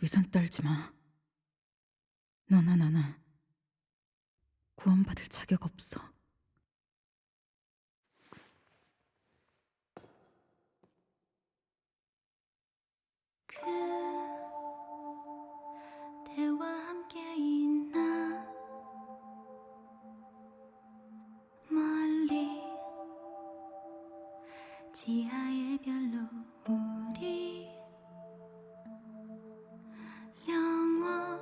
위선 떨지 마. 너나 나나 구원받을 자격 없어. 그대와 함께 있나 멀리 지하의 별로 우리 영원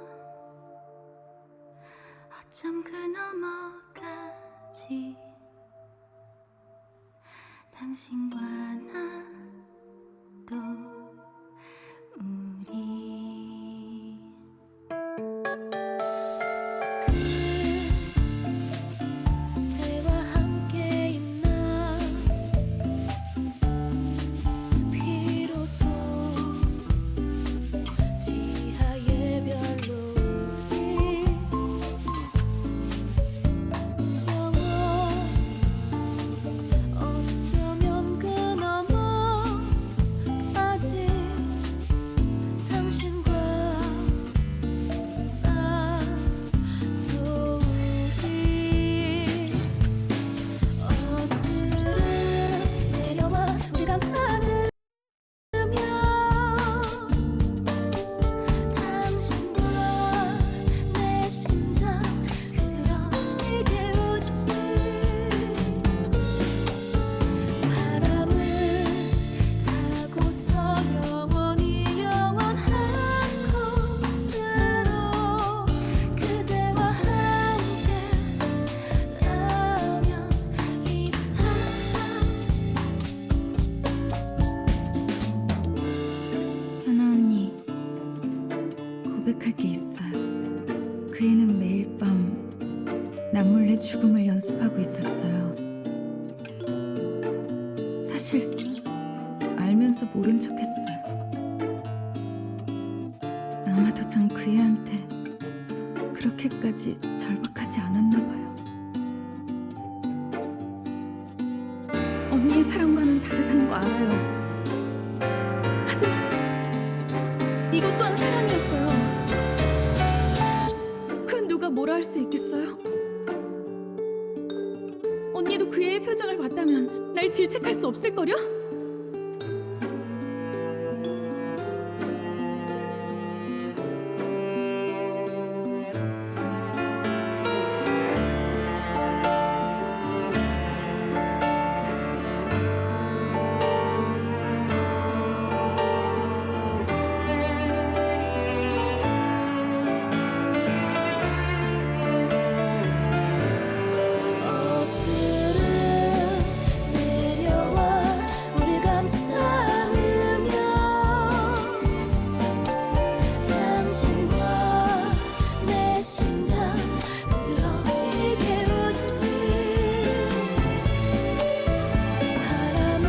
어쩜 그 너머까지 당신과 나도 우리 그대와 함께 있나 비로소 지하의 별로 우리 영원 어쩌면 그 너머까지 당신과 나도 우리 어스름 내려와 우리 감싸는 당신과 내 심장 흐드러지게 웃지 바람을 타고서 영원히 영원한 곳으로 그대와 함께라면 이 사랑 현아 언니, 고백할 게 있어요. 그 애는 매일 밤 남몰래 죽음을 연습하고 있었어요. 사실 알면서 모른 척했어요. 아마도 전 그 애한테 그렇게까지 절박하지 않았나 봐요. 언니의 사랑과는 다르다는 거 알아요. 하지만 이것 또한 사랑이었어요. 그 누가 뭐라 할 수 있겠어요? 언니도 그 애의 표정을 봤다면 날 질책할 수 없을걸요? 어스름 내려와 우리 감싸으며 당신과 내 심장 흐드러지게 웃지 바람을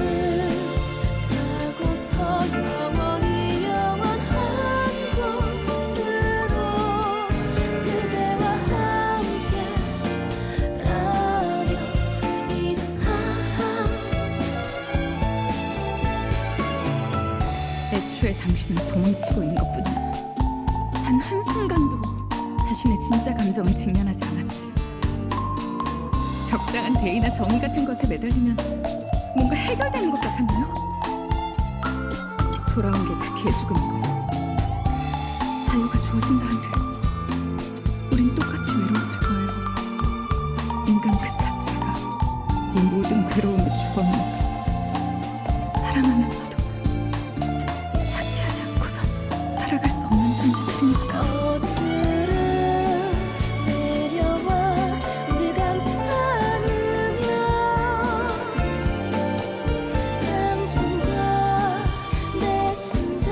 타고서 영원히 영원한 곳으로 그대와 함께라면 이 사랑 애초에 당신은 도망치고 있는 것뿐이야. 단 한순간도 자신의 진짜 감정을 직면하지 않았지. 적당한 대의나 정의 같은 것에 매달리면 뭔가 해결되는 것 같았나요? 돌아온 게 그 개죽음이고 자유가 주어진다 한들 우린 똑같이 외로웠을 거예요. 인간 그 자체가 이 모든 괴로움의 주범이니까. 사랑하면서도 자취하지 않고선 살아갈 수 없는 존재들이니까. 어스름 내려와 우리 감싸으며 당신과 내 심장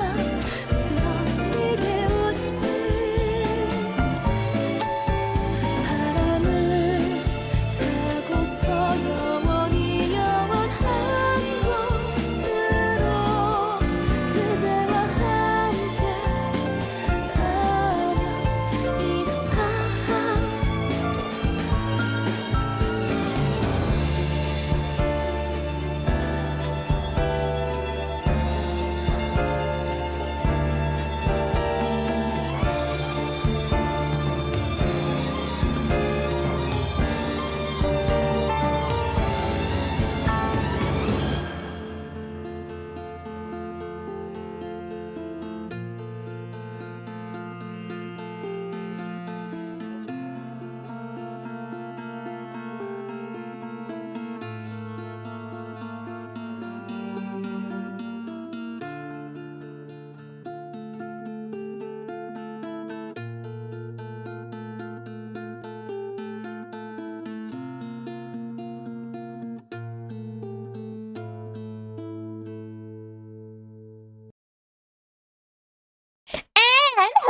흐드러지게 웃지 바람을 타고서 영원히 영원한 곳으로 그대와 함께라면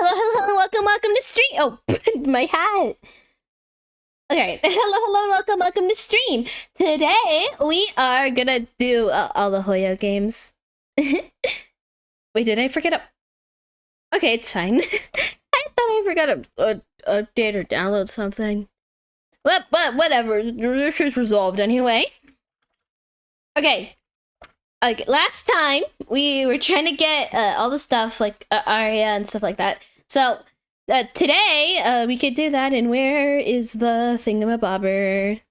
hello, welcome to stream. Oh, my hat. Okay, hello, welcome to stream. Today we are gonna do all the Hoyo games. Wait, did I forget Okay, it's fine. I thought I forgot to update or download something. But whatever, this is resolved anyway. Okay, like last time we were trying to get all the stuff like Arya and stuff like that. So today we could do that. And where is the thingamabobber?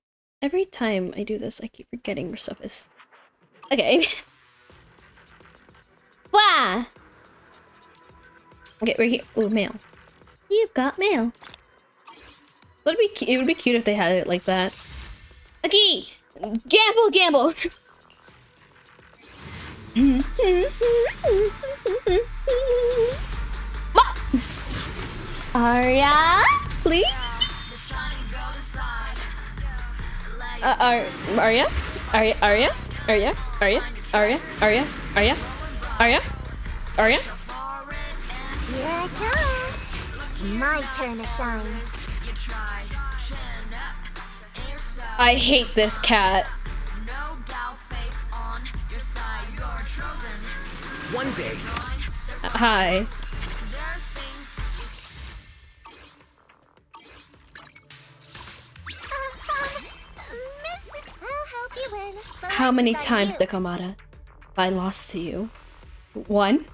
Every time I do this, I keep forgetting where stuff is. Okay. Wow. Okay, we're here. Ooh, mail. You've got mail. It would be cute if they had it like that. Okay, gamble. Arya, please. Arya. Here I come. It's my turn to shine. I hate this cat. One day. Hi. Mrs. I'll help you win. How many By times, you. Nakamata, have I lost to you? 1?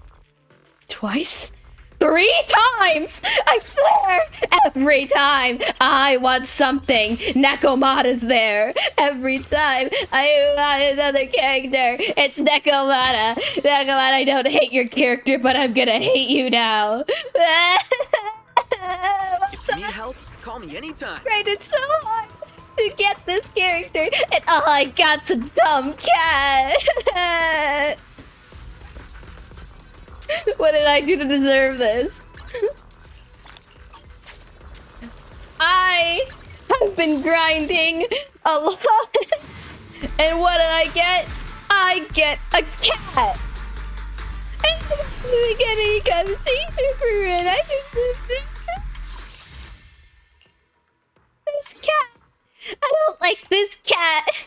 Twice? 3 times! I swear! Every time I want something, Nekomata's there. Every time I want another character, it's Nekomata. Nekomata, I don't hate your character, but I'm gonna hate you now. If you need help, call me anytime. It's so hard to get this character, and all I got's a dumb cat. What did I do to deserve this? I have been grinding a lot, and what did I get? I get a cat. I didn't get any conversation for it. This cat. I don't like this cat.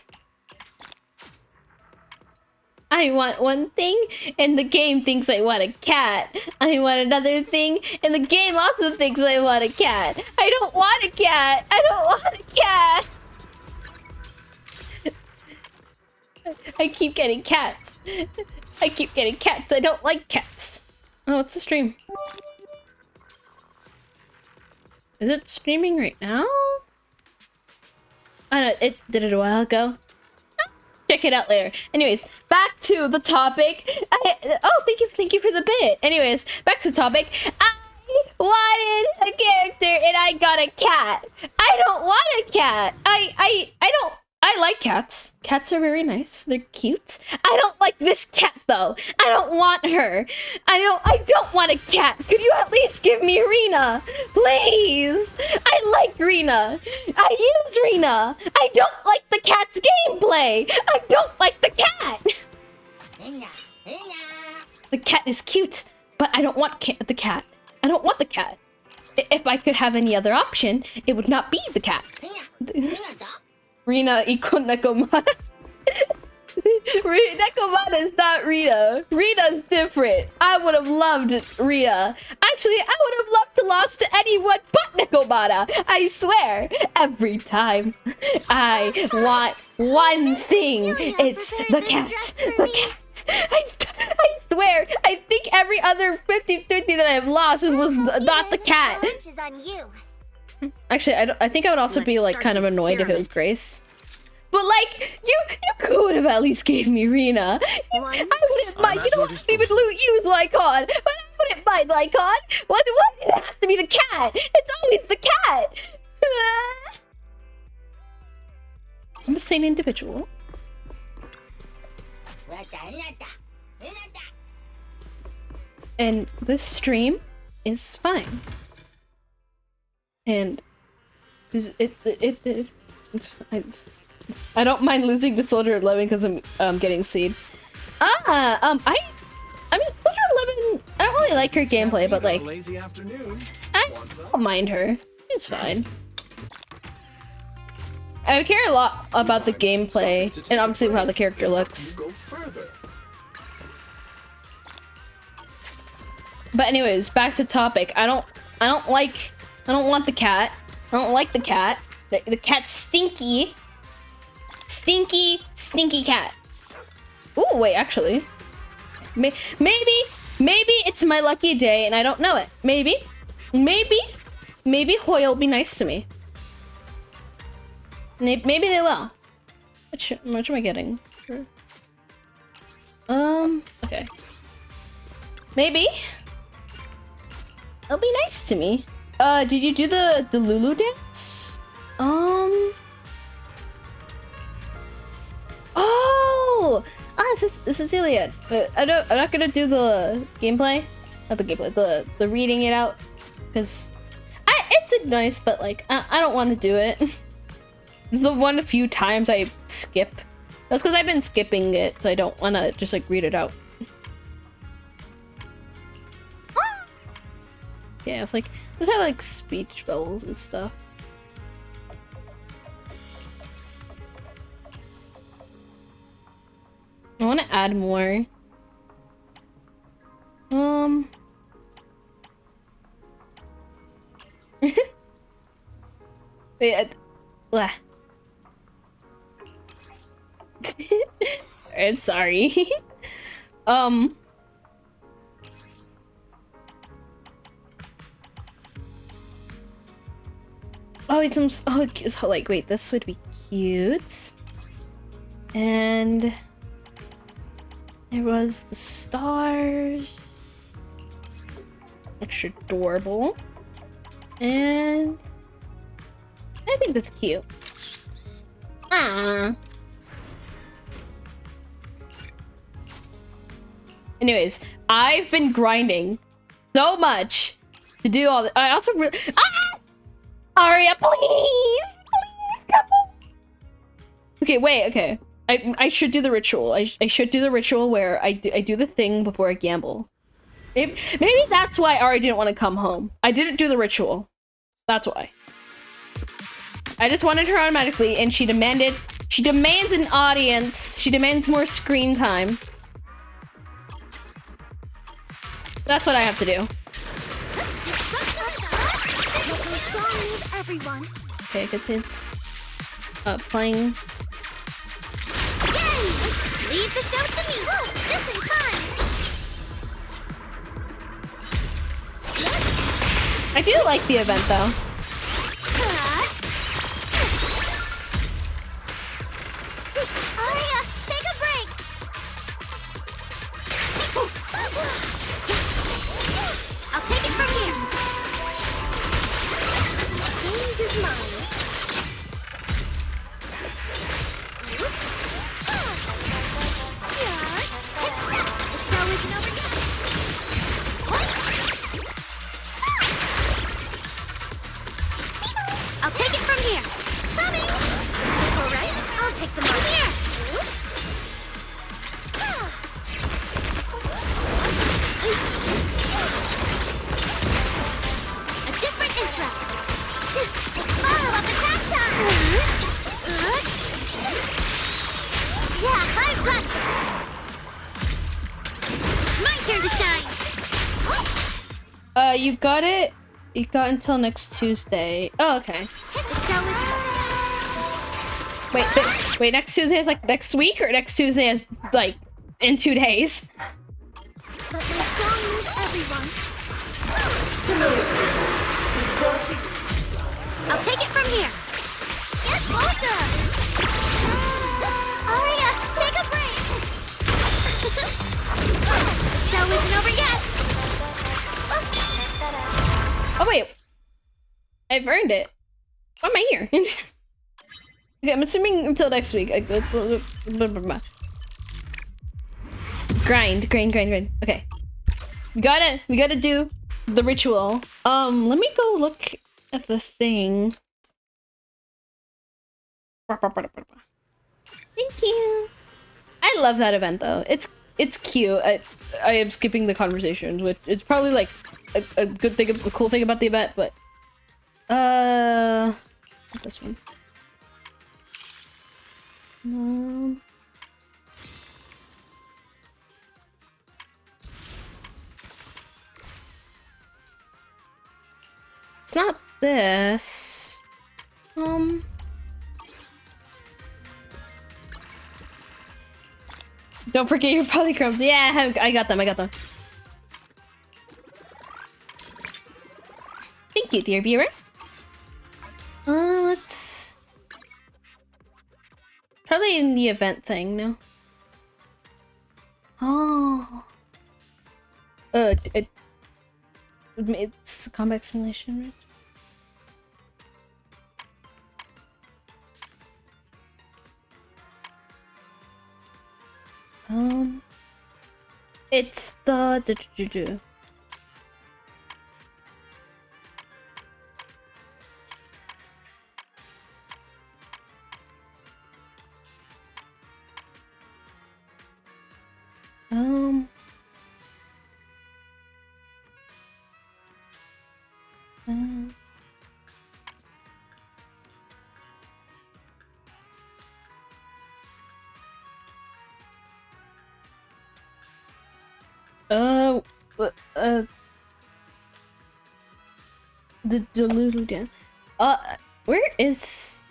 I want one thing, and the game thinks I want a cat. I want another thing, and the game also thinks I want a cat. I don't want a cat. I don't want a cat. I keep getting cats. I don't like cats. Oh, it's a stream. Is it streaming right now? I don't know, it did it a while ago. Check it out later. Anyways, back to the topic. Thank you for the bit. Anyways, back to the topic. I wanted a character and I got a cat. I don't want a cat. I like cats. Cats are very nice. They're cute. I don't like this cat though. I don't want her. I don't want a cat. Could you at least give me Rena? Please. I like Rena. I use Rena. I don't like the cat's gameplay. I don't like the cat. The cat is cute, but I don't want the cat. I don't want the cat. If I could have any other option, it would not be the cat. Rena equal Nekomata. Nekomata is not Rena. Rena's different. I would have loved Rena. Actually, I would have loved to lost to anyone but Nekomata. I swear. Every time I want one thing, it's the cat. The cat. I swear. I think every other 50-50 that I've lost was not the cat. Lunch is on you. Actually, I think I would also be like kind of annoyed if it was Grace. But like, you could have at least gave me Rena. I wouldn't mind. You don't even use Lycon, but I wouldn't mind Lycon. Why did it have to be the cat? It's always the cat. I'm a sane individual. And this stream is fine. And I don't mind losing to Soldier 11 because I'm getting seed. I mean Soldier 11. I only really like her gameplay, but like, Lazy afternoon. I don't mind her. It's fine. I care a lot about the gameplay and obviously how the character looks. Go further. But anyways, back to topic. I don't want the cat. I don't like the cat. The cat's stinky. Stinky cat. Ooh, wait, actually. Maybe it's my lucky day and I don't know it. Maybe Hoyo will be nice to me. Maybe they will. Which am I getting? Okay. Maybe. They'll be nice to me. Did you do the Lulu dance? Oh! This is Cecilia. I'm not gonna do the gameplay. Not the gameplay, the reading it out. Because it's nice, but like, I don't want to do it. It's the few times I skip. That's because I've been skipping it, so I don't want to just like read it out. Yeah, it's like, there's like speech bubbles and stuff. I want to add more. Wait, I'm sorry. Oh, it's some. Oh, so like, wait, this would be cute. And there was the stars. Extra adorable. And I think that's cute. Ah. Anyways, I've been grinding so much to do all the. I also really. Ah! Aria, please! Please, come on! Okay, wait, okay. I should do the ritual. I should do the ritual where I do the thing before I gamble. Maybe that's why Ari didn't want to come home. I didn't do the ritual. That's why. I just wanted her automatically, and she demands an audience. She demands more screen time. That's what I have to do. Everyone. Okay, it's playing. Yay! Leave the show to me. This is fun. I do like the event though. Aria, take a break. I'll take it from here. Change is mine. The show isn't over yet. I'll take it from here. Coming. All right, I'll take them from here. A different interest. Follow up attack time. Yeah, I've got this. My turn to shine. You got it. You got until next Tuesday. Oh, okay. The show is. Wait, next Tuesday is like next week, or next Tuesday is like in 2 days? Let my song move everyone. I'll take it from here. Get closer. Aria, take a break. The show isn't over yet. Oh wait, I've earned it. Why am I here? Okay, I'm assuming until next week. Grind. Okay, we gotta do the ritual. Let me go look at the thing. Thank you. I love that event though. It's it's cute. I am skipping the conversations, which it's probably like a good thing, a cool thing about the event, but this one. It's not this. Don't forget your polychromes. Yeah, I got them. I got them. Thank you, dear viewer. Let's probably in the event thing, no? Oh. It's combat simulation, right? It's the the Delulu Dan. Where is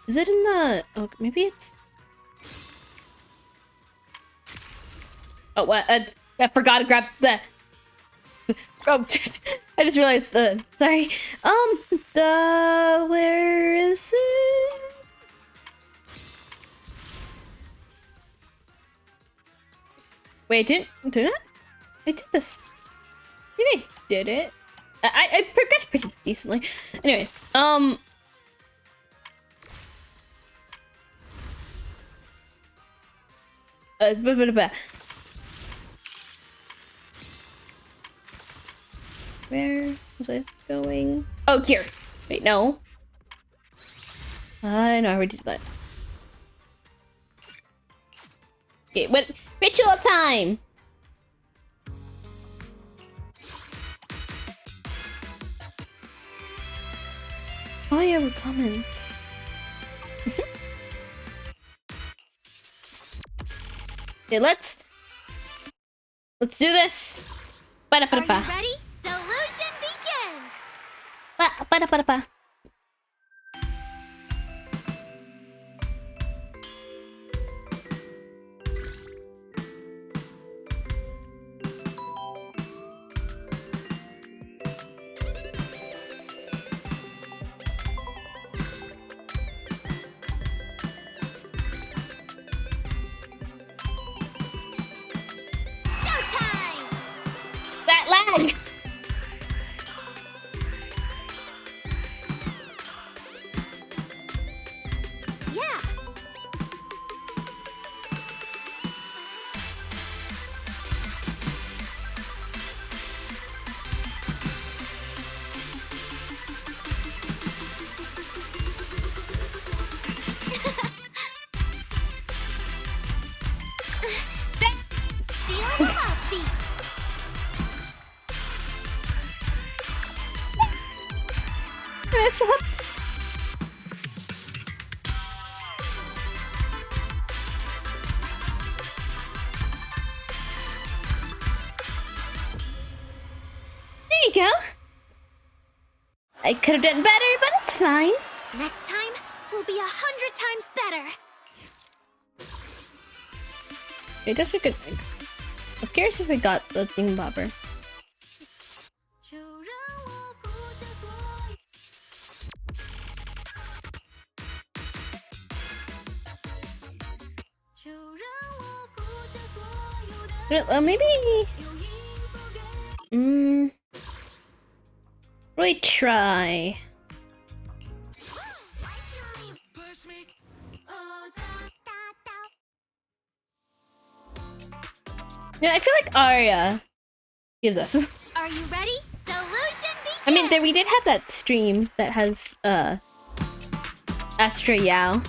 it in the? Oh, maybe it's. Oh, what? I forgot to grab the. Oh, I just realized. Sorry. Where is it? Wait, did it? I did this. Maybe I did it. I progressed pretty decently. Anyway, where was I going? Oh, here. Wait, no. I know I already did that. Okay, what? Ritual time! Oh yeah, with comments. Okay, let's do this. Are you ready? Delusion begins! Ba-da-ba-da-ba. Showtime! That lag! Yeah! Feel the love beat! Mess up. There you go. I could have done better, but it's fine. Next time, we'll be 100 times better! I guess we could. I was curious if I got the thing bobber. Maybe. Really try. Yeah, I feel like Arya gives us. Are you ready? Delusion begins! I mean, we did have that stream that has Astra Yao.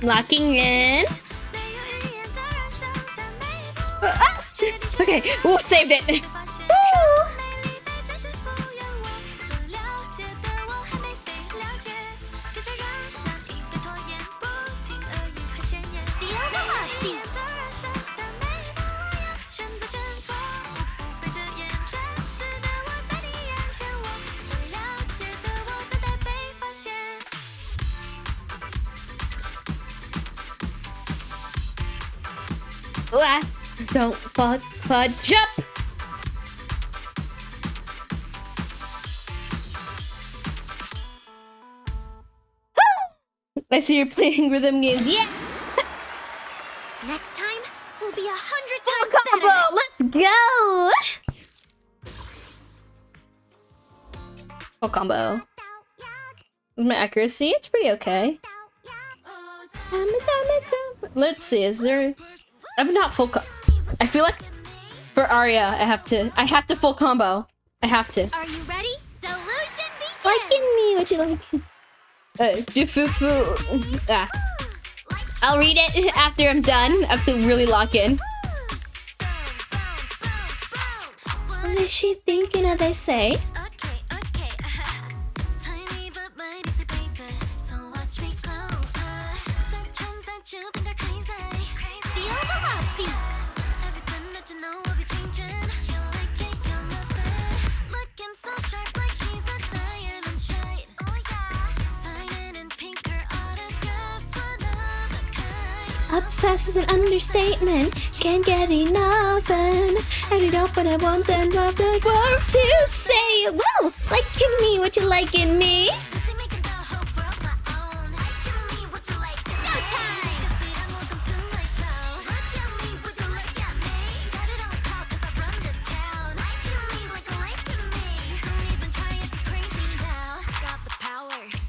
Locking in. Okay, we'll save it. Woo! Ah, don't fudge up. I see you're playing rhythm games. Yeah. Next time will be 100 Full times combo. better. Let's go. Full combo. Is my accuracy? It's pretty okay. Let's see. Is there? I'm not full. I feel like for Arya, I have to full combo. I have to. Are you ready? Delusion begins. Liking me, what you like? Do foo foo. Ah. I'll read it after I'm done. I have to really lock in. What is she thinking of? They say. Obsessed is an understatement. Can't get enough, and I don't know what I want and what I want to say. Whoa, liking me, what you liking me?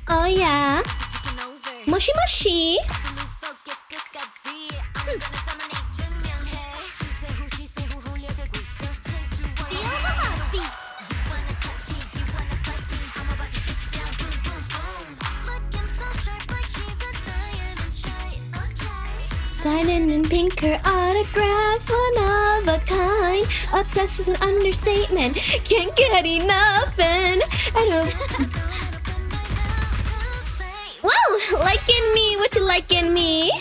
Oh yeah, mushy mushy. Diamond and pink, her autographs, one of a kind. Obsessed is an understatement. Can't get enough, and I don't. Whoa, liking me, what you liking me?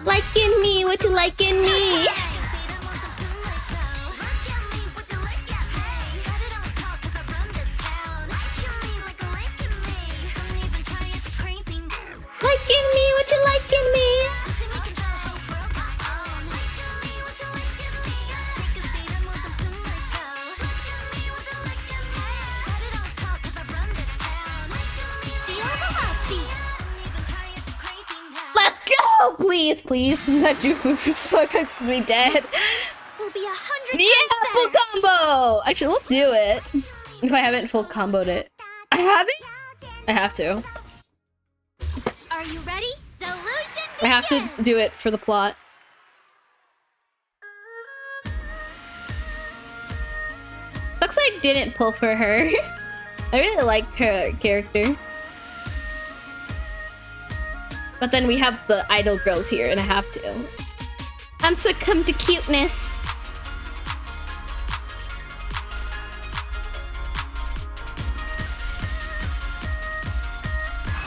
Liking me, what you liking me? Liking me, what you liking me? Let's go! Please, please, not you so good to be dead. Will be 100 Yeah, times full better. combo! Actually, we'll do it. If I haven't full comboed it. I haven't? I have to. Are you ready? Delusion begins. I have to do it for the plot. Looks like I didn't pull for her. I really like her character. But then we have the idol girls here and I have to. I'm succumbed to cuteness.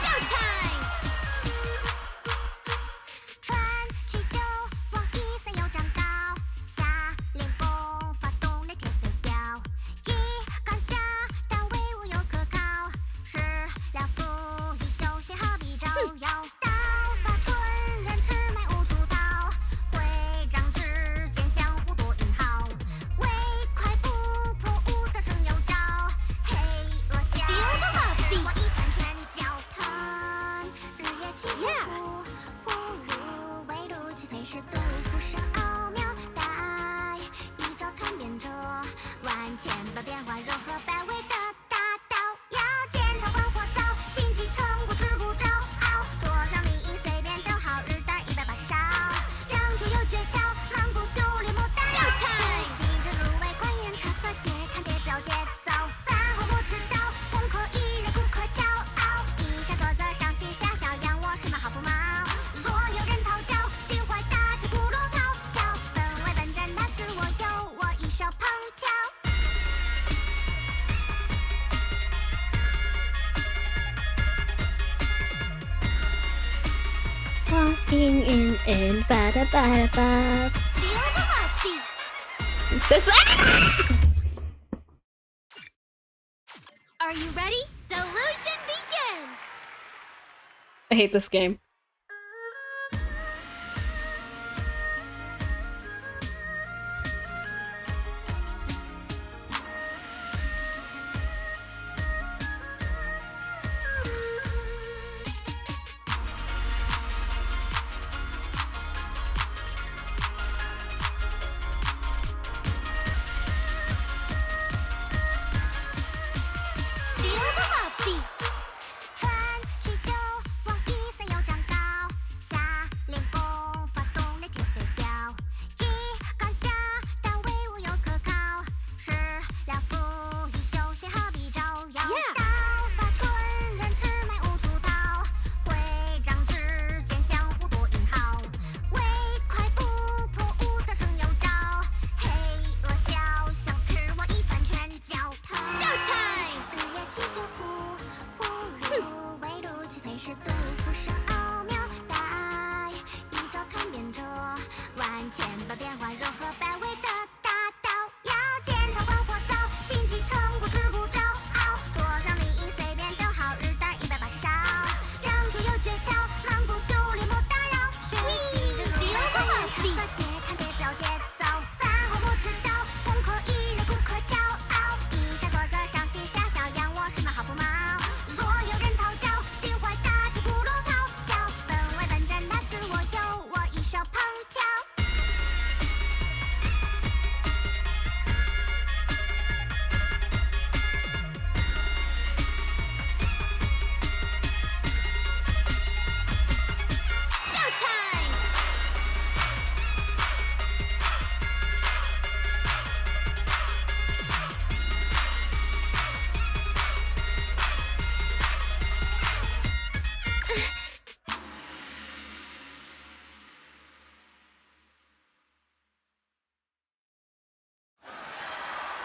Showtime! 穿去就往一岁又长高，下练功发动了铁飞镖，一杆下但威武又可靠，是了服一休息好比招摇，刀法纯人魑魅无出道，会长之间相互躲引号，唯快不破无招胜有招，黑恶下神往一番拳脚疼，日夜其辛苦，不如围炉取翠是杜甫生奥妙，待一招缠遍者，万千般变化融合百味的大刀，要坚强管火灶，心机成骨吃不着，桌上米饮随便叫好，日啖180烧，长处有诀窍，满不修炼莫大脑，细致入微观念差色节看节奏节奏，饭后莫迟到，功课一人不可骄傲，一下坐着上心下小样，我是蛮好。walking in and ba da ba da ba. Feel the heartbeat. This. Are you ready? Delusion begins. I hate this game. Feel the heartbeat. 春去秋往一岁又长高，夏练功发动连铁飞镖，一杆下但威武又可靠，食了腹一休息何必招摇？刀法春人魑魅无出逃，会长之间相互多引号，唯快不破无招胜有招，黑恶笑想吃我一番拳脚头。Showtime！ 日夜起修苦，不如围炉取翠是对付生奥妙，待一招尝遍这万千般变幻，柔和百味的大刀，要煎炒管火灶，心机成骨吃不着。桌上礼仪随便叫好，日啖180烧，张嘴有诀窍，忙不修炼莫打扰，学习之路茶色节看节奏节奏，饭后莫迟到，功课一人不可骄傲，一下坐着上心下小仰卧是马好福毛，若有人讨教，心怀大志不落跑，脚本为本真那自我有我一手烹调。Showtime！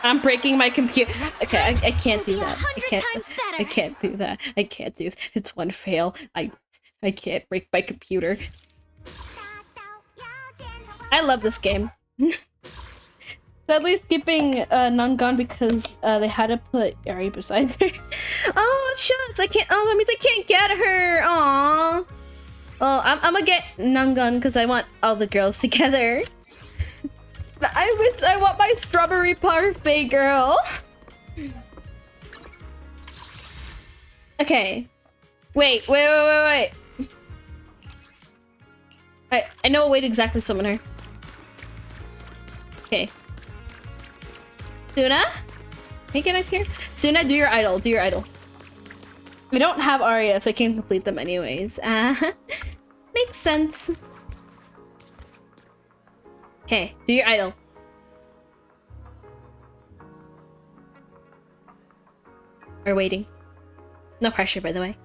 I'm breaking my computer. Okay, I can't do Be that. 100 times better. I can't do that. I can't do. It's one fail. I can't break my computer. 大刀要煎炒管 I love this game. Sadly skipping Nangon because they had to put Yari beside her. Oh shucks! I can't. Oh, that means I can't get her. Aww. Oh, I'm gonna get Nangon because I want all the girls together. I want my strawberry parfait girl. Okay. Wait. I know a way to exactly summon her. Okay. Suna? Can you get up here? Suna, do your idol. Do your idol. We don't have Arya, so I can't complete them anyways. Makes sense. Okay, do your idol. We're waiting. No pressure, by the way.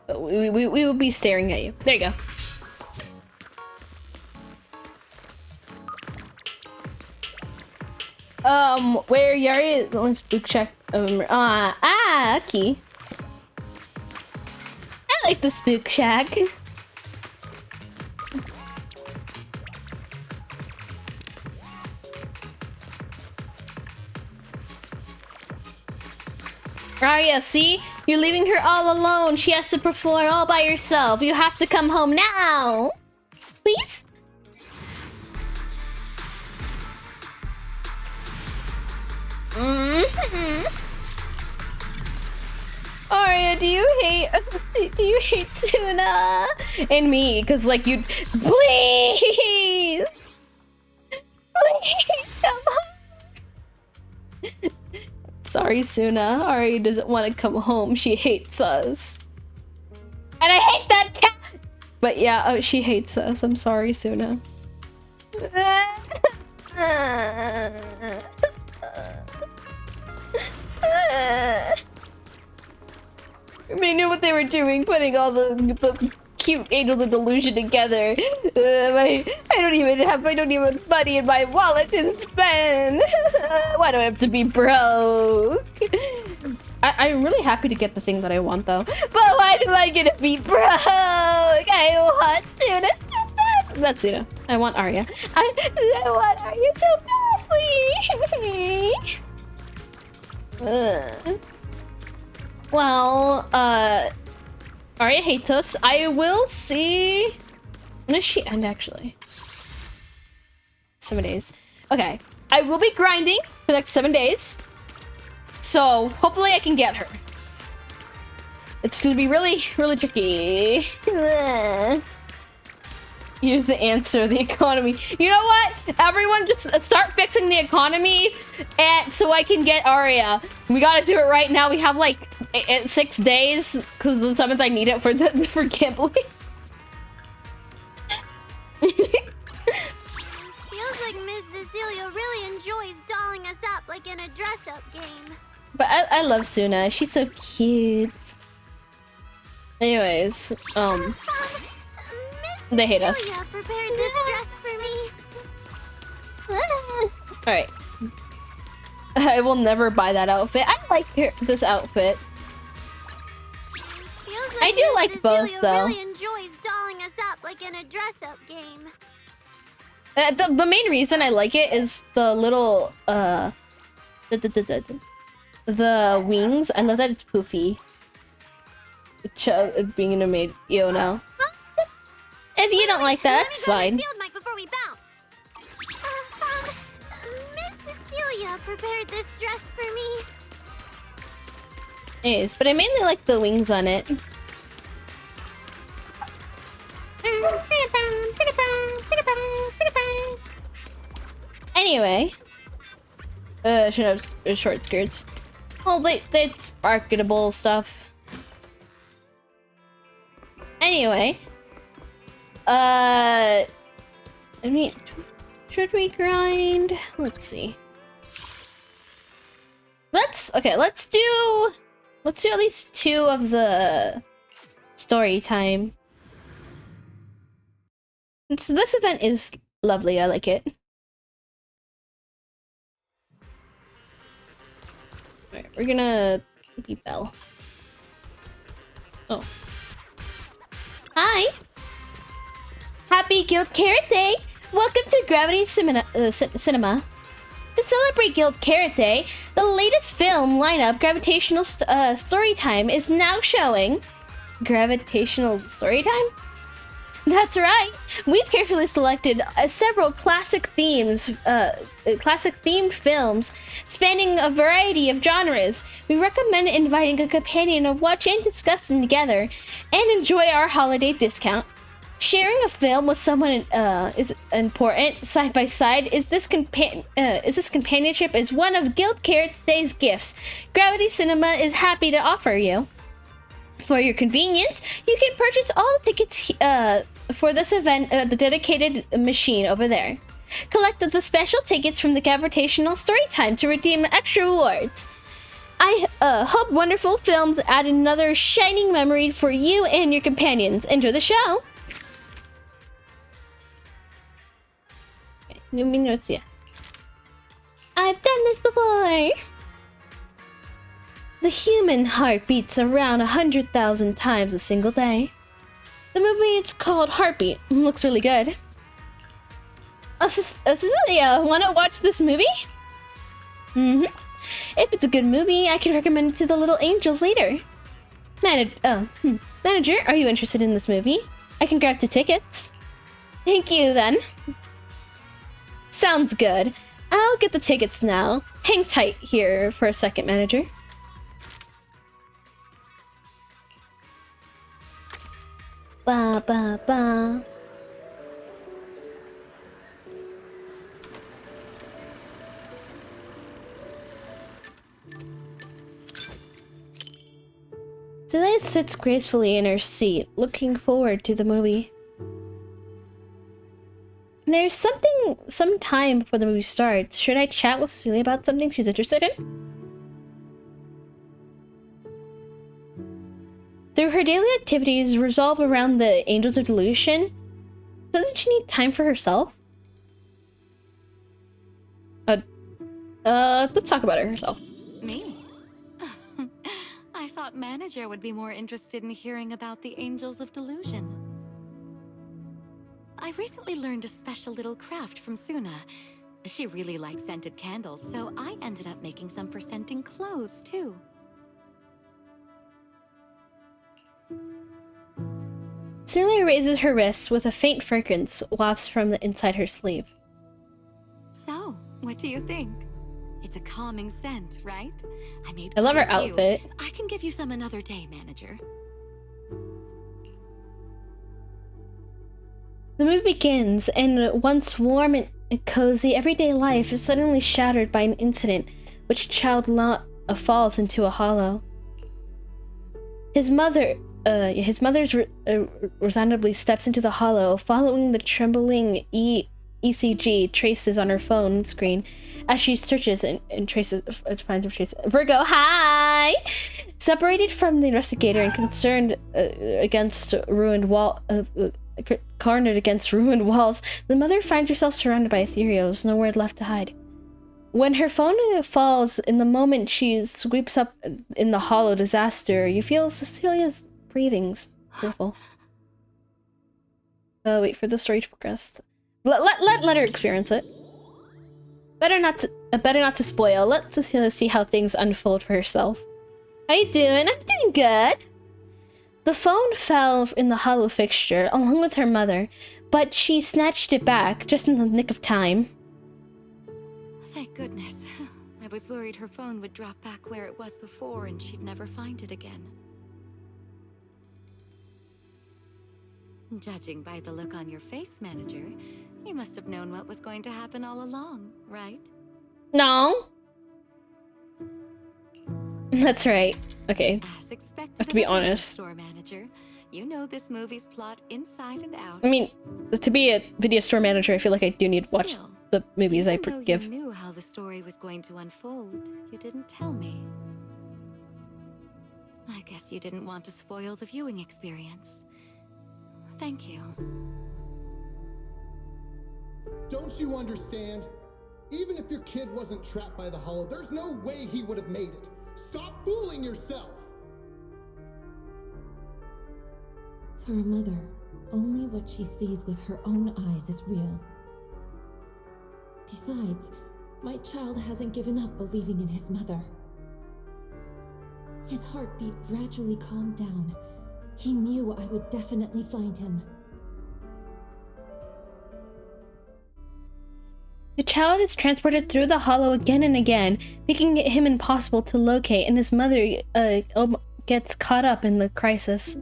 But we will be staring at you. There you go. Where Yari is on spook check. Key. I like the spook shack. Arya, see? You're leaving her all alone. She has to perform all by herself. You have to come home now. Please? Arya, do you hate Tuna? And me, cause like you, please! Please, come on! Sorry, Suna. Arya doesn't want to come home. She hates us. And I hate that cat! But yeah, she hates us. I'm sorry, Suna. They knew what they were doing, putting all the cute Angel the Delusion together. I don't even have money in my wallet to spend. Why do I have to be broke? I'm really happy to get the thing that I want though. But why do I get a beat, bro? I want Suna so bad. That's Suna. I want Arya. I want Arya so badly. Well, Arya hates us. I will see. When does she end actually? 7 days. Okay. I will be grinding for the next 7 days. So hopefully I can get her. It's gonna be really, really tricky. Here's the answer, the economy. You know what? Everyone just start fixing the economy and so I can get Arya. We gotta do it right now. We have like 6 days because the 7th I need it for for gambling. Feels like Miss Cecilia really enjoys dolling us up like in a dress-up game. But I love Suna. She's so cute. Anyways, Miss they hate us. Cecilia prepared this dress for me. Alright. I will never buy that outfit. I like this outfit. Feels I do Miss like both, Cecilia though. really enjoys dolling us up like in a dress-up game. The main reason I like it is the little, the wings. I love that it's poofy. Being an maid, you know. If you don't like that, that's fine. Field mic before we bounce. Miss Cecilia prepared this dress for me. Anyways, but I mainly like the wings on it. Anyway, should have short skirts. Oh, it's marketable stuff. Anyway, I mean, should we grind? Let's see. Let's do at least 2 of the story time. So this event is lovely. I like it. Alright, we're gonna be Belle. Oh. Hi! Happy Guild Carrot Day! Welcome to Gravity Cinema. To celebrate Guild Carrot Day, the latest film lineup, Gravitational Storytime, is now showing. Gravitational Storytime? That's right! We've carefully selected several classic themed films spanning a variety of genres. We recommend inviting a companion to watch and discuss them together and enjoy our holiday discount. Sharing a film with someone is important. Side by side, this companionship is one of Guild Carrot Day's gifts. Gravity Cinema is happy to offer you. For your convenience, you can purchase all the tickets for this event at the dedicated machine over there. Collect the special tickets from the Gravitational Storytime to redeem extra rewards. I hope wonderful films add another shining memory for you and your companions. Enjoy the show! Okay, new notes, yeah. I've done this before! The human heart beats around 100,000 times a single day. The movie, it's called Heartbeat. Looks really good. Cecilia, wanna watch this movie? If it's a good movie, I can recommend it to the little angels later. Manager, are you interested in this movie? I can grab 2 tickets. Thank you, then. Sounds good. I'll get the tickets now. Hang tight here for a second, manager. Ba ba ba. Celia sits gracefully in her seat, looking forward to the movie. There's some time before the movie starts. Should I chat with Cecilia about something she's interested in? Through her daily activities revolve around the Angels of Delusion, doesn't she need time for herself? Let's talk about her herself. Me? thought manager would be more interested in hearing about the Angels of Delusion. I recently learned a special little craft from Suna. She really likes scented candles, so I ended up making some for scenting clothes, too. Celia raises her wrist with a faint fragrance wafts from the inside her sleeve. So, what do you think? It's a calming scent, right? I love her quite a few. outfit. I can give you some another day, manager. The movie begins, and once warm and cozy everyday life is suddenly shattered by an incident which a child falls into a hollow. His mother's resoundingly steps into the hollow, following the trembling ECG traces on her phone screen as she searches and finds her traces. Virgo, hi! Separated from the investigator and concerned against ruined cornered against ruined walls, the mother finds herself surrounded by ethereals, nowhere left to hide. When her phone falls, in the moment she sweeps up in the hollow disaster, you feel Cecilia's breathings. Beautiful. Wait for the story to progress. Let her experience it. Better not to spoil. Let Cecilia see how things unfold for herself. How you doing? I'm doing good. The phone fell in the hollow fixture along with her mother, but she snatched it back just in the nick of time. Thank goodness. I was worried her phone would drop back where it was before and she'd never find it again. Judging by the look on your face, manager, you must have known what was going to happen all along, right? No. That's right. Okay. As expected, I have to be of a video honest. store manager, you know this movie's plot inside and out. I mean, to be a video store manager, I feel like I do need to watch Still, the movies I even though give. you knew how the story was going to unfold, you didn't tell me. I guess you didn't want to spoil the viewing experience. Thank you. Don't you understand? Even if your kid wasn't trapped by the hollow, there's no way he would have made it. Stop fooling yourself! For a mother, only what she sees with her own eyes is real. Besides, my child hasn't given up believing in his mother. His heartbeat gradually calmed down. He knew I would definitely find him. The child is transported through the hollow again and again, making him impossible to locate, and his mother gets caught up in the crisis.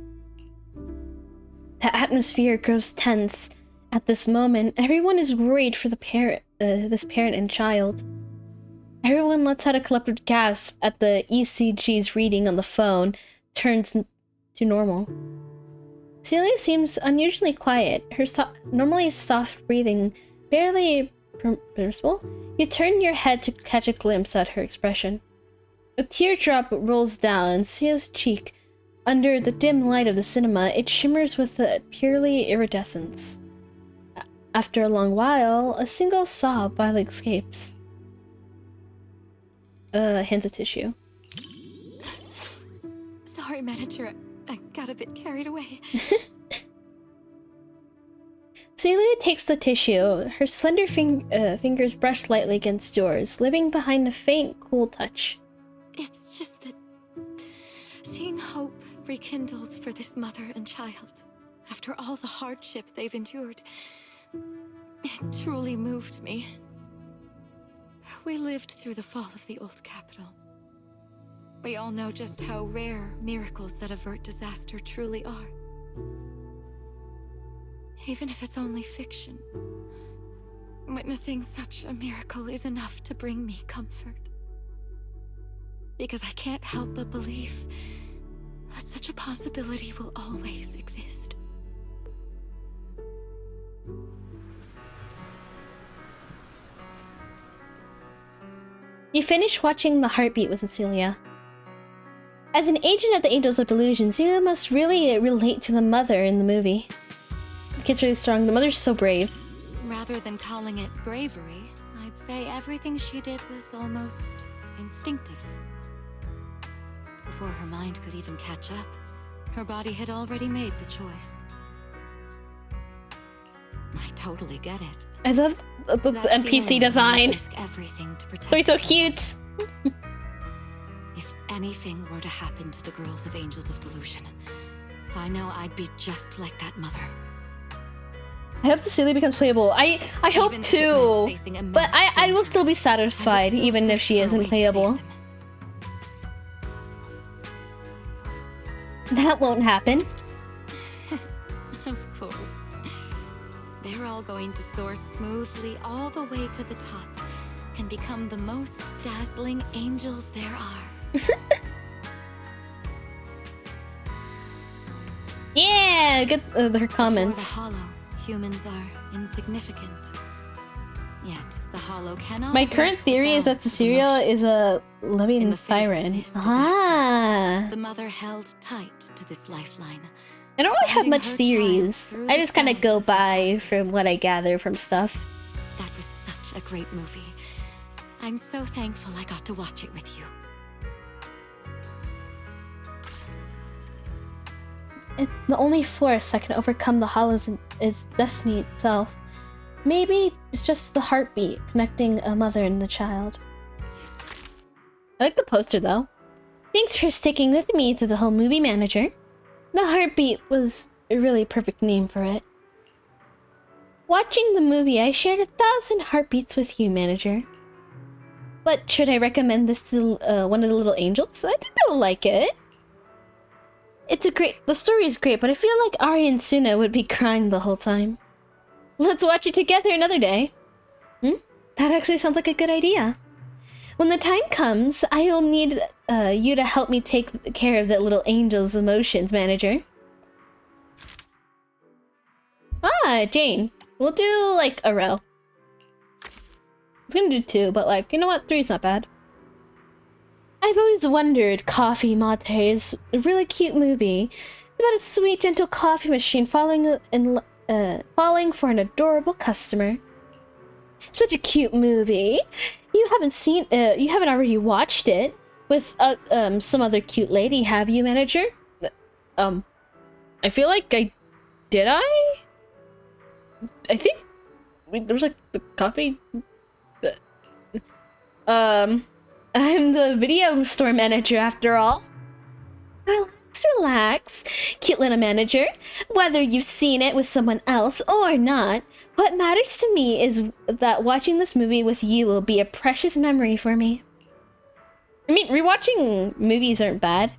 The atmosphere grows tense. At this moment, everyone is worried for this parent and child. Everyone lets out a collective gasp at the ECG's reading on the phone turns to normal. Celia seems unusually quiet, her normally soft breathing barely permissible. You turn your head to catch a glimpse at her expression. A teardrop rolls down Celia's cheek. Under the dim light of the cinema, it shimmers with a purely iridescence. After a long while, a single sob finally escapes. Hands a tissue. Sorry, manager. I got a bit carried away. Celia takes the tissue. Her slender fingers brush lightly against yours, leaving behind a faint, cool touch. It's just that seeing hope rekindled for this mother and child after all the hardship they've endured, it truly moved me. We lived through the fall of the old capital. We all know just how rare miracles that avert disaster truly are. Even if it's only fiction, witnessing such a miracle is enough to bring me comfort. Because I can't help but believe that such a possibility will always exist. You finish watching The Heartbeat with Cecilia. As an agent of the Angels of Delusion, Celia must really relate to the mother in the movie. The kid's really strong. The mother's so brave. Rather than calling it bravery, I'd say everything she did was almost instinctive. before her mind could even catch up. Her body had already made the choice. I totally get it. I love the That NPC feeling when you design. risk everything to protect They're so someone. cute. If anything were to happen to the girls of Angels of Delusion, I know I'd be just like that mother. I hope Cecilia becomes playable. I hope Even if it meant too. facing immense But I will danger, still be I would satisfied still even if search she for a isn't way to save playable. them. That won't happen. Of course. They're all going to soar smoothly all the way to the top and become the most dazzling angels there are. Yeah, get her comments. Before the Hollow, humans are insignificant. Yet the Hollow cannot. My current miss the theory is that balance of Cecilia emotion. is a In living the face of siren. this disaster, Ah. The mother held tight to this lifeline. I don't really have finding much her child theories. through I the just kind of sound go of his by heart. from what I gather from stuff. That was such a great movie. I'm so thankful I got to watch it with you. The only force that can overcome the hollows is destiny itself. Maybe it's just the heartbeat connecting a mother and the child. I like the poster though. Thanks for sticking with me through the whole movie, manager. The heartbeat was a really perfect name for it. Watching the movie, I shared 1,000 heartbeats with you, manager. But should I recommend this to one of the little angels? I think they'll like it. The story is great, but I feel like Ari and Suna would be crying the whole time. Let's watch it together another day. That actually sounds like a good idea. When the time comes, I'll need you to help me take care of the little angel's emotions, manager. Ah, Jane. We'll do, like, a row. I was gonna do 2, but, like, you know what? 3 is not bad. I've always wondered Coffee Mate is a really cute movie. It's about a sweet, gentle coffee machine falling for an adorable customer. Such a cute movie. You haven't already watched it with some other cute lady, have you, manager? I feel like I did. I think there was like the coffee. I'm the video store manager after all. Relax, cute little manager. Whether you've seen it with someone else or not, what matters to me is that watching this movie with you will be a precious memory for me. I mean, rewatching movies aren't bad.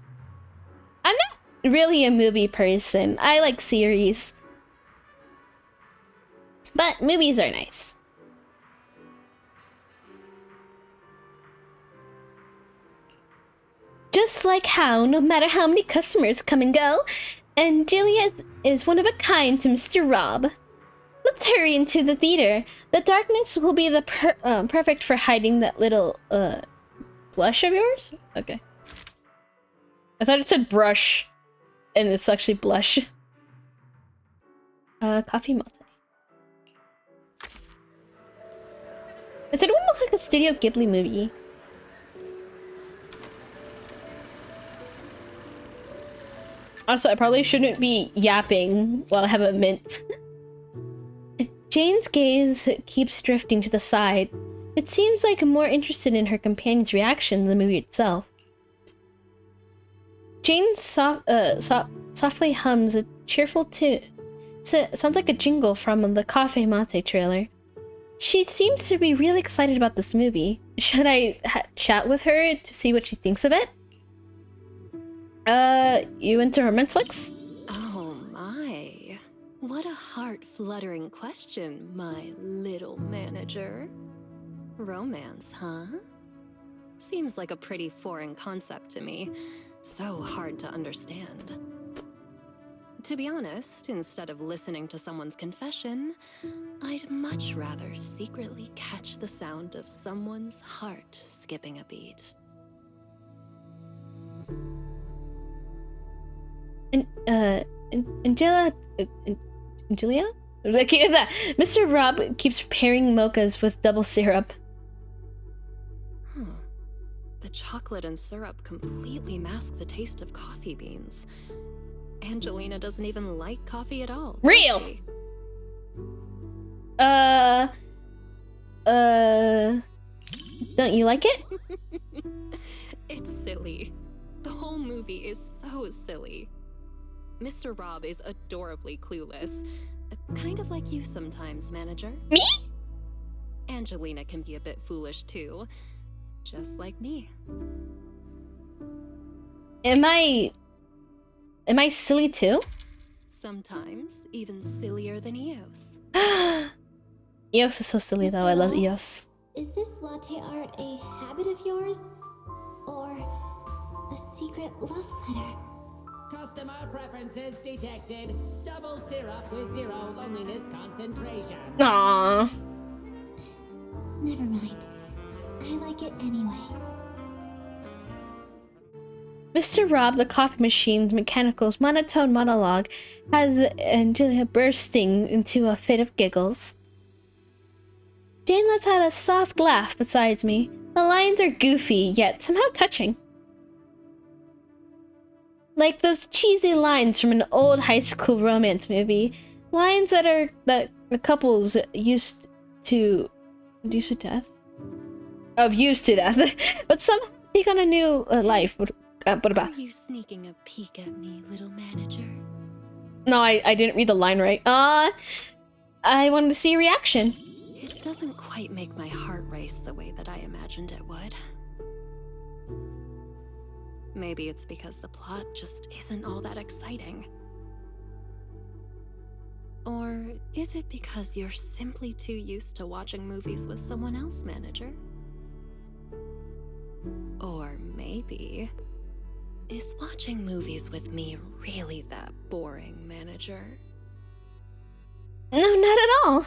I'm not really a movie person. I like series. But movies are nice. Just like how, no matter how many customers come and go, Angelia is one of a kind to Mr. Rob. Let's hurry into the theater. The darkness will be the perfect for hiding that little blush of yours? Okay. I thought it said brush, and it's actually blush. Coffee mate. I thought it would look like a Studio Ghibli movie. Also, I probably shouldn't be yapping while I have a mint. Jane's gaze keeps drifting to the side. It seems like I'm more interested in her companion's reaction than the movie itself. Jane softly hums a cheerful tune. Sounds like a jingle from the Cafe Mate trailer. She seems to be really excited about this movie. Should I chat with her to see what she thinks of it? You into romance flicks? Oh my. What a heart-fluttering question, my little manager. Romance, huh? Seems like a pretty foreign concept to me. So hard to understand. To be honest, instead of listening to someone's confession, I'd much rather secretly catch the sound of someone's heart skipping a beat. Angelia? Mr. Rob keeps preparing mochas with double syrup. The chocolate and syrup completely mask the taste of coffee beans. Angelina doesn't even like coffee at all. does Real. she? Don't you like it? It's silly. The whole movie is so silly. Mr. Rob is adorably clueless. Kind of like you sometimes, manager. Me? Angelina can be a bit foolish too. Just like me. Am I silly too? Sometimes even sillier than Eos. Eos is so silly though. I love Eos. Is this latte art a habit of yours? Or a secret love letter? Customer preferences detected. Double syrup with 0 loneliness concentration. Aww. Never mind. I like it anyway. Mr. Rob, the coffee machine's mechanical's monotone monologue has Angelia bursting into a fit of giggles. Jane lets out a soft laugh beside me. The lines are goofy, yet somehow touching. Like those cheesy lines from an old high school romance movie. Lines that the couples used to death. But somehow take on a new life. Are you sneaking a peek at me, little manager? No, I didn't read the line right. I wanted to see a reaction. It doesn't quite make my heart race the way that I imagined it would. Maybe it's because the plot just isn't all that exciting. Or is it because you're simply too used to watching movies with someone else, manager? Or maybe, is watching movies with me really that boring, manager? No, not at all.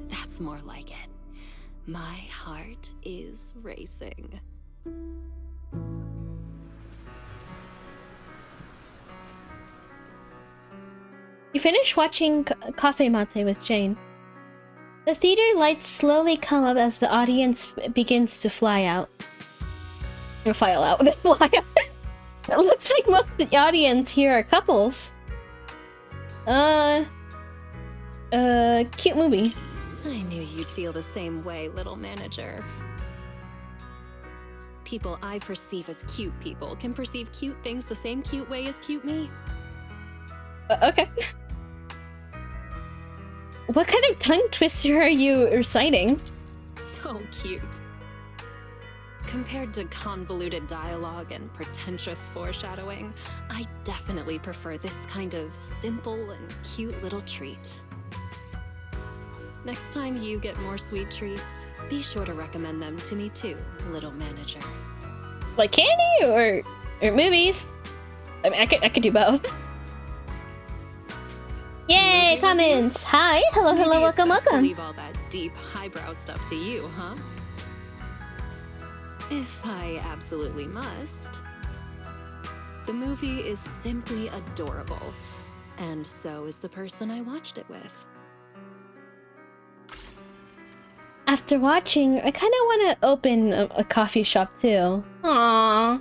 That's more like it. My heart is racing. You finish watching Cafe Mate with Jane. The theater lights slowly come up as the audience begins to file out. Fly out. It looks like most of the audience here are couples. Cute movie. I knew you'd feel the same way, little manager. People I perceive as cute people can perceive cute things the same cute way as cute me. Okay. What kind of tongue twister are you reciting? So cute. Compared to convoluted dialogue and pretentious foreshadowing, I definitely prefer this kind of simple and cute little treat. Next time you get more sweet treats, be sure to recommend them to me too, little manager. Like candy or movies? I mean, I could do both. Yay, comments! Hi, hello, Maybe it's welcome, best to welcome. leave all that deep, highbrow stuff to you, huh? If I absolutely must. The movie is simply adorable, and so is the person I watched it with. After watching, I kind of want to open a coffee shop too. Aww.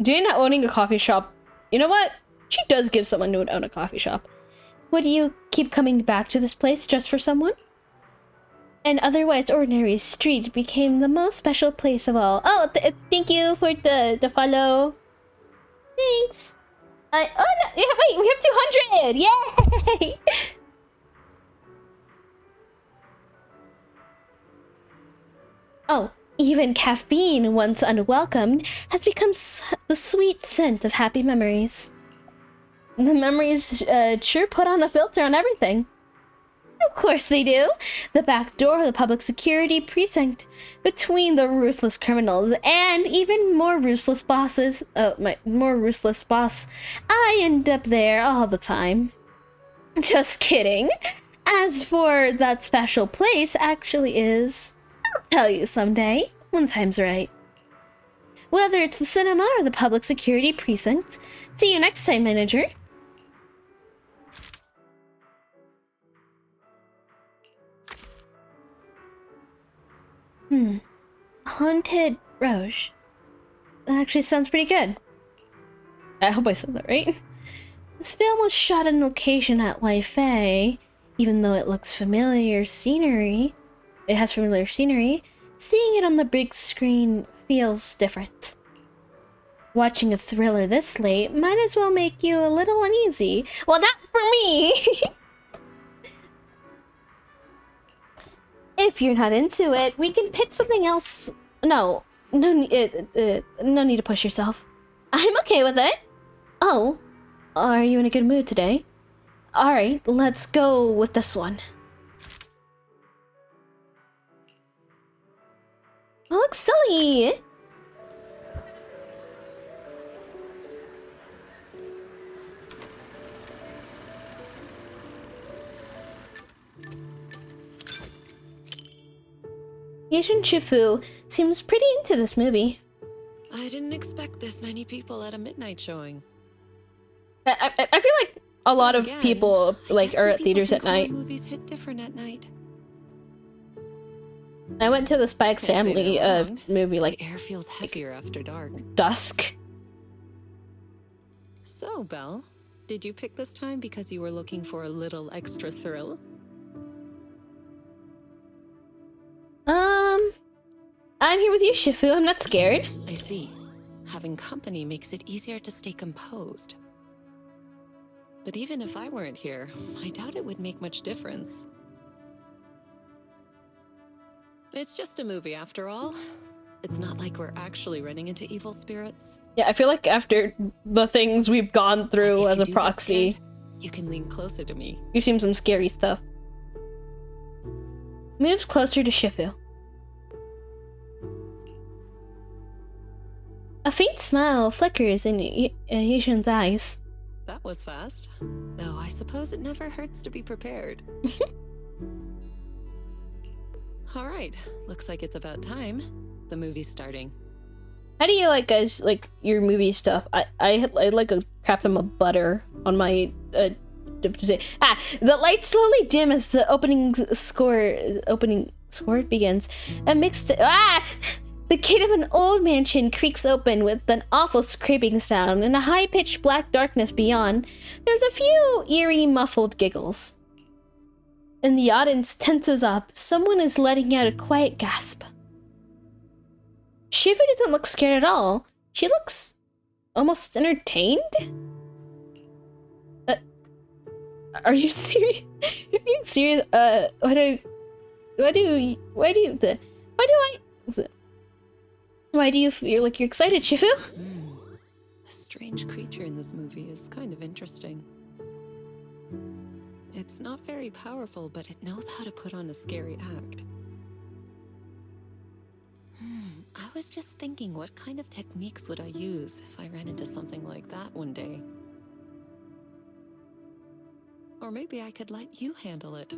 Jane owning a coffee shop, you know what? She does give someone to own a coffee shop. Would you keep coming back to this place just for someone? An otherwise ordinary street became the most special place of all. Oh, thank you for the follow. Thanks. Oh no! Yeah, wait, we have 200! Yay! Oh, even caffeine, once unwelcomed, has become the sweet scent of happy memories. The memories sure put on a filter on everything. Of course they do. The back door of the public security precinct, between the ruthless criminals and even more ruthless bosses. More ruthless boss. I end up there all the time. Just kidding. As for that special place actually is, I'll tell you someday, when the time's right. Whether it's the cinema or the public security precinct. See you next time, manager. Haunted Roche. That actually sounds pretty good. I hope I said that right. This film was shot on location at Weifei. Even though it looks familiar scenery, it has familiar scenery, seeing it on the big screen feels different. Watching a thriller this late might as well make you a little uneasy. Well, not for me! If you're not into it, we can pick something else. No need to push yourself. I'm okay with it. Oh, are you in a good mood today? Alright, let's go with this one. Oh, looks silly! Yishin Shifu seems pretty into this movie. I didn't expect this many people at a midnight showing. I feel like a lot of Again, people I like guess are some at people theaters think at night. horror movies hit different at night. I went to the Spikes Can't say Family they're wrong. movie like The air feels heavier after dark. dusk. So, Belle, did you pick this time because you were looking for a little extra thrill? I'm here with you, Shifu. I'm not scared. I see. Having company makes it easier to stay composed. But even if I weren't here, I doubt it would make much difference. It's just a movie after all. It's not like we're actually running into evil spirits. Yeah, I feel like after the things we've gone through If as you a do get proxy, scared, you can lean closer to me. you've seen some scary stuff. Moves closer to Shifu. A faint smile flickers in Yishin's eyes. That was fast. Though I suppose it never hurts to be prepared. All right, looks like it's about time. The movie's starting. How do you like guys like your movie stuff? I like a crap them of butter on my the lights slowly dim as the opening score begins. A mixed the gate of an old mansion creaks open with an awful scraping sound and a high-pitched black darkness beyond. There's a few eerie muffled giggles. And the audience tenses up. Someone is letting out a quiet gasp. Shifu doesn't look scared at all. She looks almost entertained? Are you serious? Are you serious? Why do you feel like you're excited, Shifu? The strange creature in this movie is kind of interesting. It's not very powerful, but it knows how to put on a scary act. I was just thinking, what kind of techniques would I use if I ran into something like that one day? Or maybe I could let you handle it.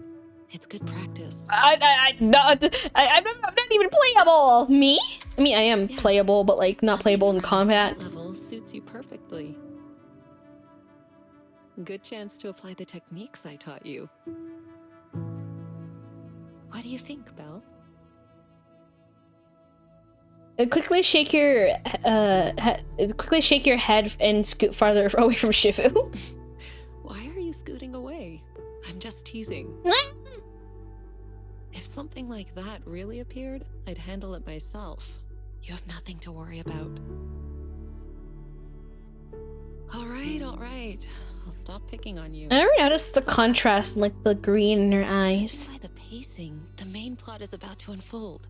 It's good practice. I'm not even playable. Me? I mean, I am playable, but like not playable in combat. Level suits you perfectly. Good chance to apply the techniques I taught you. What do you think, Belle? Quickly shake your head and scoot farther away from Shifu. Why are you scooting away? I'm just teasing. If something like that really appeared, I'd handle it myself. You have nothing to worry about. All right. I'll stop picking on you. I never noticed the contrast in like the green in her eyes. By the pacing, the main plot is about to unfold.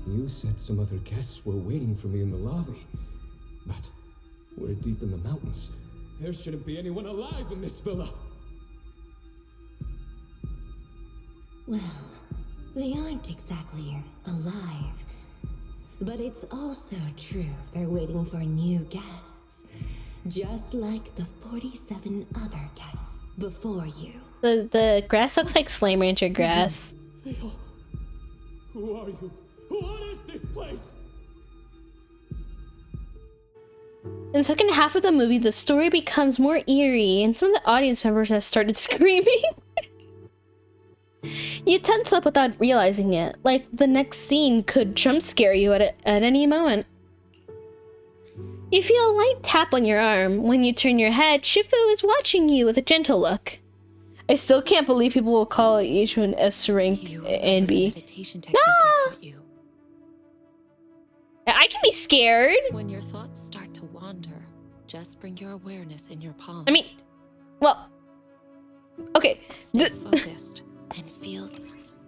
You said some other guests were waiting for me in the lobby, but we're deep in the mountains. There shouldn't be anyone alive in this villa. Well, they aren't exactly alive. But it's also true they're waiting for new guests. Just like the 47 other guests before you. The grass looks like Slime Rancher grass. Who are you? What is this place? In the second half of the movie, the story becomes more eerie, and some of the audience members have started screaming. You tense up without realizing it, like the next scene could jump scare you at any moment. You feel a light tap on your arm. When you turn your head, Shifu is watching you with a gentle look. I still can't believe people will call each one S rank and B. Meditation technique I taught you. I can be scared. When your thoughts start to wander, just bring your awareness in your palm. I mean, well, okay. Stay focused and feel.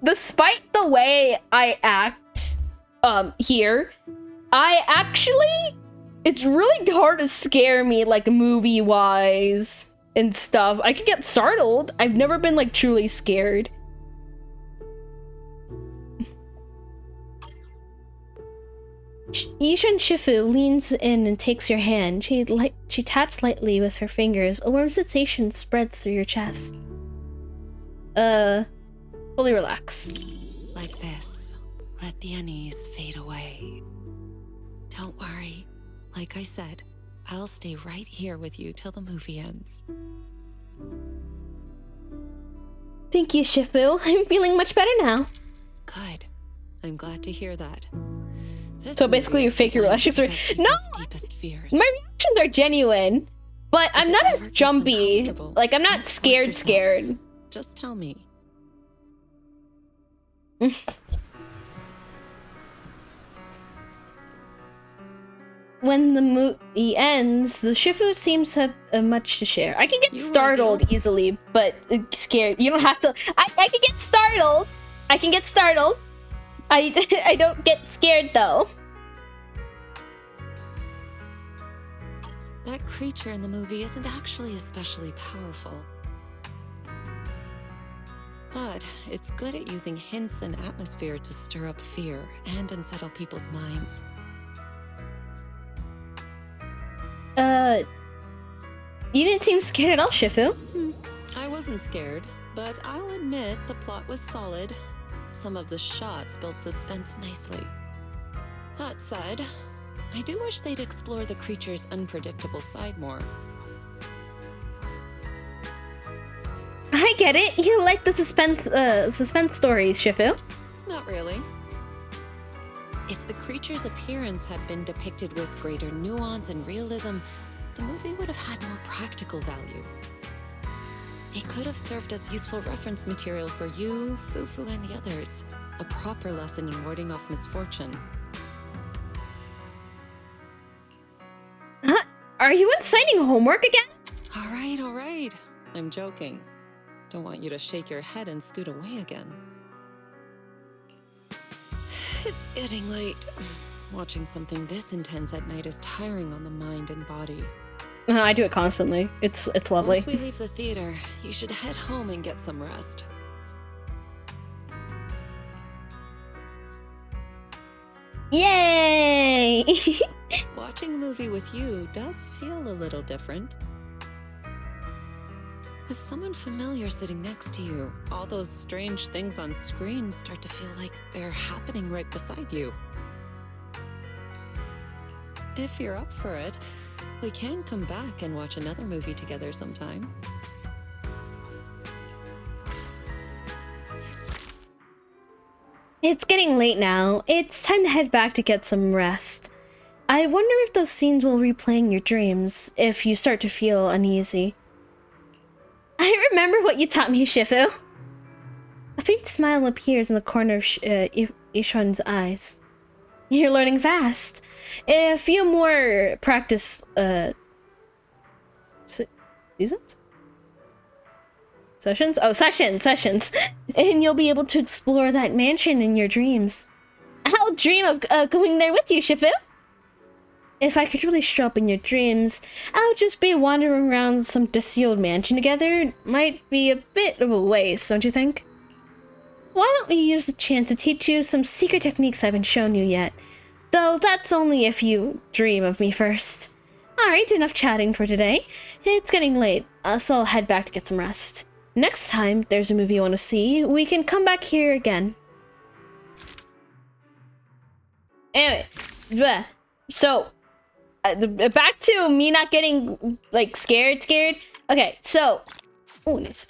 Despite the way I act, here, I actually, it's really hard to scare me, like movie-wise and stuff. I can get startled. I've never been like truly scared. Yishun Shifu leans in and takes your hand. She taps lightly with her fingers. A warm sensation spreads through your chest. Fully relax. Like this. Let the unease fade away. Don't worry. Like I said, I'll stay right here with you till the movie ends. Thank you, Shifu. I'm feeling much better now. Good. I'm glad to hear that. This So basically, movie you is fake your designed to reactions. protect No, people's deepest fears. my reactions are genuine, but I'm If not it ever a gets jumpy. uncomfortable, Like I'm don't not force scared. yourself. Scared. Just tell me. When the movie ends, the Shifu seems to have much to share. I can get startled easily, but scared. You don't have to. I can get startled. I can get startled. I don't get scared though. That creature in the movie isn't actually especially powerful. But it's good at using hints and atmosphere to stir up fear and unsettle people's minds. You didn't seem scared at all, Shifu. I wasn't scared, but I'll admit the plot was solid. Some of the shots built suspense nicely. That said, I do wish they'd explore the creature's unpredictable side more. I get it. You like the suspense stories, Shifu. Not really. If the creature's appearance had been depicted with greater nuance and realism, the movie would have had more practical value. It could have served as useful reference material for you, Fufu, and the others. A proper lesson in warding off misfortune. Huh? Are you inciting homework again? All right. I'm joking. Don't want you to shake your head and scoot away again. It's getting late. Watching something this intense at night is tiring on the mind and body. I do it constantly. It's lovely. Once we leave the theater, you should head home and get some rest. Yay! Watching a movie with you does feel a little different. With someone familiar sitting next to you, all those strange things on screen start to feel like they're happening right beside you. If you're up for it, we can come back and watch another movie together sometime. It's getting late now. It's time to head back to get some rest. I wonder if those scenes will replay in your dreams if you start to feel uneasy. I remember what you taught me, Shifu. A faint smile appears in the corner of Ishun's eyes. You're learning fast. A few more practice, seasons? Sessions? Oh, sessions. And you'll be able to explore that mansion in your dreams. I'll dream of going there with you, Shifu. If I could really show up in your dreams, I'll just be wandering around some dusty old mansion together. Might be a bit of a waste, don't you think? Why don't we use the chance to teach you some secret techniques I haven't shown you yet? Though that's only if you dream of me first. Alright, enough chatting for today. It's getting late, so I'll head back to get some rest. Next time there's a movie you want to see, we can come back here again. Anyway, so back to me not getting like scared. Okay, so nice.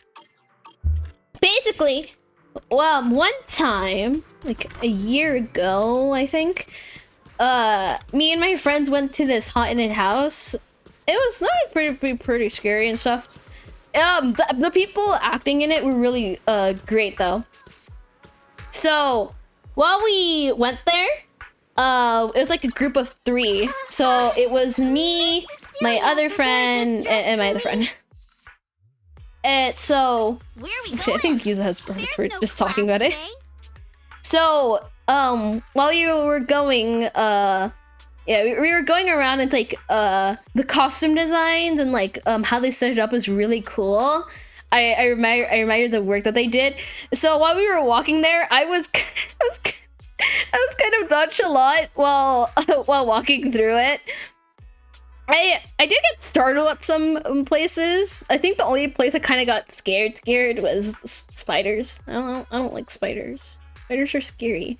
Basically, one time, like a year ago, I think, me and my friends went to this haunted house. It was not pretty scary and stuff. The people acting in it were really great though. So while we went there, it was like a group of 3. So it was me, my other friend, and my other friend. And so actually, I think Yuza has perfect for just talking about it. So while we were going, yeah, we were going around and like the costume designs and like how they set it up is really cool. I admire the work that they did. So while we were walking there, I was kind of nonchalant while walking through it. I did get startled at some places. I think the only place I kind of got scared was spiders. I don't like spiders. Spiders are scary.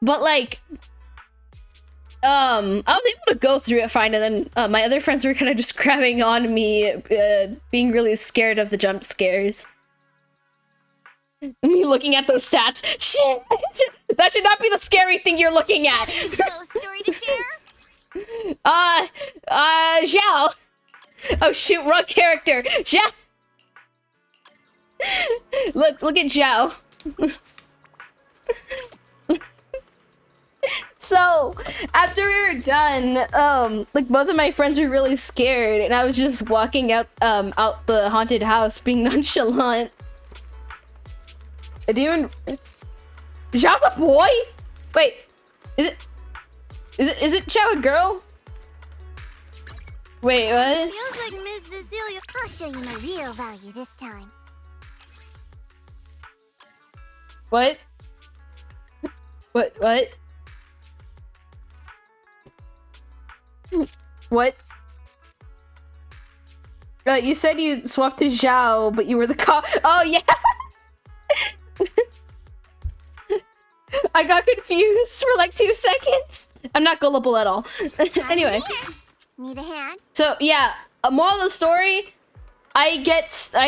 But like I was able to go through it fine, and then my other friends were kind of just grabbing on me, being really scared of the jump scares. Me looking at those stats. Shit! That should not be the scary thing you're looking at. Story to share? Zhao. Oh shoot, wrong character. Zhao. Look at Zhao. So after we were done, like both of my friends were really scared, and I was just walking out the haunted house, being nonchalant. I didn't even. Zhao's a boy? Wait, is it Zhao a girl? Wait, what? Feels like Miss Cecilia. I'll show you my real value this time. What? What? What? You said you swapped to Zhao, but you were the cop. Oh yeah. I got confused for like 2 seconds. I'm not gullible at all. Anyway. Need a hand? So yeah, moral of the story: I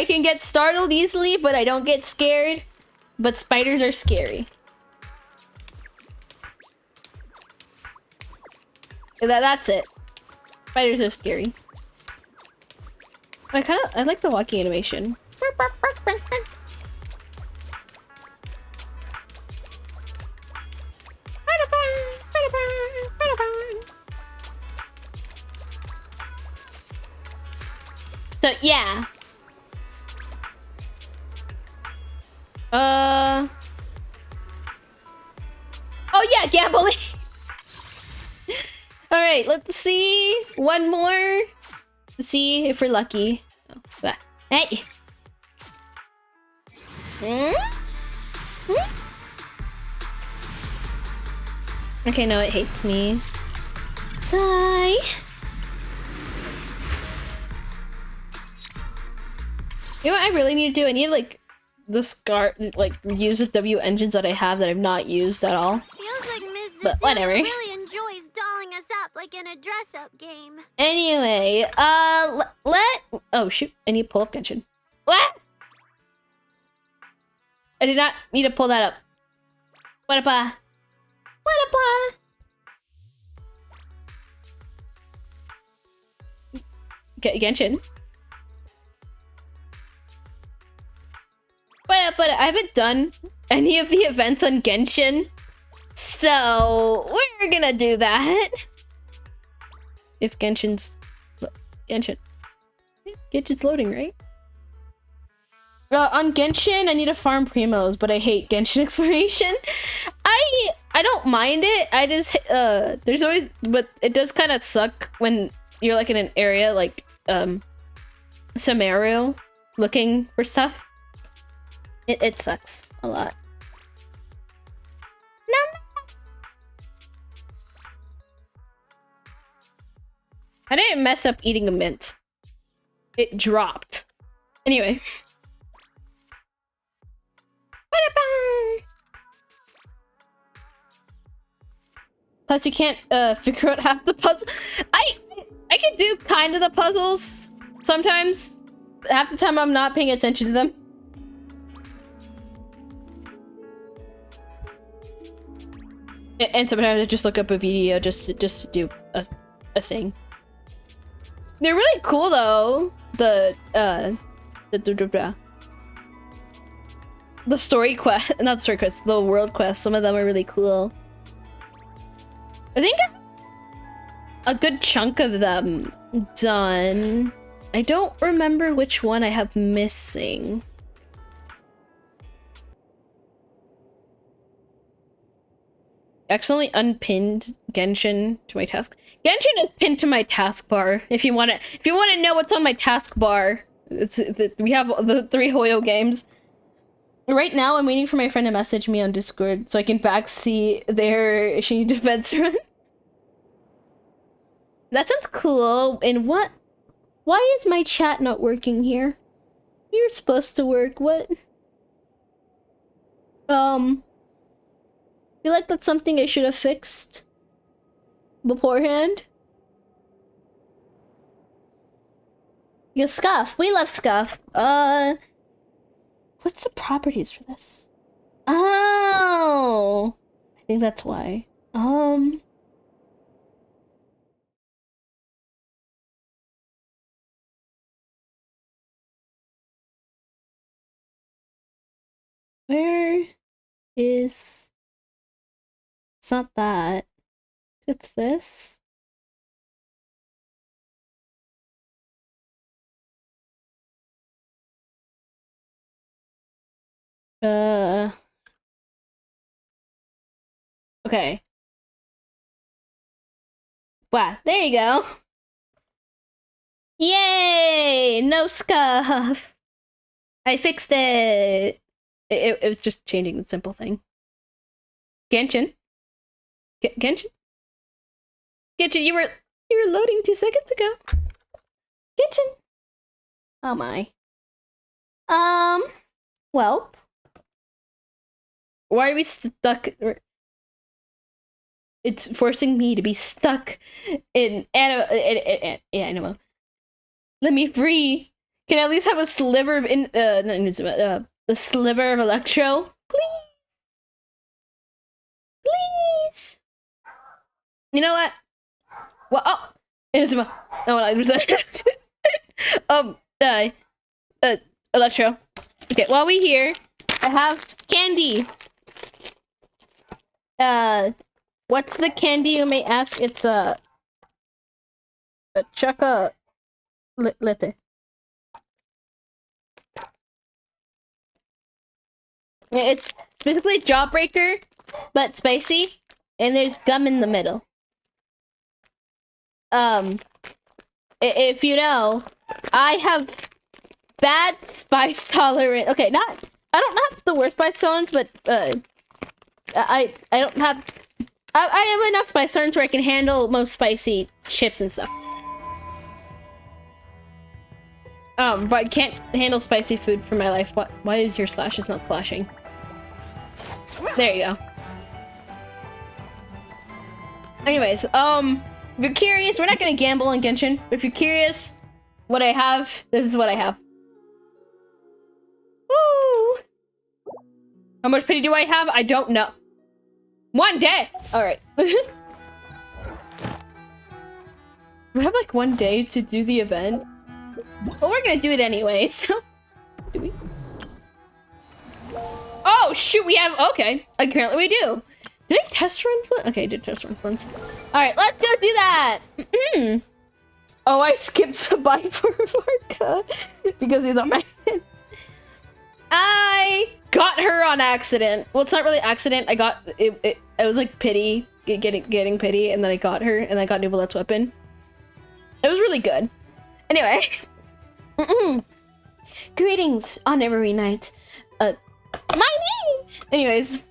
can get startled easily, but I don't get scared. But spiders are scary. That's it. Spiders are scary. I like the walking animation. So yeah. Oh yeah, gambling. All right, let's see one more. See if we're lucky. Oh, hey. Okay, no, it hates me. Sigh. You know what I really need to do? I need to like use the W engines that I have that I've not used at all. Feels like Miss But Cecilia whatever. really enjoys dolling us up like in a dress-up game. Anyway, oh shoot, I need to pull up Genshin. What? I did not need to pull that up. What up? Okay, Genshin. But I haven't done any of the events on Genshin, so we're gonna do that. If Genshin's loading, right? On Genshin, I need to farm primos, but I hate Genshin exploration. I don't mind it. I just there's always, but it does kind of suck when you're like in an area like Samario looking for stuff. It sucks a lot. No. I didn't mess up eating a mint. It dropped. Anyway. Plus you can't figure out half the puzzle. I can do kind of the puzzles sometimes. Half the time I'm not paying attention to them. And sometimes I just look up a video just to do a thing. They're really cool though. The story quest, not story quest, the world quest. Some of them are really cool. I think a good chunk of them done. I don't remember which one I have missing. Accidentally unpinned Genshin to my task. Genshin is pinned to my taskbar. If you want to know what's on my taskbar, we have the 3 Hoyo games. Right now, I'm waiting for my friend to message me on Discord so I can backseat their Shinji defense run. That sounds cool. And what? Why is my chat not working here? You're supposed to work. What? Feel like that's something I should have fixed beforehand. You Scuff. We love Scuff. What's the properties for this? Oh, I think that's why. Where is... It's not that. It's this. Okay. Wow, there you go. Yay! No scuff! I fixed it! It was just changing the simple thing. Genshin? Genshin? Genshin, you were loading 2 seconds ago. Genshin! Oh my. Well. Why are we stuck? It's forcing me to be stuck in animo. Let me free. Can I at least have a sliver of the sliver of Electro? Please. Please. You know what? Well, oh, Inazuma. No, I was Electro. Okay, while we here, I have candy. What's the candy, you may ask? It's a chocolate latte. It's basically Jawbreaker, but spicy, and there's gum in the middle. If you know, I have bad spice tolerance. Okay, I don't have the worst spice tolerance, but I don't have. I have enough spice tolerance where I can handle most spicy chips and stuff. But I can't handle spicy food for my life. Why is your slashes not flashing? There you go. Anyways, if you're curious, we're not gonna gamble on Genshin, but if you're curious what I have, this is what I have. Woo! How much pity do I have? I don't know. 1 day! Alright. We have like 1 day to do the event. Well, we're gonna do it anyway, so... Do we? Oh, shoot, we have... Okay, apparently we do. Did I test run Flint? Okay, I did test run Flint. Alright, let's go do that! Oh, I skipped the bye for Varka because he's on my head. I got her on accident. Well, it's not really accident. I got... It was like pity. Getting pity, and then I got her, and I got Nuvolet's weapon. It was really good. Anyway... Greetings on every night. My name! Anyways.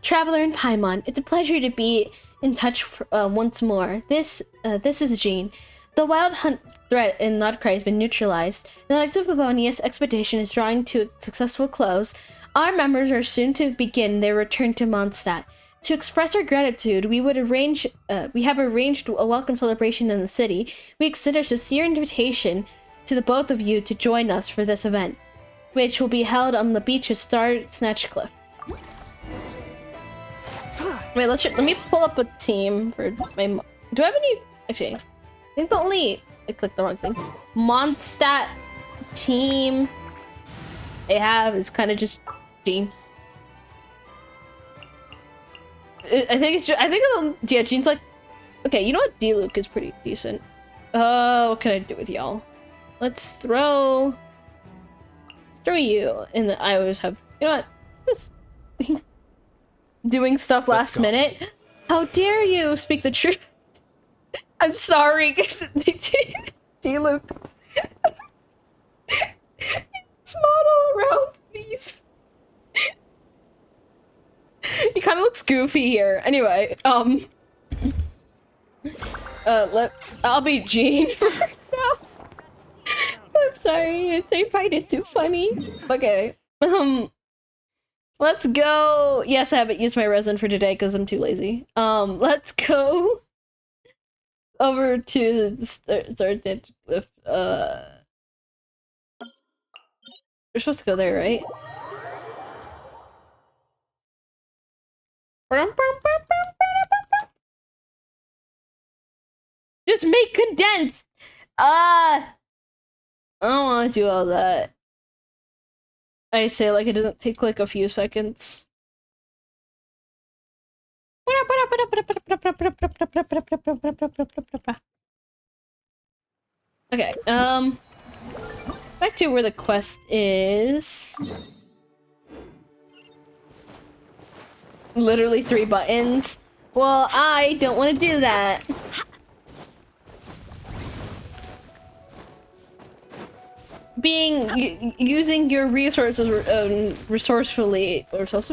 Traveler in Paimon. It's a pleasure to be in touch once more. This is Jean. The wild hunt threat in Notcry has been neutralized. The Knights of Favonius expedition is drawing to a successful close. Our members are soon to begin their return to Mondstadt. To express our gratitude, we have arranged a welcome celebration in the city. We extend our sincere invitation to the both of you to join us for this event, which will be held on the beach of Star Snatch Cliff. Wait, let me pull up a team for my. Do I have any? Actually, I think the only I clicked the wrong thing. Mondstadt team I have is kind of just Jean. I think it's just, yeah, Jean's like, okay, you know what? D-Luke is pretty decent. What can I do with y'all? Let's throw you in the. I always have, you know what? This doing stuff last minute. How dare you speak the truth? I'm sorry, D-Luke. Model around, please. He kind of looks goofy here. Anyway, I'll be Jean for now. I'm sorry, I find it too funny. Okay, let's go. Yes, I haven't used my resin for today because I'm too lazy. Let's go over to the we're supposed to go there, right? Just make condensed. I don't want to do all that. I say like it doesn't take like a few seconds. Okay, back to where the quest is. Literally 3 buttons. Well, I don't want to do that. Using your resources resourcefully. Is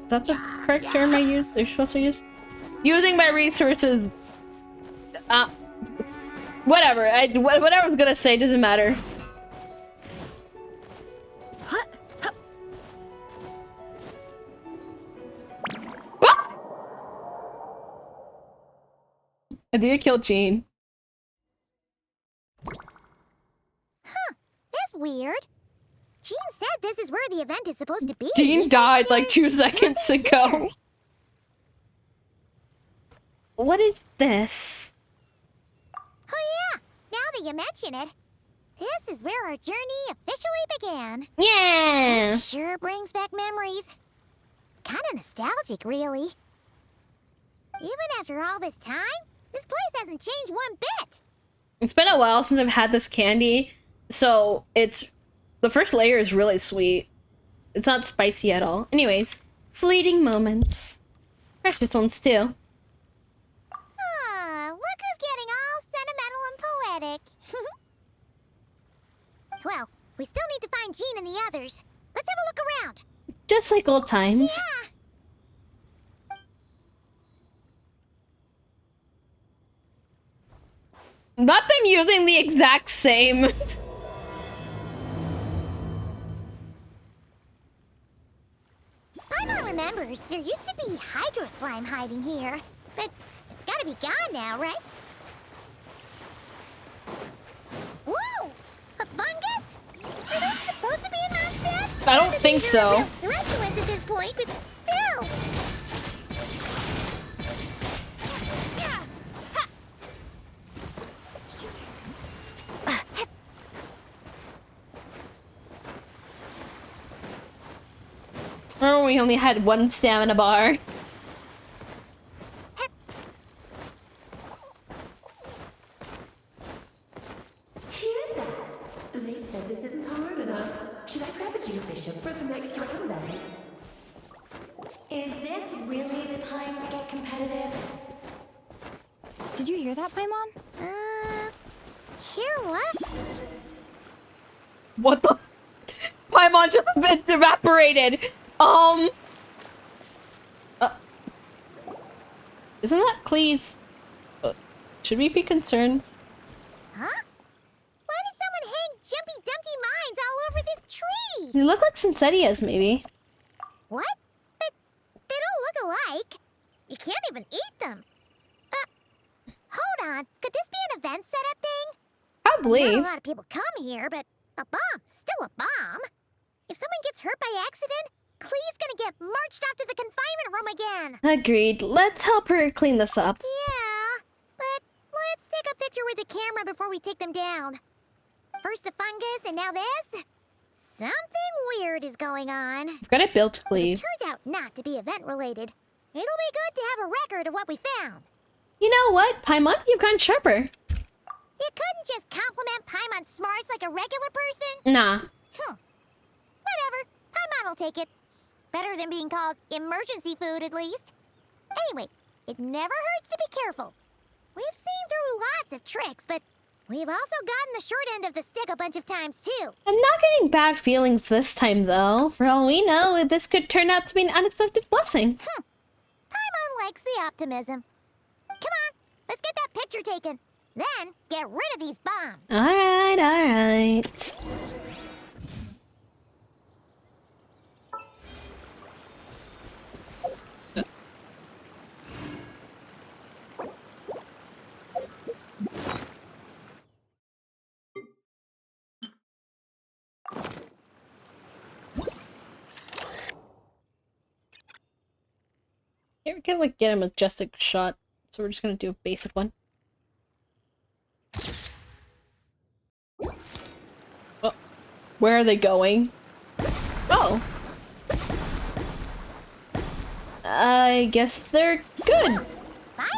that the correct term they're supposed to use? Using my resources. Whatever. Whatever I was gonna say doesn't matter. I think I killed Jean. Huh, that's weird. Jean said this is where the event is supposed to be. Jean died like 2 seconds ago. What is this? Oh yeah, now that you mention it, this is where our journey officially began. Yeah! It sure brings back memories. Kinda nostalgic, really. Even after all this time, this place hasn't changed one bit. It's been a while since I've had this candy, so the first layer is really sweet. It's not spicy at all. Anyways, fleeting moments. Precious ones too. Look who's getting all sentimental and poetic. Well, we still need to find Jean and the others. Let's have a look around. Just like old times. Yeah. Not them using the exact same. Paimon remembers there used to be hydro slime hiding here, but it's gotta be gone now, right? Whoa! A fungus? Are those supposed to be a monster? I don't think so. Tarantulas at this point, but still. Oh, we only had 1 stamina bar. Hear that? They said this isn't hard enough. Should I grab a geofish for the next round then? Is this really the time to get competitive? Did you hear that, Paimon? Hear what? What the? Paimon just evaporated. Isn't that Cleese? Should we be concerned? Huh? Why did someone hang Jumpy Dumpty mines all over this tree? They look like Sincetias, maybe. What? But they don't look alike. You can't even eat them. Hold on. Could this be an event setup thing? Probably. Not a lot of people come here, but a bomb's still a bomb. If someone gets hurt by accident, Clee's gonna get marched off to the confinement room again. Agreed. Let's help her clean this up. Yeah, but let's take a picture with the camera before we take them down. First the fungus, and now this? Something weird is going on. I've got it built to If cleave. it turns out not to be event-related, it'll be good to have a record of what we found. You know what, Paimon? You've gotten sharper. You couldn't just compliment Paimon's smarts like a regular person? Nah. Whatever. Paimon will take it. Better than being called emergency food, at least. Anyway, it never hurts to be careful. We've seen through lots of tricks, but we've also gotten the short end of the stick a bunch of times, too. I'm not getting bad feelings this time, though. For all we know, this could turn out to be an unexpected blessing. Paimon likes the optimism. Come on, let's get that picture taken. Then, get rid of these bombs. Alright, alright. Here we can like get a majestic shot, so we're just gonna do a basic one. Oh, where are they going? Oh, I guess they're good.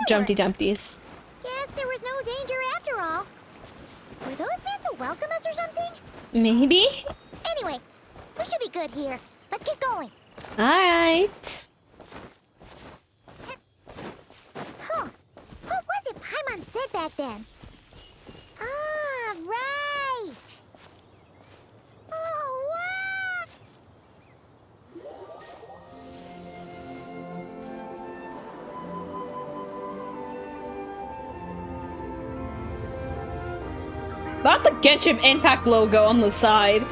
Jumpty Dumpties. Guess there was no danger after all. Were those meant to welcome us or something? Maybe. Anyway, we should be good here. Let's get going. All right. Huh. What was it Paimon said back then? Ah, right. Oh, what? Not the Genshin Impact logo on the side.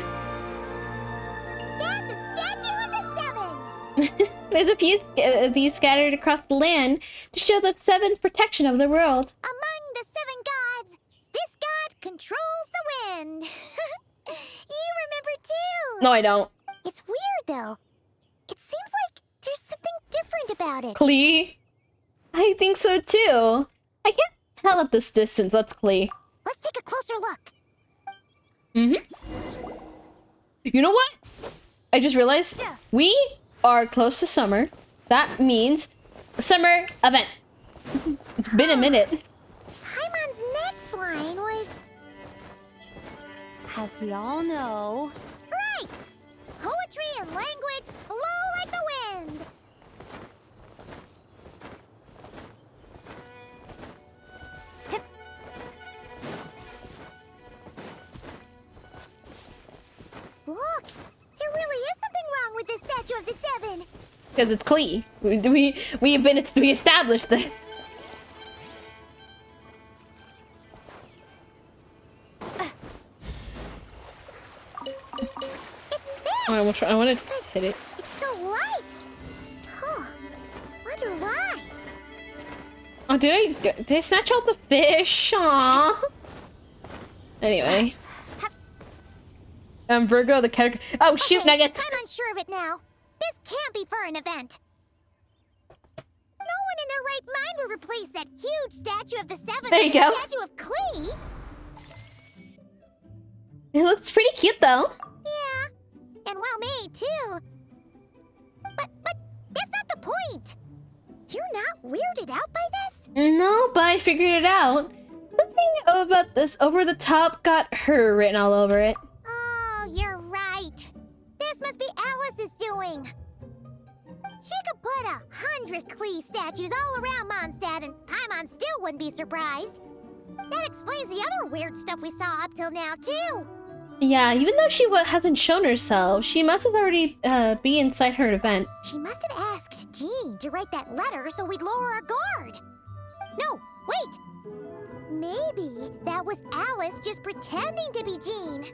That's a statue of the Seven. There's a few of these scattered across the land to show the Seven's protection of the world. Among the 7 gods, this god controls the wind. You remember too. No, I don't. It's weird though. It seems like there's something different about it. Klee? I think so too. I can't tell at this distance. That's Klee. Let's take a closer look. You know what? I just realized we are close to summer. That means a summer event. It's been a minute. Paimon's next line was... As we all know, Right! Poetry and language flow like the wind. Look! There really is something wrong with this statue of the Seven. Because it's Klee. We established this. It's fish! I want to hit it. It's so light! Huh. Wonder why. Oh, did I snatch out the fish? Aww. Anyway. Virgo the character. Oh shoot, Okay, Nuggets. I'm unsure of it now. This can't be for an event. No one in their right mind would replace that huge statue of the Seven There you with a go. statue of Klee. It looks pretty cute though. Yeah, and well made too. But that's not the point. You're not weirded out by this? No, but I figured it out. Something about this over the top got her written all over it. Oh, you're right. This must be Alice's doing. She could put 100 Klee statues all around Mondstadt and Paimon still wouldn't be surprised. That explains the other weird stuff we saw up till now, too. Yeah, even though she hasn't shown herself, she must have already be inside her event. She must have asked Jean to write that letter so we'd lower our guard. No, wait. Maybe that was Alice just pretending to be Jean.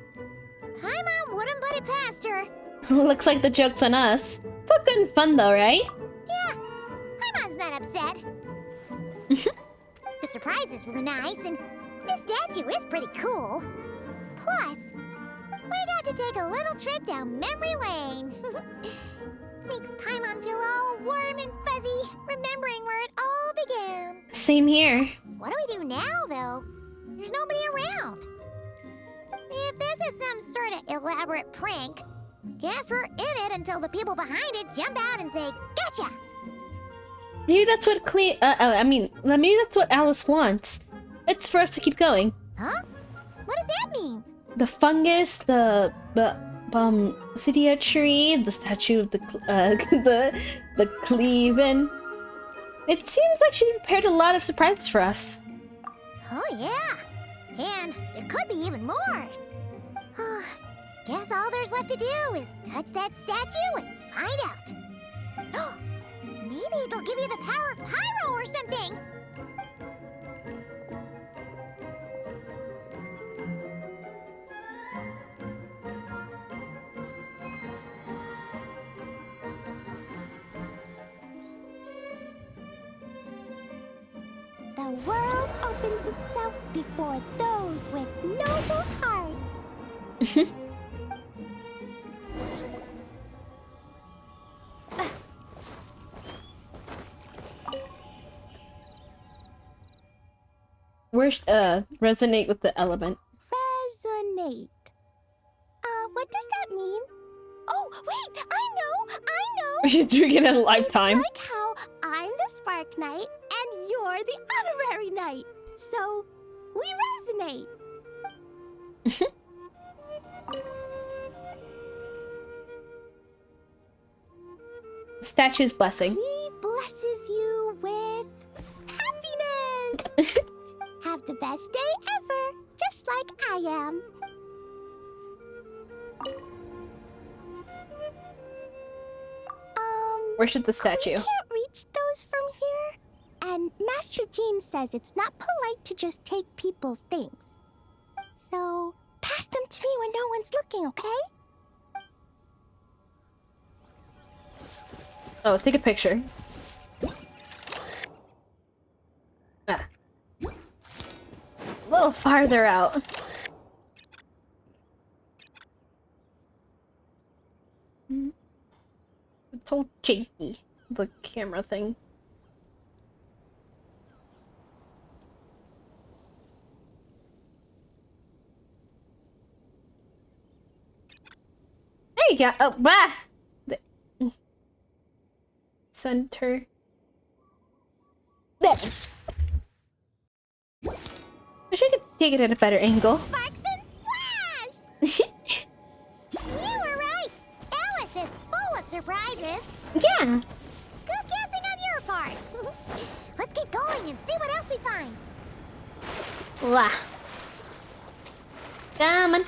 Paimon wouldn't put it past her. Looks like the joke's on us. It's all good and fun though, right? Yeah, Paimon's not upset. The surprises were nice, and this statue is pretty cool. Plus, we got to take a little trip down memory lane. Makes Paimonville all warm and fuzzy, remembering where it all began. Same here. What do we do now, though? There's nobody around. If this is some sort of elaborate prank, guess we're in it until the people behind it jump out and say, "Gotcha!" Maybe that's what maybe that's what Alice wants. It's for us to keep going. Huh? What does that mean? The fungus, the Cydia tree, the statue of the Cleaven. It seems like she prepared a lot of surprises for us. Oh yeah, and there could be even more. Guess all there's left to do is touch that statue and find out. Maybe it'll give you the power of pyro or something. The world opens itself before those with noble hearts. Where's resonate with the element? Resonate. What does that mean? Oh, wait, I know! We should do it in a lifetime. It's like how I'm the Spark Knight and you're the Honorary Knight. So, we resonate. Statue's blessing. He blesses you with happiness. Have the best day ever, just like I am. Worship the statue. We can't reach those from here. And Master Jean says it's not polite to just take people's things. So, pass them to me when no one's looking, okay? Oh, take a picture. A little farther out. It's all janky, the camera thing. There you go. Oh, bah! Center. There. I should take it at a better angle. Sparks and splash! You were right. Alice is full of surprises. Yeah. Good guessing on your part. Let's keep going and see what else we find. Wow. Come on.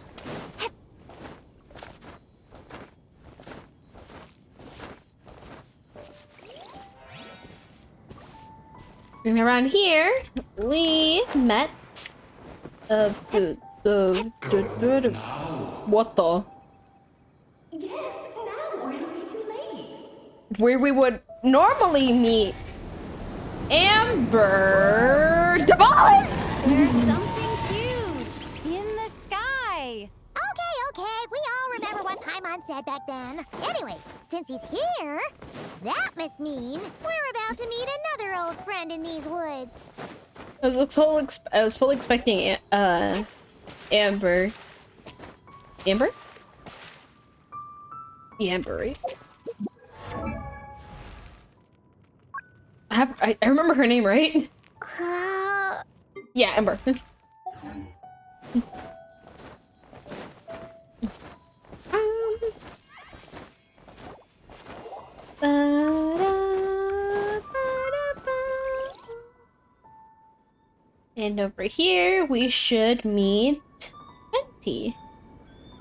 And around here, we met what the? Yes, now or it'll be too late. Where we would normally meet Amber Devon. There's something huge in the sky. Okay, we all remember what Paimon said back then. Anyway, since he's here, that must mean we're about to meet another old friend in these woods. I was fully expecting Amber. Amber? Amber, right? I remember her name, right? Yeah, Amber. And over here, we should meet Fenty,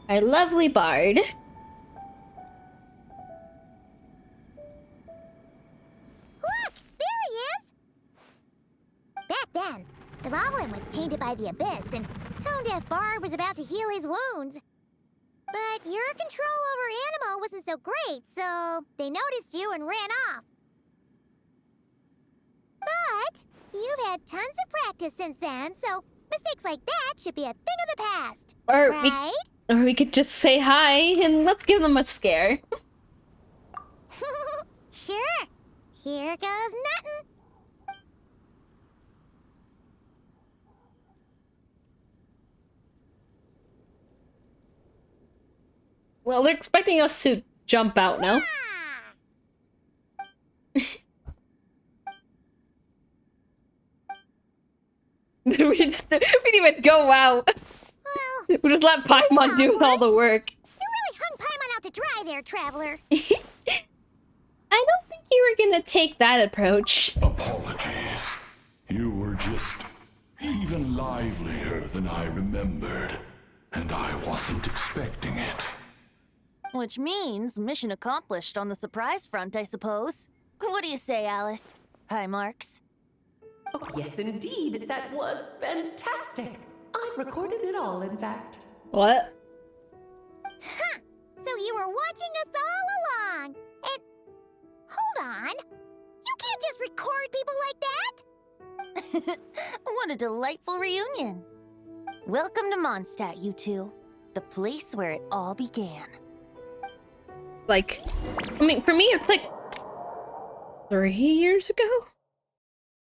our lovely bard. Look, there he is! Back then, the Goblin was tainted by the Abyss, and Tone Deaf Bard was about to heal his wounds. But your control over Animo wasn't so great, so they noticed you and ran off. But you've had tons of practice since then, so mistakes like that should be a thing of the past. Right? Or we could just say hi and let's give them a scare. Sure. Here goes nothing. Well, they're expecting us to jump out now. we didn't even go out. Well, We just let Paimon do all the work. You really hung Paimon out to dry there, traveler. I don't think you were gonna take that approach. Apologies. You were just even livelier than I remembered, and I wasn't expecting it. Which means mission accomplished on the surprise front, I suppose. What do you say, Alice? Hi, Marks. Oh, yes, indeed. That was fantastic. I've recorded it all, in fact. What? Huh. So you were watching us all along. And hold on. You can't just record people like that. What a delightful reunion. Welcome to Mondstadt, you two. The place where it all began. Like, I mean, for me, it's like 3 years ago?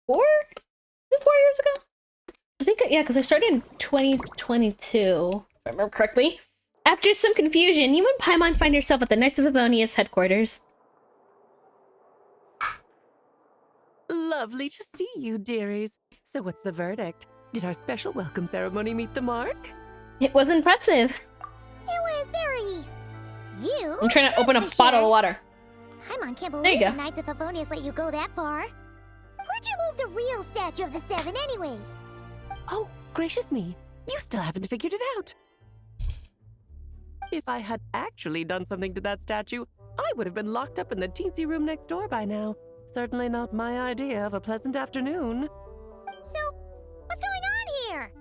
4? Is it 4 years ago? I think, yeah, because I started in 2022, if I remember correctly. After some confusion, you and Paimon find yourself at the Knights of Avonia's headquarters. Lovely to see you, dearies. So what's the verdict? Did our special welcome ceremony meet the mark? It was impressive. It was very... You? I'm trying to open a bottle of water. Paimon can't There believe you the go. Knights of Favonius let you go that far. Where'd you move the real statue of the Seven anyway? Oh, gracious me. You still haven't figured it out. If I had actually done something to that statue, I would have been locked up in the teensy room next door by now. Certainly not my idea of a pleasant afternoon. So, what's going on here?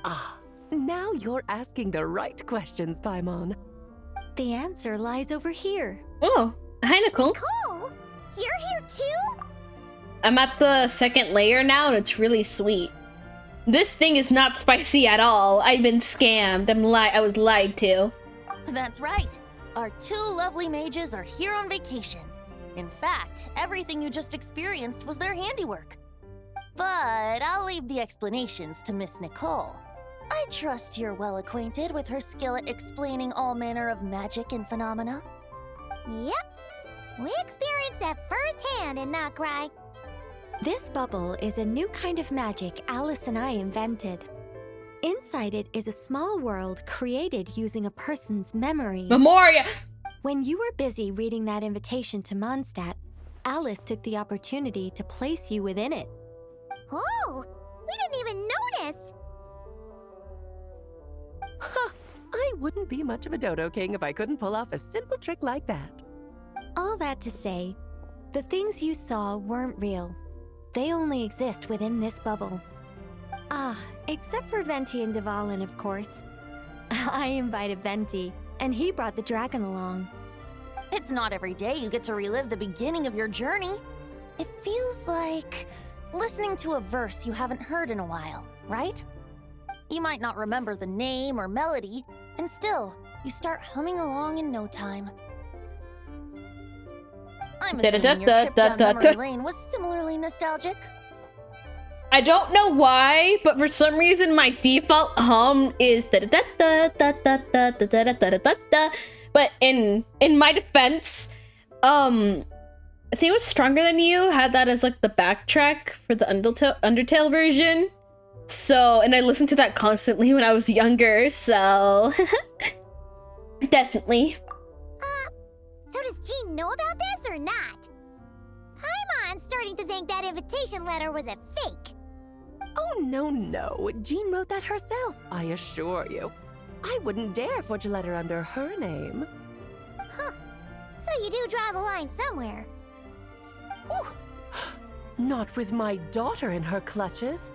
Ah, now you're asking the right questions, Paimon. The answer lies over here. Oh, hi, Nicole. Nicole? You're here too? I'm at the second layer now, and it's really sweet. This thing is not spicy at all. I've been scammed. I was lied to. That's right. Our two lovely mages are here on vacation. In fact, everything you just experienced was their handiwork. But I'll leave the explanations to Miss Nicole. I trust you're well acquainted with her skill at explaining all manner of magic and phenomena. Yep. We experienced that firsthand in Notcry. This bubble is a new kind of magic Alice and I invented. Inside it is a small world created using a person's memories. Memoria! When you were busy reading that invitation to Mondstadt, Alice took the opportunity to place you within it. Oh, we didn't even notice. Huh, I wouldn't be much of a dodo king if I couldn't pull off a simple trick like that. All that to say, the things you saw weren't real. They only exist within this bubble. Ah, except for Venti and Dvalin, of course. I invited Venti, and he brought the dragon along. It's not every day you get to relive the beginning of your journey. It feels like listening to a verse you haven't heard in a while, right? You might not remember the name or melody, and still, you start humming along in no time. I'm assuming your trip down memory lane was similarly nostalgic. I don't know why, but for some reason my default hum is da da da da da da da da da da da da. But in my defense, I think it was Stronger Than You had that as like the backtrack for the Undertale version. So, and I listened to that constantly when I was younger, so definitely. So does Jean know about this or not? Paimon's starting to think that invitation letter was a fake. Oh, no. Jean wrote that herself, I assure you. I wouldn't dare forge a letter under her name. Huh. So you do draw the line somewhere. Whew. Not with my daughter in her clutches.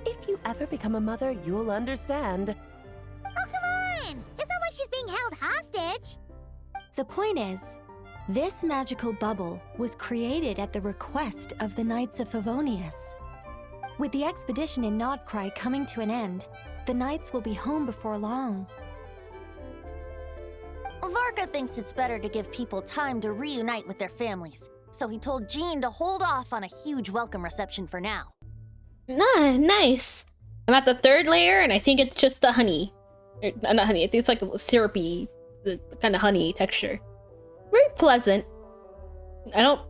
If you ever become a mother, you'll understand. Oh, come on! It's not like she's being held hostage. The point is, this magical bubble was created at the request of the Knights of Favonius. With the expedition in Nodcry coming to an end, the Knights will be home before long. Varka thinks it's better to give people time to reunite with their families, so he told Jean to hold off on a huge welcome reception for now. Nice. I'm at the 3rd layer, and I think it's just the honey. Not honey, I think it's like a syrupy, kind of honey texture. Very pleasant. I don't...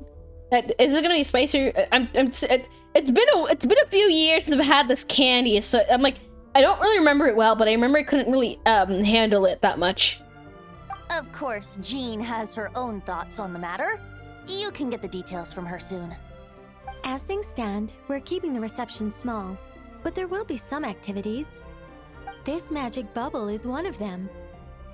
Is it gonna be spicier? It's been a few years since I've had this candy, so I'm like, I don't really remember it well, but I remember I couldn't really handle it that much. Of course, Jean has her own thoughts on the matter. You can get the details from her soon. As things stand, we're keeping the reception small, but there will be some activities. This magic bubble is one of them.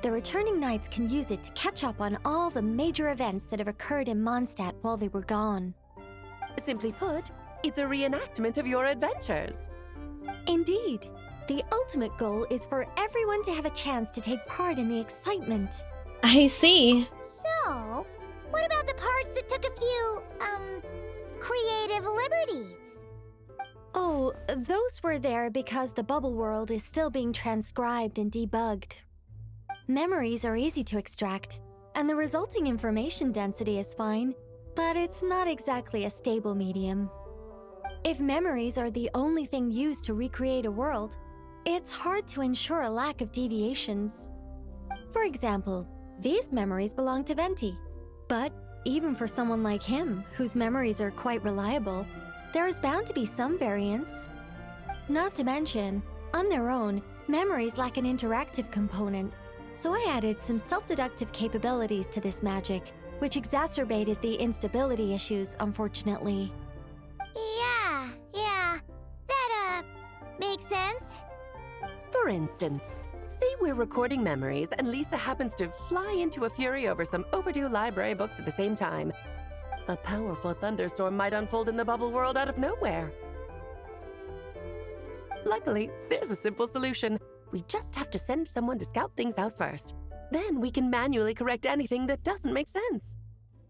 The returning knights can use it to catch up on all the major events that have occurred in Mondstadt while they were gone. Simply put, it's a reenactment of your adventures. Indeed. The ultimate goal is for everyone to have a chance to take part in the excitement. I see. So, what about the parts that took a few, creative liberties? Oh, those were there because the bubble world is still being transcribed and debugged. Memories are easy to extract, and the resulting information density is fine, but it's not exactly a stable medium. If memories are the only thing used to recreate a world, it's hard to ensure a lack of deviations. For example, these memories belong to Venti, but even for someone like him, whose memories are quite reliable, there is bound to be some variance. Not to mention, on their own, memories lack an interactive component, so I added some self-deductive capabilities to this magic, which exacerbated the instability issues, unfortunately. Yeah, that, makes sense. For instance, say we're recording memories and Lisa happens to fly into a fury over some overdue library books at the same time. A powerful thunderstorm might unfold in the bubble world out of nowhere. Luckily, there's a simple solution. We just have to send someone to scout things out first. Then we can manually correct anything that doesn't make sense.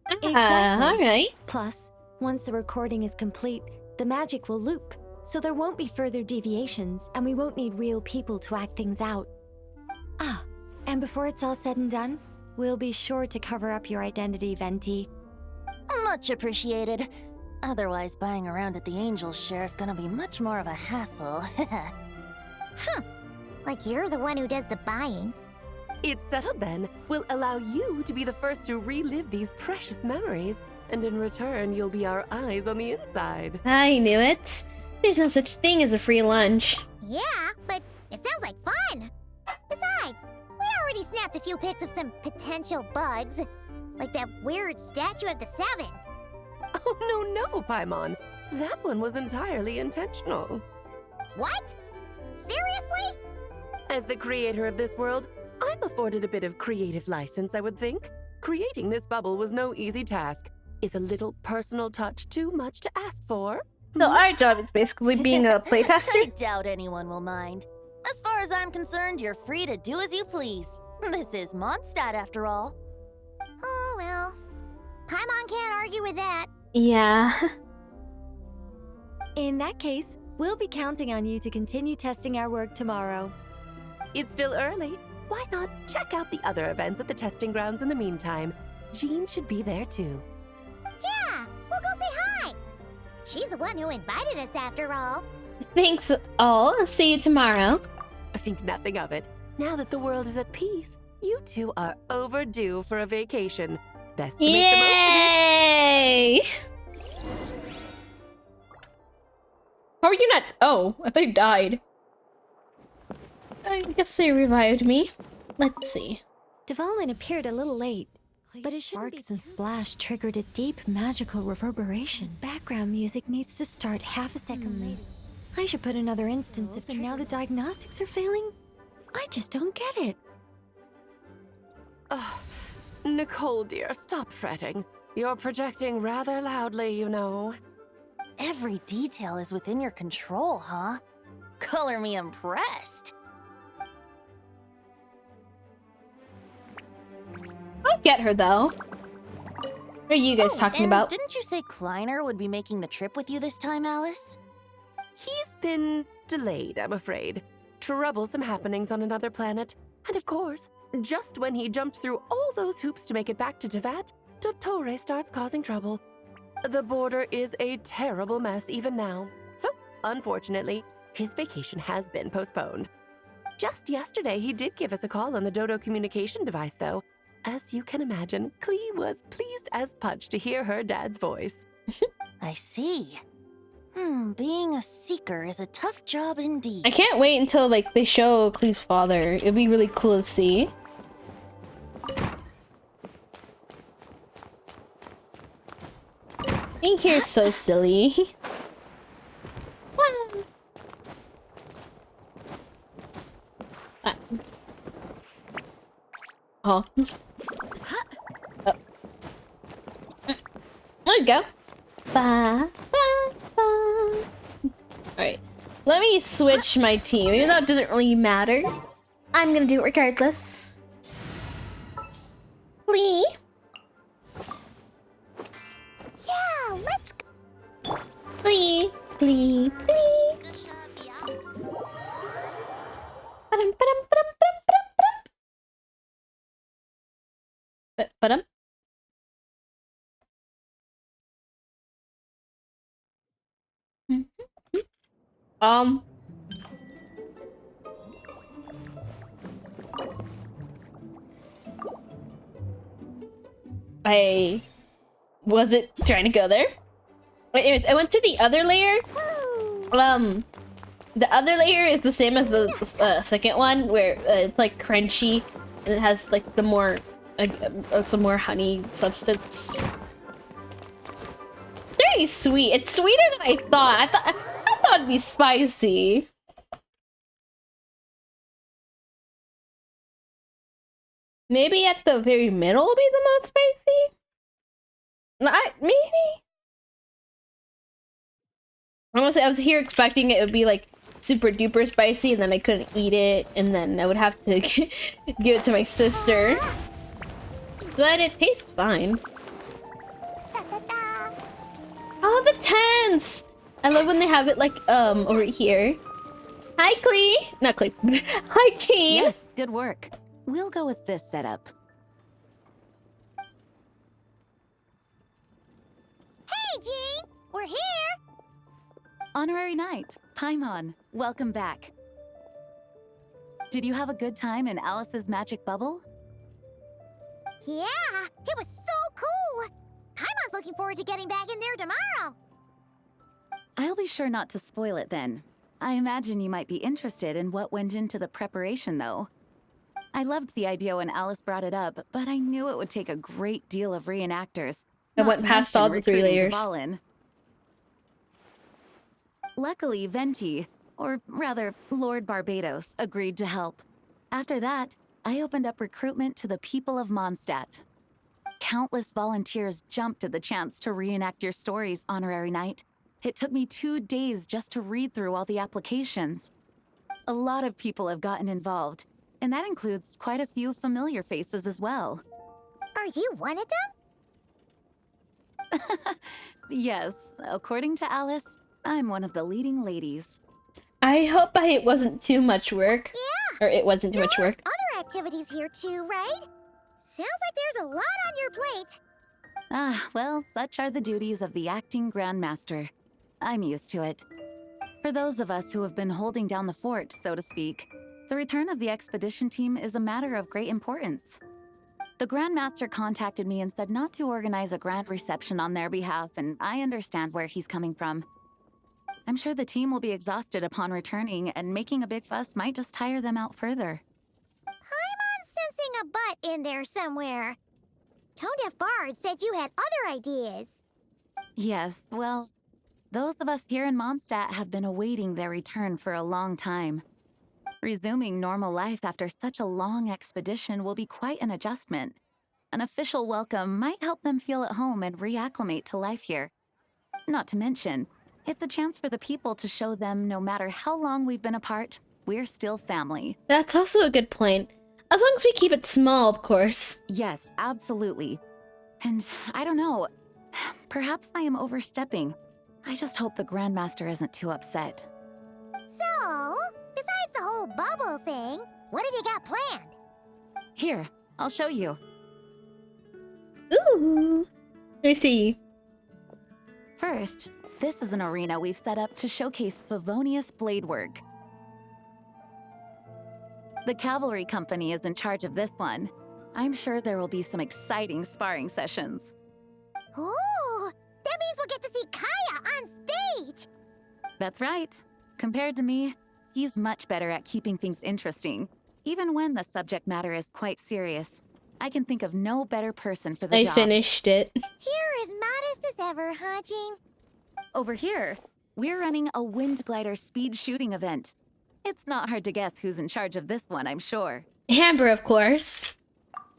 Exactly. Alright. Plus, once the recording is complete, the magic will loop, so there won't be further deviations, and we won't need real people to act things out. Ah, and before it's all said and done, we'll be sure to cover up your identity, Venti. Much appreciated. Otherwise, buying around at the Angels share is gonna be much more of a hassle. Huh. Like you're the one who does the buying. It's settled then. We'll allow you to be the first to relive these precious memories, and in return, you'll be our eyes on the inside. I knew it. There's no such thing as a free lunch. Yeah, but it sounds like fun. Besides, we already snapped a few pics of some potential bugs. Like that weird statue of the Seven. Oh, no, Paimon. That one was entirely intentional. What? Seriously? As the creator of this world, I'm afforded a bit of creative license, I would think. Creating this bubble was no easy task. Is a little personal touch too much to ask for? So our job is basically being a playtester? I doubt anyone will mind. As far as I'm concerned, you're free to do as you please. This is Mondstadt, after all. Oh, well. Paimon can't argue with that. Yeah. In that case, we'll be counting on you to continue testing our work tomorrow. It's still early. Why not check out the other events at the testing grounds in the meantime? Jean should be there too. Yeah, we'll go say hi. She's the one who invited us after all. Thanks all. See you tomorrow. I think nothing of it. Now that the world is at peace, you two are overdue for a vacation. Best to make the most of it. Yay! How are you not? Oh, I thought you died. I guess they revived me. Let's see. Dvalin appeared a little late, but his sparks and splash triggered a deep magical reverberation. Background music needs to start half a second late. I should put another instance of, and now the diagnostics are failing? I just don't get it. Oh, Nicole, dear, stop fretting. You're projecting rather loudly, you know. Every detail is within your control, huh? Color me impressed. I get her though. What are you guys talking about? Didn't you say Kleiner would be making the trip with you this time, Alice? He's been delayed, I'm afraid. Troublesome happenings on another planet. And of course, Just when he jumped through all those hoops to make it back to Tevat, Dottore starts causing trouble. The border is a terrible mess even now. So, unfortunately, his vacation has been postponed. Just yesterday, he did give us a call on the Dodo communication device, though. As you can imagine, Klee was pleased as punch to hear her dad's voice. I see. Being a seeker is a tough job indeed. I can't wait until like they show Klee's father. It'd be really cool to see. Being here is so silly. Oh. Oh. There you go. Ba, ba, ba. Alright. Let me switch my team, even though it doesn't really matter. I'm gonna do it regardless. Lee. Yeah, let's go. Lee. Lee. Lee. Ba-dum. I wasn't trying to go there. Wait, anyways, I went to the other layer. The other layer is the same as the second one, where it's like crunchy and it has like the more some more honey substance. Very sweet. It's sweeter than I thought. I thought it'd be spicy. Maybe at the very middle will be the most spicy. Maybe. Honestly, I was here expecting it would be like super duper spicy, and then I couldn't eat it, and then I would have to give it to my sister. But it tastes fine. Oh, the tents! I love when they have it like over here. Hi, Klee. Not Klee. Hi, team. Yes, good work. We'll go with this setup. Hey, Jean! We're here! Honorary Knight, Paimon, welcome back. Did you have a good time in Alice's magic bubble? Yeah, it was so cool! Paimon's looking forward to getting back in there tomorrow! I'll be sure not to spoil it then. I imagine you might be interested in what went into the preparation, though. I loved the idea when Alice brought it up, but I knew it would take a great deal of reenactors. I went past all the 3 layers. Dvalin. Luckily, Venti, or rather, Lord Barbados, agreed to help. After that, I opened up recruitment to the people of Mondstadt. Countless volunteers jumped at the chance to reenact your stories, Honorary Knight. It took me 2 days just to read through all the applications. A lot of people have gotten involved, and that includes quite a few familiar faces as well. Are you one of them? Yes, according to Alice, I'm one of the leading ladies. I hope it wasn't too much work. Yeah! Or it wasn't too much work. Other activities here too, right? Sounds like there's a lot on your plate. Ah, well, such are the duties of the acting Grandmaster. I'm used to it. For those of us who have been holding down the fort, so to speak, the return of the expedition team is a matter of great importance. The Grandmaster contacted me and said not to organize a grand reception on their behalf, and I understand where he's coming from. I'm sure the team will be exhausted upon returning, and making a big fuss might just tire them out further. I'm sensing a butt in there somewhere. Tone-deaf Bard said you had other ideas. Yes, well, those of us here in Mondstadt have been awaiting their return for a long time. Resuming normal life after such a long expedition will be quite an adjustment. An official welcome might help them feel at home and reacclimate to life here. Not to mention, it's a chance for the people to show them no matter how long we've been apart, we're still family. That's also a good point. As long as we keep it small, of course. Yes, absolutely. And I don't know, perhaps I am overstepping. I just hope the Grandmaster isn't too upset. So, besides the whole bubble thing, what have you got planned? Here, I'll show you. Ooh. Let me see. First, this is an arena we've set up to showcase Favonius blade work. The cavalry company is in charge of this one. I'm sure there will be some exciting sparring sessions. Ooh, that means we'll get to see Kaya on stage! That's right. Compared to me, he's much better at keeping things interesting, even when the subject matter is quite serious. I can think of no better person for the job. I finished it. You're as modest as ever, huh, Jean? Over here, we're running a wind glider speed shooting event. It's not hard to guess who's in charge of this one, I'm sure. Amber, of course.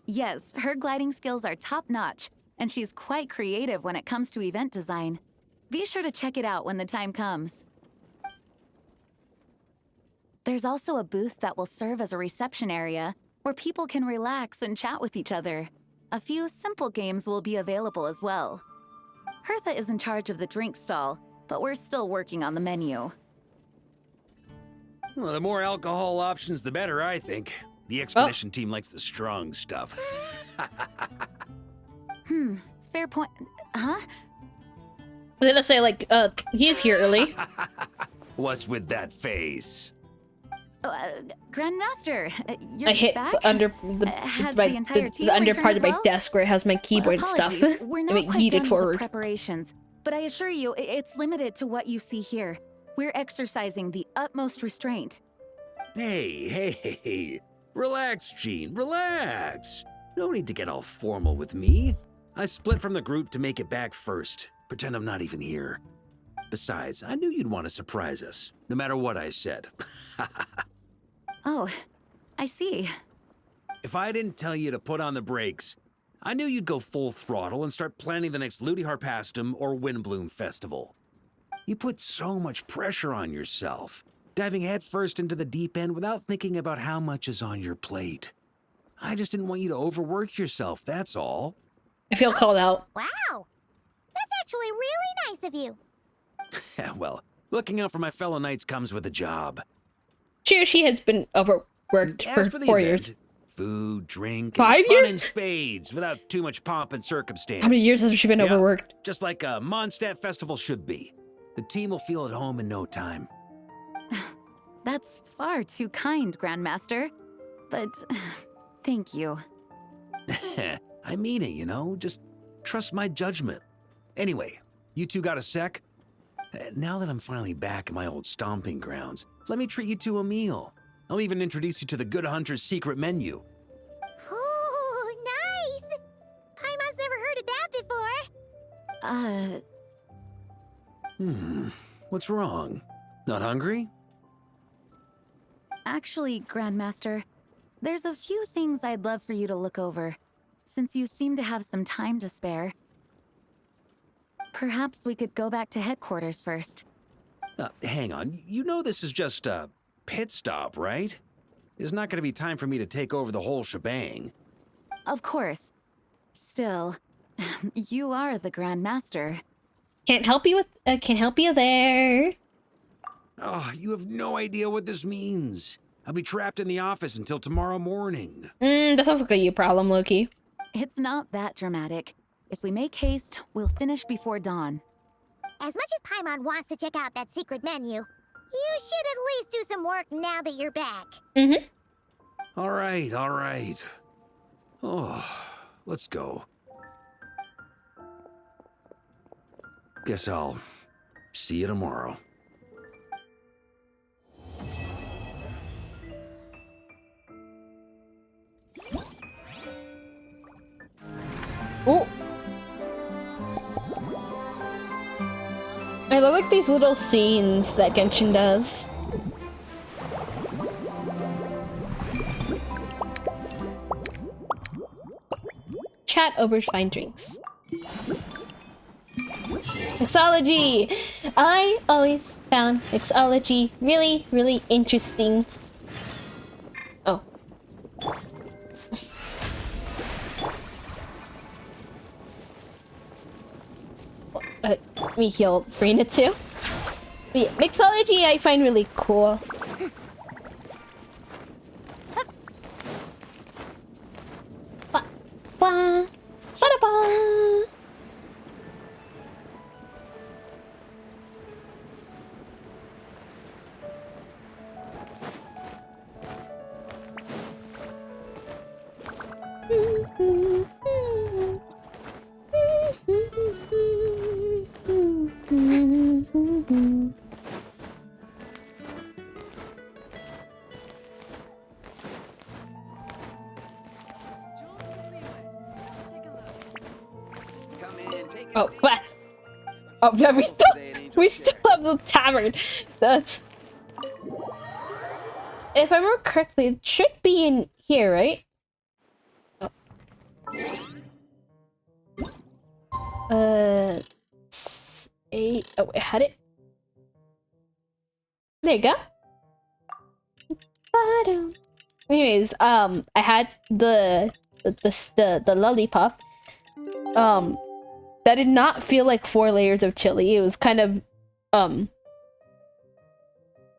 Yes, her gliding skills are top-notch, and she's quite creative when it comes to event design. Be sure to check it out when the time comes. There's also a booth that will serve as a reception area where people can relax and chat with each other. A few simple games will be available as well. Hertha is in charge of the drink stall, but we're still working on the menu. Well, the more alcohol options, the better, I think. The expedition team likes the strong stuff. Fair point. Huh? I was gonna say, like, he's here early. What's with that face? Grandmaster, you're I hit back? the under the under part of my desk where it has my keyboard and stuff. Apologies, we're not I quite yeeted done with forward. the preparations, but I assure you, it's limited to what you see here. We're exercising the utmost restraint. Hey. Relax, Jean, relax. No need to get all formal with me. I split from the group to make it back first. Pretend I'm not even here. Besides, I knew you'd want to surprise us, no matter what I said. Oh, I see. If I didn't tell you to put on the brakes, I knew you'd go full throttle and start planning the next Ludi Harpastum or Windbloom Festival. You put so much pressure on yourself, diving headfirst into the deep end without thinking about how much is on your plate. I just didn't want you to overwork yourself, that's all. I feel called out. Wow! That's actually really nice of you. Well, looking out for my fellow knights comes with a job. Sure, she has been overworked As for the 4 event, years. Food, drink, 5 and fun years? in spades without too much pomp and circumstance. How many years has she been overworked? Just like a Mondstadt festival should be. The team will feel at home in no time. That's far too kind, Grandmaster. But thank you. I mean it, you know? Just trust my judgment. Anyway, you two got a sec? Now that I'm finally back in my old stomping grounds, let me treat you to a meal. I'll even introduce you to the Good Hunter's secret menu. Ooh, nice! Paimon's never heard of that before. What's wrong? Not hungry? Actually, Grandmaster, there's a few things I'd love for you to look over, since you seem to have some time to spare. Perhaps we could go back to headquarters first. Hang on, you know this is just a pit stop, right? There's not going to be time for me to take over the whole shebang. Of course. Still, you are the Grandmaster. Can't help you with. Can't help you there. Oh, you have no idea what this means. I'll be trapped in the office until tomorrow morning. That sounds like a you problem, Loki. It's not that dramatic. If we make haste, we'll finish before dawn. As much as Paimon wants to check out that secret menu, you should at least do some work now that you're back. All right. Oh, let's go. Guess I'll see you tomorrow. Oh. I love like these little scenes that Genshin does. Chat over fine drinks. Mixology! I always found mixology really, really interesting. Oh. Let me heal Brina too. But yeah, mixology I find really cool. Ba-da-ba. Ba-da-ba. Oh, what? Oh, yeah, we still have the tavern. That's. If I remember correctly, it should be in here, right? Oh. Oh, I had it. There you go. Anyways, I had the lollipop. That did not feel like 4 layers of chili. It was kind of,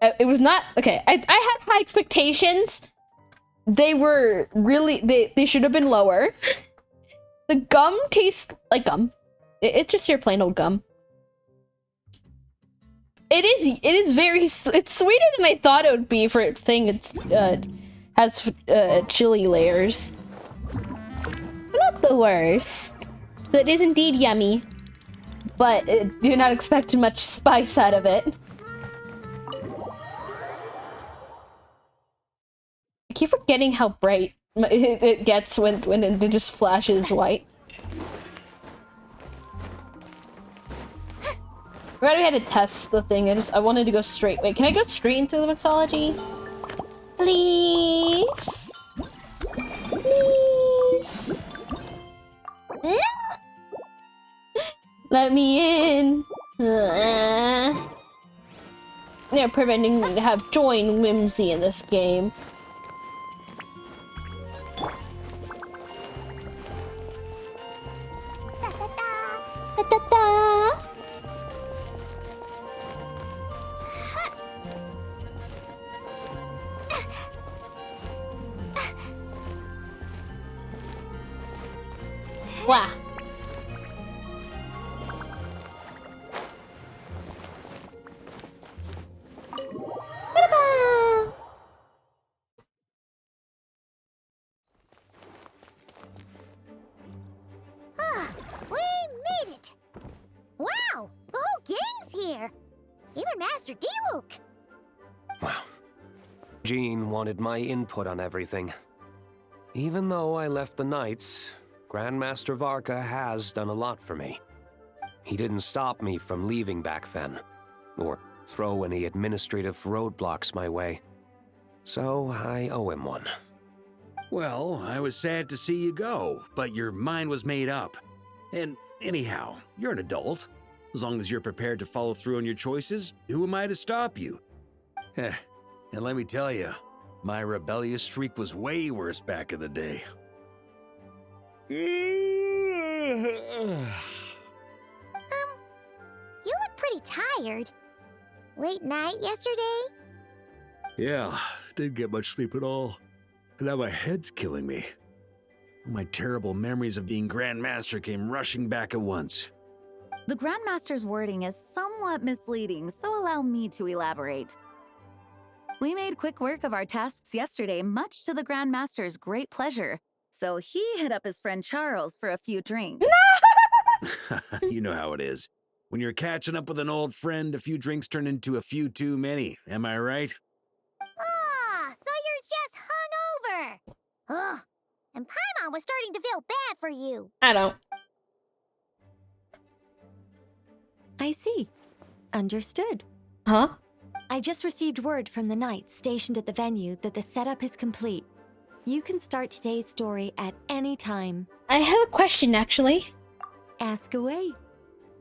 it was not okay. I had high expectations. They were really they should have been lower. The gum tastes like gum. It's just your plain old gum. It is very it's sweeter than I thought it would be for it saying it's has chili layers. Not the worst. So it is indeed yummy, but do not expect much spice out of it. I keep forgetting how bright it gets when it just flashes white. We're gonna to test the thing. I wanted to go straight. Wait, can I go straight into the mixology? Please? Please? No! Let me in. They're preventing me to have joy and whimsy in this game. Da, da, da. Wow. Ah, we made it! Wow, the whole gang's here! Even Master D-Luke! Jean wanted my input on everything. Even though I left the Knights, Grandmaster Varka has done a lot for me. He didn't stop me from leaving back then, or throw any administrative roadblocks my way. So I owe him one. Well, I was sad to see you go, but your mind was made up. And anyhow, you're an adult. As long as you're prepared to follow through on your choices, who am I to stop you? Heh. And let me tell you, my rebellious streak was way worse back in the day. You look pretty tired. Late night yesterday? Yeah, didn't get much sleep at all. And now my head's killing me. My terrible memories of being Grandmaster came rushing back at once. The Grandmaster's wording is somewhat misleading, so allow me to elaborate. We made quick work of our tasks yesterday, much to the Grandmaster's great pleasure. So he hit up his friend Charles for a few drinks. You know how it is. When you're catching up with an old friend, a few drinks turn into a few too many. Am I right? Ah, so you're just hungover! Ugh, and Paimon was starting to feel bad for you. I don't. I see. Understood. Huh? I just received word from the knights stationed at the venue that the setup is complete. You can start today's story at any time. I have a question, actually. Ask away.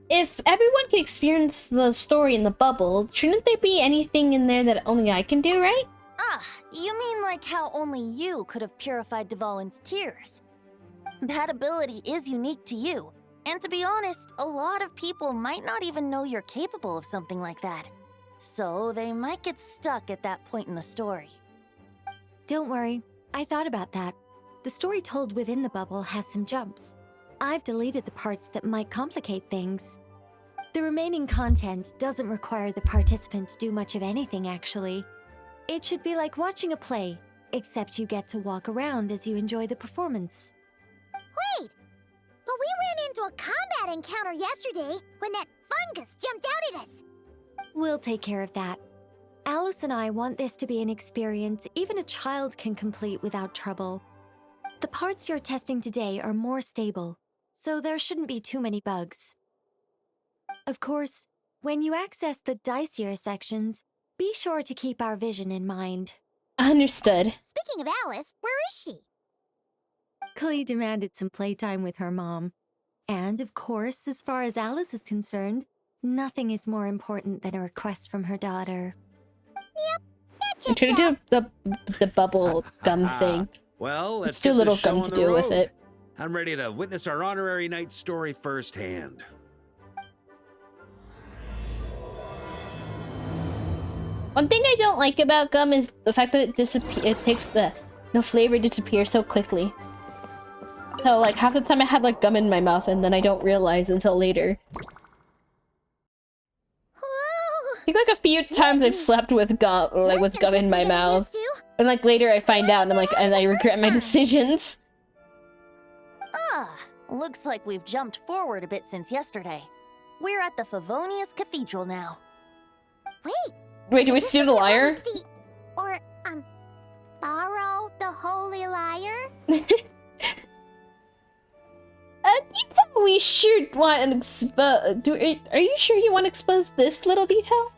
If everyone can experience the story in the bubble, shouldn't there be anything in there that only I can do, right? Ah, you mean like how only you could have purified Dvalin's tears? That ability is unique to you, and to be honest, a lot of people might not even know you're capable of something like that. So they might get stuck at that point in the story. Don't worry, I thought about that. The story told within the bubble has some jumps. I've deleted the parts that might complicate things. The remaining content doesn't require the participant to do much of anything, actually. It should be like watching a play, except you get to walk around as you enjoy the performance. Wait! But we ran into a combat encounter yesterday when that fungus jumped out at us! We'll take care of that. Alice and I want this to be an experience even a child can complete without trouble. The parts you're testing today are more stable, so there shouldn't be too many bugs. Of course, when you access the dicier sections, be sure to keep our vision in mind. Understood. Speaking of Alice, where is she? Klee demanded some playtime with her mom. And of course, as far as Alice is concerned, nothing is more important than a request from her daughter. Yep, that I'm trying to do the bubble gum thing. Well, let's It's too get little this show gum on to the do with road. it. I'm ready to witness our honorary knight's story firsthand. One thing I don't like about gum is the fact that it takes the flavor disappear so quickly. So like half the time I had like gum in my mouth and then I don't realize until later. I think like a few times I've slept with gum, like with gum in my mouth, and like later I find out and I'm like, and I regret my decisions. Ah, looks like we've jumped forward a bit since yesterday. We're at the Favonius Cathedral now. Wait, do we steal the lyre? Or, borrow the holy lyre? Detail we sure want to expose. Are you sure you want to expose this little detail?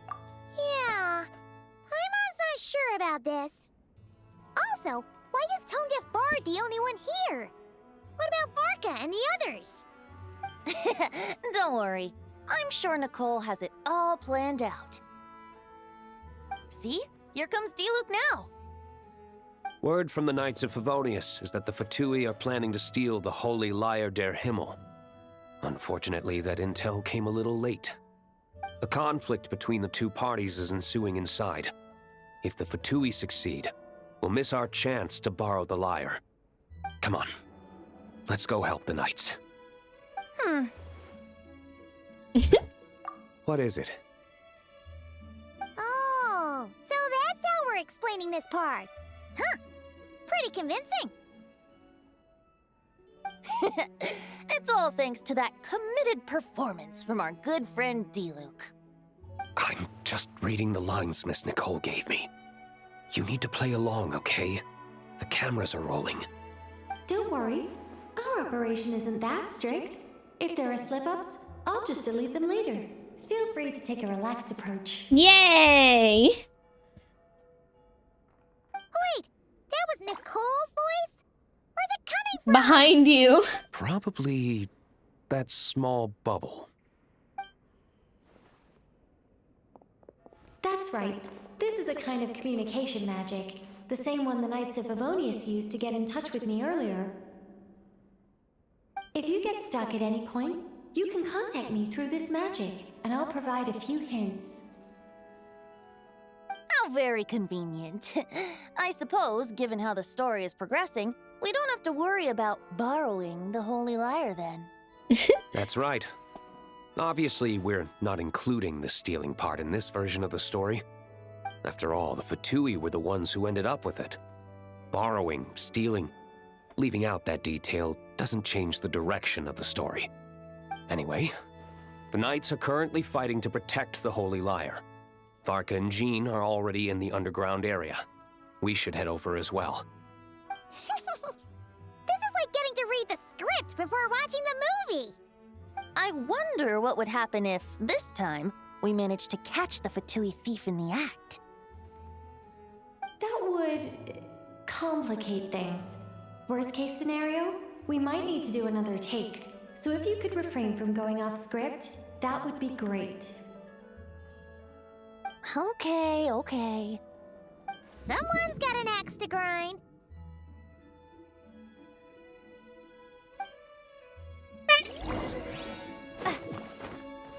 Yeah, I'm not sure about this. Also, why is Tone Deaf Bard the only one here? What about Varka and the others? Don't worry. I'm sure Nicole has it all planned out. See? Here comes Diluc now. Word from the Knights of Favonius is that the Fatui are planning to steal the Holy Lyre der Himmel. Unfortunately, that intel came a little late. A conflict between the two parties is ensuing inside. If the Fatui succeed, we'll miss our chance to borrow the lyre. Come on. Let's go help the Knights. What is it? Oh, so that's how we're explaining this part. Huh. Pretty convincing. It's all thanks to that committed performance from our good friend Diluc. I'm just reading the lines Miss Nicole gave me. You need to play along, okay? The cameras are rolling. Don't worry, our operation isn't that strict. If there are slip-ups, I'll just delete them later. Feel free to take a relaxed approach. Yay! Wait, that was Nicole's voice? Where's it coming from? Behind you. Probably that small bubble. That's right. This is a kind of communication magic. The same one the Knights of Favonius used to get in touch with me earlier. If you get stuck at any point, you can contact me through this magic, and I'll provide a few hints. How very convenient. I suppose, given how the story is progressing, we don't have to worry about borrowing the Holy Lyre then. That's right. Obviously, we're not including the stealing part in this version of the story. After all, the Fatui were the ones who ended up with it. Borrowing, stealing, leaving out that detail doesn't change the direction of the story. Anyway, the Knights are currently fighting to protect the Holy Lyre. Varka and Jean are already in the underground area. We should head over as well. This is like getting to read the script before watching the movie. I wonder what would happen if, this time, we managed to catch the Fatui thief in the act. That would complicate things. Worst case scenario, we might need to do another take. So if you could refrain from going off script, that would be great. Okay. Someone's got an axe to grind.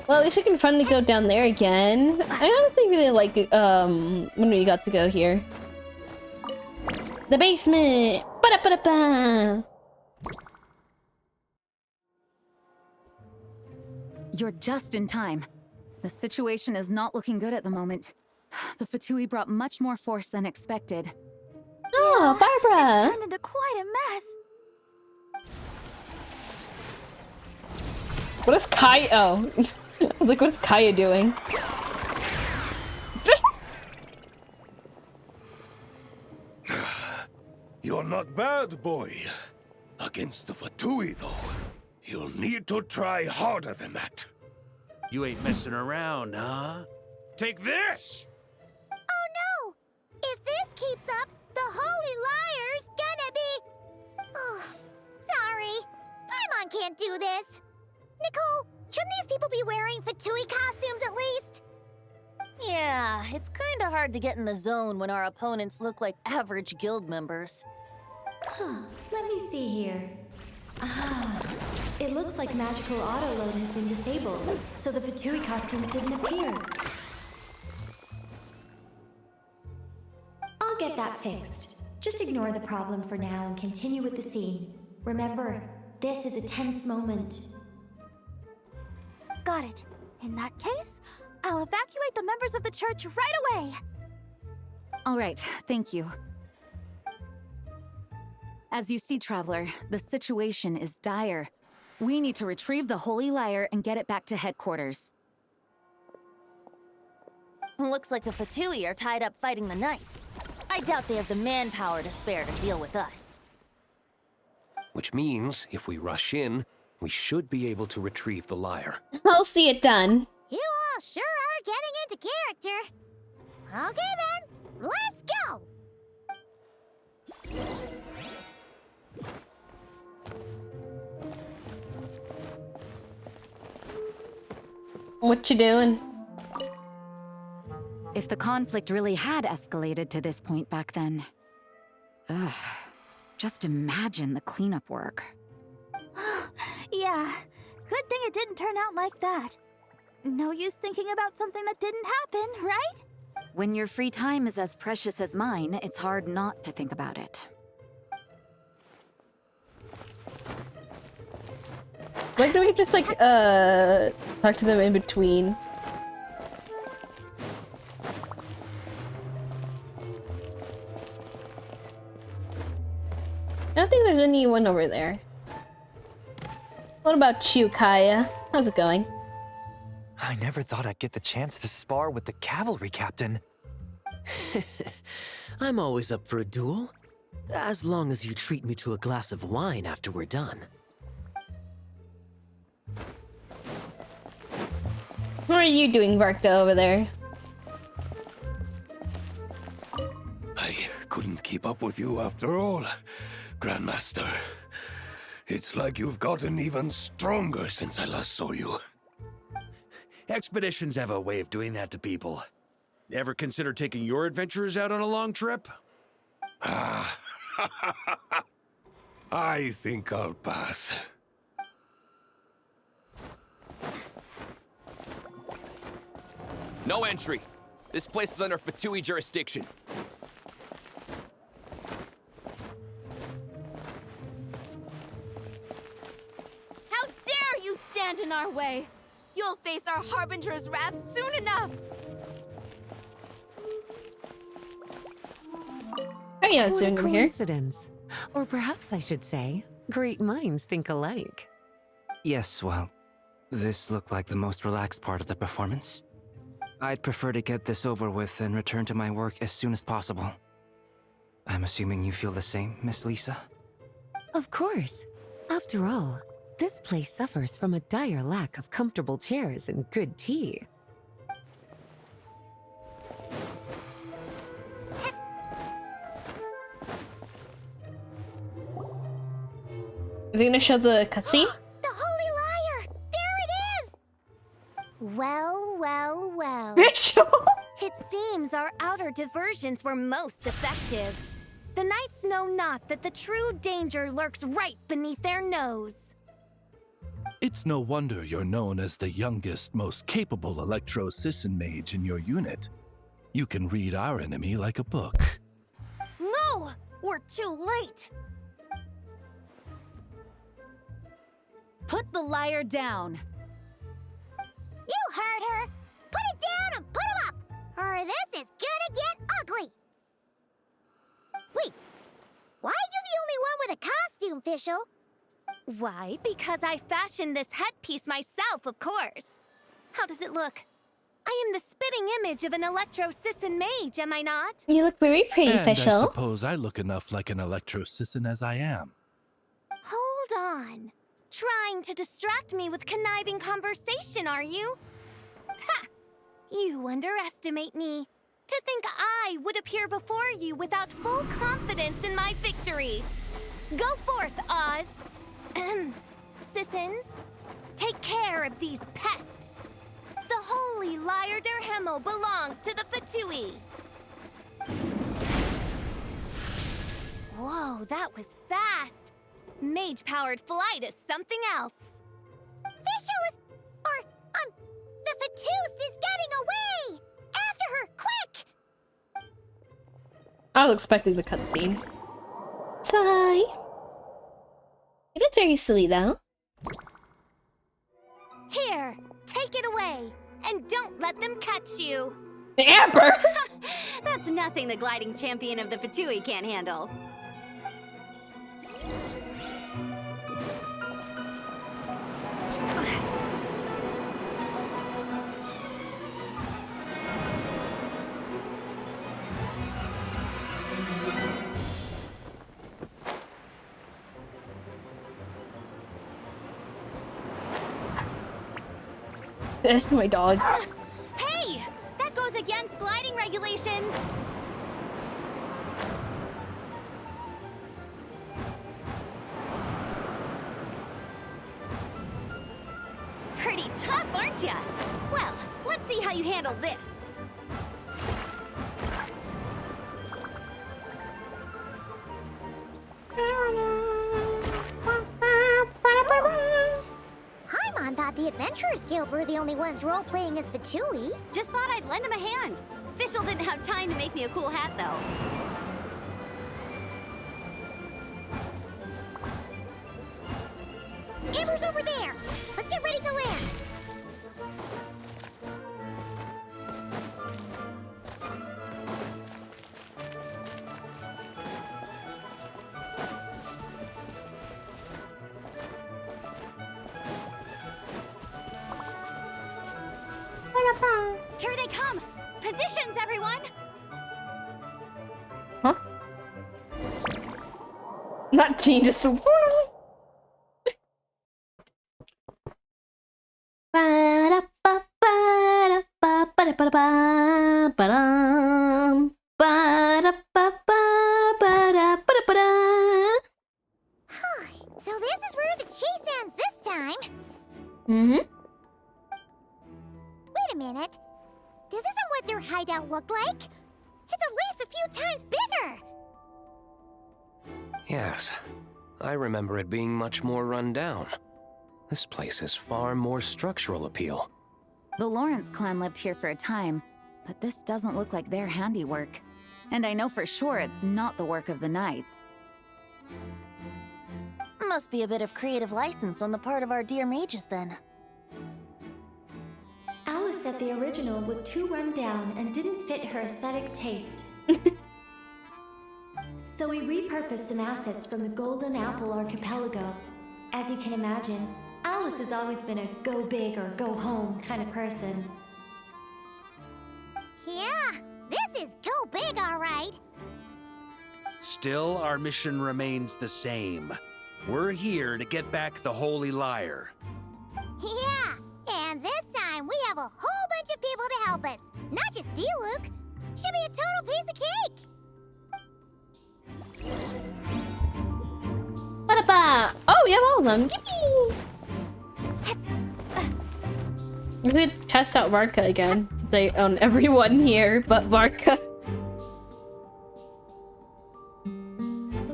Well, at least we can finally go down there again. I honestly really like when we got to go here. The basement! Ba-da-ba-da-ba. You're just in time. The situation is not looking good at the moment. The Fatui brought much more force than expected. Oh, Barbara! It's turned into quite a mess. What is Kaya? Oh. I was like, what's Kaya doing? You're not bad, boy. Against the Fatui, though, you'll need to try harder than that. You ain't messing around, huh? Take this! Oh no! If this keeps up, the Holy Liar's gonna be... Oh, sorry. Paimon can't do this. Nicole, shouldn't these people be wearing Fatui costumes at least? Yeah, it's kinda hard to get in the zone when our opponents look like average guild members. Huh, let me see here. Ah, it looks like magical autoload has been disabled, so the Fatui costumes didn't appear. I'll get that fixed. Just ignore the problem for now and continue with the scene. Remember, this is a tense moment. Got it. In that case, I'll evacuate the members of the church right away. All right, thank you. As you see, Traveler, the situation is dire. We need to retrieve the Holy Lyre and get it back to headquarters. Looks like the Fatui are tied up fighting the Knights. I doubt they have the manpower to spare to deal with us. Which means, if we rush in, we should be able to retrieve the lyre. I'll see it done. You all sure are getting into character. Okay then, let's go! What you doing? If the conflict really had escalated to this point back then... Ugh. Just imagine the cleanup work. Yeah, good thing it didn't turn out like that. No use thinking about something that didn't happen, right? When your free time is as precious as mine, it's hard not to think about it. Like, do we just, like, talk to them in between? I don't think there's anyone over there. What about you, Kaya? How's it going? I never thought I'd get the chance to spar with the cavalry captain. I'm always up for a duel. As long as you treat me to a glass of wine after we're done. What are you doing, Varka, over there? I couldn't keep up with you after all, Grandmaster. It's like you've gotten even stronger since I last saw you. Expeditions have a way of doing that to people. Ever consider taking your adventurers out on a long trip? Ah, I think I'll pass. No entry. This place is under Fatui jurisdiction. How dare you stand in our way! You'll face our Harbinger's wrath soon enough! How are you What a doing over here? coincidence. Or perhaps I should say, great minds think alike. Yes, well, this looked like the most relaxed part of the performance. I'd prefer to get this over with and return to my work as soon as possible. I'm assuming you feel the same, Miss Lisa? Of course. After all, this place suffers from a dire lack of comfortable chairs and good tea. Are they gonna show the cutscene? The Holy Liar! There it is! Well, well, well. Ritual? It seems our outer diversions were most effective. The knights know not that the true danger lurks right beneath their nose. It's no wonder you're known as the youngest, most capable Electro-Sisson mage in your unit. You can read our enemy like a book. No! We're too late! Put the liar down. You heard her! Put it down and put him up! Or this is gonna get ugly! Wait, why are you the only one with a costume, Fischl? Why? Because I fashioned this headpiece myself, of course. How does it look? I am the spitting image of an electro-sisson mage, am I not? You look very pretty, And I Fischl. suppose I look enough like an electro-sisson as I am. Hold on. Trying to distract me with conniving conversation, are you? Ha! You underestimate me. To think I would appear before you without full confidence in my victory. Go forth, Oz. Sissons, take care of these pests. The holy Lyre der Himmel belongs to the Fatui. Whoa, that was fast. Mage-powered flight is something else. Fischl is... the Fatus is getting away! After her, quick! I was expecting the cutscene. Sigh. It is very silly, though. Here, take it away, and don't let them catch you. Amber! That's nothing the gliding champion of the Fatui can't handle. That's my dog. Hey! That goes against gliding regulations! Pretty tough, aren't ya? Well, let's see how you handle this. Paimon thought the Adventurers Guild were the only ones role-playing as Fatui. Just thought I'd lend him a hand. Fischl didn't have time to make me a cool hat, though. Amber's over there! Let's get ready to land! Here they come! Positions, everyone! Huh? Not genius. So this is where the chase ends this time. Mm-hmm. Wait a minute. This isn't what their hideout looked like. It's at least a few times bigger. Yes, I remember it being much more run down. This place has far more structural appeal. The Lawrence clan lived here for a time, but this doesn't look like their handiwork. And I know for sure it's not the work of the Knights. Must be a bit of creative license on the part of our dear mages, then. Alice said the original was too run down and didn't fit her aesthetic taste. So we repurposed some assets from the Golden Apple Archipelago. As you can imagine, Alice has always been a go big or go home kind of person. Yeah, this is go big, all right. Still, our mission remains the same. We're here to get back the Holy Lyre. Yeah, and this time we have a whole bunch of people to help us. Not just Diluc. Should be a total piece of cake. Ba-da-ba! Oh, we have all of them. Yippee! We could test out Varka again, since I own everyone here but Varka.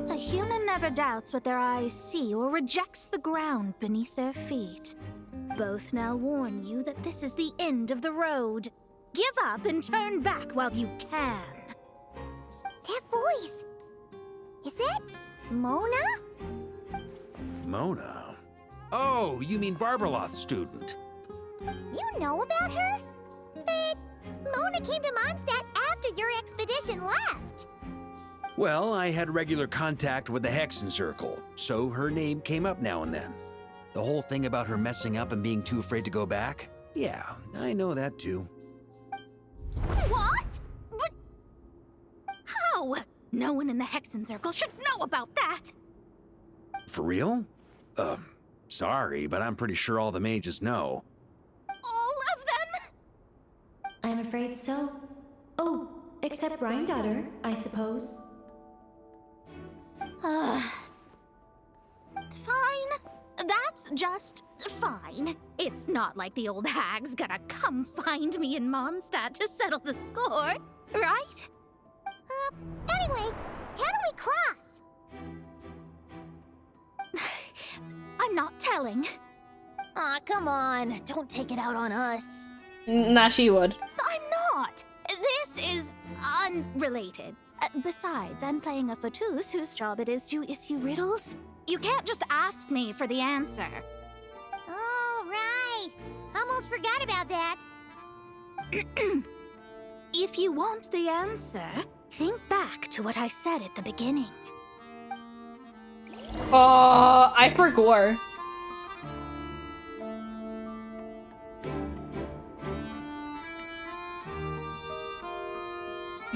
A human never doubts what their eyes see or rejects the ground beneath their feet. Both now warn you that this is the end of the road. Give up and turn back while you can. That voice. Is that Mona? Mona? Oh, you mean Barbarloth's student. You know about her? But Mona came to Mondstadt after your expedition left. Well, I had regular contact with the Hexen Circle, so her name came up now and then. The whole thing about her messing up and being too afraid to go back? Yeah, I know that too. What? But how? No one in the Hexen Circle should know about that. For real? Sorry, but I'm pretty sure all the mages know. All of them? I'm afraid so. Oh, except Rhindaughter, I suppose. Fine. That's just fine. It's not like the old hag's gonna come find me in Mondstadt to settle the score, right? Anyway, how do we cross? I'm not telling. Aw, come on. Don't take it out on us. Nah, she would. I'm not. This is unrelated. Besides, I'm playing a Fatus whose job it is to issue riddles. You can't just ask me for the answer. Oh, right. Almost forgot about that. If you want the answer, think back to what I said at the beginning. Oh, I forgot.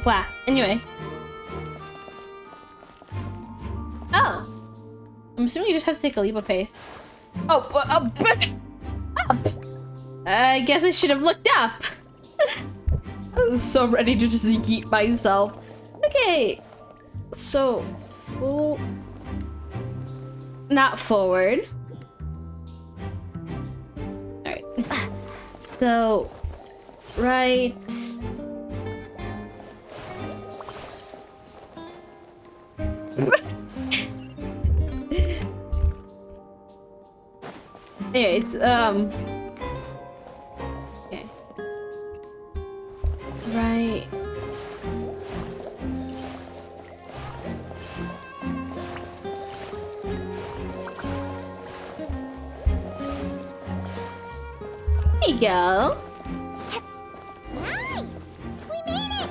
Wow. Anyway. Oh. I'm assuming you just have to take a leap of faith. Oh, up. I guess I should have looked up. I was so ready to just yeet myself. Okay. So, not forward. Alright. So, right. Yeah, it's, okay. Right. There you go. Nice! We made it!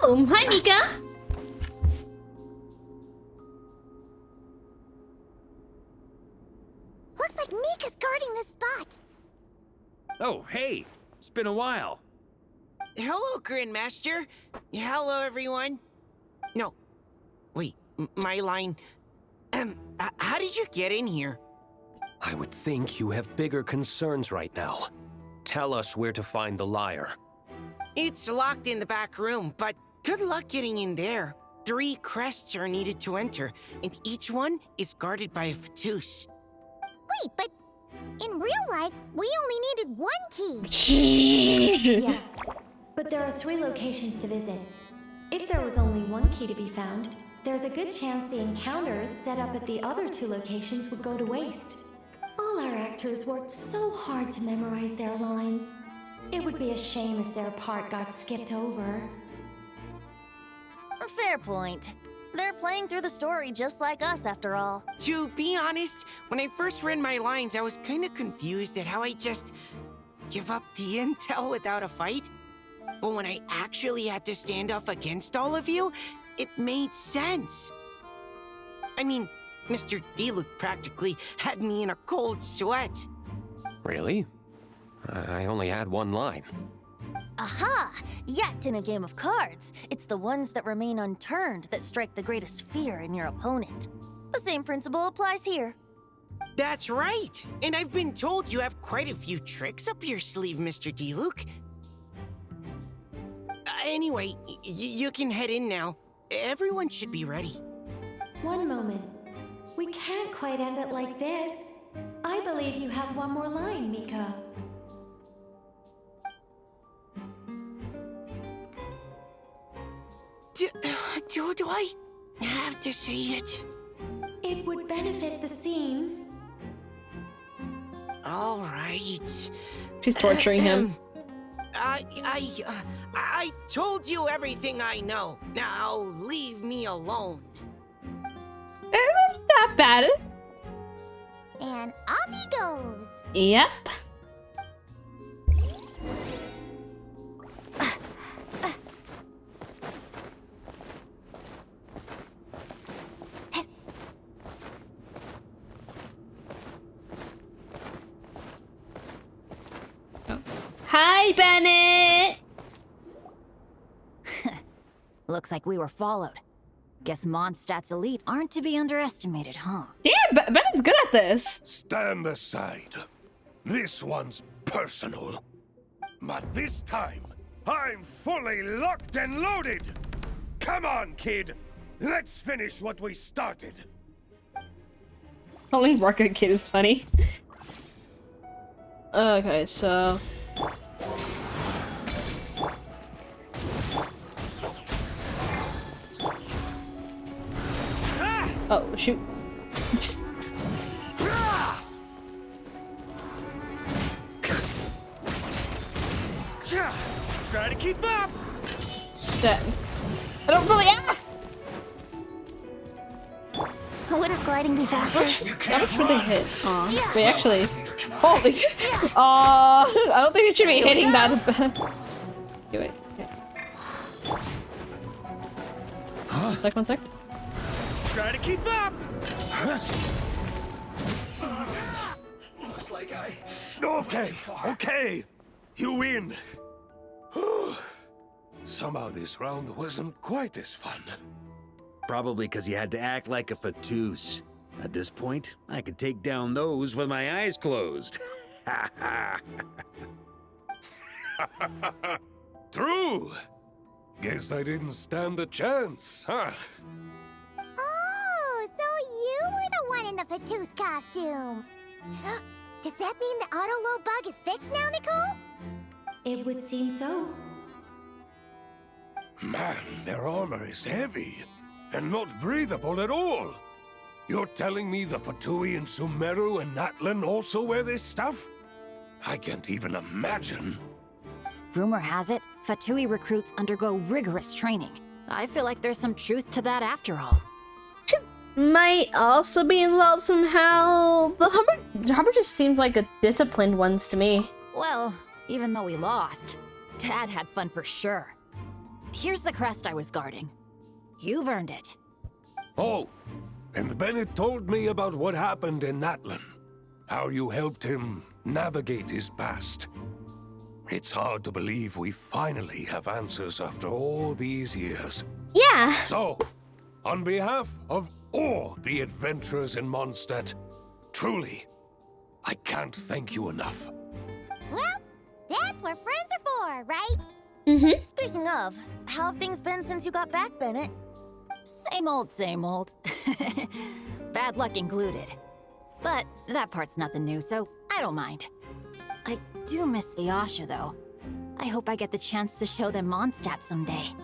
Oh, hi, Mika. Looks like Mika's guarding this spot. Oh, hey! It's been a while. Hello, Grandmaster. Hello, everyone. No. Wait, my line. How did you get in here? I would think you have bigger concerns right now. Tell us where to find the lyre. It's locked in the back room, but good luck getting in there. 3 crests are needed to enter, and each one is guarded by a Fatus. Wait, but in real life, we only needed 1 key. Yes, but there are 3 locations to visit. If there was only 1 key to be found, there's a good chance the encounters set up at the other 2 locations would go to waste. All our actors worked so hard to memorize their lines. It would be a shame if their part got skipped over. Fair point. They're playing through the story just like us, after all. To be honest, when I first read my lines, I was kind of confused at how I just give up the intel without a fight. But when I actually had to stand up against all of you, it made sense. I mean, Mr. Diluc practically had me in a cold sweat. Really? I only had 1 line. Aha! Yet in a game of cards, it's the ones that remain unturned that strike the greatest fear in your opponent. The same principle applies here. That's right! And I've been told you have quite a few tricks up your sleeve, Mr. Diluc. Anyway, you can head in now. Everyone should be ready. One moment. We can't quite end it like this. I believe you have 1 more line, Mika. Do I have to say it? It would benefit the scene. All right. She's torturing him. I told you everything I know. Now leave me alone. That's not bad. And off he goes. Yep. Hi, Bennett! Looks like we were followed. Guess Mondstadt's elite aren't to be underestimated, huh? Damn, Bennett's good at this. Stand aside. This one's personal. But this time, I'm fully locked and loaded! Come on, kid! Let's finish what we started! Calling Rocket Kid is funny. Okay, so... Oh, shoot. Try to keep up! That. I don't really... Wouldn't gliding be faster? How much would they hit? Aw. Wait, actually... Holy... I don't think it should be hitting that. Okay, wait. Okay. One sec. Try to keep up! Looks like Okay. You win. Somehow this round wasn't quite as fun. Probably because you had to act like a fatus. At this point, I could take down those with my eyes closed. True. Guess I didn't stand a chance, huh? Oh, so you were the one in the Fatus costume. Does that mean the auto-load bug is fixed now, Nicole? It would seem so. Man, their armor is heavy and not breathable at all. You're telling me the Fatui and Sumeru and Natlan also wear this stuff? I can't even imagine. Rumor has it, Fatui recruits undergo rigorous training. I feel like there's some truth to that after all. Might also be involved somehow. The Humber just seems like a disciplined ones to me. Well, even though we lost, Dad had fun for sure. Here's the crest I was guarding. You've earned it. Oh, and Bennett told me about what happened in Natlan. How you helped him navigate his past. It's hard to believe we finally have answers after all these years. Yeah. So, on behalf of all the adventurers in Mondstadt, truly, I can't thank you enough. Well, that's what friends are for, right? Mm-hmm. Speaking of, how have things been since you got back, Bennett? Same old, same old. Bad luck included. But that part's nothing new, so I don't mind. I do miss the Asha, though. I hope I get the chance to show them Mondstadt someday.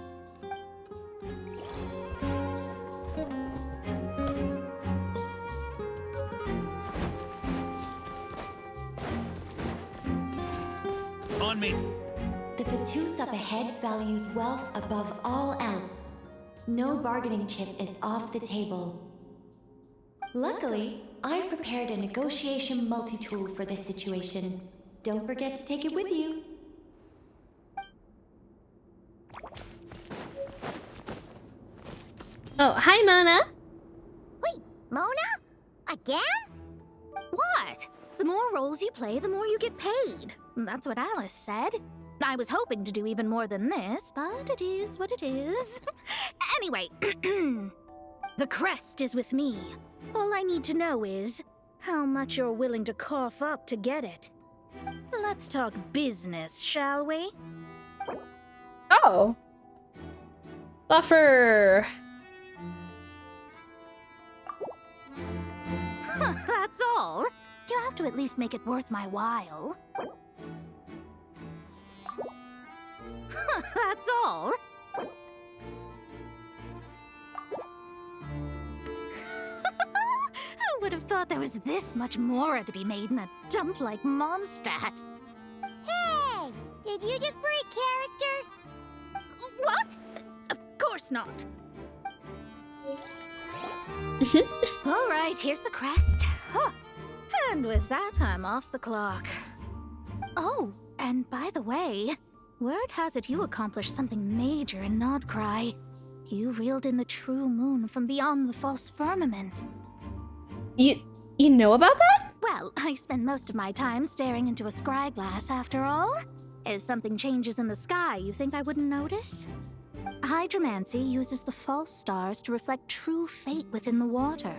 On me. The Fatus up ahead values wealth above all else. No bargaining chip is off the table. Luckily, I've prepared a negotiation multi-tool for this situation. Don't forget to take it with you. Oh, hi, Mona. Wait, Mona? Again? What? The more roles you play, the more you get paid. That's what Alice said. I was hoping to do even more than this, but it is what it is. Anyway, the crest is with me. All I need to know is how much you're willing to cough up to get it. Let's talk business, shall we? Oh. Buffer. That's all. You have to at least make it worth my while. That's all. I would have thought there was this much more to be made in a dump like Mondstadt. Hey! Did Did you just break character? What? Of course not. All right, here's the crest. Huh. And with that, I'm off the clock. Oh, and by the way, word has it you accomplished something major in Nodcry. You reeled in the true moon from beyond the false firmament. You know about that? Well, I spend most of my time staring into a scry glass after all. If something changes in the sky, you think I wouldn't notice? Hydromancy uses the false stars to reflect true fate within the water.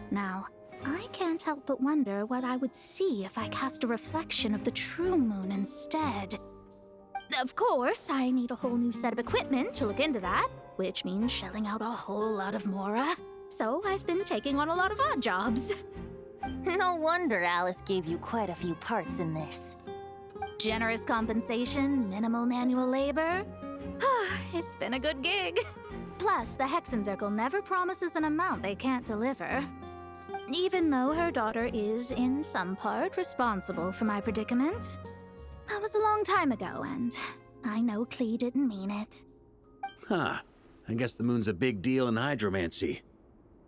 Now, I can't help but wonder what I would see if I cast a reflection of the true moon instead. Of course, I need a whole new set of equipment to look into that, which means shelling out a whole lot of mora. So I've been taking on a lot of odd jobs. No wonder Alice gave you quite a few parts in this. Generous compensation, minimal manual labor. It's been a good gig. Plus, the Hexen Circle never promises an amount they can't deliver. Even though her daughter is, in some part, responsible for my predicament. That was a long time ago, and I know Klee didn't mean it. Huh. I guess the moon's a big deal in hydromancy.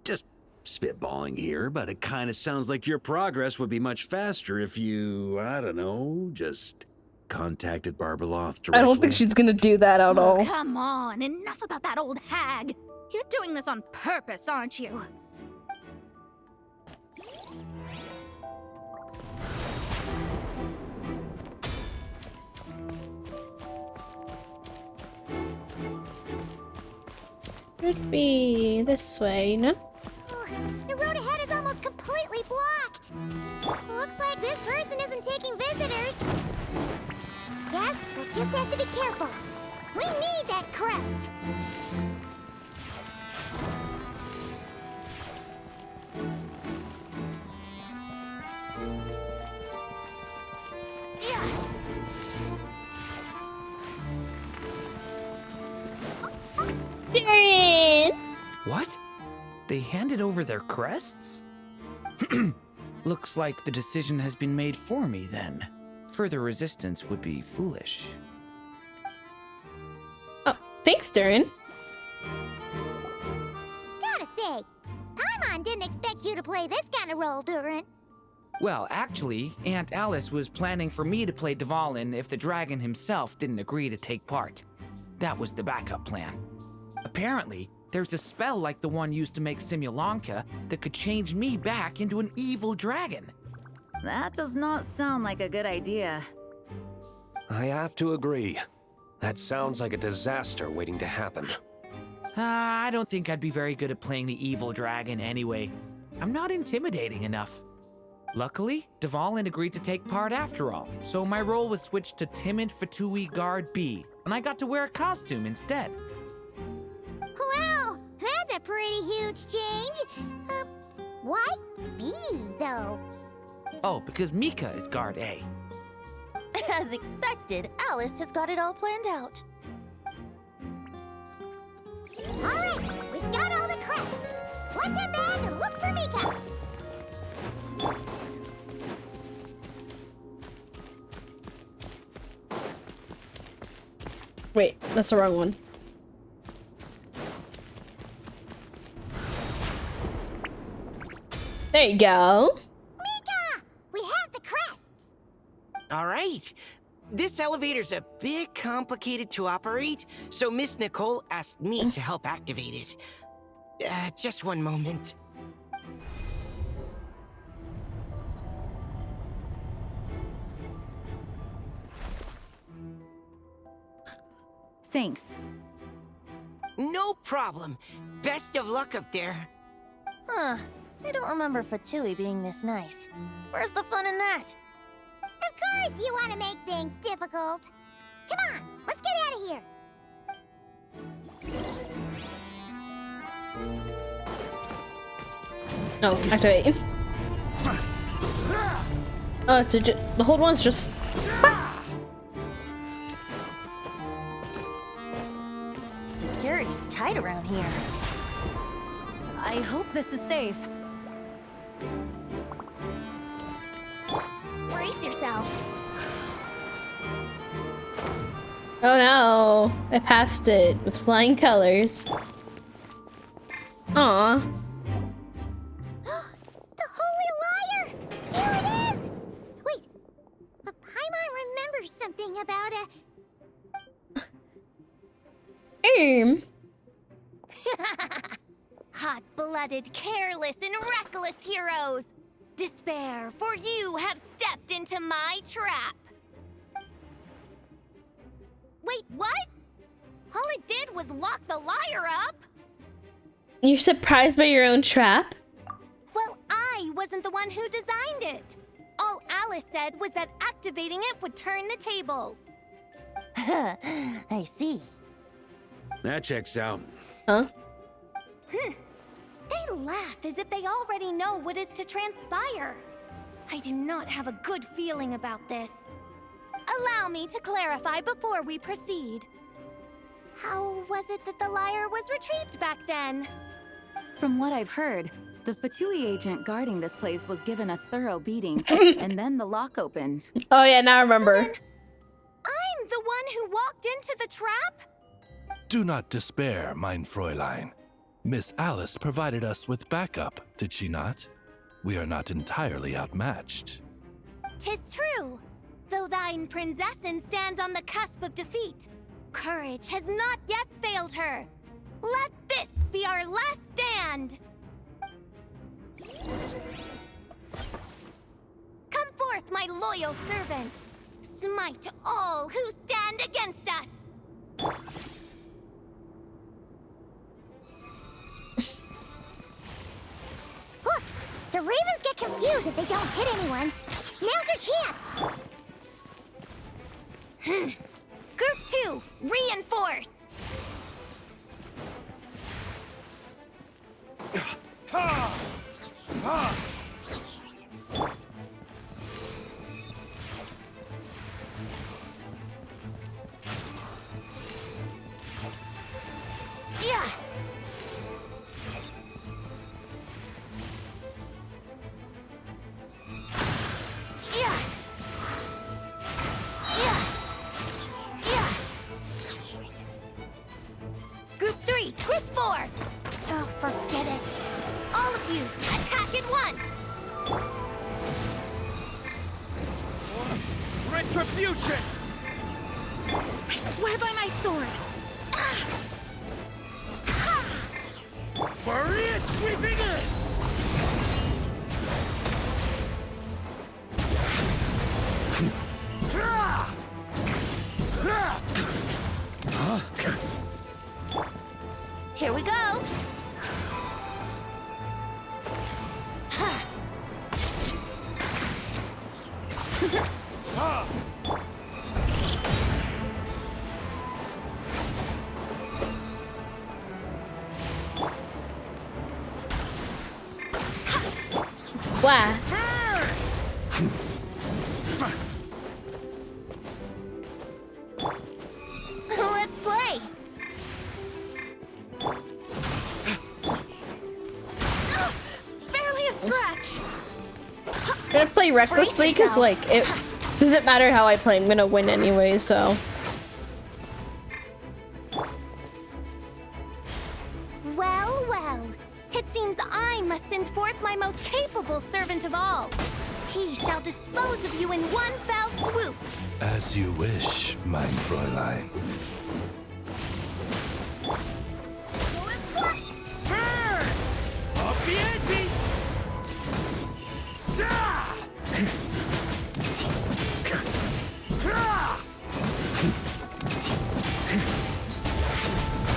Just spitballing here, but it kind of sounds like your progress would be much faster if you, I don't know, just contacted Barbeloth directly. I don't think she's gonna do that at all. Come on, enough about that old hag. You're doing this on purpose, aren't you? Could be this way, no? The road ahead is almost completely blocked. Looks like this person isn't taking visitors. Guess we'll just have to be careful. We need that crest. Darian! What? They handed over their crests? Looks like the decision has been made for me then. Further resistance would be foolish. Oh, thanks, Darian. Gotta say, Paimon didn't expect you to play this kind of role, Durant. Well, actually, Aunt Alice was planning for me to play Dvalin if the dragon himself didn't agree to take part. That was the backup plan. Apparently, there's a spell like the one used to make Simulanka that could change me back into an evil dragon. That does not sound like a good idea. I have to agree. That sounds like a disaster waiting to happen. I don't think I'd be very good at playing the evil dragon anyway. I'm not intimidating enough. Luckily, Dvalin agreed to take part after all, so my role was switched to Timid Fatui Guard B, and I got to wear a costume instead. Wow, that's a pretty huge change. Why B, though? Oh, because Mika is Guard A. As expected, Alice has got it all planned out. All right, we've got all the crests. Let's head back and look for Mika. Wait, that's the wrong one. There you go. Mika! We have the crests! All right. This elevator's a bit complicated to operate, so Miss Nicole asked me to help activate it. Just one moment. Thanks. No problem. Best of luck up there. Huh. I don't remember Fatui being this nice. Where's the fun in that? Of course you want to make things difficult. Come on, let's get out of here. Oh, activate. Oh, it's the hold one's just. Security's tight around here. I hope this is safe. Brace yourselves. Oh no, I passed it with flying colors. Aw. The Holy Liar! Here it is! Wait, but Paimon remembers something about hot-blooded, careless, and reckless heroes! Despair, for you have stepped into my trap! Wait, what? All it did was lock the liar up! You're surprised by your own trap? Well, I wasn't the one who designed it. All Alice said was that activating it would turn the tables. I see. That checks out. Huh? They laugh as if they already know what is to transpire. I do not have a good feeling about this. Allow me to clarify before we proceed. How was it that the liar was retrieved back then? From what I've heard, the Fatui agent guarding this place was given a thorough beating, and then the lock opened. Oh yeah, now I remember. I'm the one who walked into the trap? Do not despair, mein Fräulein. Miss Alice provided us with backup, did she not? We are not entirely outmatched. 'Tis true. Though thine Prinzessin stands on the cusp of defeat, courage has not yet failed her. Let this be our last stand! Come forth, my loyal servants! Smite all who stand against us! Look! The ravens get confused if they don't hit anyone. Now's your chance! Group 2, reinforce! Yeah! Yeah! Yeah! Yeah! Group 3, Group 4! Oh, forget it. All of you, attack at once! Retribution! I swear by my sword! Maria sweeping in! Here we go. Wow. Let's play. Barely a scratch! I'm gonna play recklessly because, like, it doesn't matter how I play, I'm gonna win anyway, so. Well, well. It seems I must send forth my most capable servant of all. He shall dispose of you in one fell swoop. As you wish, mein Fräulein. Up the ante!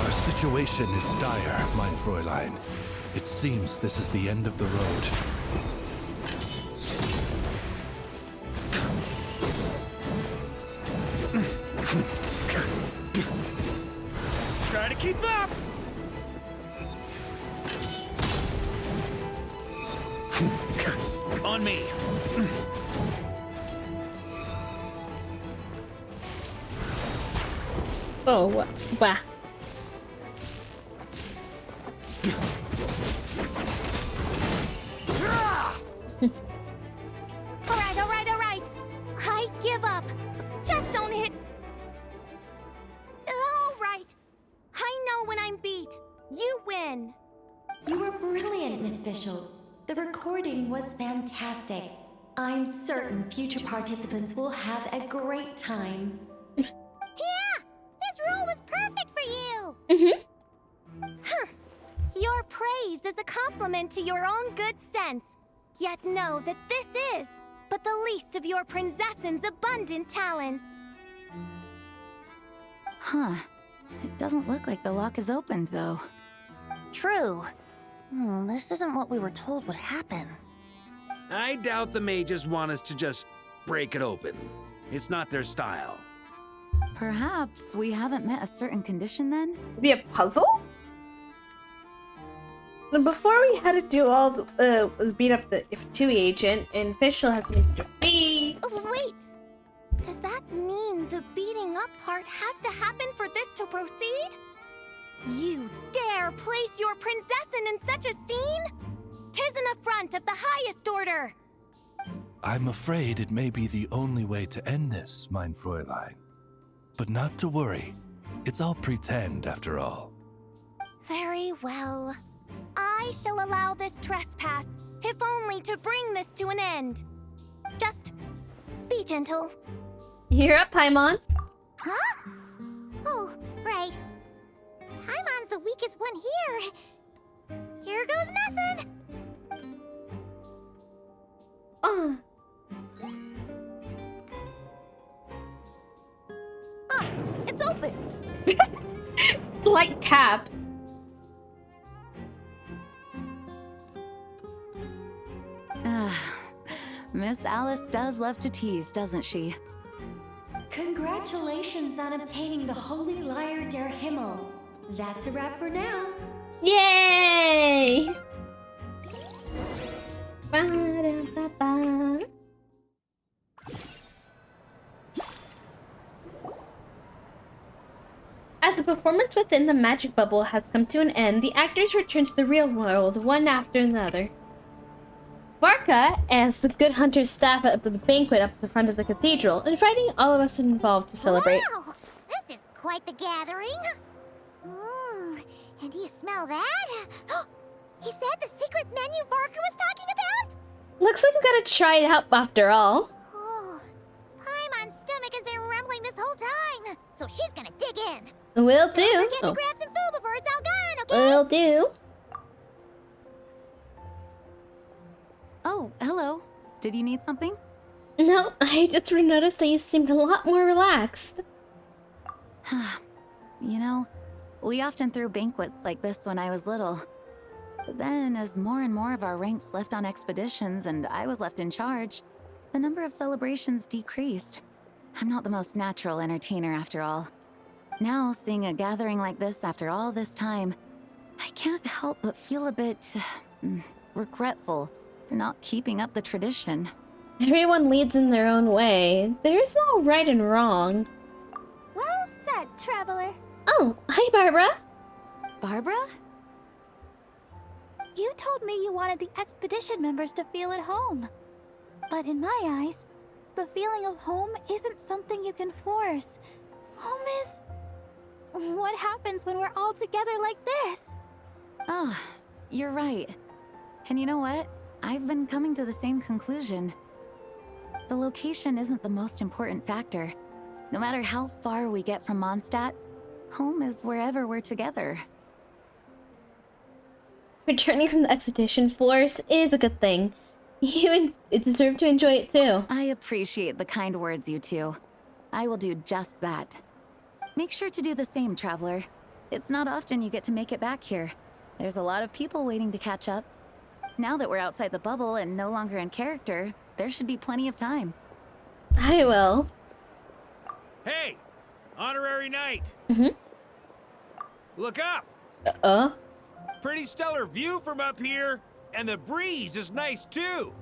Our situation is dire, mein Fräulein. It seems this is the end of the road. Try to keep up! On me! Oh, wow. All right. I give up. Just don't hit. Miss Fischl. The recording was fantastic. I'm certain future participants will have a great time. Yeah! This role was perfect for you! Huh. Your praise is a compliment to your own good sense. Yet know that this is but the least of your princess's abundant talents. Huh. It doesn't look like the lock is opened, though. True. This isn't what we were told would happen. I doubt the mages want us to just break it open. It's not their style. Perhaps we haven't met a certain condition then? Be a puzzle? Before we had to do all the, beat up the F2 agent, and Fischl has something to defeat. Oh, wait! Does that mean the beating up part has to happen for this to proceed? You dare place your princessin in such a scene? 'Tis an affront of the highest order! I'm afraid it may be the only way to end this, mein Fräulein. But not to worry. It's all pretend, after all. Very well. I shall allow this trespass, if only to bring this to an end. Just be gentle. You're up, Paimon. Huh? Oh, right. Paimon's the weakest one here. Here goes nothing. It's open. Light tap. Miss Alice does love to tease, doesn't she? Congratulations on obtaining the Holy Lyre der Himmel. That's a wrap for now. Yay! Ba-da-ba-ba. As the performance within the magic bubble has come to an end, the actors return to the real world, one after another. Varka, as the Good Hunter's staff at the banquet up the front of the cathedral, inviting all of us involved to celebrate. Wow! This is quite the gathering. And do you smell that? Is that the secret menu Varka was talking about? Looks like we gotta try it out after all. Oh, Paimon's stomach has been rumbling this whole time, so she's gonna dig in. Will do. Don't forget to grab some food before it's all gone, okay? Will do. Oh, hello. Did you need something? No, I just noticed that you seemed a lot more relaxed. You know, we often threw banquets like this when I was little. But then, as more and more of our ranks left on expeditions and I was left in charge, the number of celebrations decreased. I'm not the most natural entertainer after all. Now, seeing a gathering like this after all this time, I can't help but feel a bit regretful for not keeping up the tradition. Everyone leads in their own way. There's no right and wrong. Well said, traveler. Oh, hi, Barbara. Barbara? You told me you wanted the expedition members to feel at home. But in my eyes, the feeling of home isn't something you can force. Home is... what happens when we're all together like this? Oh, you're right. And you know what? I've been coming to the same conclusion. The location isn't the most important factor. No matter how far we get from Mondstadt, home is wherever we're together. Returning from the expedition floors is a good thing. You deserve to enjoy it too. I appreciate the kind words, you two. I will do just that. Make sure to do the same, traveler. It's not often you get to make it back here. There's a lot of people waiting to catch up. Now that we're outside the bubble and no longer in character, there should be plenty of time. I will. Hey! Honorary knight! Look up! Pretty stellar view from up here, and the breeze is nice too.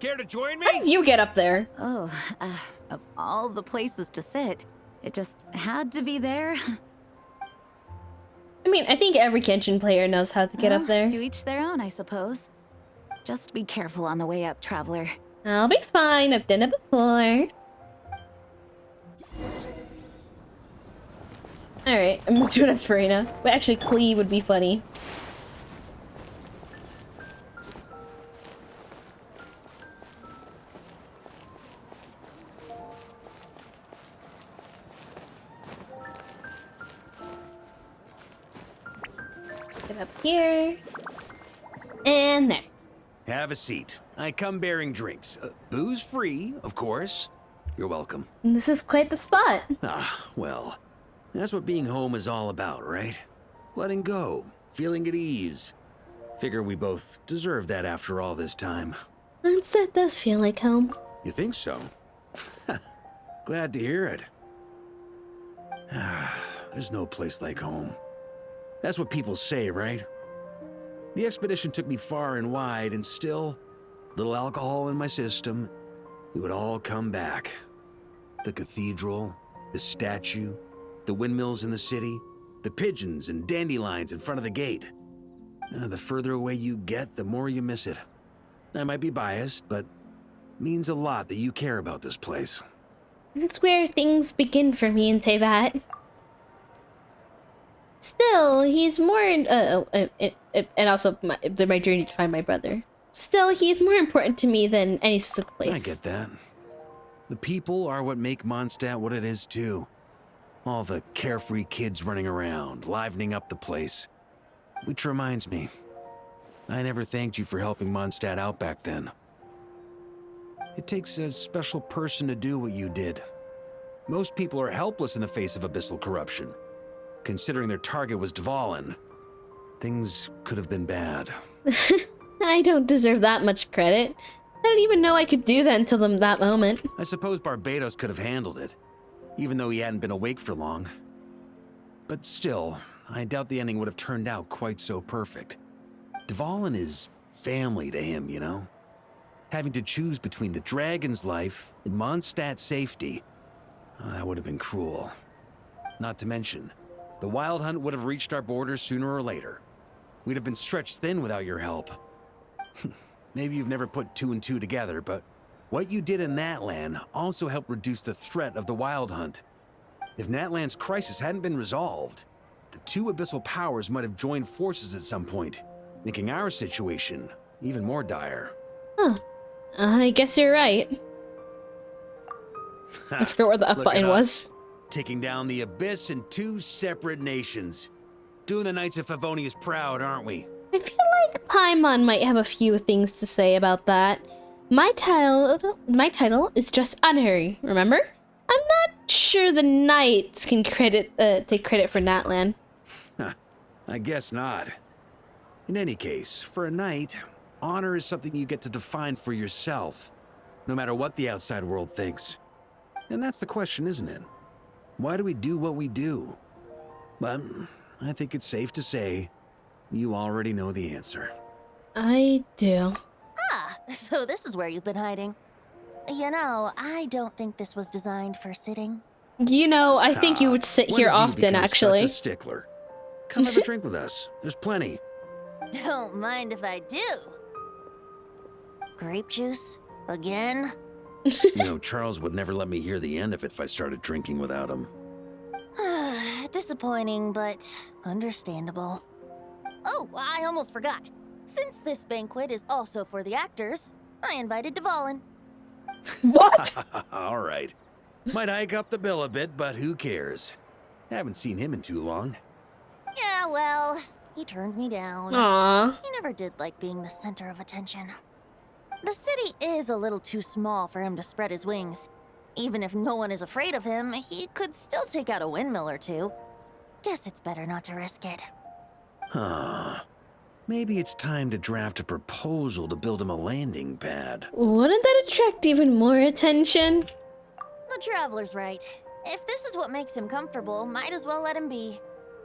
Care to join me? How did you get up there? Oh, of all the places to sit, it just had to be there. I mean, I think every Genshin player knows how to get up there. To each their own, I suppose. Just be careful on the way up, traveler. I'll be fine. I've done it before. Alright, I'm doing as Farina. But actually, Klee would be funny. Get up here. And there. Have a seat. I come bearing drinks. Booze free, of course. You're welcome. This is quite the spot. Ah, well, that's what being home is all about, right? Letting go, feeling at ease. Figure we both deserve that after all this time. That does feel like home. You think so? Glad to hear it. There's no place like home. That's what people say, right? The expedition took me far and wide, and still, little alcohol in my system, it would all come back. The cathedral, the statue, the windmills in the city, the pigeons and dandelions in front of the gate. The further away you get, the more you miss it. I might be biased, but it means a lot that you care about this place. This is where things begin for me in Tevat. Still, he's more and also my journey to find my brother. Still, he's more important to me than any specific place. I get that. The people are what make Mondstadt what it is, too. All the carefree kids running around, livening up the place. Which reminds me, I never thanked you for helping Mondstadt out back then. It takes a special person to do what you did. Most people are helpless in the face of abyssal corruption. Considering their target was Dvalin, things could have been bad. I don't deserve that much credit. I didn't even know I could do that until that moment. I suppose Barbados could have handled it, even though he hadn't been awake for long. But still, I doubt the ending would have turned out quite so perfect. Dvalin is family to him, you know? Having to choose between the dragon's life and Mondstadt's safety, that would have been cruel. Not to mention, the Wild Hunt would have reached our borders sooner or later. We'd have been stretched thin without your help. Maybe you've never put two and two together, but what you did in Natlan also helped reduce the threat of the Wild Hunt. If Natlan's crisis hadn't been resolved, the two abyssal powers might have joined forces at some point, making our situation even more dire. Huh. I guess you're right. I forgot where the up Look button at was. us, taking down the Abyss in two separate nations. Doing the Knights of Favonius proud, aren't we? I feel like Paimon might have a few things to say about that. My title is just honorary, remember? I'm not sure the Knights can take credit for Natlan. I guess not. In any case, for a knight, honor is something you get to define for yourself, no matter what the outside world thinks. And that's the question, isn't it? Why do we do what we do? But I think it's safe to say you already know the answer. I do. Ah, so this is where you've been hiding. You know, I don't think this was designed for sitting. You know, I think you would sit When here did you often, become actually. Such a stickler. Come have a drink with us. There's plenty. Don't mind if I do. Grape juice? Again? You know, Charles would never let me hear the end of it if I started drinking without him. Disappointing, but understandable. Oh, I almost forgot. Since this banquet is also for the actors, I invited Dvalin. What? All right. Might hike up the bill a bit, but who cares? Haven't seen him in too long. Yeah, well, he turned me down. Aww. He never did like being the center of attention. The city is a little too small for him to spread his wings. Even if no one is afraid of him, he could still take out a windmill or two. Guess it's better not to risk it. Huh. Maybe it's time to draft a proposal to build him a landing pad. Wouldn't that attract even more attention? The traveler's right. If this is what makes him comfortable, might as well let him be.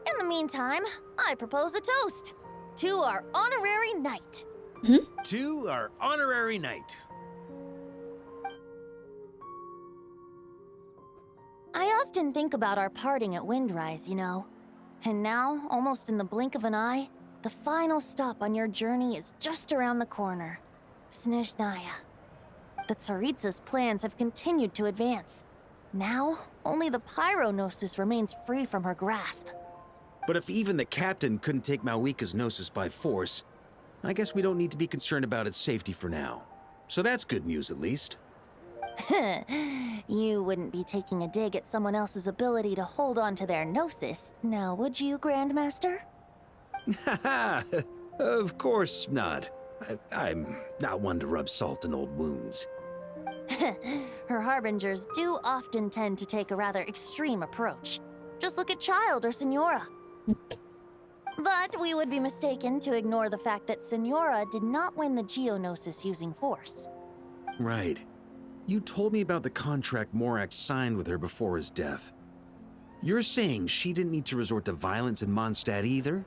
In the meantime, I propose a toast to our honorary knight. To our honorary knight. I often think about our parting at Windrise, you know. And now, almost in the blink of an eye, the final stop on your journey is just around the corner. Snezhnaya. The Tsaritsa's plans have continued to advance. Now, only the Pyronosis remains free from her grasp. But if even the captain couldn't take Malwika's Gnosis by force, I guess we don't need to be concerned about its safety for now. So that's good news, at least. You wouldn't be taking a dig at someone else's ability to hold on to their Gnosis, now would you, Grandmaster? Haha, of course not. I'm not one to rub salt in old wounds. Her harbingers do often tend to take a rather extreme approach. Just look at Child or Senora. But we would be mistaken to ignore the fact that Senora did not win the Geonosis using force. Right. You told me about the contract Morax signed with her before his death. You're saying she didn't need to resort to violence in Mondstadt either?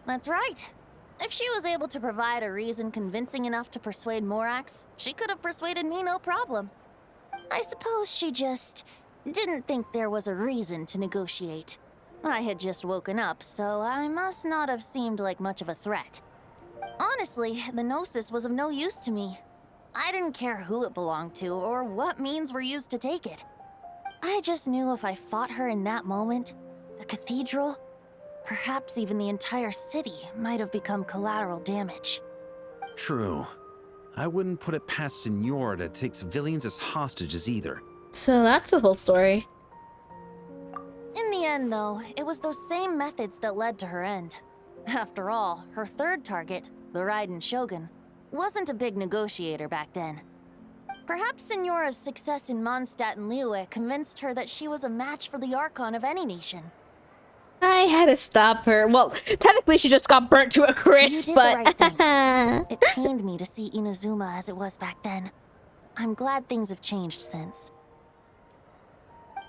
That's right. If she was able to provide a reason convincing enough to persuade Morax, she could have persuaded me no problem. I suppose she just didn't think there was a reason to negotiate. I had just woken up, so I must not have seemed like much of a threat. Honestly, the Gnosis was of no use to me. I didn't care who it belonged to or what means were used to take it. I just knew if I fought her in that moment, the cathedral, perhaps even the entire city, might have become collateral damage. True. I wouldn't put it past Senora to take civilians as hostages either. So that's the whole story. In the end, though, it was those same methods that led to her end. After all, her third target, the Raiden Shogun, wasn't a big negotiator back then. Perhaps Senora's success in Mondstadt and Liyue convinced her that she was a match for the Archon of any nation. I had to stop her. Well, technically she just got burnt to a You crisp, did but... the right thing. It pained me to see Inazuma as it was back then. I'm glad things have changed since.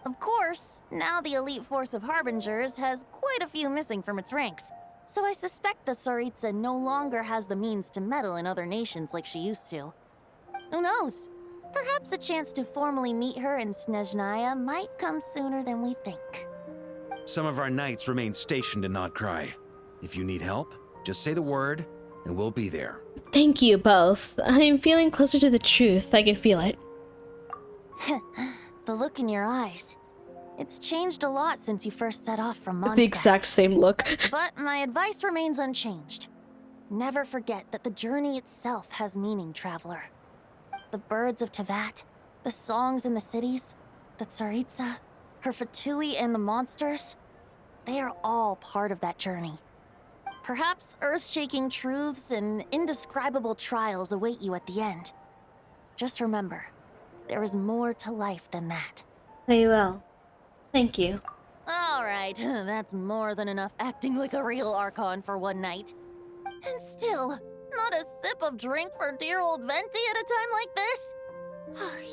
Of course, now the elite force of Harbingers has quite a few missing from its ranks, so I suspect the Tsaritsa no longer has the means to meddle in other nations like she used to. Who knows? Perhaps a chance to formally meet her in Snezhnaya might come sooner than we think. Some of our knights remain stationed in Notcry. If you need help, just say the word, and we'll be there. Thank you both. I'm feeling closer to the truth. I can feel it. The look in your eyes. It's changed a lot since you first set off from Mondstadt. The exact same look. But my advice remains unchanged. Never forget that the journey itself has meaning, traveler. The birds of Tevat, the songs in the cities, the Tsaritsa, her Fatui and the monsters, they are all part of that journey. Perhaps earth-shaking truths and indescribable trials await you at the end. Just remember, there is more to life than that. I will. Thank you. All right, that's more than enough acting like a real Archon for one night. And still, not a sip of drink for dear old Venti at a time like this?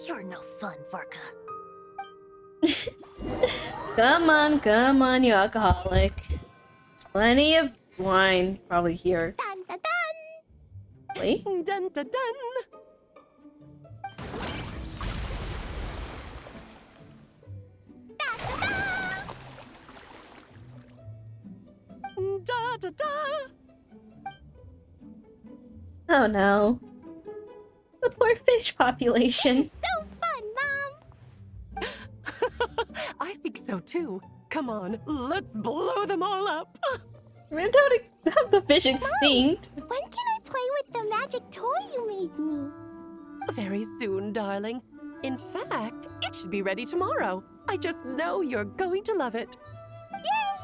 You're no fun, Varka. Come on, you alcoholic. There's plenty of wine probably here. Dun dun dun! Wait. Dun dun dun! Da da da! Oh no. The poor fish population. So fun, Mom! I think so too. Come on, let's blow them all up. We don't have the fish extinct. Mom, when can I play with the magic toy you made me? Very soon, darling. In fact, it should be ready tomorrow. I just know you're going to love it. Yay!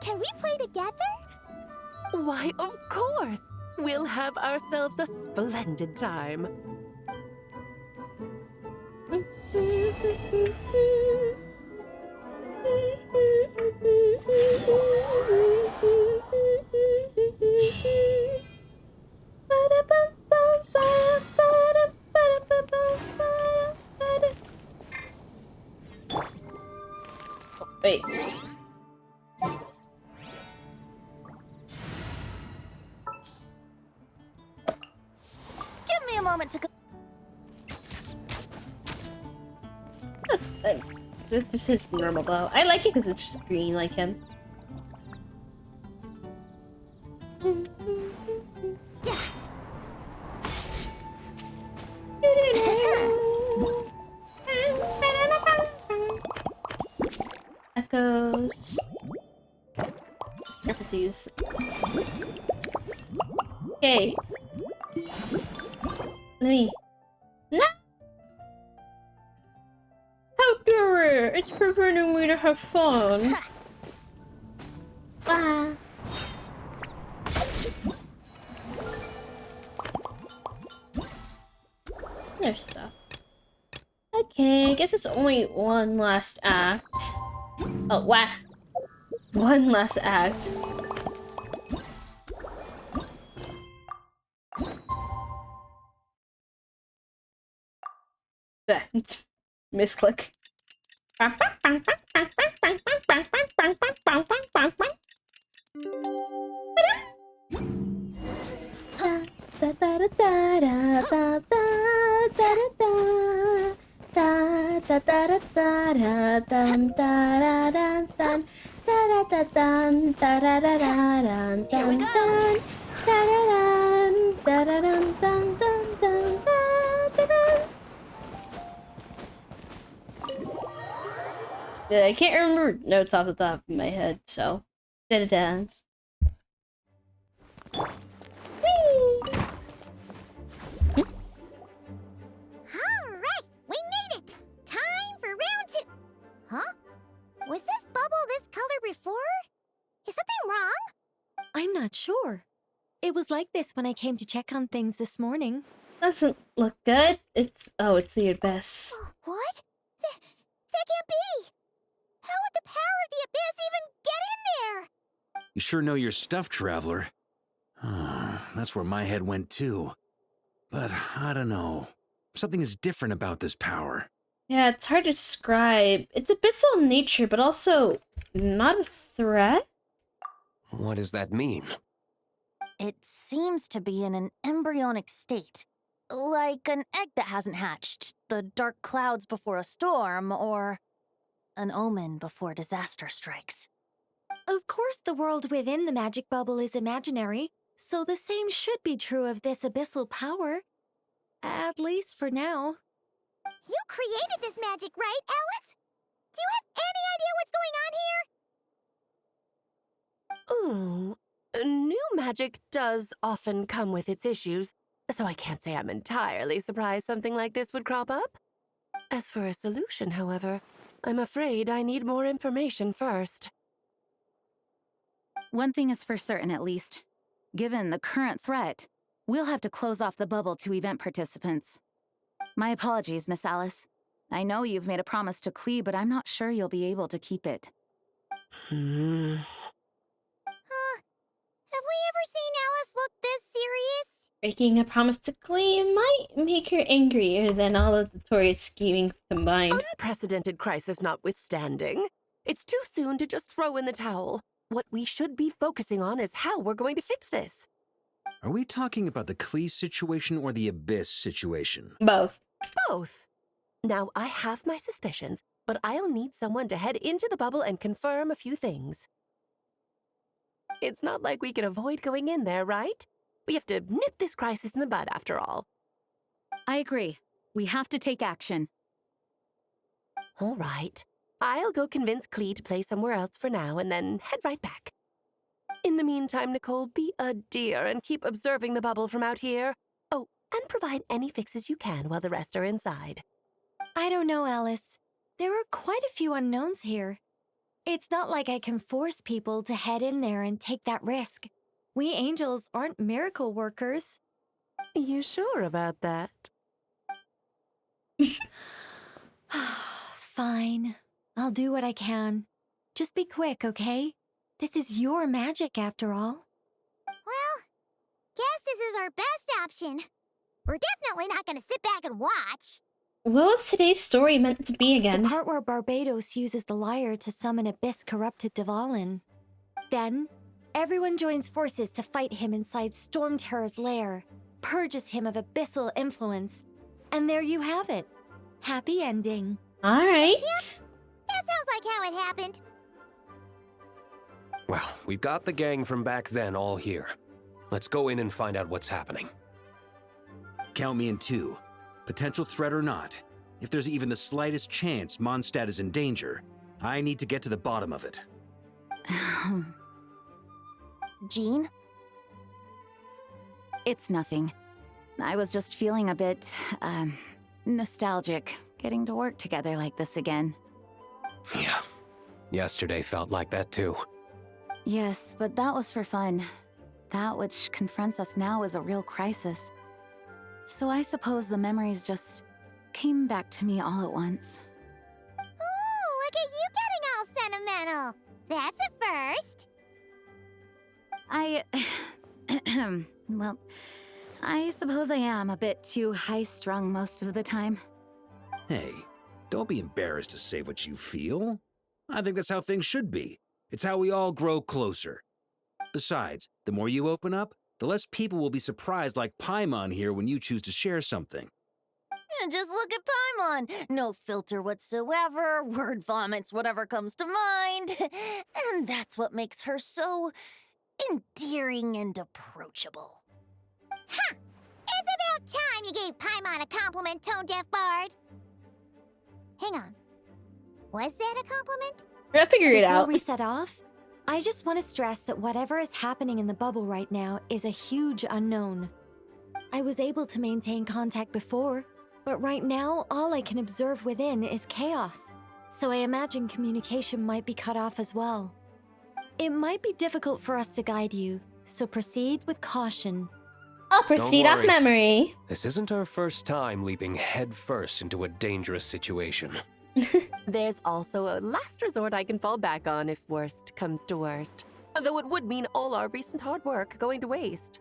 Can we play together? Why, of course! We'll have ourselves a splendid time. Wait. Give me a moment to go. That's just his normal bow. I like it because it's just green like him. Echoes. Discrepancies. Okay. Let me. No! How dare it! It's preventing me to have fun. Ah. other stuff. Okay, I guess it's only one last act. Oh, wow. One last act. Misclick. Yeah, I can't remember notes off the top of my head, so. Da-da-da. Alright, we made it! Time for round 2! Huh? Was this bubble this color before? Is something wrong? I'm not sure. It was like this when I came to check on things this morning. Doesn't look good. It's the abyss. What? That can't be! How would the power of the abyss even get in there? You sure know your stuff, Traveler. That's where my head went too. But I don't know. Something is different about this power. Yeah, it's hard to describe. It's abyssal in nature, but also not a threat. What does that mean? It seems to be in an embryonic state. Like an egg that hasn't hatched, the dark clouds before a storm, or an omen before disaster strikes. Of course, the world within the magic bubble is imaginary, so the same should be true of this abyssal power. At least for now. You created this magic, right, Alice? Do you have any idea what's going on here? New magic does often come with its issues, so I can't say I'm entirely surprised something like this would crop up. As for a solution, however, I'm afraid I need more information first. One thing is for certain, at least. Given the current threat, we'll have to close off the bubble to event participants. My apologies, Miss Alice. I know you've made a promise to Klee, but I'm not sure you'll be able to keep it. Have we ever seen Alice look this serious? Breaking a promise to Klee might make her angrier than all of the Tori's scheming combined. Unprecedented crisis notwithstanding, it's too soon to just throw in the towel. What we should be focusing on is how we're going to fix this. Are we talking about the Klee situation or the Abyss situation? Both. Both. Now, I have my suspicions, but I'll need someone to head into the bubble and confirm a few things. It's not like we can avoid going in there, right? We have to nip this crisis in the bud, after all. I agree. We have to take action. All right. I'll go convince Klee to play somewhere else for now and then head right back. In the meantime, Nicole, be a dear and keep observing the bubble from out here. Oh, and provide any fixes you can while the rest are inside. I don't know, Alice. There are quite a few unknowns here. It's not like I can force people to head in there and take that risk. We angels aren't miracle workers. You sure about that? Fine. I'll do what I can. Just be quick, okay? This is your magic, after all. Well, guess this is our best option. We're definitely not gonna sit back and watch. What was today's story meant to be again? The part where Barbados uses the lyre to summon Abyss-corrupted Dvalin. Then, everyone joins forces to fight him inside Storm Terror's lair, purges him of abyssal influence, and there you have it. Happy ending. Alright. Yep. That sounds like how it happened. Well, we've got the gang from back then all here. Let's go in and find out what's happening. Count me in two. Potential threat or not, if there's even the slightest chance Mondstadt is in danger, I need to get to the bottom of it. Jean? It's nothing. I was just feeling a bit, nostalgic, getting to work together like this again. Yeah. Yesterday felt like that too. Yes, but that was for fun. That which confronts us now is a real crisis. So I suppose the memories just came back to me all at once. Ooh, look at you getting all sentimental. That's a first. Well, I suppose I am a bit too high-strung most of the time. Hey, don't be embarrassed to say what you feel. I think that's how things should be. It's how we all grow closer. Besides, the more you open up, the less people will be surprised like Paimon here when you choose to share something. And just look at Paimon. No filter whatsoever, word vomits whatever comes to mind. And that's what makes her so endearing and approachable. Ha! It's about time you gave Paimon a compliment, tone-deaf bard. Hang on. Was that a compliment? I figured it Before out. we set off, I just want to stress that whatever is happening in the bubble right now is a huge unknown. I was able to maintain contact before, but right now all I can observe within is chaos, so I imagine communication might be cut off as well. It might be difficult for us to guide you, so proceed with caution. I'll proceed Don't off worry. memory. This isn't our first time leaping headfirst into a dangerous situation. There's also a last resort I can fall back on if worst comes to worst. Though it would mean all our recent hard work going to waste.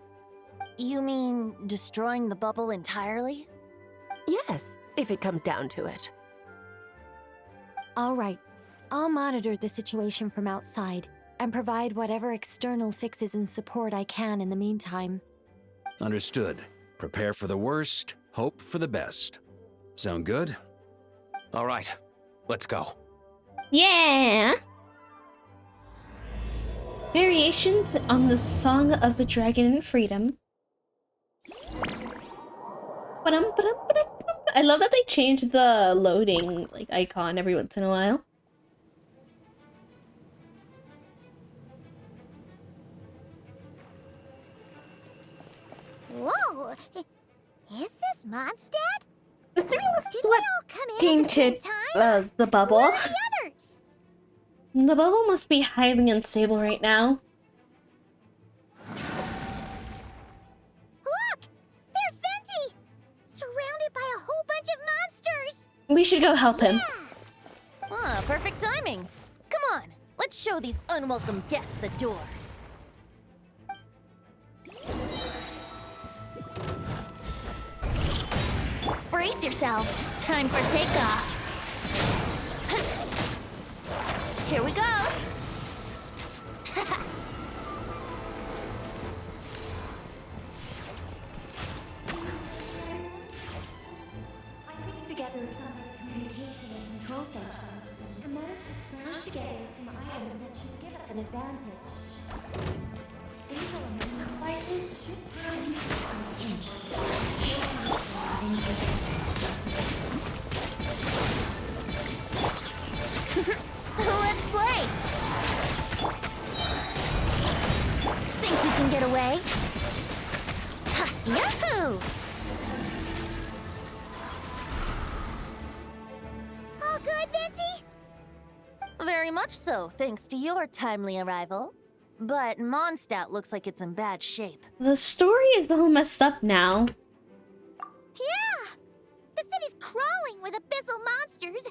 You mean destroying the bubble entirely? Yes, if it comes down to it. All right, I'll monitor the situation from outside and provide whatever external fixes and support I can in the meantime. Understood. Prepare for the worst, hope for the best. Sound good? All right, let's go. Yeah! Variations on the Song of the Dragon and Freedom. I love that they changed the loading like icon every once in a while. Whoa! Is this Mondstadt? This thing Did we all come in came at the same to time? the bubble. Where are the others? The bubble must be highly unstable right now. Look! There's Venti! Surrounded by a whole bunch of monsters! We should go help him. Ah, perfect timing. Come on, let's show these unwelcome guests the door. Brace yourselves. Time for takeoff. Here we go. Together some communication and control functions, and managed to smash together some items that should give us an advantage. These aluminum devices should produce an inch. Let's play! Think you can get away? Ha! Yahoo! All good, Venti? Very much so, thanks to your timely arrival. But Mondstadt looks like it's in bad shape. The story is all messed up now. Yeah! The city's crawling with abyssal monsters.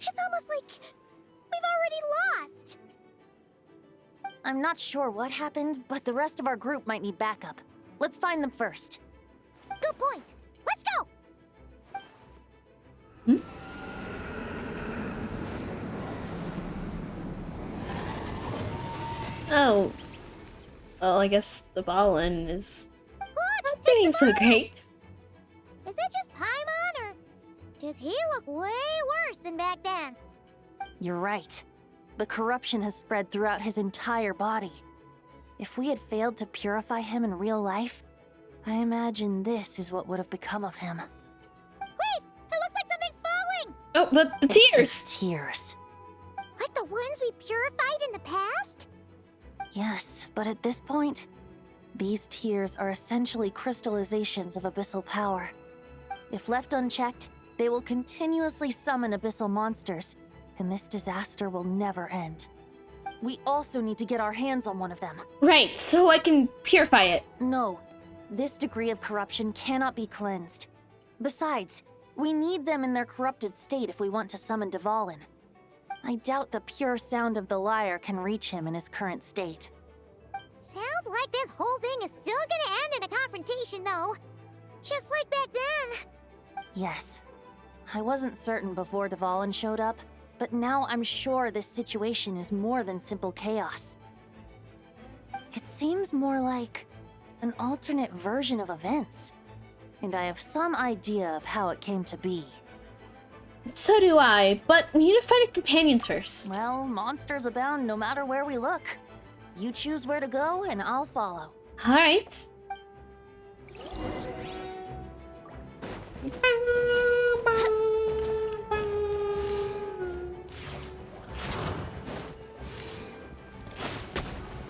It's almost like we've already lost. I'm not sure what happened, but the rest of our group might need backup. Let's find them first. Good point. Let's go! Oh. Well, I guess the Ballin is What? not doing so great. Is it just Paimon, or does he look way worse than back then? You're right. The corruption has spread throughout his entire body. If we had failed to purify him in real life, I imagine this is what would have become of him. Wait! It looks like something's falling! Oh, the It's tears! his tears. Like the ones we purified in the past? Yes, but at this point, these tears are essentially crystallizations of abyssal power. If left unchecked, they will continuously summon abyssal monsters, and this disaster will never end. We also need to get our hands on one of them. Right, so I can purify it. No, This degree of corruption cannot be cleansed. Besides, we need them in their corrupted state if we want to summon Dvalin. I doubt the pure sound of the lyre can reach him in his current state. Sounds like this whole thing is still gonna end in a confrontation, though. Just like back then. Yes. I wasn't certain before Dvalin showed up, but now I'm sure this situation is more than simple chaos. It seems more like an alternate version of events, and I have some idea of how it came to be. So do I, but we need to find our companions first. Well, monsters abound no matter where we look. You choose where to go, and I'll follow. Alright.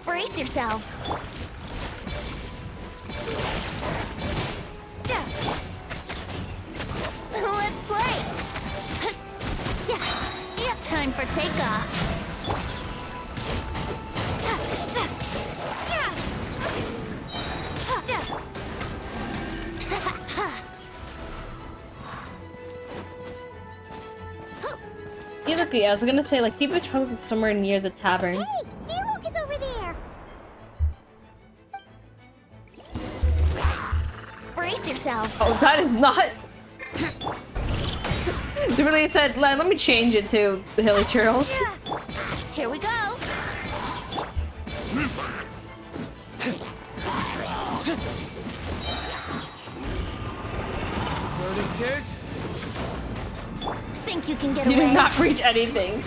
Brace yourselves. Let's play. Yeah, time for takeoff. Yeah, look, I was gonna say, like, keep it probably somewhere near the tavern. Hey, look, is over there. Brace yourself. Oh, that is not. They really said, let me change it to the Hilly Turtles. Here we go. Think you can get You away? did not reach anything.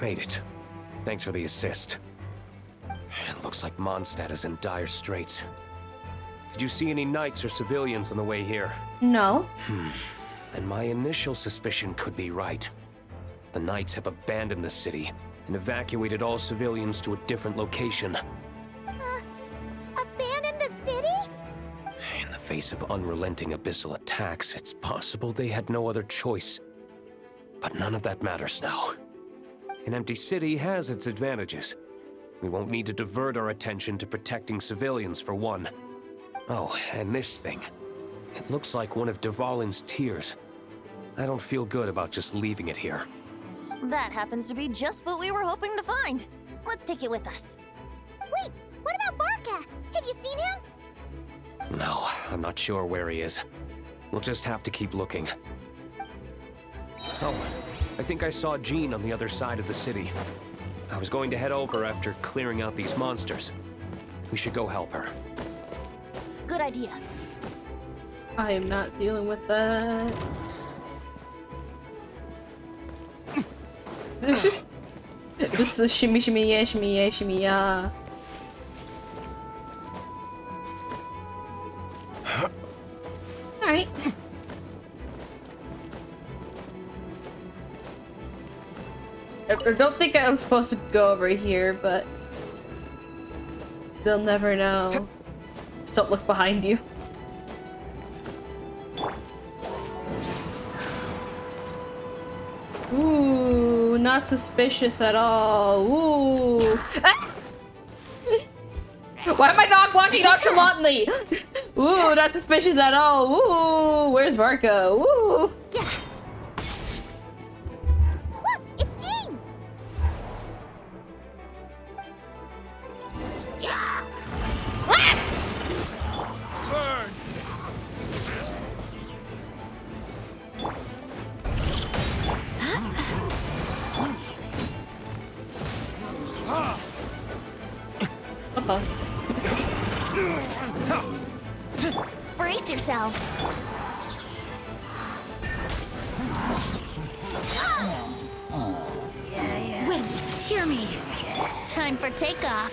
Made it. Thanks for the assist. It looks like Mondstadt is in dire straits. Did you see any knights or civilians on the way here? No. And my initial suspicion could be right. The knights have abandoned the city and evacuated all civilians to a different location. Abandon the city? In the face of unrelenting abyssal attacks, it's possible they had no other choice. But none of that matters now. An empty city has its advantages. We won't need to divert our attention to protecting civilians, for one. Oh, and this thing. It looks like one of Dvalin's tears. I don't feel good about just leaving it here. That happens to be just what we were hoping to find. Let's take it with us. Wait, what about Varka? Have you seen him? No, I'm not sure where he is. We'll just have to keep looking. Oh, I think I saw Jean on the other side of the city. I was going to head over after clearing out these monsters. We should go help her. Good idea. I am not dealing with that. This is shimmy shimmy yeah, shimmy yeah, shimmy yeah. Alright. I don't think I'm supposed to go over here, but they'll never know. Just don't look behind you. Ooh, not suspicious at all. Ooh. Ah! Why am I not walking nonchalantly? Ooh, not suspicious at all. Ooh, where's Varka? Ooh. Look, it's Jean! Brace yourself. Wait, hear me. Time for takeoff.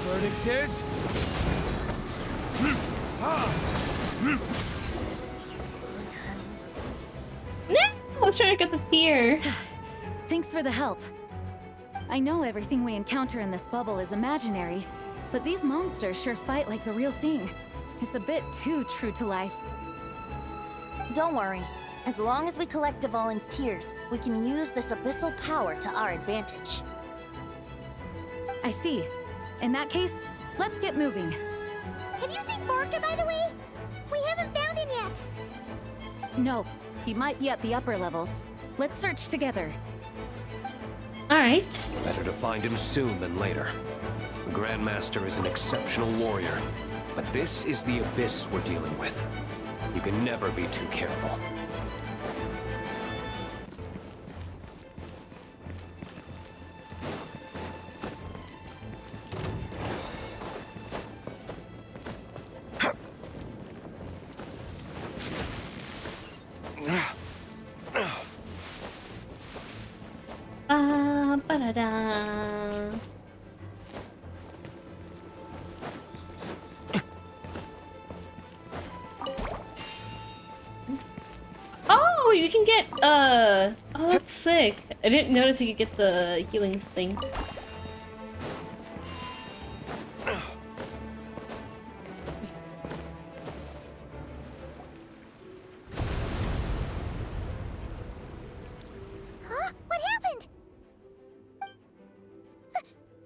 Verdict is... No, I was trying to get the tear. Thanks for the help. I know everything we encounter in this bubble is imaginary, but these monsters sure fight like the real thing. It's a bit too true to life. Don't worry. As long as we collect Dvalin's tears, we can use this abyssal power to our advantage. I see. In that case, let's get moving. Have you seen Barker, by the way? We haven't found him yet. No, he might be at the upper levels. Let's search together. Alright. Better to find him soon than later. The Grandmaster is an exceptional warrior, but this is the abyss we're dealing with. You can never be too careful. Ba-da-da. Oh, you can get, oh, that's sick. I didn't notice you could get the healings thing. Huh? What happened?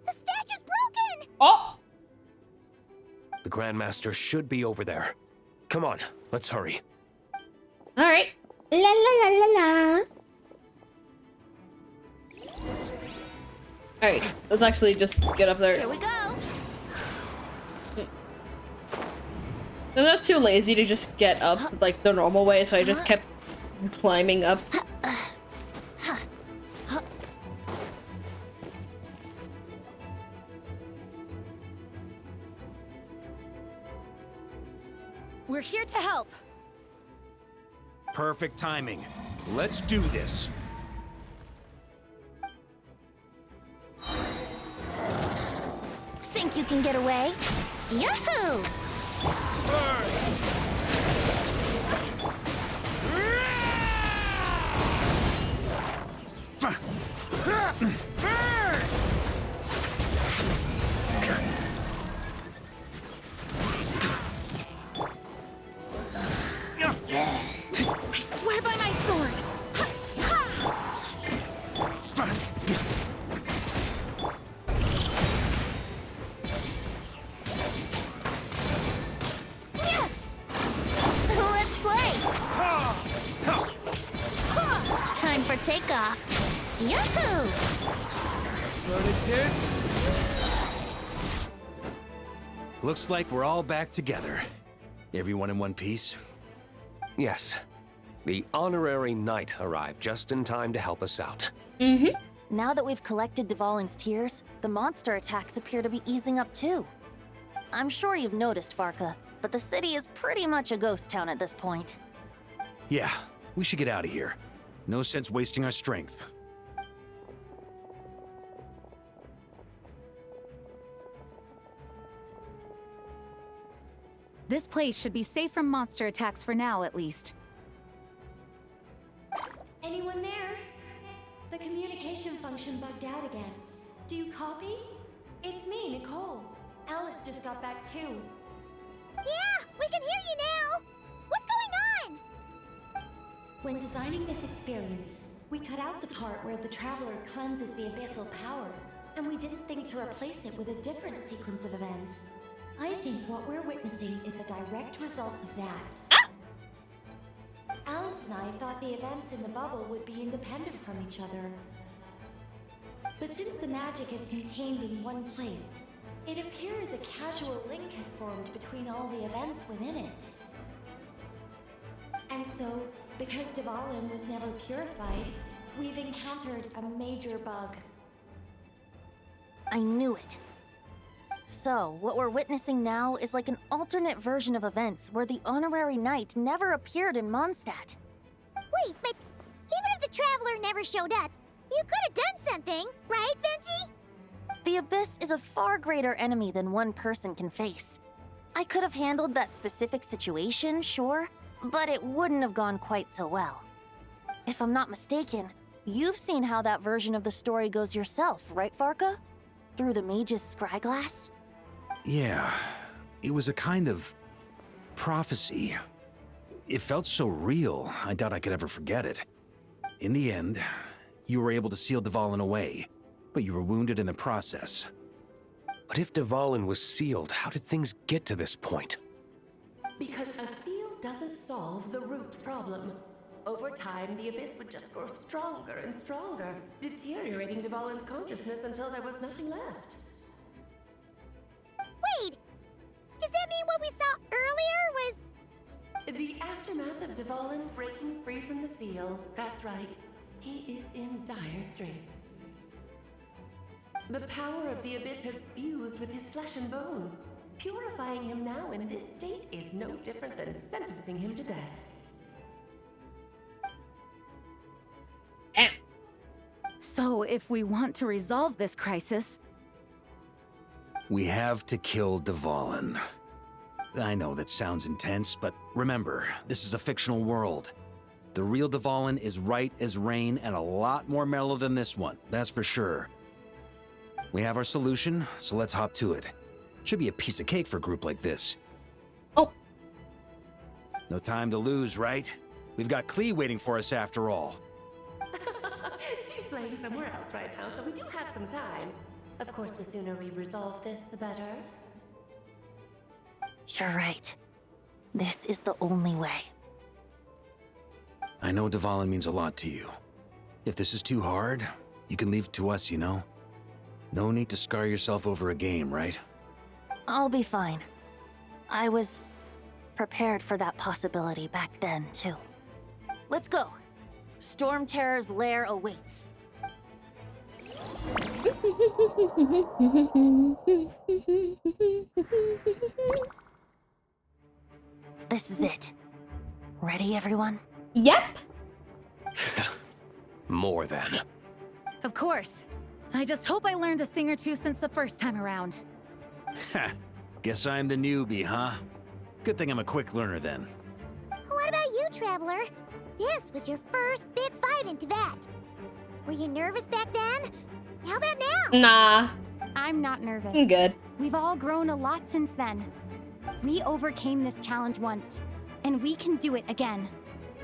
The statue's broken! Oh! The Grandmaster should be over there. Come on, let's hurry. Alright. La la la la la. Alright, let's actually just get up there. Here we go! I was too lazy to just get up like the normal way, so I just kept climbing up. We're here to help. Perfect timing. Let's do this. Think you can get away? Yahoo! I swear by my sword! Let's play! Time for takeoff. Yahoo! Looks like we're all back together. Everyone in one piece? Yes. The honorary knight arrived just in time to help us out. Mm-hmm. Now that we've collected Dvalin's tears, the monster attacks appear to be easing up too. I'm sure you've noticed, Varka, but the city is pretty much a ghost town at this point. Yeah, we should get out of here. No sense wasting our strength. This place should be safe from monster attacks for now, at least. Anyone there? The communication function bugged out again. Do you copy? It's me, Nicole. Alice just got back too. Yeah, we can hear you now! What's going on? When designing this experience, we cut out the part where the Traveler cleanses the abyssal power, and we didn't think to replace it with a different sequence of events. I think what we're witnessing is a direct result of that. Alice and I thought the events in the bubble would be independent from each other. But since the magic is contained in one place, it appears a casual link has formed between all the events within it. And so, because Dvalin was never purified, we've encountered a major bug. I knew it. So, what we're witnessing now is like an alternate version of events where the honorary knight never appeared in Mondstadt. Wait, but even if the Traveler never showed up, you could have done something, right, Venti? The Abyss is a far greater enemy than one person can face. I could have handled that specific situation, sure, but it wouldn't have gone quite so well. If I'm not mistaken, you've seen how that version of the story goes yourself, right, Varka? Through the mage's scryglass? Yeah, it was a kind of prophecy. It felt so real, I doubt I could ever forget it. In the end, you were able to seal Dvalin away, but you were wounded in the process. But if Dvalin was sealed, how did things get to this point? Because a seal doesn't solve the root problem. Over time, the abyss would just grow stronger and stronger, deteriorating Dvalin's consciousness until there was nothing left. Wait! Does that mean what we saw earlier was... The aftermath of Dvalin breaking free from the seal. That's right. He is in dire straits. The power of the abyss has fused with his flesh and bones. Purifying him now in this state is no different than sentencing him to death. So, if we want to resolve this crisis, we have to kill Dvalin. I know that sounds intense, but remember, this is a fictional world. The real Dvalin is right as rain and a lot more mellow than this one, that's for sure. We have our solution, so let's hop to it. Should be a piece of cake for a group like this. Oh. No time to lose, right? We've got Klee waiting for us after all. She's playing somewhere else right now, so we do have some time. Of course, the sooner we resolve this, the better. You're right. This is the only way. I know Dvalin means a lot to you. If this is too hard, you can leave it to us, you know? No need to scar yourself over a game, right? I'll be fine. I was prepared for that possibility back then, too. Let's go. Storm Terror's lair awaits. This is it. Ready, everyone? Yep. More than. of course. I just hope I learned a thing or two since the first time around. Ha! Guess I'm the newbie, huh? Good thing I'm a quick learner then. What about you, Traveler? This was your first big fight in Tibet. Were you nervous back then? How about now? Nah. I'm not nervous. I'm good. We've all grown a lot since then. We overcame this challenge once, and we can do it again.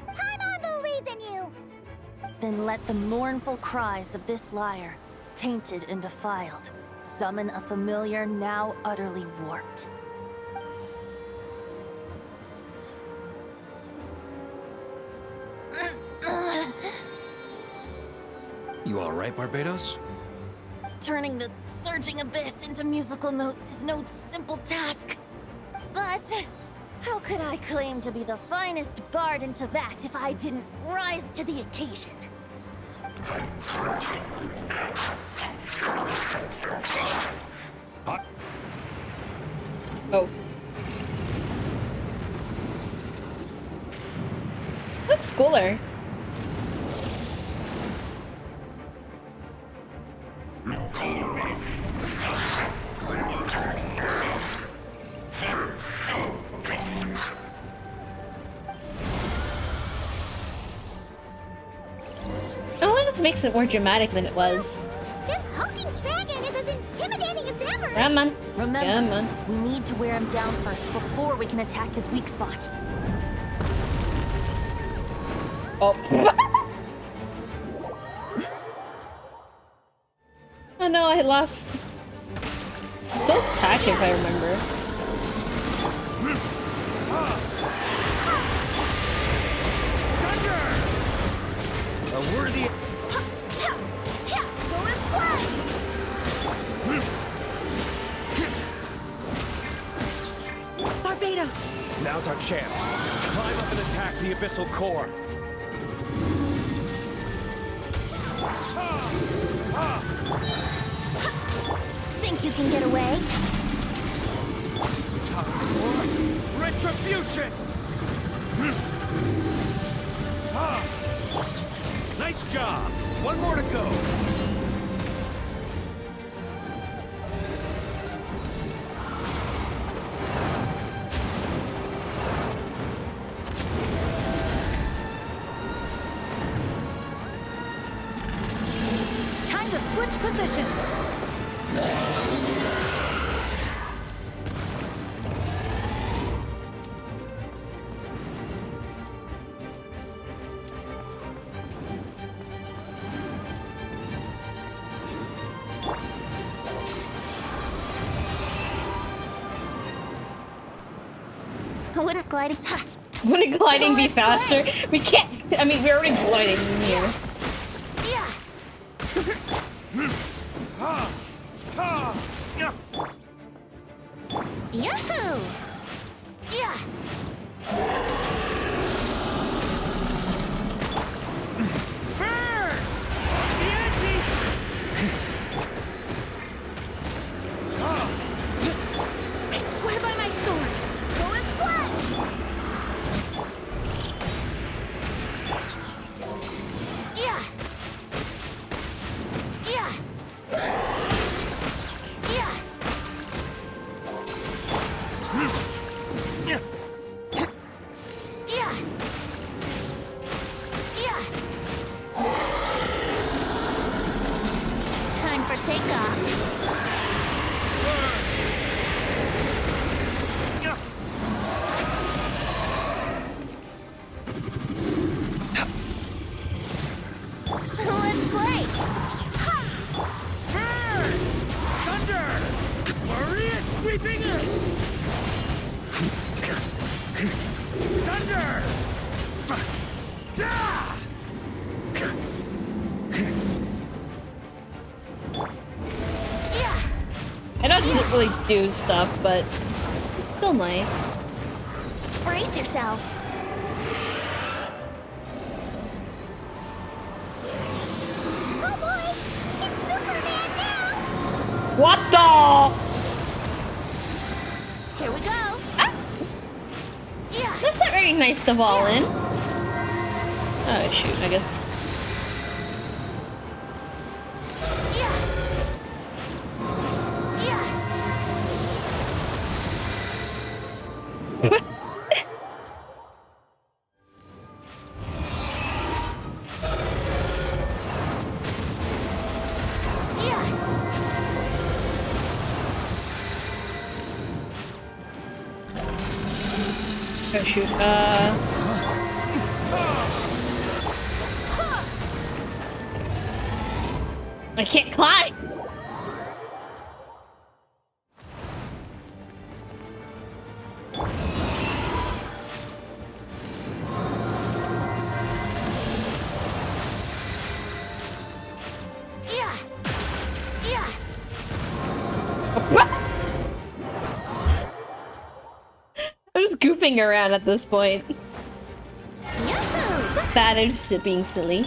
Paimon believes in you! Then let the mournful cries of this lyre, tainted and defiled, summon a familiar now utterly warped. You alright, Barbados? Turning the surging abyss into musical notes is no simple task. But how could I claim to be the finest bard in Tibet if I didn't rise to the occasion? Oh. Looks cooler. Oh, this makes it more dramatic than it was. This hulking dragon is as intimidating as ever! Come on. Remember, Come on. we need to wear him down first before we can attack his weak spot. Oh. Oh no, I lost. It's so attack if I remember. A worthy. Barbados! Now's our chance. Climb up and attack the abyssal core. Think you can get away? Time for retribution! Nice job! One more to go! Time to switch positions. Wouldn't gliding... Wouldn't gliding be faster? We can't. I mean, we're already gliding here. Yahoo! Yeah. I swear by my sword. Go and splat! Yeah. Yeah. Yeah. Yeah. Yeah. Time for takeoff. Let's play! Thunder! Maria sweeping in! Thunder! Ah! I know it doesn't really do stuff, but still nice. Brace yourselves. Oh boy! It's Superman now! What the? Here we go. Yeah. That's not very nice to fall in. Oh shoot, I guess. Oh shoot, I can't climb! Yeah. Yeah. I'm just goofing around at this point. That I'm just being silly.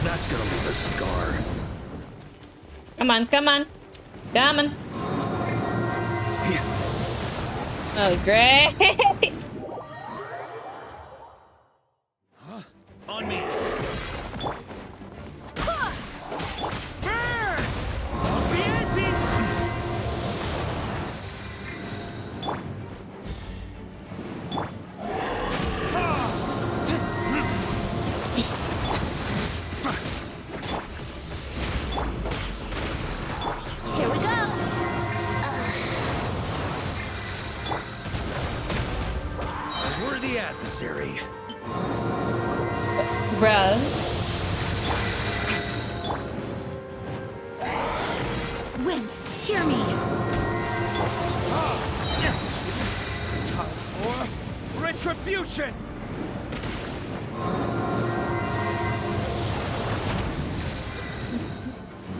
That's gonna leave a scar. Come on, come on. Come on. Oh, great. On me. Here we go. A worthy adversary. Bruh. Wind, hear me. Time for retribution.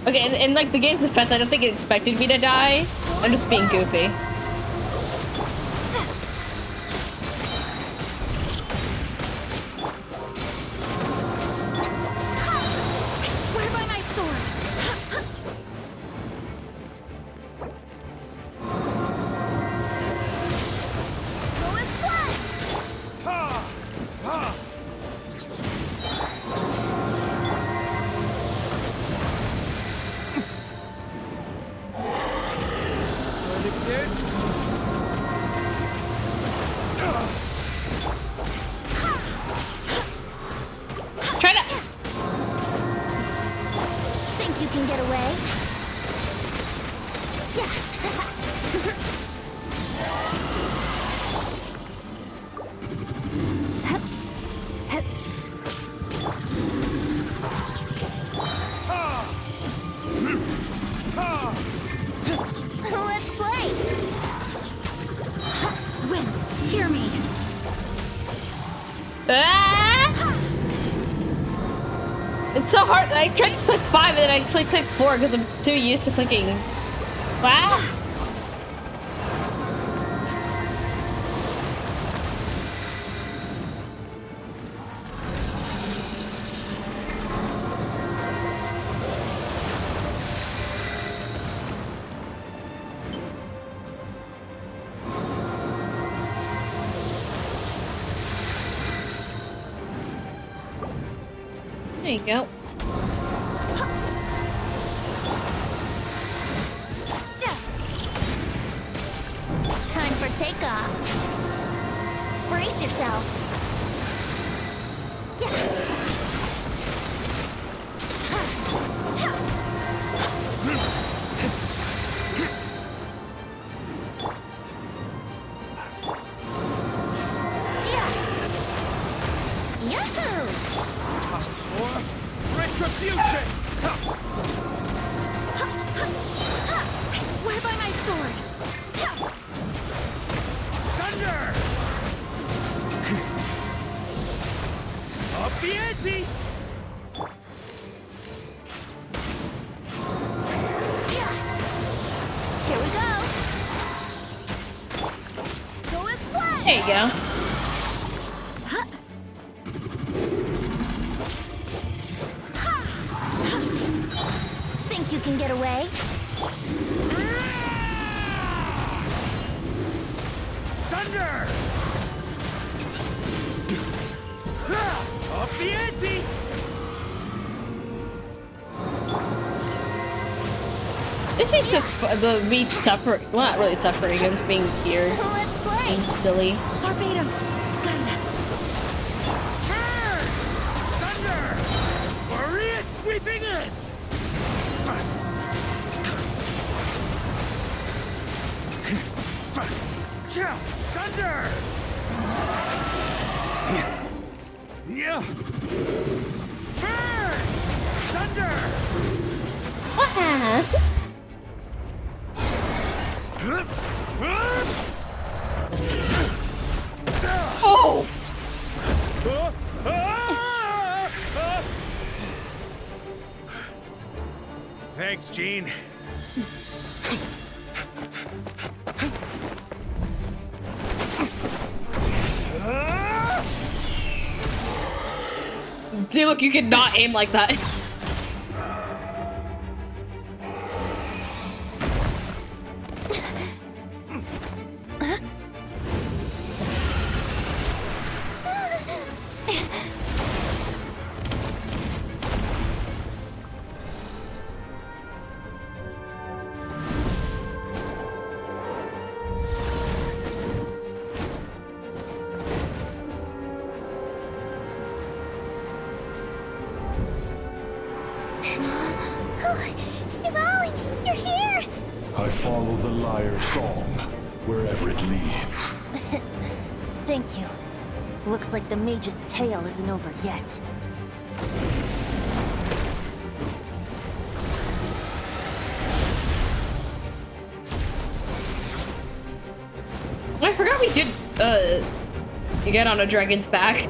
Okay, in like the game's defense, I don't think it expected me to die. I'm just being goofy. I swear by my sword. Go and splat! Verdict is try to. Think you can get away? Yeah. Let's play. Wind, hear me. Ah! It's so hard. I tried to click 5 and then I clicked 4 because I'm too used to clicking. Wow. There you go. Time for takeoff. Brace yourself. Yahoo! Retribution! I swear by my sword. Thunder! Up the ante! Here we go. So let's play. There you go. Think you can get away? Thunder! Up the ante! This makes me tougher. Well, not really suffering. I'm just being here. Let's play. Being silly. Barbados, guide us. Burn! Thunder! Maria sweeping in! Thunder! Yeah! Burn! Thunder! What? Oh! Thanks, Gene. Dude, look, you cannot aim like that. Devouring, you're here. I follow the lyre's song, wherever it leads. Thank you. Looks like the mage's tale isn't over yet. I forgot we did, get on a dragon's back.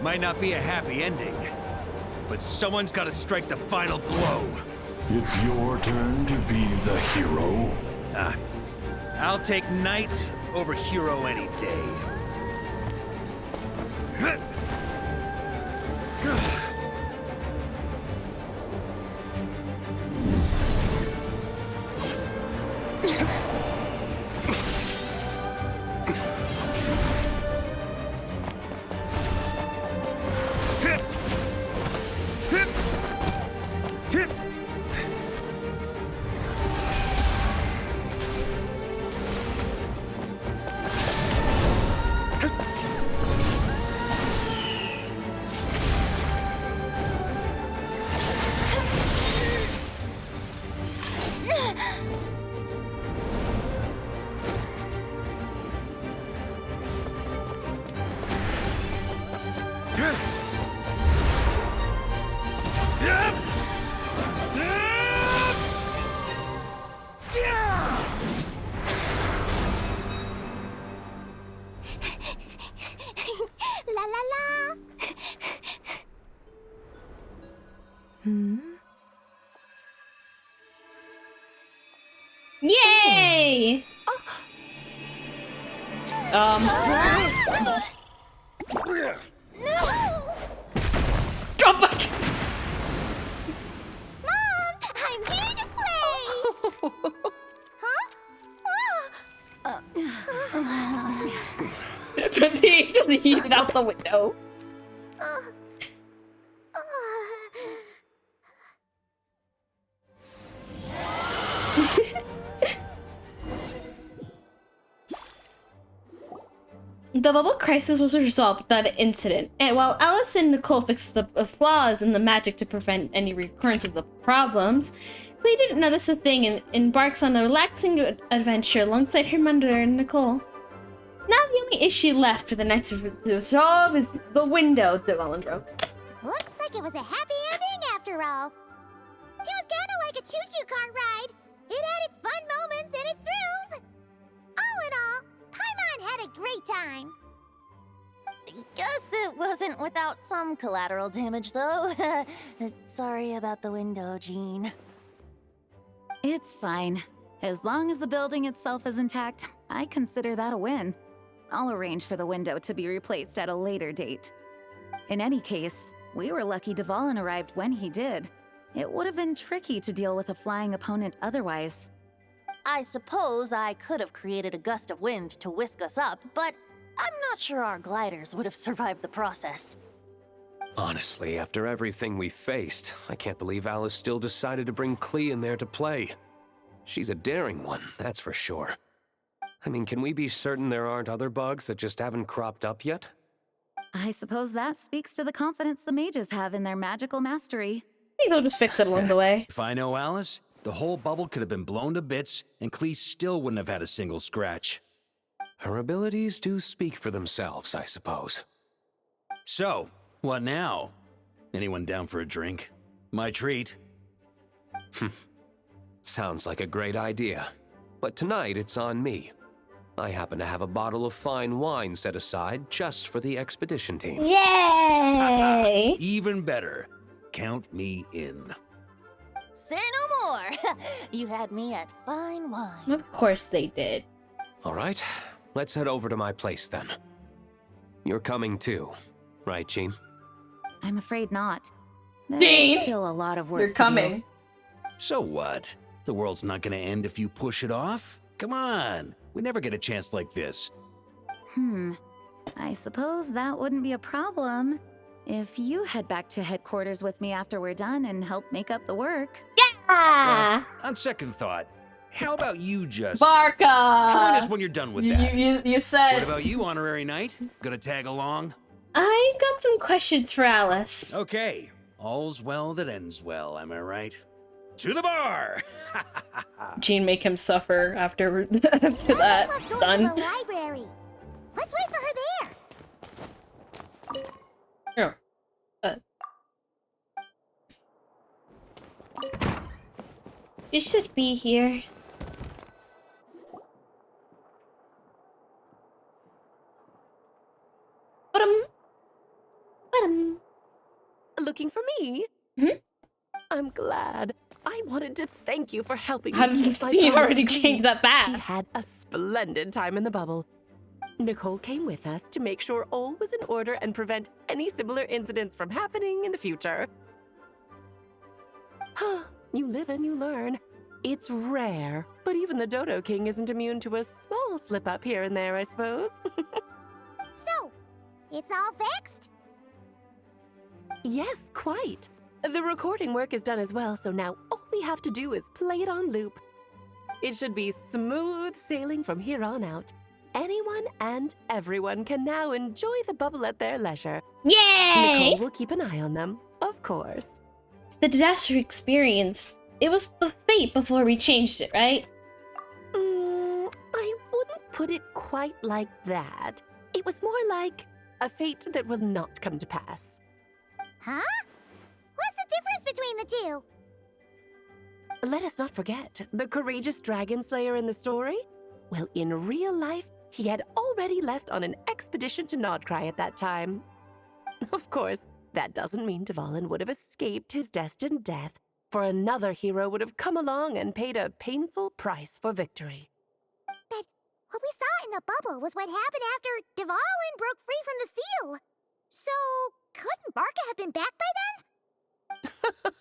Might not be a happy ending, but someone's got to strike the final blow. It's your turn to be the hero. I'll take knight over hero any day. Drop it! Mom, I'm here to play! But he just yeeted out the window. The bubble crisis was resolved without an incident, and while Alice and Nicole fixed the flaws in the magic to prevent any recurrence of the problems, Clay didn't notice a thing and embarks on a relaxing adventure alongside her mother and Nicole. Now the only issue left for the night to resolve is the window Devon broke. Looks like it was a happy ending after all. It was kind of like a choo-choo car ride. It had its fun moments and its thrills. All in all, Paimon had a great time. Guess it wasn't without some collateral damage, though. Sorry about the window, Jean. It's fine. As long as the building itself is intact, I consider that a win. I'll arrange for the window to be replaced at a later date. In any case, we were lucky Dvalin arrived when he did. It would have been tricky to deal with a flying opponent otherwise. I suppose I could have created a gust of wind to whisk us up, but I'm not sure our gliders would have survived the process. Honestly, after everything we faced, I can't believe Alice still decided to bring Klee in there to play. She's a daring one, that's for sure. I mean, can we be certain there aren't other bugs that just haven't cropped up yet? I suppose that speaks to the confidence the mages have in their magical mastery. I think they'll just fix it along the way. If I know Alice, the whole bubble could have been blown to bits, and Klee still wouldn't have had a single scratch. Her abilities do speak for themselves, I suppose. So, what now? Anyone down for a drink? My treat. Sounds like a great idea. But tonight it's on me. I happen to have a bottle of fine wine set aside just for the expedition team. Yay! Even better. Count me in. Say no more! You had me at fine wine. Of course they did. All right, let's head over to my place then. You're coming too, right, Jean? I'm afraid not. Jean! There's still a lot of work You're to do. coming. So what? The world's not gonna end if you push it off? Come on, we never get a chance like this. I suppose that wouldn't be a problem if you head back to headquarters with me after we're done and help make up the work. Yeah! On second thought, how about you just Barca! join us when you're done with that? You said... What about you, Honorary Knight? Gonna tag along? I've got some questions for Alice. Okay, all's well that ends well, am I right? To the bar! Jean make him suffer after, after that. Let's go Done. to the library. Let's wait for her there. Oh. You should be here. Looking for me? I'm glad. I wanted to thank you for helping How me did keep my you promise already to Klee. change that fast? She had a splendid time in the bubble. Nicole came with us to make sure all was in order and prevent any similar incidents from happening in the future. You live and you learn. It's rare, but even the Dodo King isn't immune to a small slip-up here and there, I suppose. So, it's all fixed? Yes, quite. The recording work is done as well, so now all we have to do is play it on loop. It should be smooth sailing from here on out. Anyone and everyone can now enjoy the bubble at their leisure. Yay! Nicole will keep an eye on them, of course. The disaster experience. It was the fate before we changed it, right? I wouldn't put it quite like that. It was more like a fate that will not come to pass. Huh? What's the difference between the two? Let us not forget the courageous dragon slayer in the story. Well, in real life, he had already left on an expedition to Nodcry at that time. Of course, that doesn't mean Dvalin would have escaped his destined death, for another hero would have come along and paid a painful price for victory. But What we saw in the bubble was what happened after Dvalin broke free from the seal. So, couldn't Barca have been back by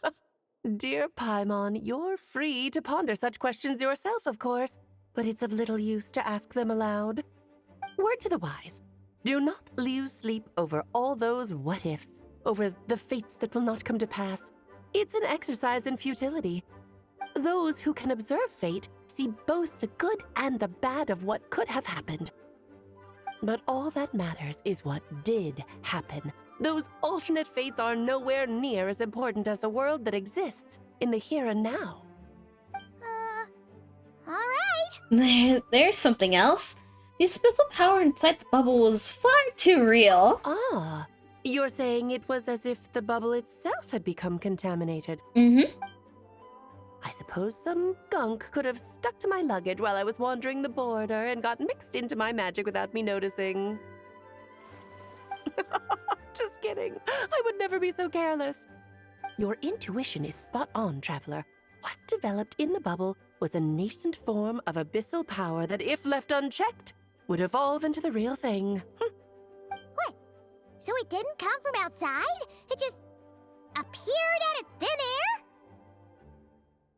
then? Dear Paimon, you're free to ponder such questions yourself, of course, but it's of little use to ask them aloud. Word to the wise. Do not lose sleep over all those what-ifs, over the fates that will not come to pass. It's an exercise in futility. Those who can observe fate see both the good and the bad of what could have happened. But all that matters is what did happen. Those alternate fates are nowhere near as important as the world that exists in the here and now. Alright. There's something else. The spiritual power inside the bubble was far too real. Ah, you're saying it was as if the bubble itself had become contaminated. Mm-hmm. I suppose some gunk could have stuck to my luggage while I was wandering the border and got mixed into my magic without me noticing. Just kidding. I would never be so careless. Your intuition is spot on, Traveler. What developed in the bubble was a nascent form of abyssal power that, if left unchecked, would evolve into the real thing. What? So it didn't come from outside? It just appeared out of thin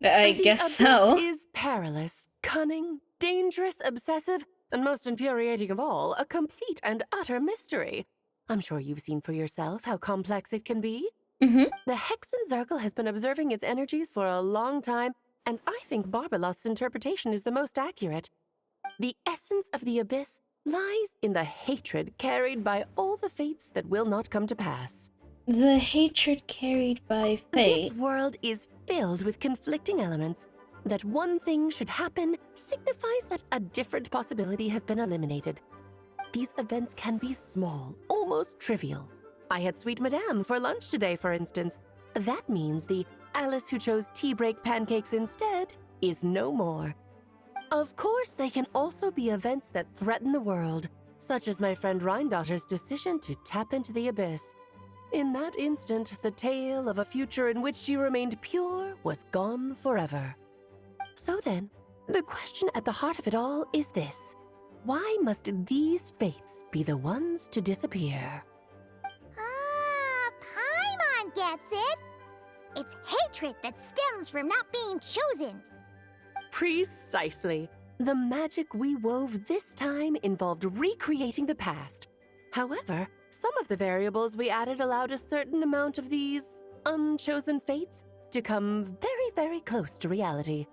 air? I guess so. The abyss is perilous, cunning, dangerous, obsessive, and most infuriating of all, a complete and utter mystery. I'm sure you've seen for yourself how complex it can be. Mm-hmm. The Hexen Zircle has been observing its energies for a long time, and I think Barbalot's interpretation is the most accurate. The essence of the abyss lies in the hatred carried by all the fates that will not come to pass. The hatred carried by fate. This world is filled with conflicting elements. That one thing should happen signifies that a different possibility has been eliminated. These events can be small, almost trivial. I had Sweet Madame for lunch today, for instance. That means the Alice who chose tea break pancakes instead is no more. Of course, they can also be events that threaten the world, such as my friend Rhindotter's decision to tap into the abyss. In that instant, the tale of a future in which she remained pure was gone forever. So then, the question at the heart of it all is this. Why must these fates be the ones to disappear? Paimon gets it. It's hatred that stems from not being chosen. Precisely. The magic we wove this time involved recreating the past. However, some of the variables we added allowed a certain amount of these unchosen fates to come very, very close to reality.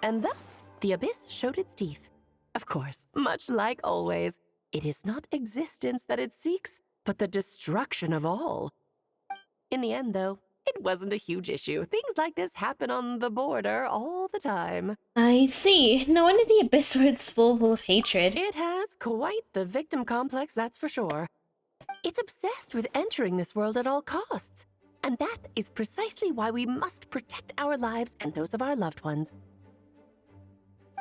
And thus, the abyss showed its teeth. Of course, much like always, it is not existence that it seeks, but the destruction of all. In the end, though, it wasn't a huge issue. Things like this happen on the border all the time. I see. No wonder the abyss world's full of hatred. It has quite the victim complex, that's for sure. It's obsessed with entering this world at all costs. And that is precisely why we must protect our lives and those of our loved ones.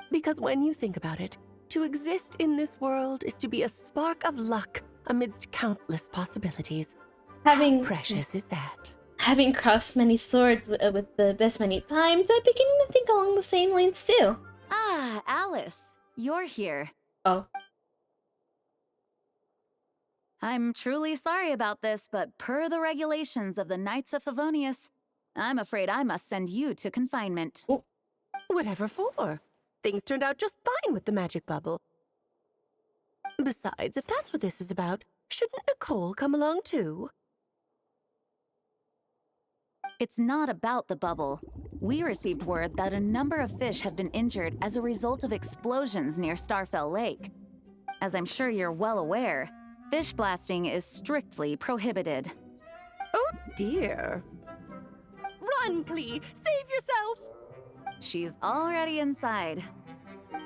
Because when you think about it, to exist in this world is to be a spark of luck amidst countless possibilities. How precious is that? Having crossed many swords with the abyss many times, I'm beginning to think along the same lines too. Ah, Alice, you're here. Oh. I'm truly sorry about this, but per the regulations of the Knights of Favonius, I'm afraid I must send you to confinement. Oh. Whatever for? Things turned out just fine with the magic bubble. Besides, if that's what this is about, shouldn't Nicole come along too? It's not about the bubble. We received word that a number of fish have been injured as a result of explosions near Starfell Lake. As I'm sure you're well aware, fish blasting is strictly prohibited. Oh dear. Run, please! Save yourself! She's already inside.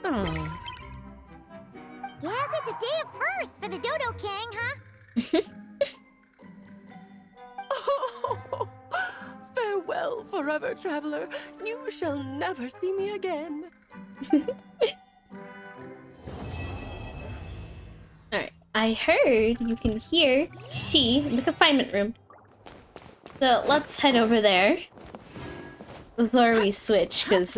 Oh. Guess it's a day of first for the Dodo King, huh? Oh, farewell forever, traveler. You shall never see me again. Alright, I heard you can hear T in the confinement room. So let's head over there before we switch, because,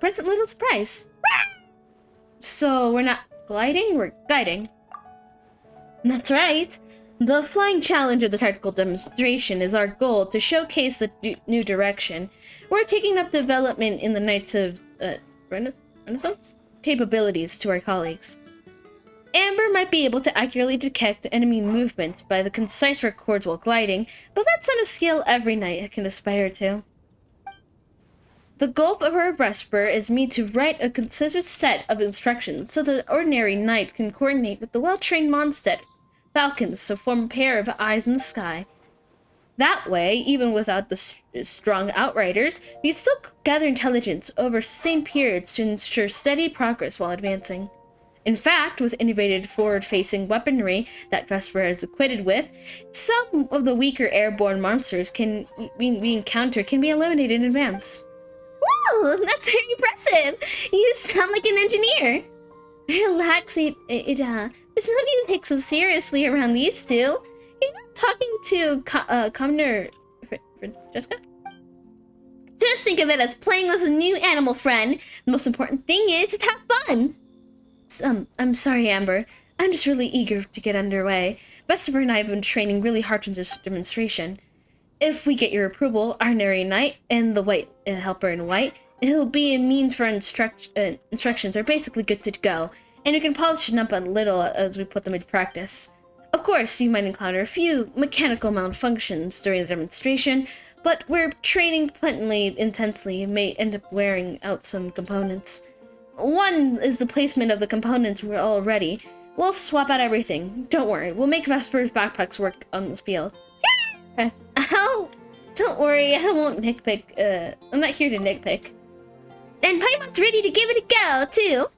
present little surprise. So we're not gliding, we're guiding. That's right. The flying challenge of the tactical demonstration is our goal to showcase the new direction. We're taking up development in the Knights of Renaissance capabilities to our colleagues. Amber might be able to accurately detect enemy movement by the concise records while gliding, but that's not a skill every knight can aspire to. The goal of our Vesper is me to write a consistent set of instructions so the ordinary knight can coordinate with the well-trained Mondstadt falcons to form a pair of eyes in the sky. That way, even without the strong outriders, we still gather intelligence over sustained periods to ensure steady progress while advancing. In fact, with innovative forward-facing weaponry that Vesper is equipped with, some of the weaker airborne monsters we encounter can be eliminated in advance. Whoa, that's very impressive! You sound like an engineer! Relax, there's no need to take so seriously around these two. You're not talking to Commoner Jessica? Just think of it as playing with a new animal friend. The most important thing is to have fun! I'm sorry, Amber. I'm just really eager to get underway. Vesper and I have been training really hard for this demonstration. If we get your approval, our Nary Knight and the White Helper in White, it'll be a means for instructions are basically good to go, and you can polish them up a little as we put them into practice. Of course, you might encounter a few mechanical malfunctions during the demonstration, but we're training plenty intensely and may end up wearing out some components. One is the placement of the components we're all ready. We'll swap out everything. Don't worry, we'll make Vesper's backpacks work on this field. Don't worry, I won't nitpick. I'm not here to nitpick. And Paimon's ready to give it a go, too.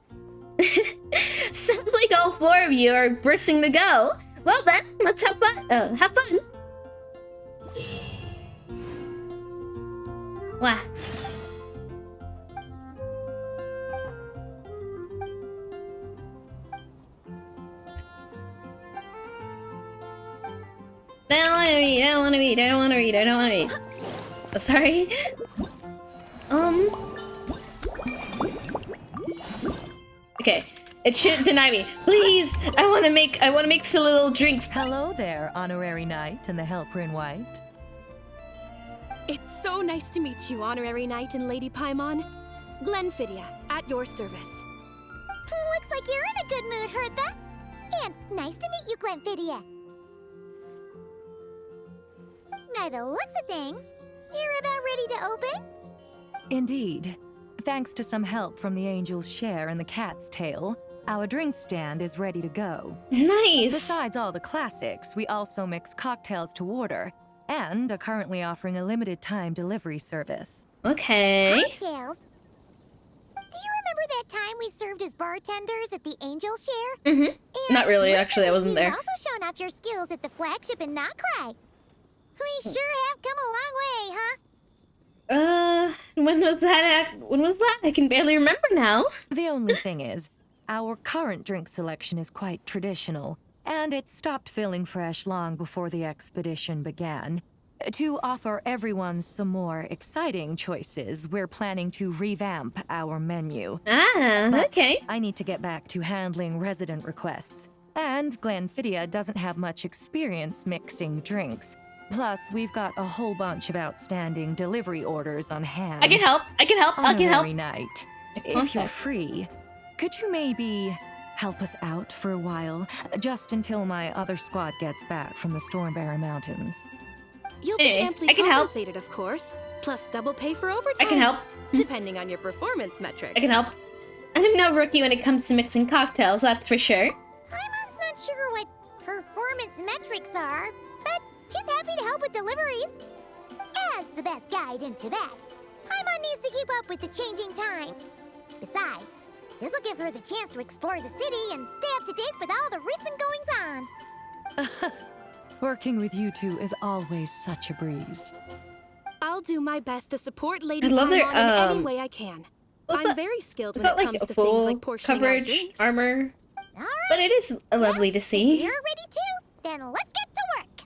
Sounds like all four of you are bristling to go. Well then, let's have fun. Have fun. Wow. I don't wanna read. Oh, sorry. Okay. It shouldn't deny me. Please! I wanna make silly little drinks. Hello there, Honorary Knight and the Helper in White. It's so nice to meet you, Honorary Knight and Lady Paimon. Glenfidia, at your service. Looks like you're in a good mood, Hertha. And nice to meet you, Glenfidia. By the looks of things, you're about ready to open? Indeed. Thanks to some help from the Angel's Share and the Cat's Tail, our drink stand is ready to go. Nice! Besides all the classics, we also mix cocktails to order, and are currently offering a limited-time delivery service. Okay. Cocktails? Do you remember that time we served as bartenders at the Angel's Share? Mm-hmm. Not really, actually, I wasn't there. You've also shown off your skills at the flagship in Nocry. We sure have come a long way, huh? When was that? I can barely remember now. The only thing is, our current drink selection is quite traditional, and it stopped feeling fresh long before the expedition began. To offer everyone some more exciting choices, we're planning to revamp our menu. Okay. I need to get back to handling resident requests, and Glenfidia doesn't have much experience mixing drinks. Plus, we've got a whole bunch of outstanding delivery orders on hand. I can help. Honorary Knight, if you're free, could you maybe help us out for a while? Just until my other squad gets back from the Stormbearer Mountains. You'll be amply compensated, of course, plus double pay for overtime. I can help. Depending on your performance metrics. I can help. I'm no rookie when it comes to mixing cocktails, that's for sure. Paimon's not sure what performance metrics are, but she's happy to help with deliveries. As the best guide into that, Paimon needs to keep up with the changing times. Besides, this'll give her the chance to explore the city and stay up to date with all the recent goings-on. Working with you two is always such a breeze. I'll do my best to support Lady I love their, Paimon in any way I can. I'm very skilled when it comes to things like portioning out coverage, drinks. armor, but it is lovely to see. If you're ready too, then let's get to work.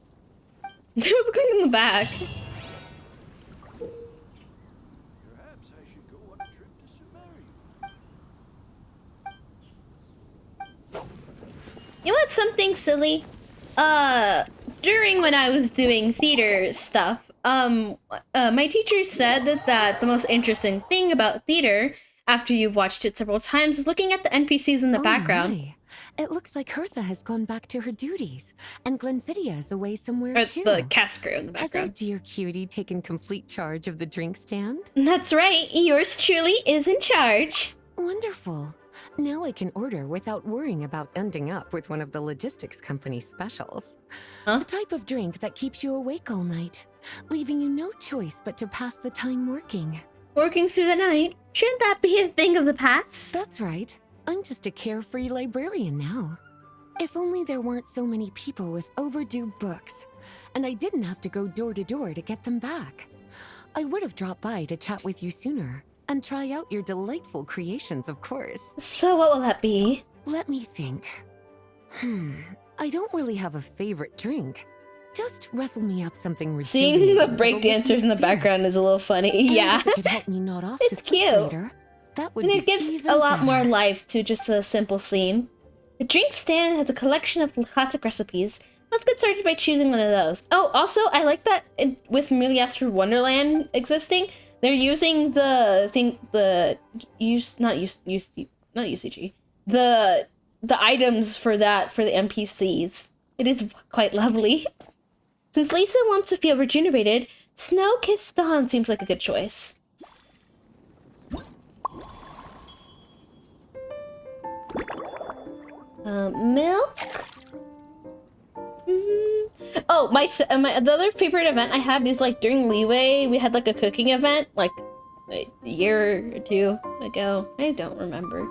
What's going in the back? Perhaps I should go on a trip to out something silly? During when I was doing theater stuff, my teacher said that the most interesting thing about theater, after you've watched it several times, is looking at the NPCs in the background. My. It looks like Hertha has gone back to her duties, and Glenfidia is away somewhere Or too. the cast crew in the Has our background. dear cutie taken complete charge of the drink stand? That's right, yours truly is in charge. Wonderful. Now I can order without worrying about ending up with one of the logistics company's specials. The type of drink that keeps you awake all night, leaving you no choice but to pass the time working. Working through the night? Shouldn't that be a thing of the past? That's right. I'm just a carefree librarian now. If only there weren't so many people with overdue books, and I didn't have to go door to door to get them back. I would have dropped by to chat with you sooner, and try out your delightful creations, of course. So what will that be? Let me think. I don't really have a favorite drink. Just wrestle me up something rejuvenating. Seeing the breakdancers in the background is a little funny. Yeah. If it could help me nod off It's to sleep cute. later, that would And be it gives even a lot better. more life to just a simple scene. The drink stand has a collection of classic recipes. Let's get started by choosing one of those. Oh, also, I like that with Merely Astro Wonderland existing, they're using not UCG, the items for the NPCs. It is quite lovely. Since Lisa wants to feel rejuvenated, Snow Kiss Dawn seems like a good choice. Milk. Oh, the other favorite event I had is like during Leeway, we had like a cooking event like a year or two ago. I don't remember,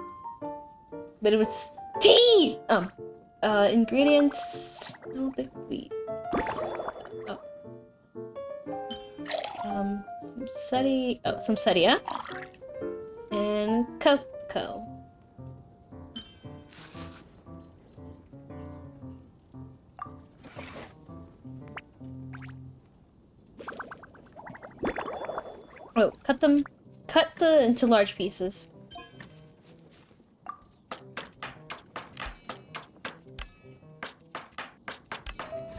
but it was tea. Ingredients. I don't think wheat. Some sedia and cocoa. Oh, cut into large pieces.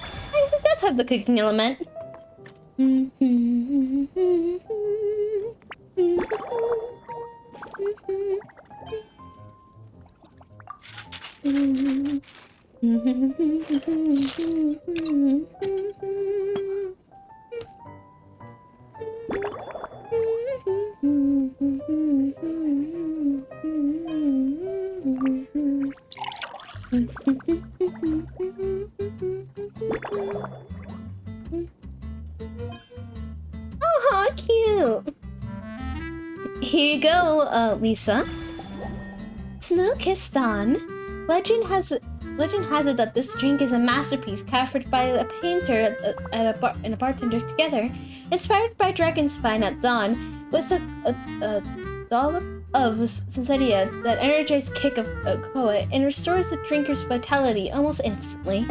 I think that's have the cooking element. Oh, cute. Here you go, Lisa. Snow Kiss Dawn. Legend has it that this drink is a masterpiece crafted by a painter and a bartender together, inspired by Dragonspine at dawn, with a dollop of Sensedia that energized kick of Koa and restores the drinker's vitality almost instantly.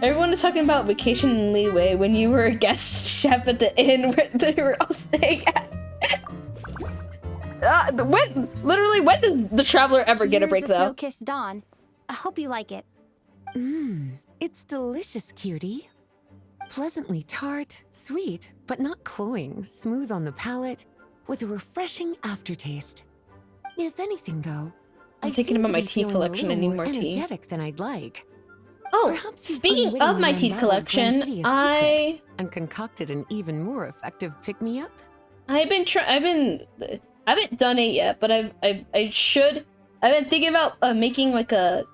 Everyone is talking about vacation in Leeway when you were a guest chef at the inn where they were all staying at. When does the traveler ever get a break, though? Snow Kiss Dawn. I hope you like it. It's delicious, cutie. Pleasantly tart, sweet, but not cloying, smooth on the palate, with a refreshing aftertaste. If anything, though, I'm thinking about my tea collection. I need more tea. Energetic than I'd like. Oh, speaking of my tea collection, and concocted an even more effective pick-me-up. I haven't done it yet, but I should. I've been thinking about making like a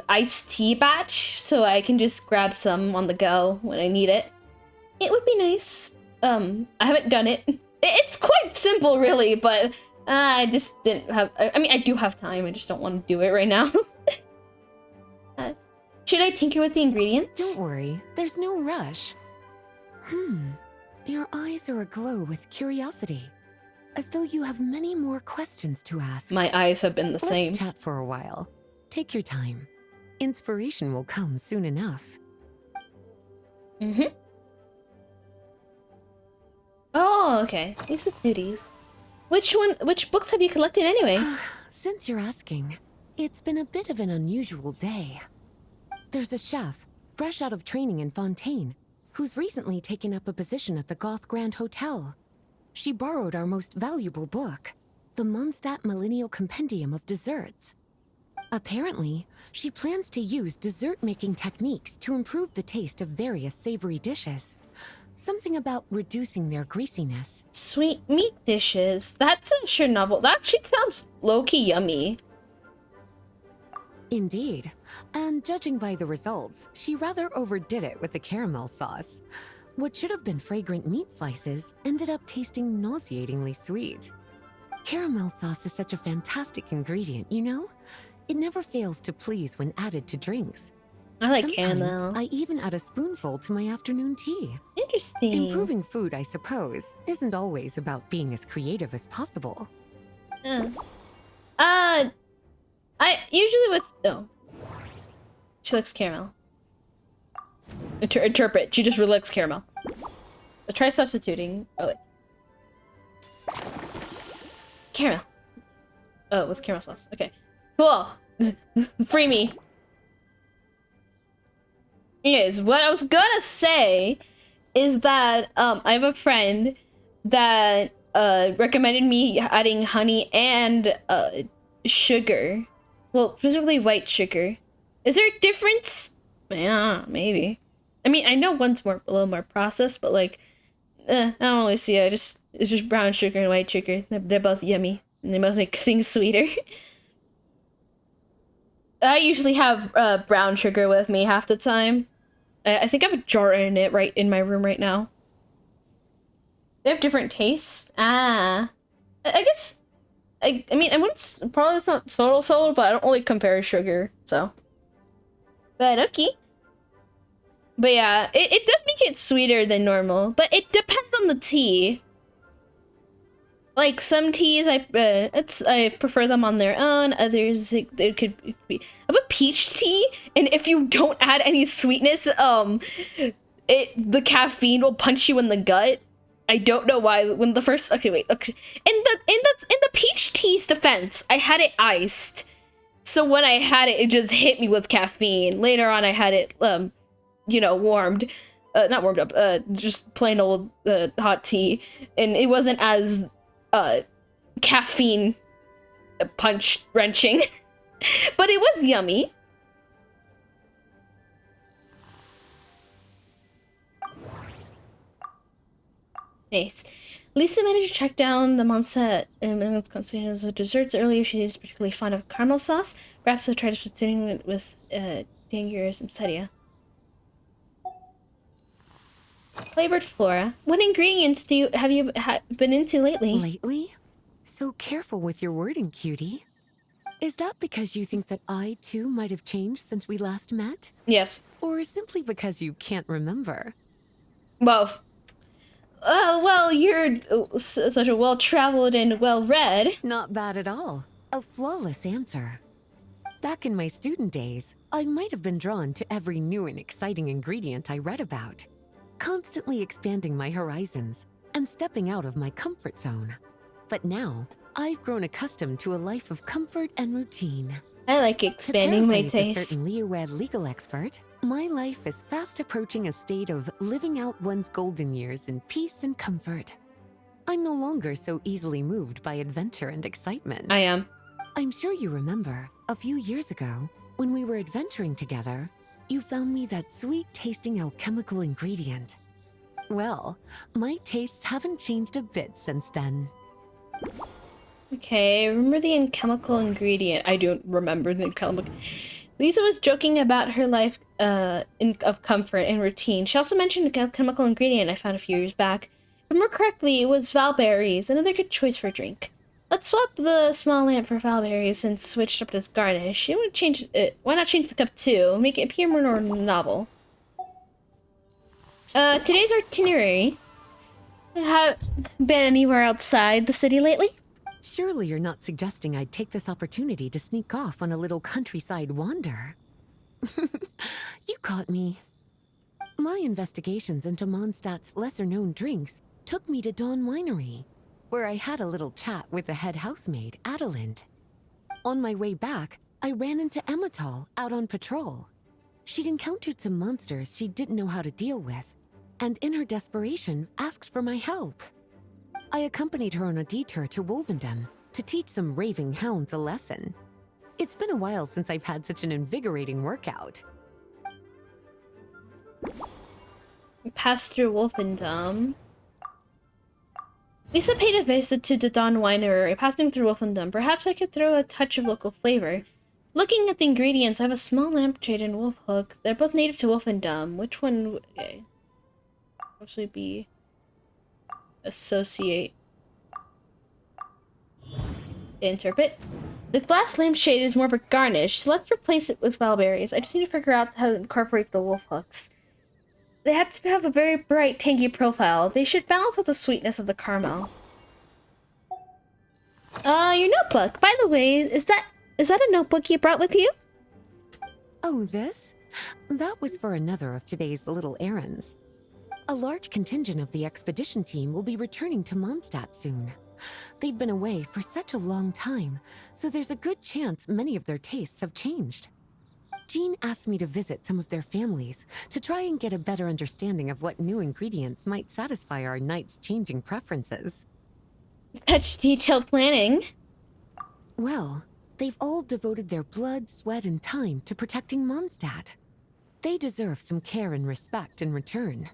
iced tea batch so I can just grab some on the go when I need it. It would be nice. I haven't done it. It's quite simple, really, but I just didn't have. I mean, I do have time. I just don't want to do it right now. Should I tinker with the ingredients? Don't worry, there's no rush. Your eyes are aglow with curiosity, as though you have many more questions to ask. My eyes have been the same. Let's chat for a while. Take your time. Inspiration will come soon enough. Oh, okay. Lisa's duties. Which books have you collected anyway? Since you're asking, it's been a bit of an unusual day. There's a chef, fresh out of training in Fontaine, who's recently taken up a position at the Goth Grand Hotel. She borrowed our most valuable book, the Mondstadt Millennial Compendium of Desserts. Apparently, she plans to use dessert-making techniques to improve the taste of various savory dishes. Something about reducing their greasiness. Sweet meat dishes. That's a sure novel. That shit sounds low-key yummy. Indeed. And judging by the results, she rather overdid it with the caramel sauce. What should have been fragrant meat slices ended up tasting nauseatingly sweet. Caramel sauce is such a fantastic ingredient, you know? It never fails to please when added to drinks. I like Sometimes caramel. I even add a spoonful to my afternoon tea. Interesting. Improving food, I suppose, isn't always about being as creative as possible. I usually with she likes caramel. Interpret. She just really likes caramel. I'll try substituting. Oh wait. Caramel. Oh, with caramel sauce. Okay. Cool. Free me. Anyways, what I was gonna say is that I have a friend that recommended me adding honey and sugar. Well, specifically white sugar. Is there a difference? Yeah, maybe. I mean, I know one's a little more processed, but like, I don't really see it. It's just brown sugar and white sugar. They're both yummy, and they both make things sweeter. I usually have brown sugar with me half the time. I think I have a jar in it right in my room right now. They have different tastes. I guess. I mean, I wouldn't probably it's not total, but I don't really compare sugar, so. But okay. But yeah, it does make it sweeter than normal, but it depends on the tea. Like some teas, I prefer them on their own. Others, it could be. I have a peach tea, and if you don't add any sweetness, the caffeine will punch you in the gut. I don't know why. When the first in the peach tea's defense, I had it iced, so when I had it, it just hit me with caffeine. Later on, I had it warmed, not warmed up, just plain old hot tea, and it wasn't as caffeine punch wrenching, but it was yummy. Nice. Lisa managed to track down the Mondstadt as the desserts earlier. She was particularly fond of caramel sauce. Perhaps tried substituting it with Dangerous and Sedia. Flavored flora. What ingredients have you been into lately? Lately? So careful with your wording, cutie. Is that because you think that I, too, might have changed since we last met? Yes. Or simply because you can't remember? Both. Well, you're such a well-traveled and well-read. Not bad at all. A flawless answer. Back in my student days, I might have been drawn to every new and exciting ingredient I read about, constantly expanding my horizons and stepping out of my comfort zone. But now, I've grown accustomed to a life of comfort and routine. I like expanding my taste. A certain Leo-Red legal expert, my life is fast approaching a state of living out one's golden years in peace and comfort. I'm no longer so easily moved by adventure and excitement. I am. I'm sure you remember, a few years ago, when we were adventuring together, you found me that sweet-tasting alchemical ingredient. Well, my tastes haven't changed a bit since then. Okay, remember the alchemical ingredient. I don't remember the alchemical. Lisa was joking about her life of comfort and routine. She also mentioned a chemical ingredient I found a few years back. If I remember correctly, it was valberries, another good choice for a drink. Let's swap the small lamp for valberries and switch up this garnish. Why not change the cup too? Make it appear more novel. Today's itinerary. Have been anywhere outside the city lately? Surely you're not suggesting I'd take this opportunity to sneak off on a little countryside wander. You caught me. My investigations into Mondstadt's lesser-known drinks took me to Dawn Winery, where I had a little chat with the head housemaid, Adelind. On my way back, I ran into Emmetall out on patrol. She'd encountered some monsters she didn't know how to deal with, and in her desperation, asked for my help. I accompanied her on a detour to Wolvendom to teach some raving hounds a lesson. It's been a while since I've had such an invigorating workout. Pass through Wolfendom. Lisa paid a visit to the Dawn Winery, passing through Wolfendom. Perhaps I could throw a touch of local flavor. Looking at the ingredients, I have a small lampshade and wolf hook. They're both native to Wolfendom. Which one would actually be associate? Interpret. The glass lampshade is more of a garnish, so let's replace it with bellberries. I just need to figure out how to incorporate the wolf hooks. They had to have a very bright, tangy profile. They should balance out the sweetness of the caramel. Your notebook. By the way, is that a notebook you brought with you? Oh, this? That was for another of today's little errands. A large contingent of the expedition team will be returning to Mondstadt soon. They've been away for such a long time, so there's a good chance many of their tastes have changed. Jean asked me to visit some of their families to try and get a better understanding of what new ingredients might satisfy our knights' changing preferences. Such detailed planning. Well, they've all devoted their blood, sweat, and time to protecting Mondstadt. They deserve some care and respect in return.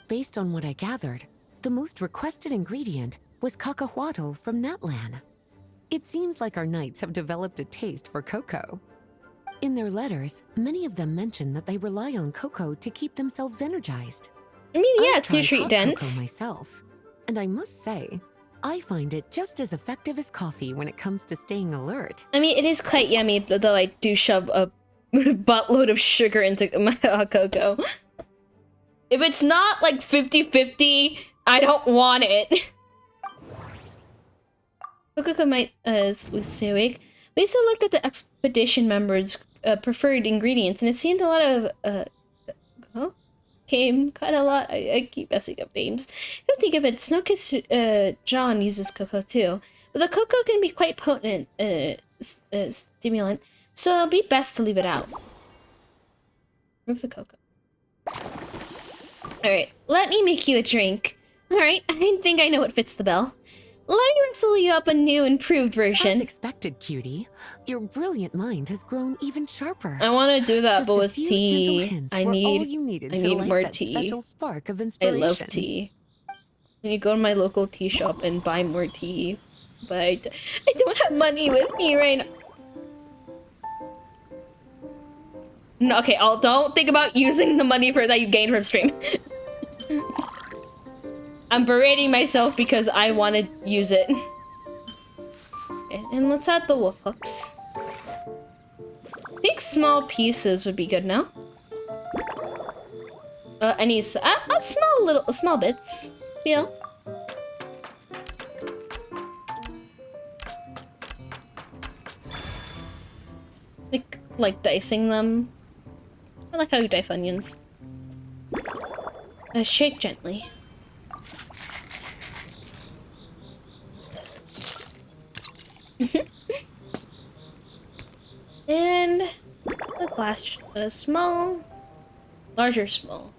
Based on what I gathered, the most requested ingredient was cacahuatl from Natlan. It seems like our knights have developed a taste for cocoa. In their letters, many of them mention that they rely on cocoa to keep themselves energized. I mean, yeah, I've it's tried nutrient hot dense. cocoa myself, and I must say, I find it just as effective as coffee when it comes to staying alert. I mean, it is quite yummy, though I do shove a buttload of sugar into my hot cocoa. If it's not like 50-50, I don't want it. Cocoa might stay awake. Lisa looked at the expedition members' preferred ingredients, and it seemed a lot of came quite a lot. I keep messing up names. Don't think of it. Snowkiss John uses cocoa too, but the cocoa can be quite potent stimulant, so it'll be best to leave it out. Remove the cocoa. All right, let me make you a drink. All right, I think I know what fits the bill. Let me wrestle you up a new, improved version. As expected, cutie. Your brilliant mind has grown even sharper. I want to do that, Just but a with few tea. gentle hints I were need all you needed to light more that tea. special spark of I inspiration. love tea. I need to go to my local tea shop and buy more tea, but I don't have money with me right now. No, okay, don't think about using the money that you gained from stream. I'm berating myself because I want to use it. Okay, and let's add the wolf hooks. I think small pieces would be good now. I need small bits. Yeah. Like dicing them. I like how you dice onions. Shake gently. And the glass, small, larger, small.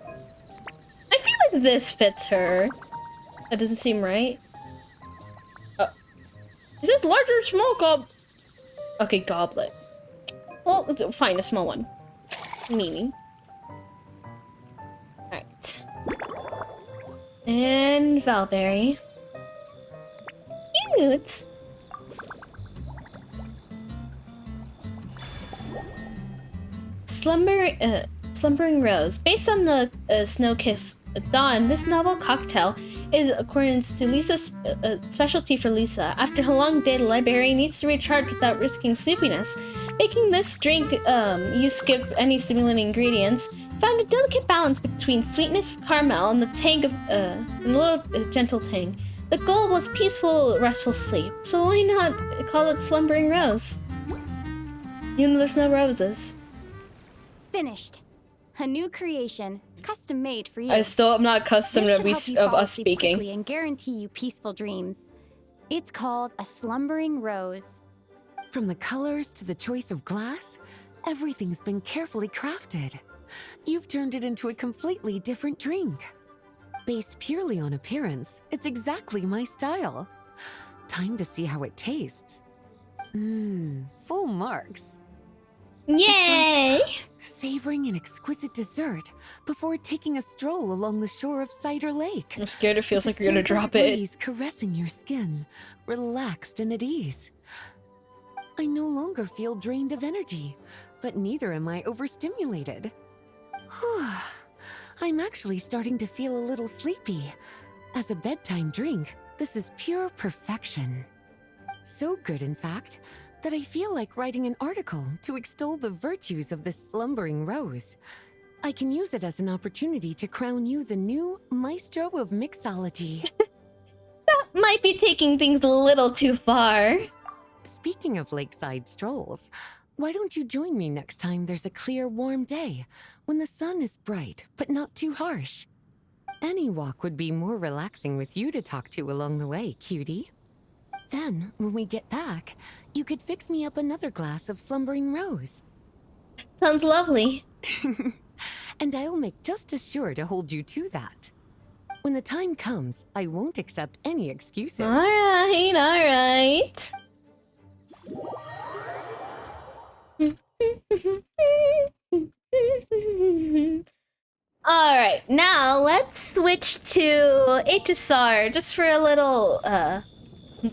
I feel like this fits her. That doesn't seem right. Is this larger or small Okay, goblet. Well, fine, a small one. Meaning. Alright. And Valberry. Cute! Slumbering Rose. Based on the Snowkiss Dawn, this novel cocktail is, according to Lisa's specialty for Lisa. After a long day, the librarian needs to recharge without risking sleepiness. Making this drink, you skip any stimulant ingredients, found a delicate balance between sweetness of caramel and the tang of and a little gentle tang. The goal was peaceful, restful sleep. So why not call it Slumbering Rose? Even though there's no roses. Finished. A new creation, custom made for you. I still am not accustomed This to should help you fall us asleep speaking. quickly and guarantee you peaceful dreams. It's called a slumbering rose. From the colors to the choice of glass, everything's been carefully crafted. You've turned it into a completely different drink. Based purely on appearance, it's exactly my style. Time to see how it tastes. Full marks. Yay! It's like savoring an exquisite dessert before taking a stroll along the shore of Cider Lake. I'm scared it feels With like you're gonna a gentle drop it. breeze caressing your skin, relaxed and at ease. I no longer feel drained of energy, but neither am I overstimulated. I'm actually starting to feel a little sleepy. As a bedtime drink, this is pure perfection. So good, in fact, that I feel like writing an article to extol the virtues of this slumbering rose. I can use it as an opportunity to crown you the new maestro of mixology. That might be taking things a little too far. Speaking of lakeside strolls, why don't you join me next time there's a clear, warm day, when the sun is bright but not too harsh? Any walk would be more relaxing with you to talk to along the way, cutie. Then, when we get back, you could fix me up another glass of slumbering rose. Sounds lovely. And I'll make just as sure to hold you to that. When the time comes, I won't accept any excuses. Alright, alright. Alright, now let's switch to HSR just for a little,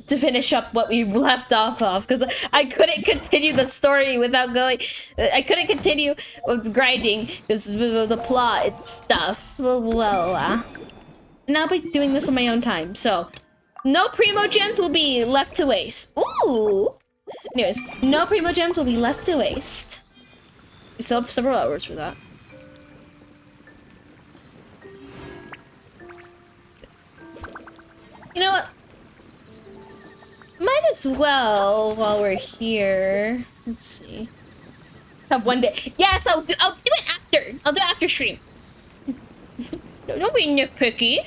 to finish up what we left off of, because I couldn't continue the story without going. I couldn't continue with grinding because the plot and stuff. Well, and I'll be doing this on my own time, so no primo gems will be left to waste. Ooh. Anyways, no primo gems will be left to waste. We still have several hours for that. You know what? Might as well while we're here. Let's see. Have one day. Yes, I'll do it after. I'll do it after stream. Don't be nitpicky.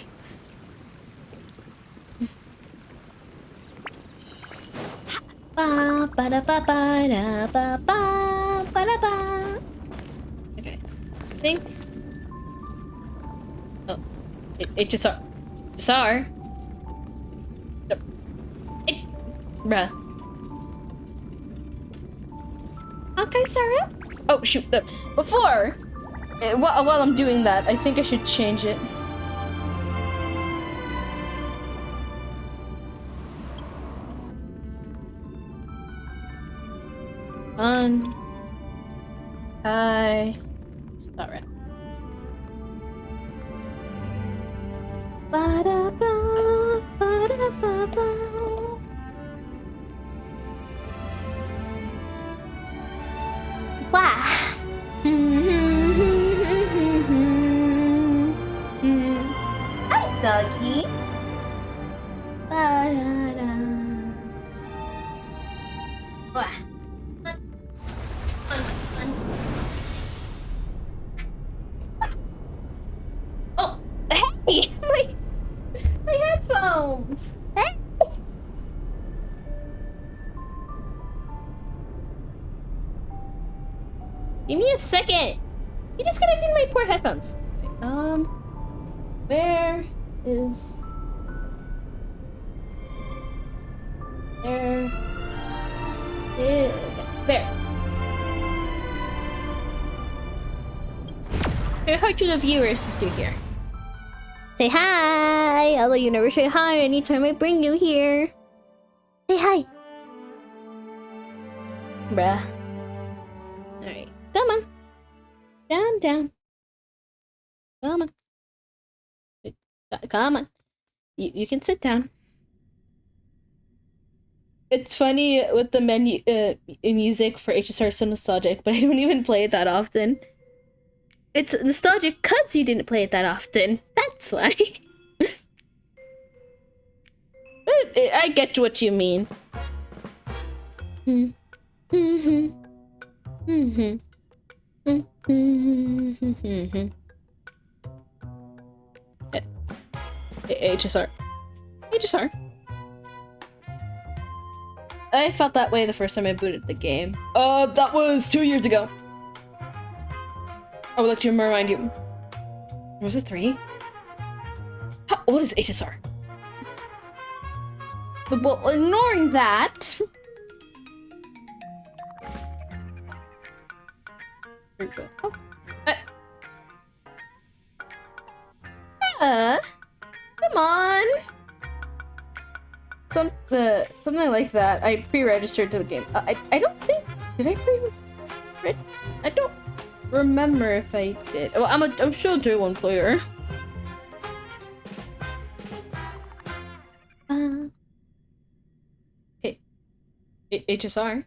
Ba ba da ba ba da ba ba ba da ba. Okay. I think. Oh, it just SR. Bruh. Okay, Sarah? Oh, shoot. Before, while I'm doing that, I think I should change it. Hi. Sorry. Ba-da-ba, ba-da-ba-ba. Wow. Hi, doggy. Ba-da-da. Wow. Oh, hey, my headphones. Hey. Give me a second. You just gotta get my poor headphones. Okay, where is... There. There. Say hi to the viewers if you're here. Say hi! Although you never say hi anytime I bring you here. Say hi! Bruh. Alright. Come on. Down, down. Come on. Come on. You can sit down. It's funny with the menu music for HSR so nostalgic, but I don't even play it that often. It's nostalgic because you didn't play it that often. That's why. I get what you mean. HSR. HSR. I felt that way the first time I booted the game. That was 2 years ago. I would like to remind you. Was it 3? How old is HSR? But, well, ignoring that. There we go. Oh. Come on. Something like that. I pre-registered to the game. I don't think, did I pre-register? I don't remember if I did. Well, I'm sure do one player. HSR.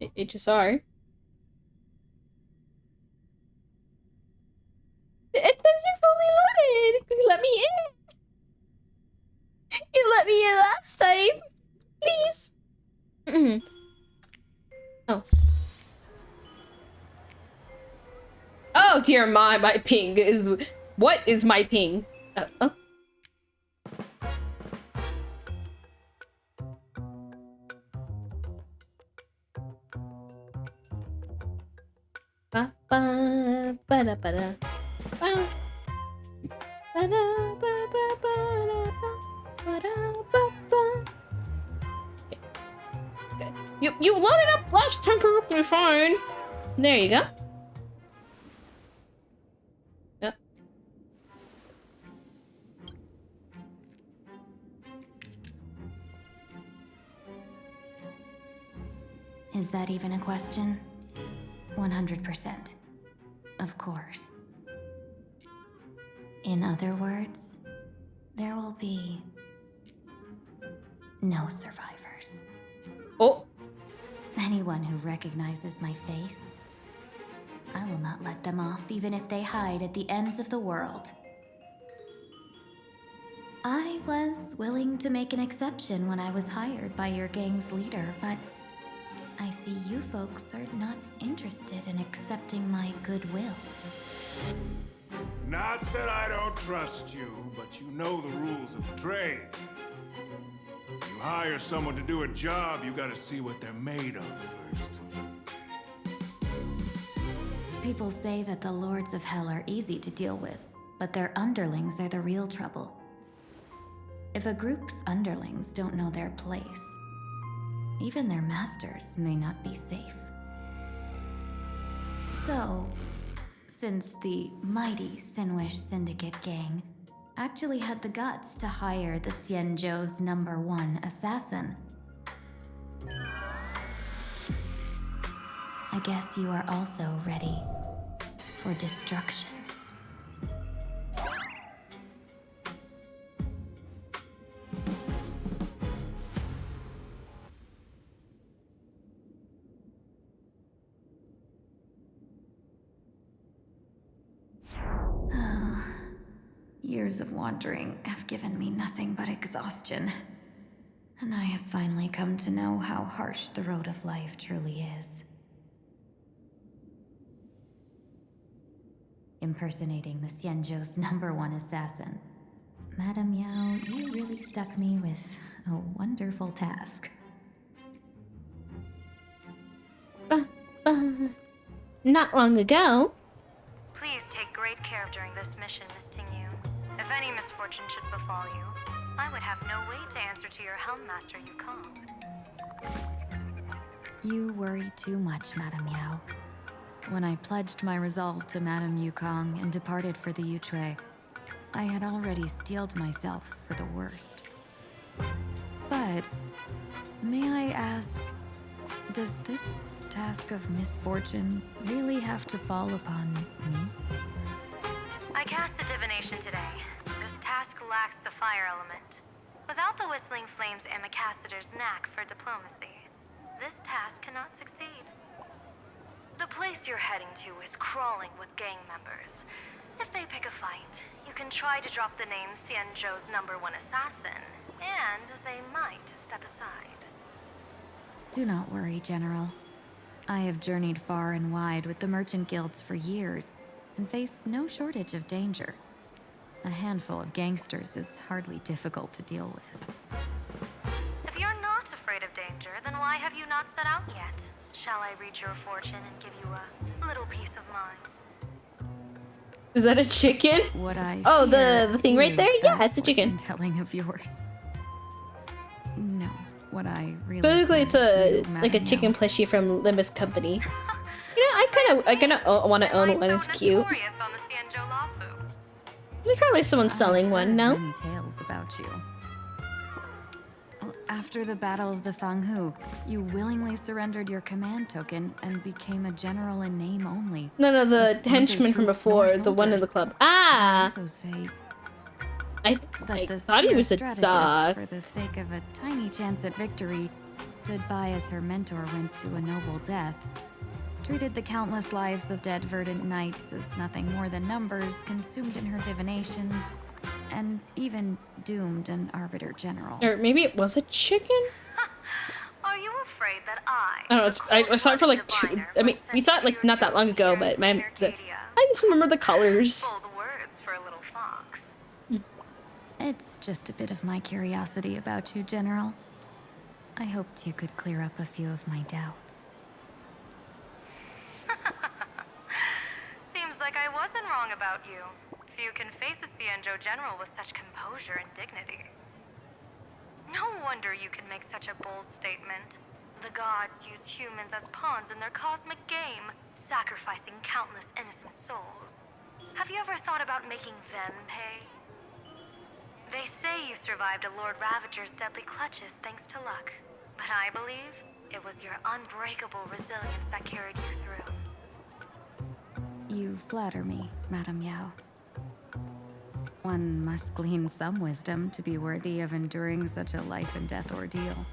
HSR. It says you're fully loaded. You let me in. You let me in last time. Please. Oh. Oh dear, my ping is. What is my ping? Oh. Ba ba ba da ba da. Ba. Ba da ba ba ba da ba ba da ba ba. You loaded up last time perfectly fine. There you go. Yep. Is that even a question? 100%. Of course. In other words, there will be no survivors. Oh. Anyone who recognizes my face, I will not let them off even if they hide at the ends of the world. I was willing to make an exception when I was hired by your gang's leader, but I see you folks are not interested in accepting my goodwill. Not that I don't trust you, but you know the rules of the trade. You hire someone to do a job, you gotta see what they're made of first. People say that the Lords of Hell are easy to deal with, but their underlings are the real trouble. If a group's underlings don't know their place, even their masters may not be safe. So, since the mighty Sinwish Syndicate gang actually had the guts to hire the Xianzhou's #1 assassin, I guess you are also ready for destruction. Years of wandering have given me nothing but exhaustion. And I have finally come to know how harsh the road of life truly is. Impersonating the Xianzhou's #1 assassin. Madame Yao, you really stuck me with a wonderful task. Not long ago. Please take great care during this mission, Miss Tingyu. If any misfortune should befall you, I would have no way to answer to your Helm Master Yukong. You worry too much, Madame Yao. When I pledged my resolve to Madame Yukong and departed for the Yuchui, I had already steeled myself for the worst. But, may I ask, does this task of misfortune really have to fall upon me? I cast a divination today. This task lacks the fire element. Without the Whistling Flames Ambassador's knack for diplomacy, this task cannot succeed. The place you're heading to is crawling with gang members. If they pick a fight, you can try to drop the name Xianzhou's #1 assassin, and they might step aside. Do not worry, General. I have journeyed far and wide with the merchant guilds for years and faced no shortage of danger. A handful of gangsters is hardly difficult to deal with. If you're not afraid of danger, then why have you not set out yet? Shall I read your fortune and give you a little peace of mind? Is that a chicken? What I oh, fear the thing right is there? Yeah, that it's a chicken. Telling of yours. No, what I really Basically, it's a fear, like a Madame chicken plushie from Limbus Company. You know, I kind of want to own one. It's cute. There's probably someone selling one. No. Many tales about you. Well, after the Battle of the Fanghu, you willingly surrendered your command token and became a general in name only. No, the henchman from before, the one in the club. Ah. Also say I thought he was a dog. For the sake of a tiny chance at victory, stood by as her mentor went to a noble death. Treated the countless lives of dead verdant knights as nothing more than numbers consumed in her divinations, and even doomed an arbiter general. Or maybe it was a chicken? Are you afraid that I I don't know, I saw it for like we saw it like not that long ago, but I just remember the colors. words for a little fox? It's just a bit of my curiosity about you, General. I hoped you could clear up a few of my doubts. Seems like I wasn't wrong about you. Few can face a Cienjo general with such composure and dignity. No wonder you can make such a bold statement. The gods use humans as pawns in their cosmic game, sacrificing countless innocent souls. Have you ever thought about making them pay? They say you survived a Lord Ravager's deadly clutches thanks to luck. But I believe it was your unbreakable resilience that carried you through. You flatter me, Madame Yao. One must glean some wisdom to be worthy of enduring such a life and death ordeal.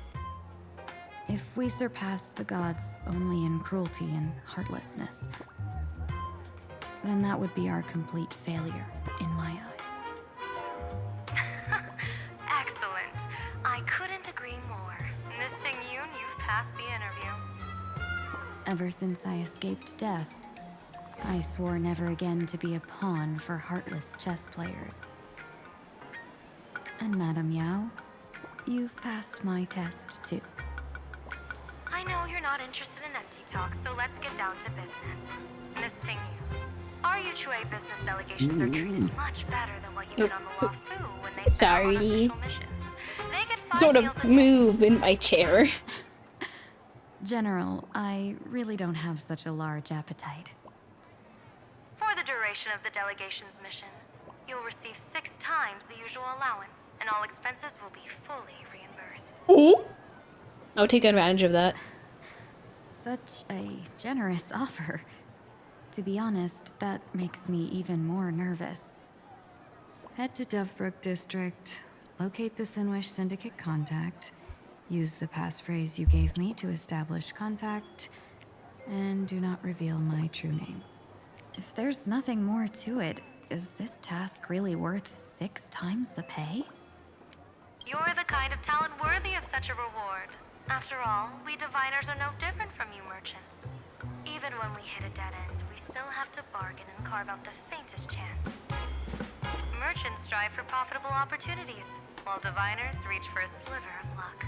If we surpass the gods only in cruelty and heartlessness, then that would be our complete failure in my eyes. Excellent. I couldn't agree more. Miss Ting-Yoon, you've passed the interview. Ever since I escaped death, I swore never again to be a pawn for heartless chess players. And Madame Yao, you've passed my test too. I know you're not interested in empty talk, so let's get down to business. Miss Ting-Yoon, our Yuchue business delegations are treated much better than what you get on the Wafu when they set out on official missions. They get 5 Sort meals of a day. move in my chair. General, I really don't have such a large appetite. For the duration of the delegation's mission, you'll receive 6 times the usual allowance, and all expenses will be fully reimbursed. Ooh. I'll take advantage of that. Such a generous offer. To be honest, that makes me even more nervous. Head to Dovebrook District, locate the Sinwish Syndicate contact, use the passphrase you gave me to establish contact, and do not reveal my true name. If there's nothing more to it, is this task really worth 6 times the pay? You're the kind of talent worthy of such a reward. After all, we diviners are no different from you merchants. Even when we hit a dead end, we still have to bargain and carve out the faintest chance. Merchants strive for profitable opportunities, while diviners reach for a sliver of luck.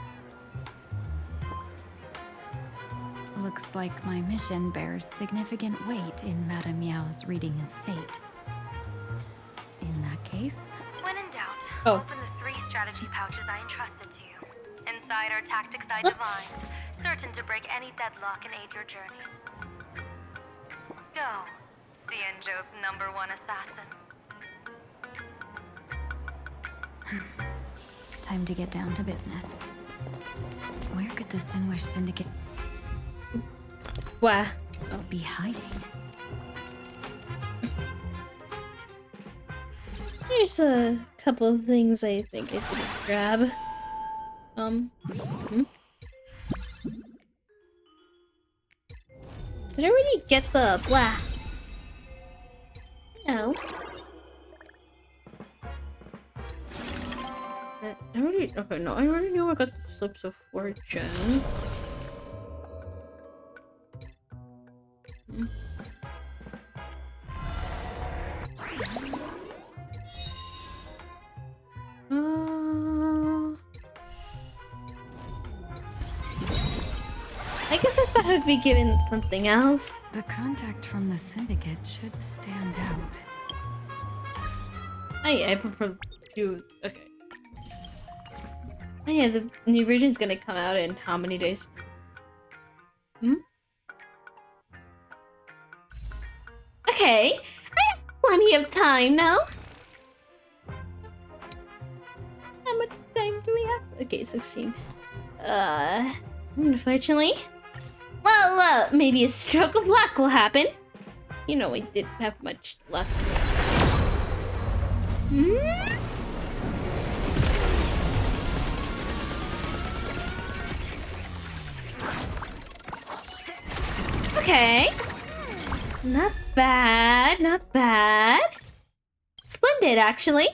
Looks like my mission bears significant weight in Madame Yao's reading of fate. In that case... When in doubt, Oh. open the 3 strategy pouches I entrusted to you. Inside are tactics I Whoops. divined, certain to break any deadlock and aid your journey. Go, Cienjo's #1 assassin. Time to get down to business. Where could the Sinwish Syndicate Wow. be hiding? There's a couple of things I think I could grab. Did I already get the blah? No. I already, okay, no, I already know I got the Slips of Fortune. would be given something else. The contact from the syndicate should stand out. I prefer you. Okay. Oh yeah, the new version's gonna come out in how many days? Okay, I have plenty of time now. How much time do we have? Okay, 16. Unfortunately. Well, maybe a stroke of luck will happen. You know, I didn't have much luck. Okay. Not bad, not bad. Splendid, actually.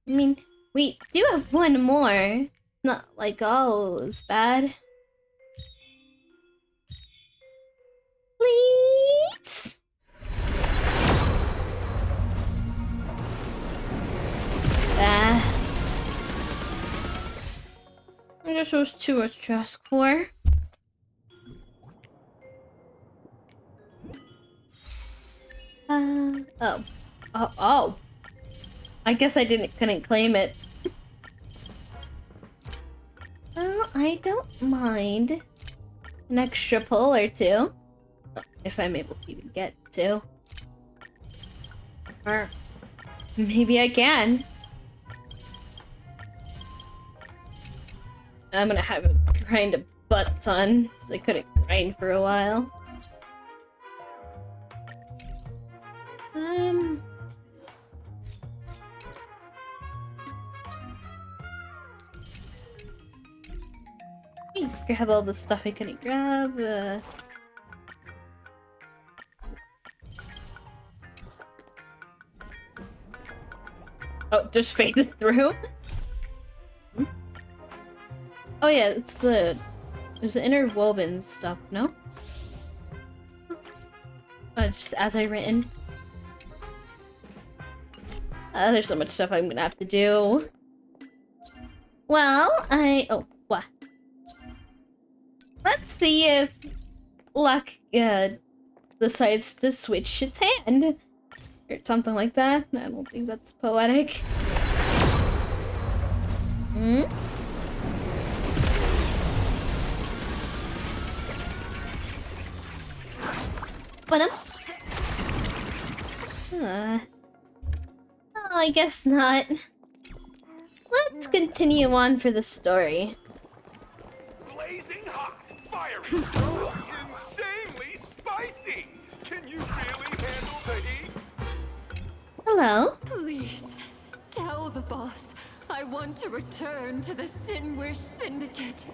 I mean, we do have one more. Not like all is bad. Please? I guess it was too much to ask for. Oh. I guess I couldn't claim it. Well, I don't mind an extra pull or two. If I'm able to even get to. Or maybe I can. I'm gonna have a grind a butt ton, so I couldn't grind for a while. Grab all the stuff I couldn't grab. Oh, just faded through? Oh yeah, there's the interwoven stuff, no? Just as I written. There's so much stuff I'm gonna have to do. Well, oh, what? Let's see if luck, decides to switch its hand. Or something like that. I don't think that's poetic. But oh, I guess not. Let's continue on for the story. Blazing hot, fiery, insanely spicy. Can you really handle the heat? Hello? Please, tell the boss I want to return to the Sinwish Syndicate.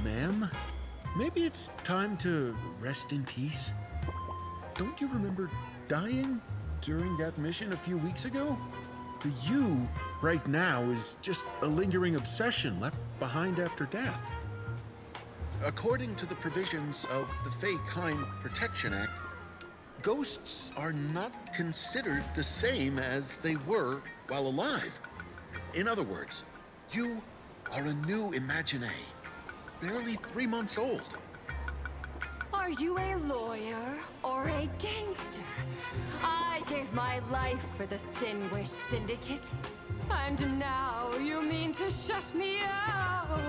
Ma'am, maybe it's time to rest in peace. Don't you remember dying during that mission a few weeks ago? The you right now is just a lingering obsession left behind after death. According to the provisions of the Fey-Kind Protection Act, ghosts are not considered the same as they were while alive. In other words, you are a new Imagine, barely 3 months old. Are you a lawyer or a gangster? I gave my life for the Sinwish Syndicate, and now you mean to shut me out?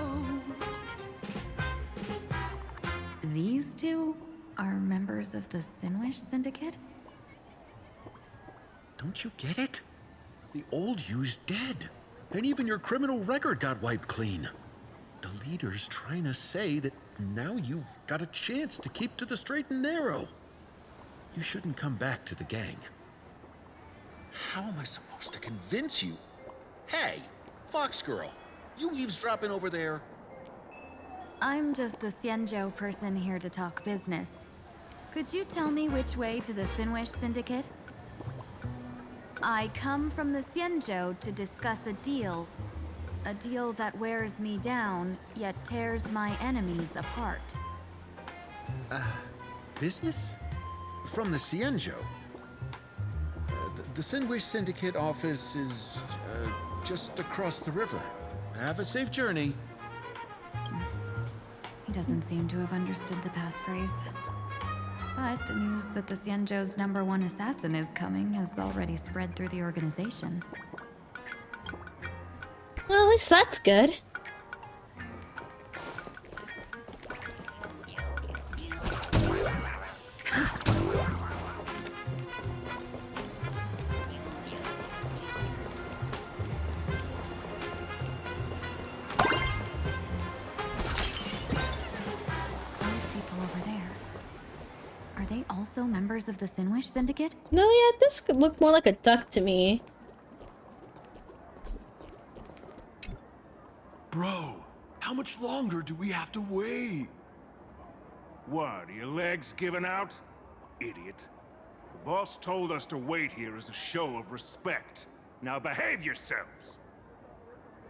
These two are members of the Sinwish Syndicate? Don't you get it? The old you's dead, and even your criminal record got wiped clean. The leader's trying to say that now you've got a chance to keep to the straight and narrow. You shouldn't come back to the gang. How am I supposed to convince you? Hey, Fox Girl, you eavesdropping over there? I'm just a Xianzhou person here to talk business. Could you tell me which way to the Sinwish Syndicate? I come from the Xianzhou to discuss a deal. A deal that wears me down, yet tears my enemies apart. Business? From the Cienjo. The Sinwish Syndicate office is just across the river. Have a safe journey. He doesn't seem to have understood the passphrase. But the news that the Cienjo's #1 assassin is coming has already spread through the organization. Well, at least that's good. Also members of the Sinwish Syndicate? No, yeah, this could look more like a duck to me. Bro, how much longer do we have to wait? What, are your legs giving out? Idiot. The boss told us to wait here as a show of respect. Now behave yourselves!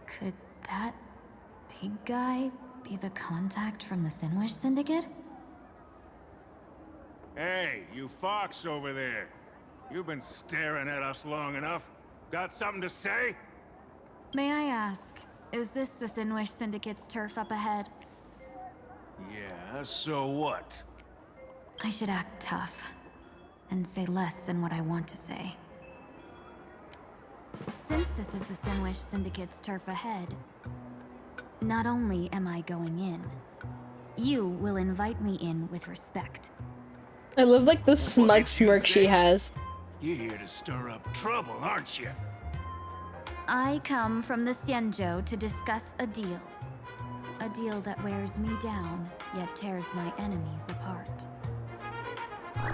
Could that big guy be the contact from the Sinwish Syndicate? Hey, you fox over there. You've been staring at us long enough. Got something to say? May I ask, is this the Sinwish Syndicate's turf up ahead? Yeah, so what? I should act tough, and say less than what I want to say. Since this is the Sinwish Syndicate's turf ahead, not only am I going in, you will invite me in with respect. I love like the smug smirk she has. You're here to stir up trouble, aren't you? I come from the Cienjo to discuss a deal. A deal that wears me down, yet tears my enemies apart.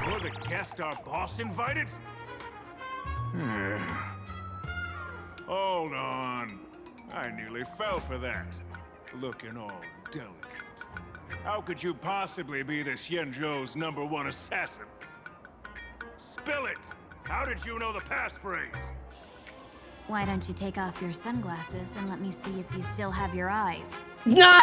You're the guest our boss invited? Hold on. I nearly fell for that. Looking all delicate. How could you possibly be the Xianzhou's #1 assassin? Spill it! How did you know the passphrase? Why don't you take off your sunglasses and let me see if you still have your eyes? The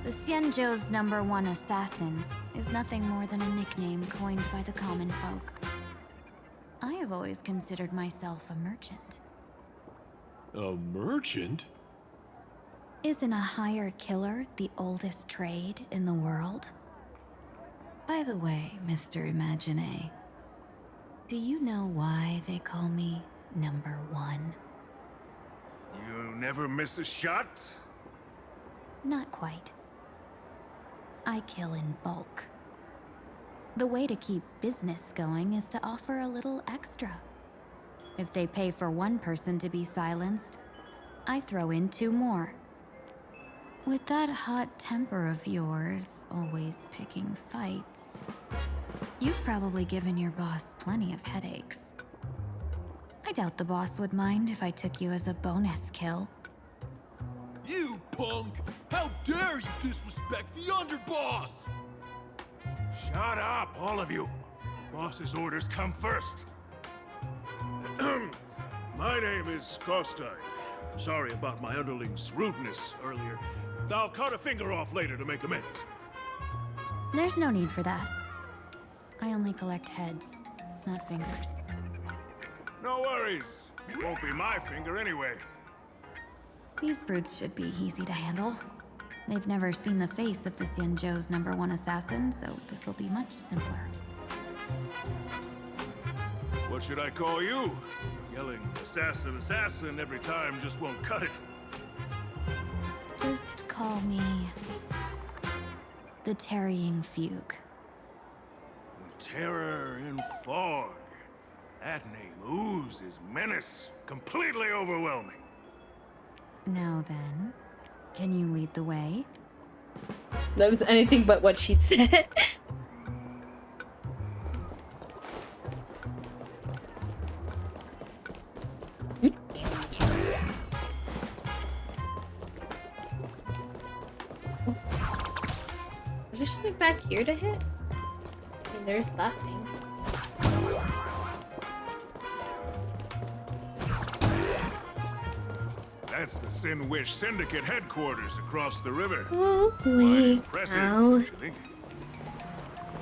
Xianzhou's #1 assassin is nothing more than a nickname coined by the common folk. I have always considered myself a merchant. A merchant? Isn't a hired killer the oldest trade in the world? By the way, Mr. Imagine, do you know why they call me #1? You never miss a shot? Not quite. I kill in bulk. The way to keep business going is to offer a little extra. If they pay for one person to be silenced, I throw in 2 more. With that hot temper of yours, always picking fights, you've probably given your boss plenty of headaches. I doubt the boss would mind if I took you as a bonus kill. You punk! How dare you disrespect the underboss! Shut up, all of you. Boss's orders come first. My name is Kostai. Sorry about my underling's rudeness earlier. I'll cut a finger off later to make amends. There's no need for that. I only collect heads, not fingers. No worries. It won't be my finger anyway. These brutes should be easy to handle. They've never seen the face of the Xianzhou's #1 assassin, so this'll be much simpler. What should I call you? Yelling assassin, assassin every time just won't cut it. Just call me the Tarrying Fugue. The Terror in Fog. That name oozes menace. Completely overwhelming. Now then, can you lead the way? That was anything but what she said. Is there something back here to hit? I mean, there's that thing. That's the Sin Wish Syndicate headquarters across the river. Oh, Quite wait. impressive, Ow. don't you think?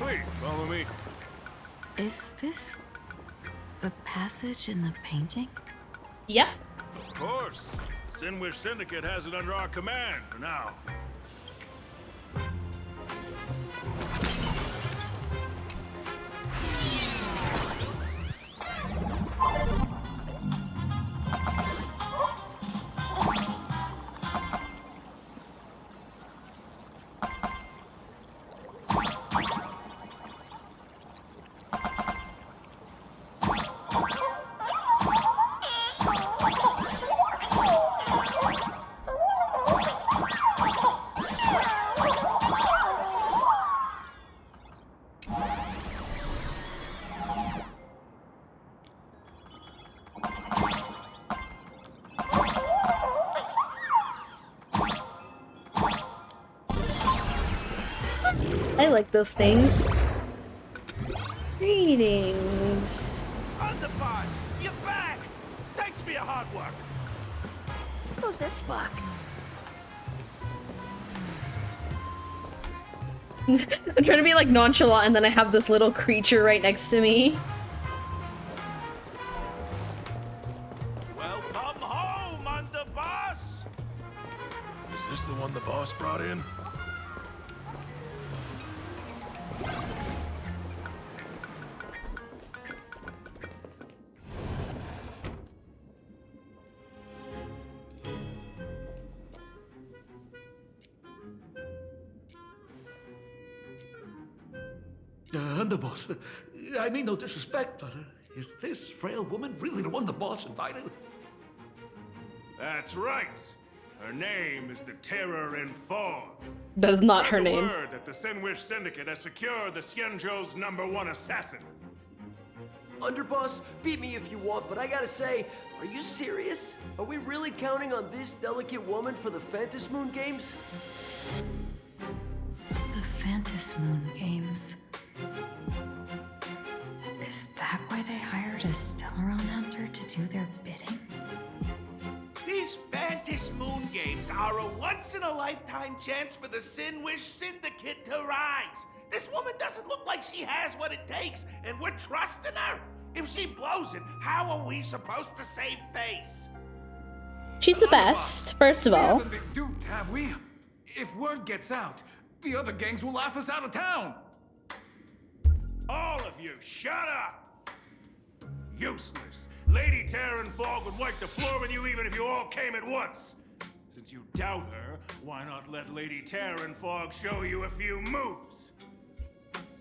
Please, follow me. Is this the passage in the painting? Yep. Of course. Sin Wish Syndicate has it under our command for now. I like those things. Greetings. Underboss, you're back! Thanks for your hard work. Who's this fox? I'm trying to be like nonchalant and then I have this little creature right next to me. Welcome home, Underboss! Is this the one the boss brought in? Underboss, I mean no disrespect, but is this frail woman really the one the boss invited? That's right. Her name is the Terror in Fog. That is not her Spread the name. word that the Sin Wish Syndicate has secured the Xianzhou's #1 assassin. Underboss, beat me if you want, but I gotta say, are you serious? Are we really counting on this delicate woman for the Phantasmoon Moon Games? The Phantasmoon Moon Games. Is that why they hired a Stellaron hunter to do their bidding? These Phantasmoon Moon Games are a once-in-a-lifetime chance for the Sin Wish Syndicate to rise. This woman doesn't look like she has what it takes, and we're trusting her. If she blows it, how are we supposed to save face? She's the best, first of We all. haven't been duped, have we? If word gets out, the other gangs will laugh us out of town. All of you, shut up! Useless. Lady Terran Fog would wipe the floor with you even if you all came at once. Since you doubt her, why not let Lady Terran Fog show you a few moves?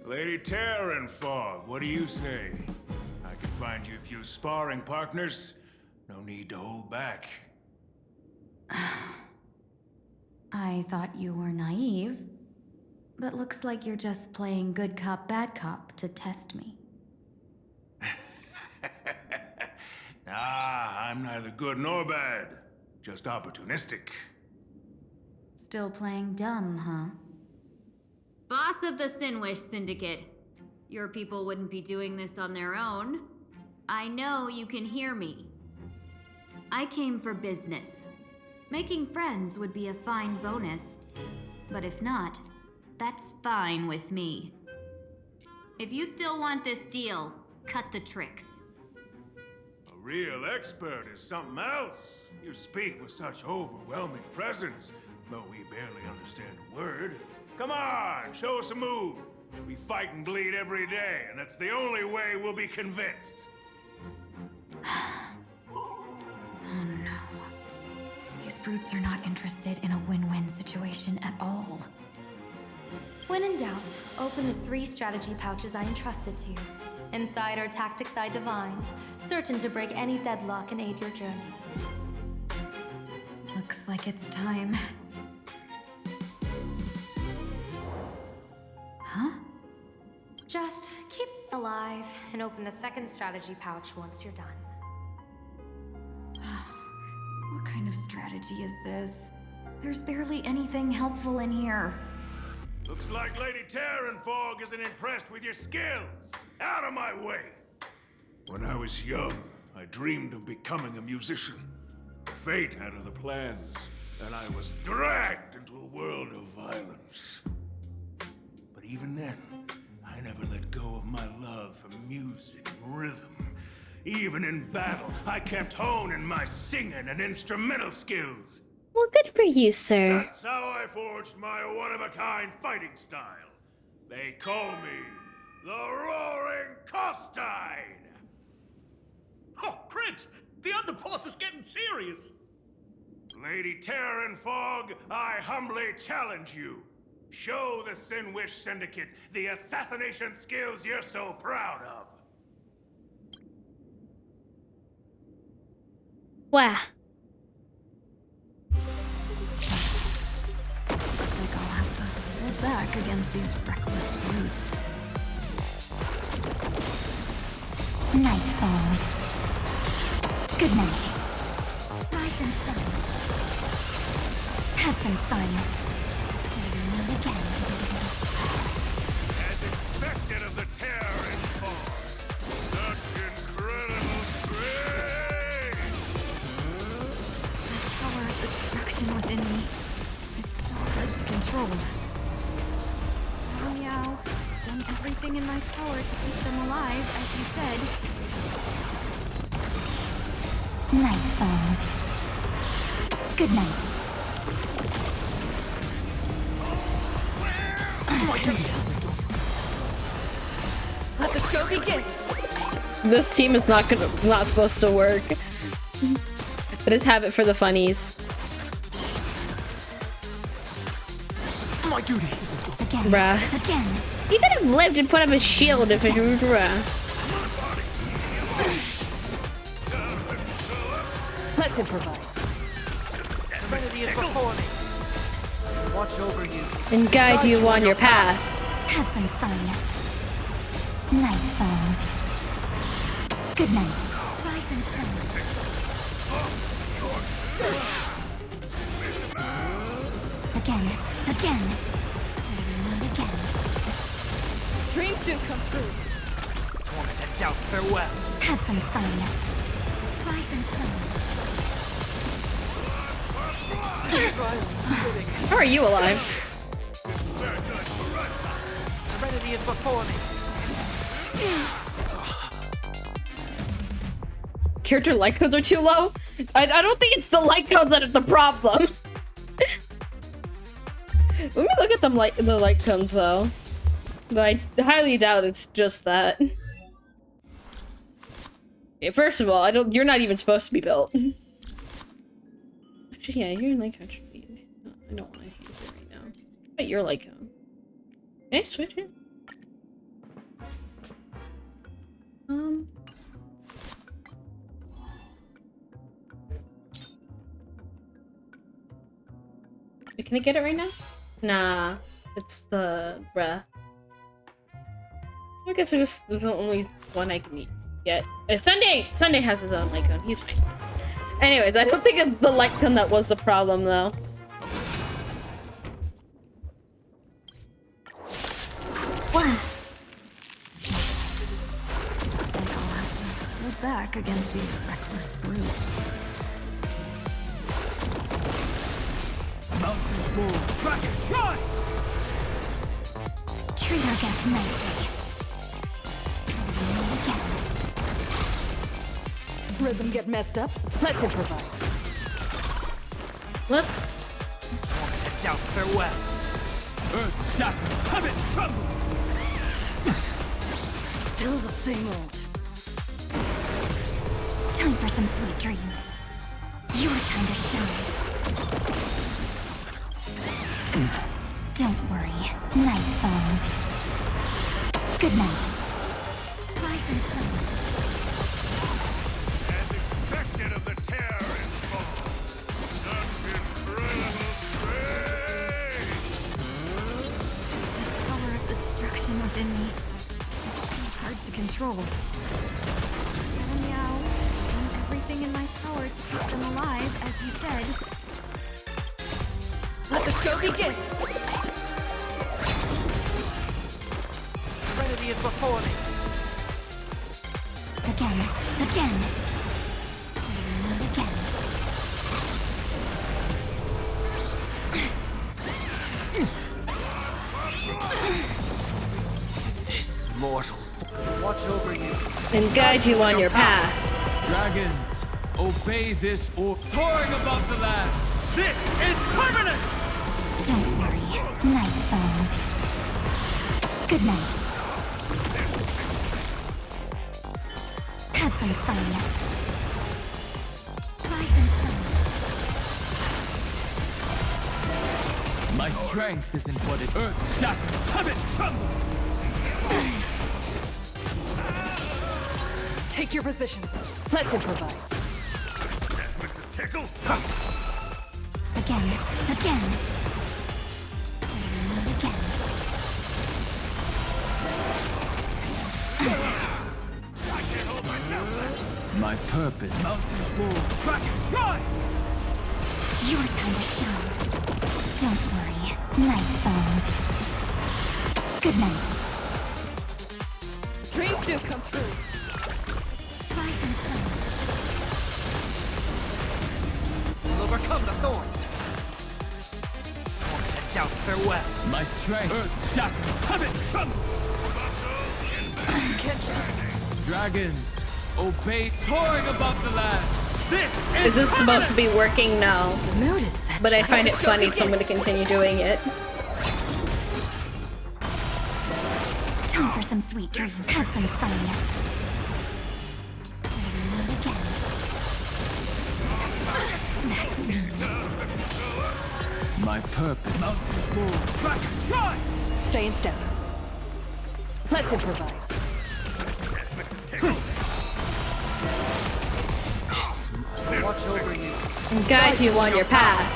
Lady Terran Fog, what do you say? I can find you a few sparring partners. No need to hold back. I thought you were naive, but looks like you're just playing good cop, bad cop to test me. I'm neither good nor bad, just opportunistic. Still playing dumb, huh? Boss of the Sin Wish Syndicate. Your people wouldn't be doing this on their own. I know you can hear me. I came for business. Making friends would be a fine bonus. But if not, that's fine with me. If you still want this deal, cut the tricks. A real expert is something else. You speak with such overwhelming presence, though we barely understand a word. Come on, show us a move. We fight and bleed every day, and that's the only way we'll be convinced. Oh no. These brutes are not interested in a win-win situation at all. When in doubt, open the 3 strategy pouches I entrusted to you. Inside are tactics I divine, certain to break any deadlock and aid your journey. Looks like it's time. Huh? Just keep alive and open the 2nd strategy pouch once you're done. What kind of strategy is this? There's barely anything helpful in here. Looks like Lady Terran Fog isn't impressed with your skills. Out of my way! When I was young, I dreamed of becoming a musician. Fate had other plans, and I was dragged into a world of violence. But even then, I never let go of my love for music and rhythm. Even in battle, I kept honing my singing and instrumental skills. Well, good for you, sir. That's how I forged my one-of-a-kind fighting style. They call me the Roaring Costine. Oh, Cribs! The underboss is getting serious! Lady Terran Fog, I humbly challenge you. Show the Sinwish Syndicate the assassination skills you're so proud of. Wow. Looks like I'll have to hold back against these reckless brutes. Night falls. Good night. Rise and shine. Have some fun. Meet again. As expected of the Terran Fog. Such incredible strength! The power of destruction within me. It's still hard to control. Meow. Done everything in my power to keep them alive, as you said. Night falls. Good night. Let the show begin. This team is not supposed to work. But just have it for the funnies. My duty is again. Bruh. Again. You could have lived and put up a shield if it were bruh. Let's improvise. Serenity is before me. Watch over you. And guide you on your path. Have some fun. Night falls. Good night. Rise and shine. Again. Again. Again. Dreams do come true. Torment and doubt farewell. Have some fun. Rise and shine. How are you alive? Serenity is before me. Character light codes are too low? I don't think it's the light codes that are the problem. Let me look at the light codes though. But I highly doubt it's just that. Okay, first of all, you're not even supposed to be built. Actually, yeah, your light cone should be. No, I don't want to use it right now. But your light cone. Can I switch it? Can I get it right now? Nah, it's the bruh. I guess there's the only one I can get. Sunday has his own light cone. He's fine. Anyways, I don't think it's the light cone that was the problem though. Wow. Looks like I'll have to hold back against these reckless brutes. Mountains roar, dragon rise! Treat our guests nicely. Again. Rhythm get messed up. Let's improvise. Let's. Torment and doubt farewell. Earth shatters, heaven trembles. Still the same old. Time for some sweet dreams. Your time to shine. Don't worry. Night falls. Good night. Rise and shine. As expected of the Terran Fog. Such incredible strength! The power of destruction within me. It's hard to control. Meow. Done everything in my power to keep them alive, as you said. Let the show begin. Serenity is before me. Again. Again. Again. mortal. Watch over you. And guide you on your path. Dragons, obey this or soaring above the lands. This is permanent! Don't worry. Night falls. Good night. Have some fun. Rise and shine. My strength is in what it earth shatters. Heaven trembles! Take your positions. Let's improvise. Tickle. Again. Again. And again. My purpose. Mountains roar. Kraken rise! Your time to shine. Don't worry. Night falls. Good night. Dreams do come true. Rise and shine. We'll overcome the thorns. Moment and doubt farewell. My strength. Earth shatters. Heaven trembles! Genshin. Dragons, obey soaring above the lands. This Is this supposed to be working? No. The mood is set. But I find it funny, so I'm gonna continue doing it. Time for some sweet dreams. Have some fun. And again. That's me. My purpose. Mountains roar. Kraken rise! Stay in step. Let's improvise. Watch over you. And guide you on your path.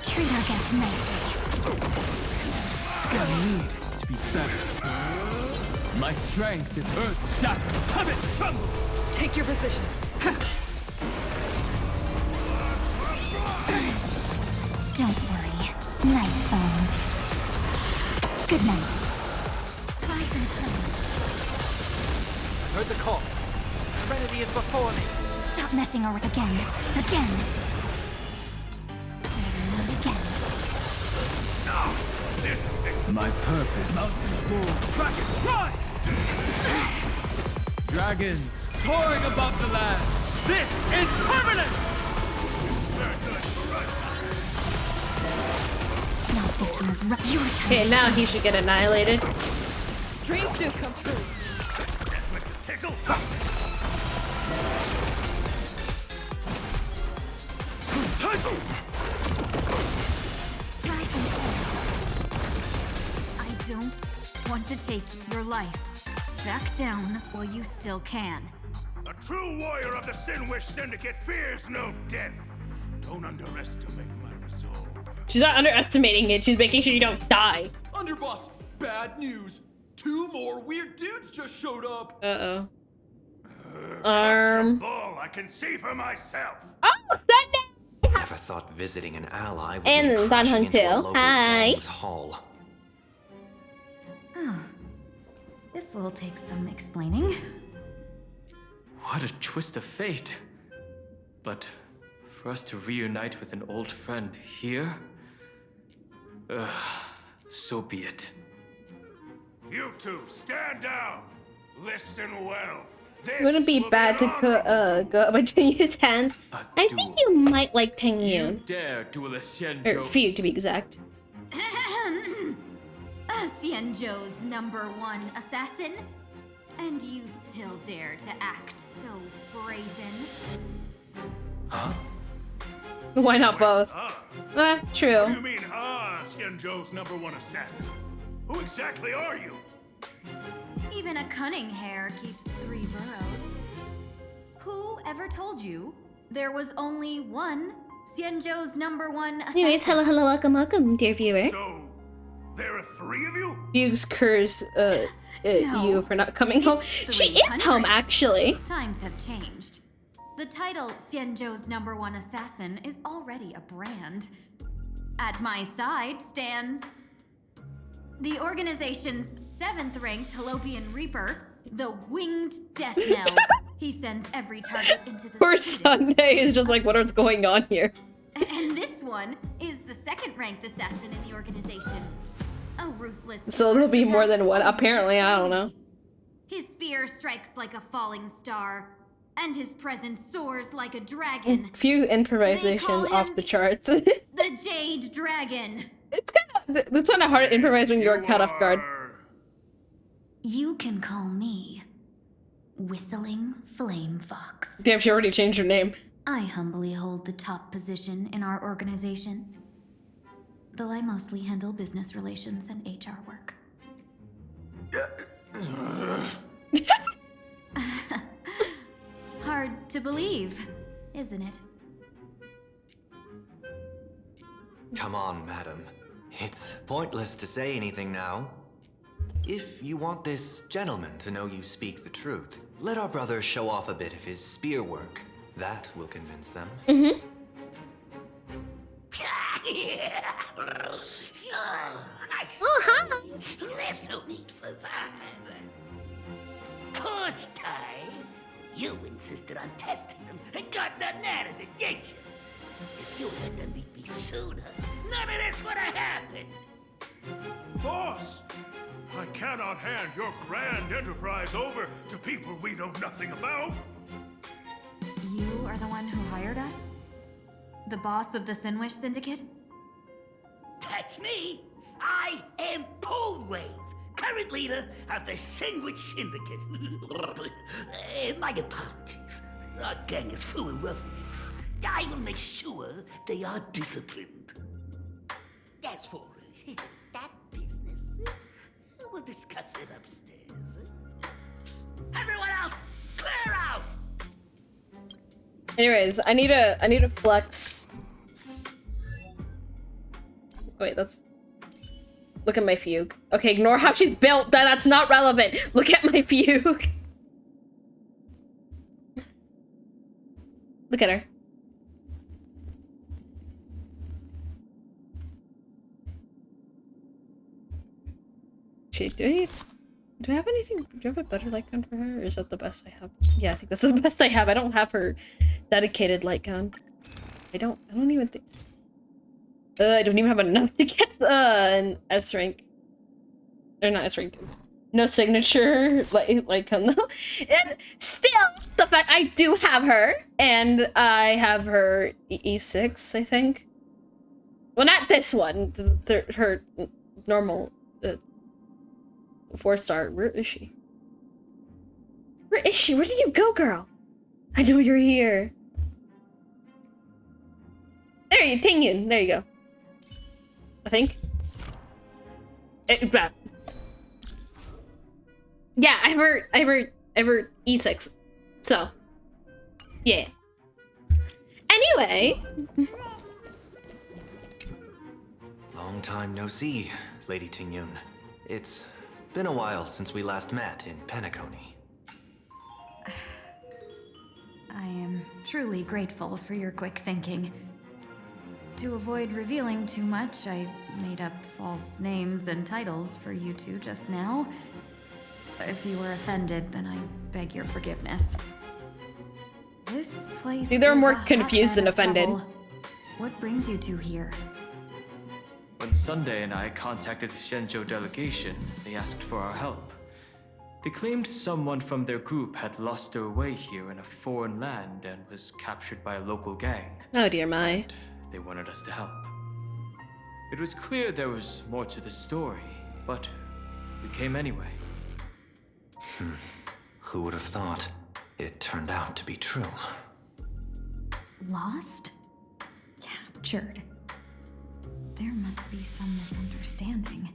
Treat our guests nicely. I need to be better. My strength is earth shatters. Heaven trembles! Take your positions. Don't worry. Night falls. Good night. Rise and shine. Heard the call. Serenity is before me. Stop messing around. Again. Again. And again. My purpose. Mountains roar. Kraken rise! Dragons soaring above the lands. This is permanent! Not thinking of your time. Okay, now he should get annihilated. Dreams do come true. Tickle. Rise and shine. I don't want to take your life. Back down while you still can. A true warrior of the Sinwish Syndicate fears no death. Don't underestimate my resolve. She's not underestimating it, she's making sure you don't die. Underboss, bad news. 2 more weird dudes just showed up. Uh-oh. Bull, I can see for myself. Oh, Sunday! Never thought visiting an ally would And mean Dan crashing Hung into a too. local Hi. gang's hall. Oh, this will take some explaining. What a twist of fate. But for us to reunite with an old friend here? So be it. You two, stand down. Listen well. This Wouldn't it be will bad to go up between his hands? I think you might like Tang Yun. Dare duel a Or Xianzhou. Few, to be exact. Xianzhou's #1 assassin? And you still dare to act so brazen? Huh? Why not both? What do True. you mean, Xianzhou's #1 assassin? Who exactly are you? Even a cunning hare keeps 3 burrows. Who ever told you there was only one Xianzhou's #1 assassin? Anyways, hello, welcome, dear viewer. So, there are 3 of you? Hughes curse you for not coming home. She is home, actually. Times have changed. The title Xianzhou's #1 assassin is already a brand. At my side stands the organization's 7th-ranked Holopian Reaper, the Winged Death Knell. He sends every target into the Poor Sunday is just like, what is going on here? And this one is the 2nd-ranked assassin in the organization, a ruthless ruthless. So there'll be more than one. Apparently, I don't know. His spear strikes like a falling star, and his presence soars like a dragon. Few improvisations off the charts. The Jade Dragon. It's kind of hard to improvise when you're caught off guard. You can call me Whistling Flame Fox. Damn, she already changed her name. I humbly hold the top position in our organization, though I mostly handle business relations and HR work. Hard to believe, isn't it? Come on, madam. It's pointless to say anything now. If you want this gentleman to know you speak the truth, let our brother show off a bit of his spear work. That will convince them. Mm-hmm. There's no need for that. Course time. You insisted on testing them and got nothing out of it, did you? If you let them meet me sooner, none of this would have happened. Boss! I cannot hand your grand enterprise over to people we know nothing about. You are the one who hired us? The boss of the Sinwish Syndicate? That's me. I am Polwave, current leader of the Sandwich Syndicate. My apologies. Our gang is full of roughnecks. I will make sure they are disciplined. As for that business, we'll discuss it upstairs. Everyone else, clear out! Anyways, I need a flex. Wait, that's... Look at my fugue. Okay, ignore how she's built. That's not relevant. Look at my fugue. Look at her. Do I have anything? Do you have a better light gun for her? Or is that the best I have? Yeah, I think that's the best I have. I don't have her dedicated light gun. I don't even think... I don't even have enough to get an S rank. Or not S rank. No signature light gun though. And still, the fact I do have her, and I have her E6, I think. Well, not this one. Her normal 4-star. Where is she? Where is she? Where did you go, girl? I know you're here. There you, Tingyun. There you go. I think. Yeah, I have her E6. So, yeah. Anyway. Long time no see, Lady Tingyun. It's been a while since we last met in Penacony. I am truly grateful for your quick thinking. To avoid revealing too much, I made up false names and titles for you two just now. If you were offended, then I beg your forgiveness. This place See, they're is more a confused than hotbed of offended. trouble. What brings you two here? When Sunday and I contacted the Shenzhou delegation, they asked for our help. They claimed someone from their group had lost their way here in a foreign land and was captured by a local gang. Oh dear my. They wanted us to help. It was clear there was more to the story, but we came anyway. Who would have thought? It turned out to be true. Lost? Captured? There must be some misunderstanding.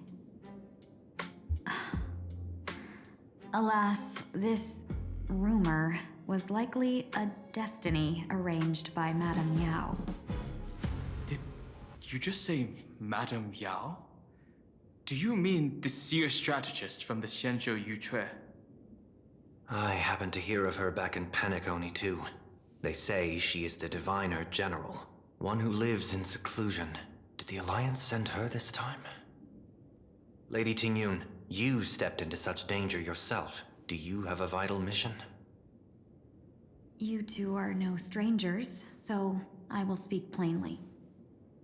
Alas, this rumor was likely a destiny arranged by Madame Yao. Did you just say Madame Yao? Do you mean the seer strategist from the Shenzhou Yuchui? I happened to hear of her back in Penacony too. They say she is the diviner general, one who lives in seclusion. Did the Alliance send her this time? Lady Tingyun, you stepped into such danger yourself. Do you have a vital mission? You two are no strangers, so I will speak plainly.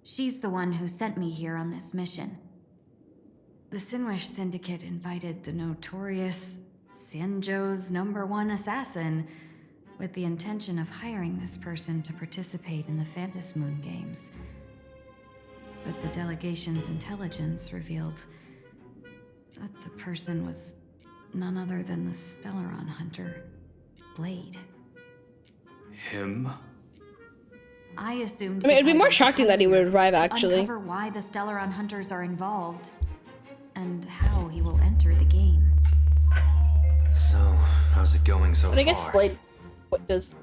She's the one who sent me here on this mission. The Sinwish Syndicate invited the notorious Xianzhou's #1 assassin with the intention of hiring this person to participate in the Phantom Moon Games. But the delegation's intelligence revealed that the person was none other than the Stellaron hunter, Blade. Him? I assumed. I mean, it'd be the more title shocking that he would arrive, actually. To uncover why the Stellaron hunters are involved, and how he will enter the game. So, how's it going so But I far? guess Blade is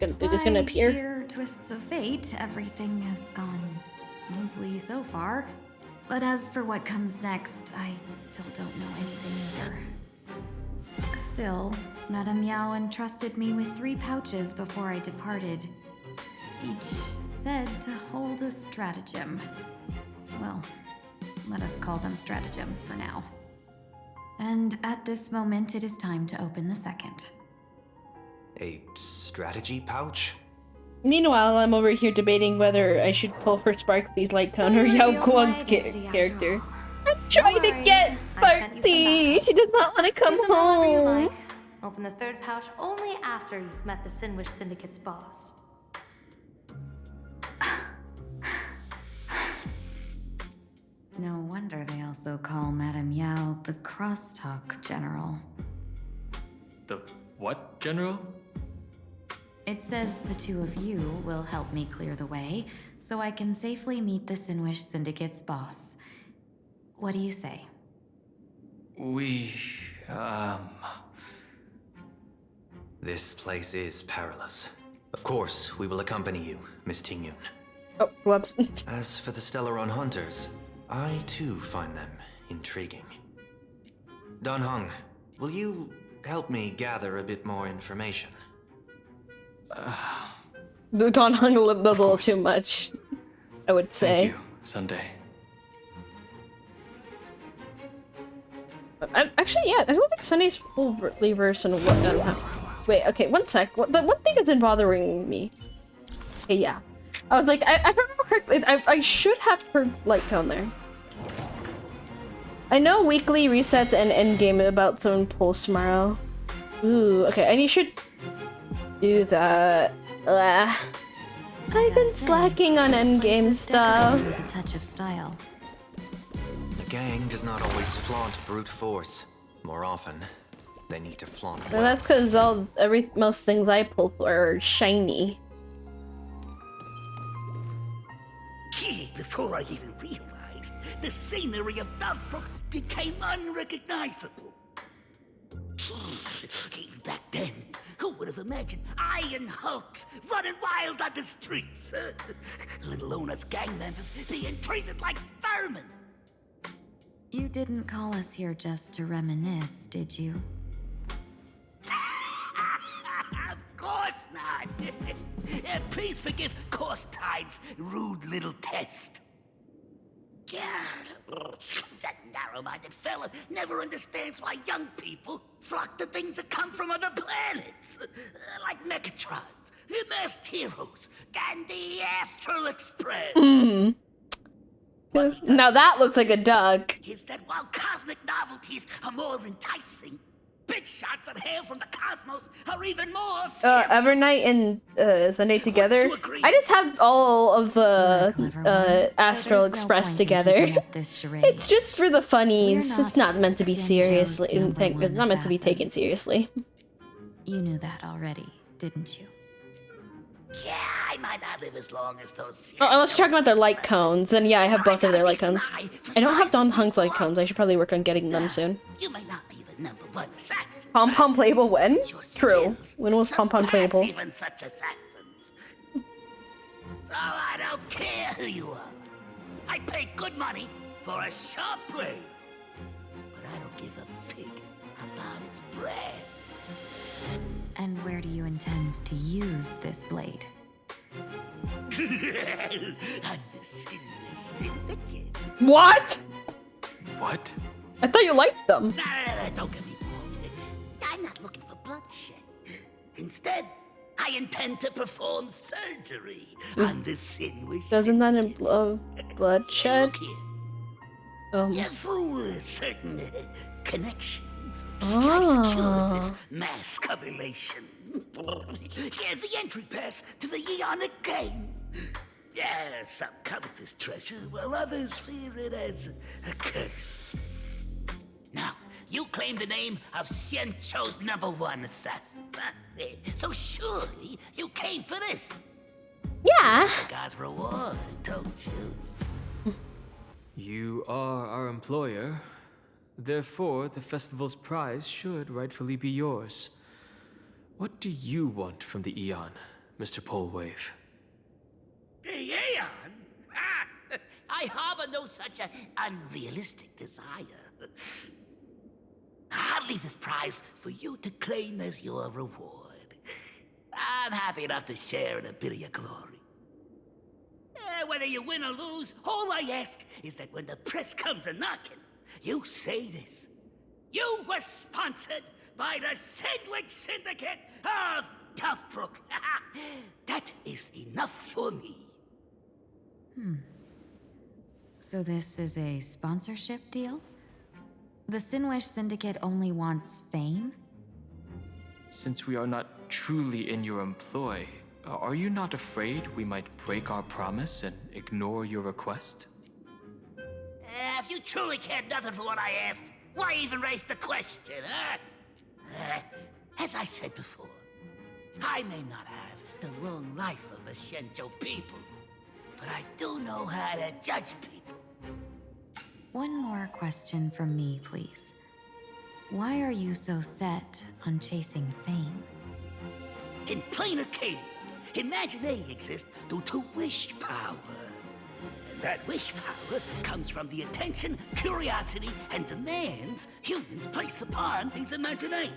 gonna appear. By sheer twists of fate, everything has gone smoothly so far. But as for what comes next, I still don't know anything either. Still, Madame Miao entrusted me with 3 pouches before I departed. Each said to hold a stratagem. Well, let us call them stratagems for now. And at this moment, it is time to open the second. A strategy pouch? Meanwhile, I'm over here debating whether I should pull for Sparksy's light cone or Yao Guang's character. I'm trying to get Sparksy! She does not want to come Use them however you home! like. Open the third pouch only after you've met the Sinwish Syndicate's boss. No wonder they also call Madame Yao the Crosstalk General. The what, General? It says the 2 of you will help me clear the way, so I can safely meet the Sinwish Syndicate's boss. What do you say? This place is perilous. Of course, we will accompany you, Miss Tingyun. Oh, whoops. As for the Stellaron hunters, I too find them intriguing. Dan Heng, will you help me gather a bit more information? The Don Hung does a little too much, I would say. Thank you, Sunday. Actually, yeah, I don't think Sunday's fully versed in what. Wait, okay, one sec. One thing isn't bothering me. Okay, yeah. I was like, I remember correctly, I should have her light cone there. I know weekly resets and endgame about some pulse tomorrow. Ooh, okay, and you should do that. I've been slacking on endgame stuff. With a touch of style. The gang does not always flaunt brute force. More often, they need to flaunt Well, that's because most things I pull are shiny. Gee, before I even realized, the scenery of Dovebrook became unrecognizable. Gee, back then, who would have imagined Iron Hulks running wild on the streets? Let alone us gang members being treated like vermin. You didn't call us here just to reminisce, did you? Of course not. Please forgive Korstide's rude little test. That narrow-minded fella never understands why young people flock to things that come from other planets. Like Mechatrons, Masked Heroes, and the Astral Express. Now that looks like a duck. Is that while cosmic novelties are more enticing, big shots that hail from the cosmos are even more Evernight and Sunday together. I just have all of the Astral Express together. It's just for the funnies. It's not meant to be seriously. It's not meant to be taken seriously. You knew that already, didn't you? Yeah, I might not live as long as those. Oh, unless you're talking about their light cones, then yeah, I have both of their light cones. I don't have Don Hung's light cones. I should probably work on getting them soon. You may not be the #1 assassin. Pom Pom playable when? True. When was Pom Pom playable? Even such assassins. So I don't care who you are. I pay good money for a sharp blade, but I don't give a fig about its brand. And where do you intend to use this blade? On the Sinwish Syndicate. What? What? I thought you liked them. Nah, don't get me wrong. I'm not looking for bloodshed. Instead, I intend to perform surgery on the Sinwish. Doesn't that involve bloodshed? Yeah, through certain connections, I secured this mass correlation. Yeah, the entry pass to the Eonic game. Yeah, some covet this treasure, while others fear it as a curse. Now, you claim the name of Xianzhou's #1 assassin. So surely you came for this. Yeah. God's reward, don't you? You are our employer. Therefore, the festival's prize should rightfully be yours. What do you want from the Eon, Mr. Polewave? The Aeon? Ah, I harbor no such an unrealistic desire. I'll leave this prize for you to claim as your reward. I'm happy enough to share in a bit of your glory. Whether you win or lose, all I ask is that when the press comes a-knocking, you say this. You were sponsored by the Sandwich Syndicate of Toughbrook. That is enough for me. So this is a sponsorship deal? The Sinwish Syndicate only wants fame? Since we are not truly in your employ, are you not afraid we might break our promise and ignore your request? If you truly cared nothing for what I asked, why even raise the question, huh? As I said before, I may not have the long life of the Shenzhou people, but I do know how to judge people. One more question from me, please. Why are you so set on chasing fame? In plain Arcadia, imagine they exist due to wish power. And that wish power comes from the attention, curiosity, and demands humans place upon these imaginae.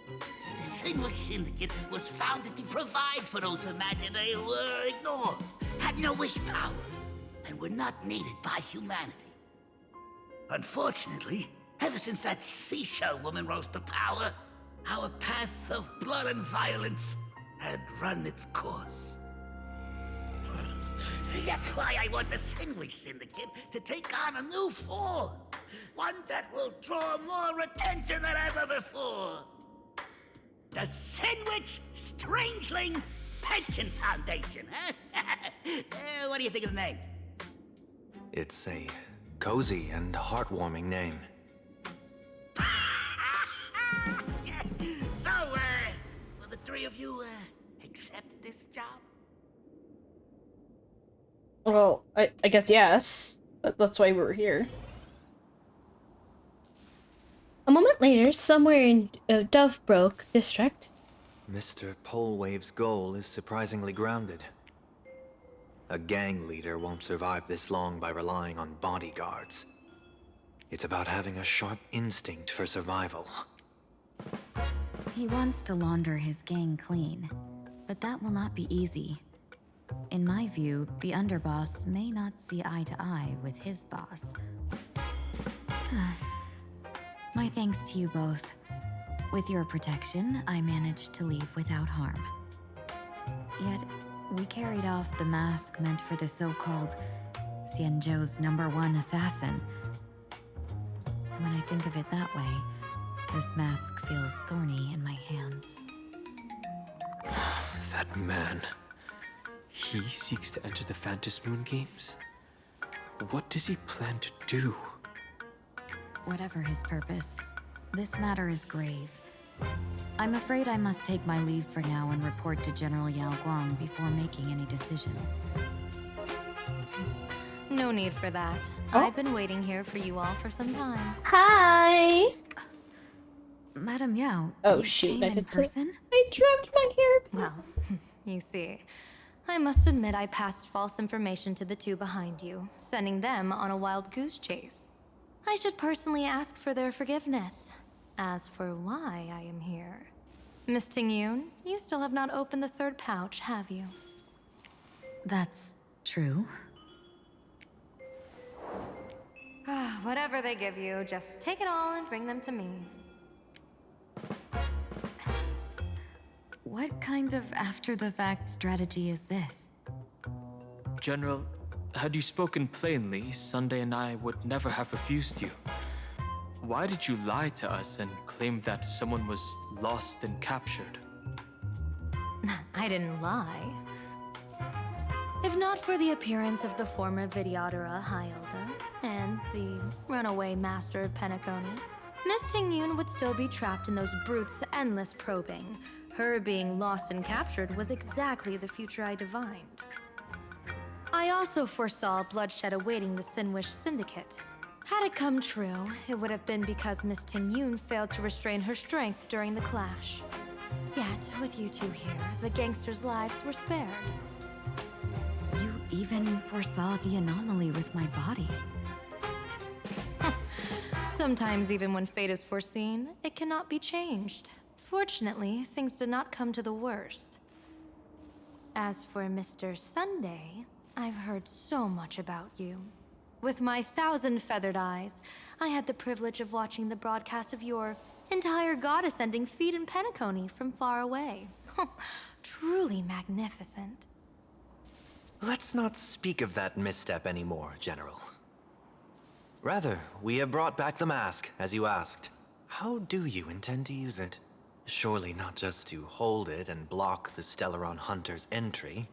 The Sinwish Syndicate was founded to provide for those imaginae who were ignored, had no wish power, and were not needed by humanity. Unfortunately, ever since that seashell woman rose to power, our path of blood and violence had run its course. That's why I want the Sandwich Syndicate to take on a new form. One that will draw more attention than ever before. The Sandwich Strangeling Pension Foundation, huh? What do you think of the name? It's a cozy and heartwarming name. So, will the three of you, accept this job? Well, I guess yes. That's why we're here. A moment later, somewhere in Dovebrook district. Mr. Polewave's goal is surprisingly grounded. A gang leader won't survive this long by relying on bodyguards. It's about having a sharp instinct for survival. He wants to launder his gang clean, but that will not be easy. In my view, the underboss may not see eye to eye with his boss. My thanks to you both. With your protection, I managed to leave without harm. Yet, we carried off the mask meant for the so-called Xianzhou's #1 assassin. And when I think of it that way, this mask feels thorny in my hands. That man. He seeks to enter the Phantom Moon Games. What does he plan to do? Whatever his purpose, this matter is grave. I'm afraid I must take my leave for now and report to General Yao Guang before making any decisions. No need for that. Oh. I've been waiting here for you all for some time. Hi! Madam Yao, Oh you shoot, came I in did person? I dropped my hair. Well, you see, I must admit I passed false information to the two behind you, sending them on a wild goose chase. I should personally ask for their forgiveness. As for why I am here, Miss Tingyun, you still have not opened the third pouch, have you? That's true. Whatever they give you, just take it all and bring them to me. What kind of after-the-fact strategy is this? General, Had you spoken plainly, Sunday and I would never have refused you. Why did you lie to us and claim that someone was lost and captured? I didn't lie. If not for the appearance of the former Vidyadhara High Elder and the runaway master of Penacony, Miss Tingyun would still be trapped in those brutes' endless probing. Her being lost and captured was exactly the future I divined. I also foresaw bloodshed awaiting the Sinwish Syndicate. Had it come true, it would have been because Miss Tingyun failed to restrain her strength during the clash. Yet, with you two here, the gangsters' lives were spared. You even foresaw the anomaly with my body. Sometimes even when fate is foreseen, it cannot be changed. Fortunately, things did not come to the worst. As for Mr. Sunday, I've heard so much about you. With my 1,000 feathered eyes, I had the privilege of watching the broadcast of your entire god-ascending feat in Penacony from far away. Truly magnificent. Let's not speak of that misstep anymore, General. Rather, we have brought back the mask, as you asked. How do you intend to use it? Surely not just to hold it and block the Stellaron Hunter's entry.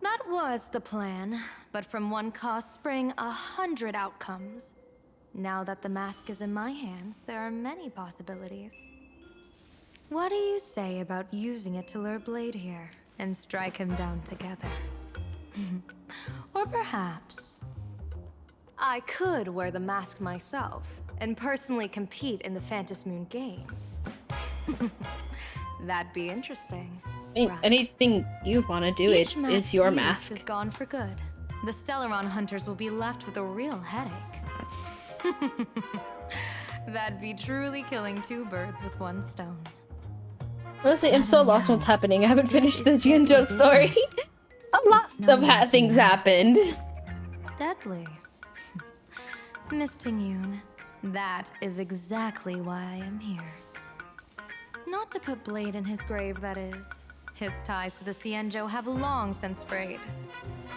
That was the plan, but from one cost spring 100 outcomes. Now that the mask is in my hands, there are many possibilities. What do you say about using it to lure Blade here and strike him down together? Or perhaps I could wear the mask myself and personally compete in the Phantasmoon Games. That'd be interesting. I mean, anything you want to do, it is your used mask. is gone for good. The Stellaron hunters will be left with a real headache. That'd be truly killing two birds with one stone. Honestly, I'm so lost in what's happening. I haven't finished the Jinjo story. A lot of things happened. Deadly. Miss Tingyun, that is exactly why I am here. Not to put Blade in his grave, that is. His ties to the Xianzhou have long since frayed.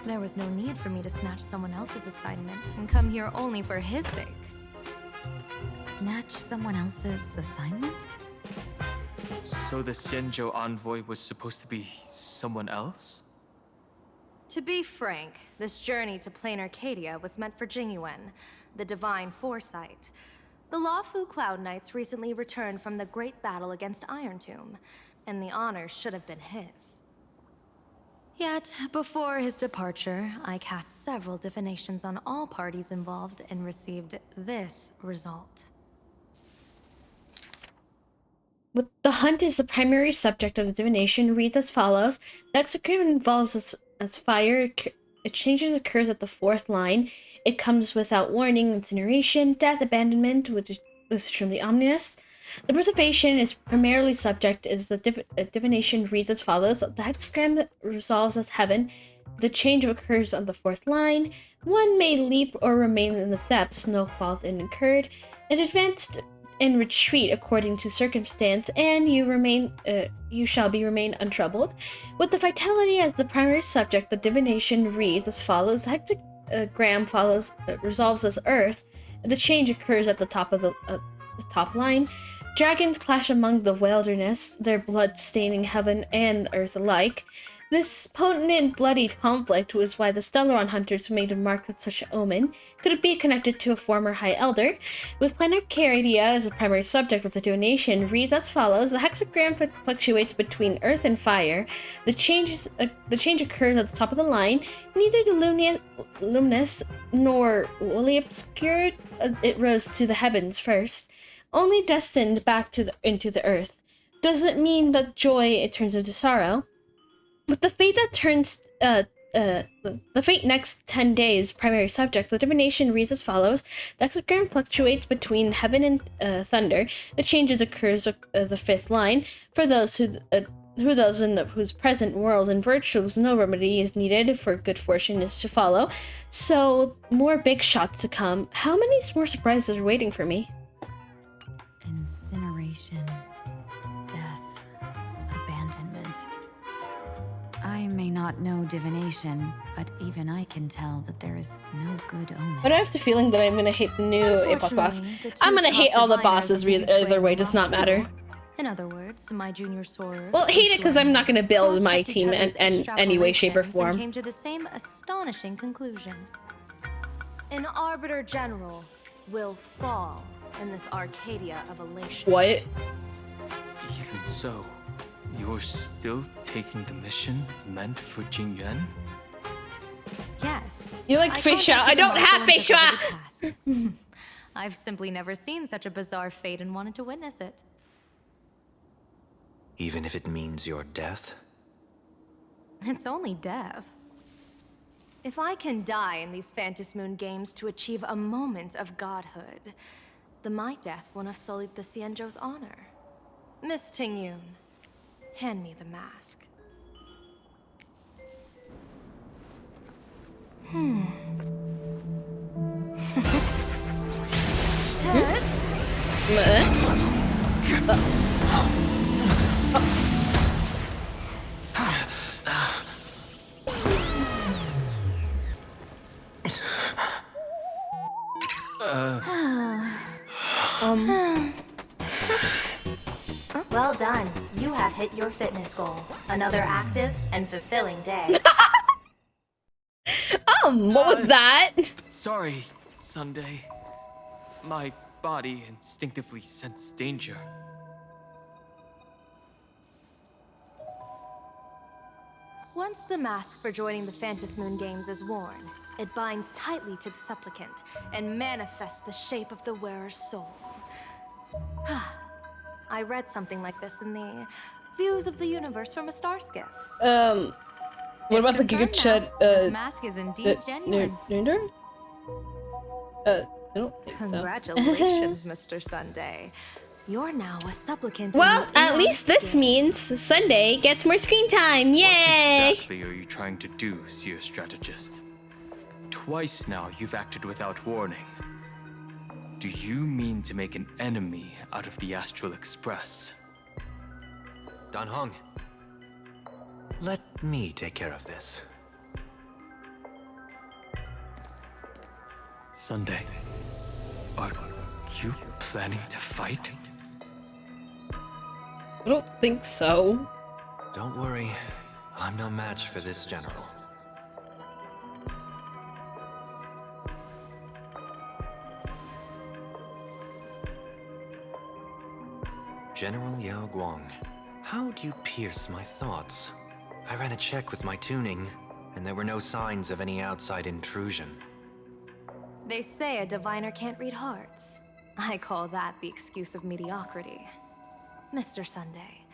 There was no need for me to snatch someone else's assignment and come here only for his sake. Snatch someone else's assignment? So the Xianzhou envoy was supposed to be someone else? To be frank, this journey to Plain Arcadia was meant for Jingyuan, the divine foresight. The Lawfu Cloud Knights recently returned from the great battle against Iron Tomb, and the honor should have been his. Yet, before his departure, I cast several divinations on all parties involved and received this result. With the hunt is the primary subject of the divination, reads as follows. The hexagram involves as fire. It changes occurs at the 4th line. It comes without warning, incineration, death, abandonment, which is extremely ominous. The preservation is primarily subject is the divination reads as follows. The hexagram resolves as heaven. The change occurs on the 4th line. One may leap or remain in the depths, no fault incurred. It advanced and retreat according to circumstance, and you shall remain untroubled. With the vitality as the primary subject, the divination reads as follows. The hexagram resolves as earth. The change occurs at the top of the top line. Dragons clash among the wilderness, their blood staining heaven and earth alike. This potent and bloody conflict was why the Stellaron hunters made a mark with such an omen. Could it be connected to a former High Elder? With Plain Arcadia as a primary subject of the divination, reads as follows. The hexagram fluctuates between earth and fire. The change occurs at the top of the line. Neither the luminous nor wholly obscured, it rose to the heavens first. Only destined back into the earth. Does it mean that joy it turns into sorrow? With the fate that turns the fate next 10 days primary subject, the divination reads as follows. The hexagram fluctuates between heaven and thunder. The changes occurs the 5th line. For those whose present worlds and virtues, no remedy is needed, for good fortune is to follow. So more big shots to come. How many more surprises are waiting for me? Incineration, death, abandonment. I I may not know divination, but even I can tell that there is no good omen. But I have the feeling that I'm gonna hate the new Epoch boss. I'm gonna hate all the bosses either way, does not matter. In other words, my junior sword. Well, hate it because I'm not gonna build my team in any way, shape, or And form. came to the same astonishing conclusion. An arbiter general will fall in this Arcadia of elation. What? Even so, you're still taking the mission meant for Jingyuan? Yes. You like Feisha? I don't have Feisha! I've simply never seen such a bizarre fate and wanted to witness it. Even if it means your death? It's only death. If I can die in these Phantom Moon games to achieve a moment of godhood, then my death won't have sullied the Xianzhou's honor. Miss Tingyun, hand me the mask. Well done. You have hit your fitness goal. Another active and fulfilling day. What was that? Sorry, Sunday. My body instinctively sensed danger. Once the mask for joining the Phantom Moon games is worn, it binds tightly to the supplicant and manifests the shape of the wearer's soul. I read something like this in the Views of the Universe from a Star Skiff. What about the Giga Chat, this mask is indeed genuine. I don't think Congratulations, Mr. Sunday. You're now a supplicant. Well, at least this means Sunday gets more screen time. Yay! What exactly are you trying to do, Seer Strategist? Twice now you've acted without warning. Do you mean to make an enemy out of the Astral Express? Dan Heng, let me take care of this. Sunday, are you planning to fight? I don't think so. Don't worry, I'm no match for this general. General Yao Guang, how do you pierce my thoughts? I ran a check with my tuning, and there were no signs of any outside intrusion. They say a diviner can't read hearts. I call that the excuse of mediocrity. Mr. Sunday,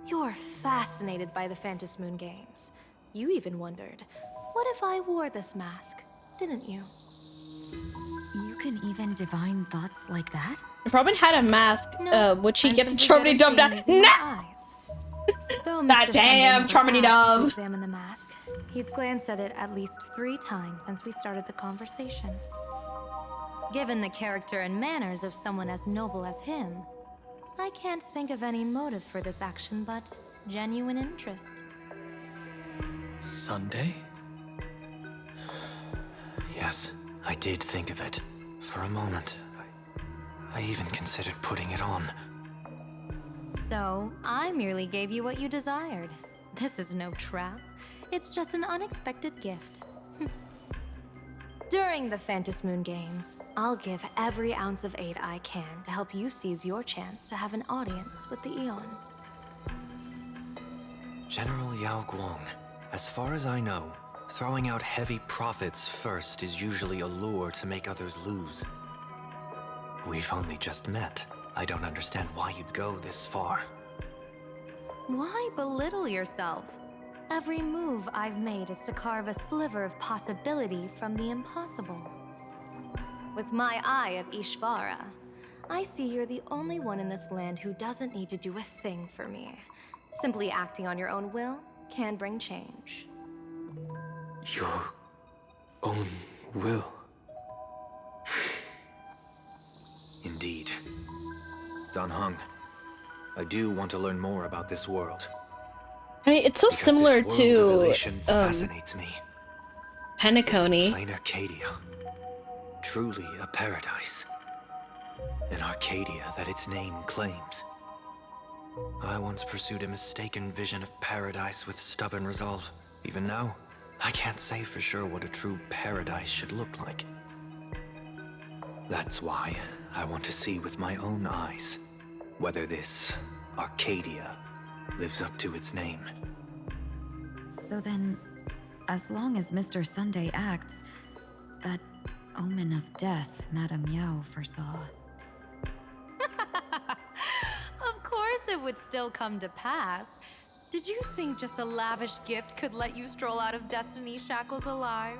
you're fascinated by the Phantom Moon games. You even wondered, what if I wore this mask, didn't you? You can even divine thoughts like that? If Robin had a mask, would she get the Charmony Dove down? Nah! God damn, Charmony Dove! Examine the mask. He's glanced at it at least 3 times since we started the conversation. Given the character and manners of someone as noble as him, I can't think of any motive for this action but genuine interest. Sunday? Yes, I did think of it. For a moment. I even considered putting it on. So, I merely gave you what you desired. This is no trap. It's just an unexpected gift. During the Phantom Moon games, I'll give every ounce of aid I can to help you seize your chance to have an audience with the Eon. General Yao Guang, as far as I know, throwing out heavy profits first is usually a lure to make others lose. We've only just met. I don't understand why you'd go this far. Why belittle yourself? Every move I've made is to carve a sliver of possibility from the impossible. With my eye of Ishvara, I see you're the only one in this land who doesn't need to do a thing for me. Simply acting on your own will can bring change. Your own will? Indeed. Dan Heng, I do want to learn more about this world. I mean, it's so Because similar this world to of elation fascinates me. Penacony. This plain Arcadia, truly a paradise. An Arcadia that its name claims. I once pursued a mistaken vision of paradise with stubborn resolve. Even now, I can't say for sure what a true paradise should look like. That's why I want to see with my own eyes whether this Arcadia lives up to its name. So then, as long as Mr. Sunday acts, that omen of death Madame Yao foresaw. Of course it would still come to pass. Did you think just a lavish gift could let you stroll out of Destiny's shackles alive?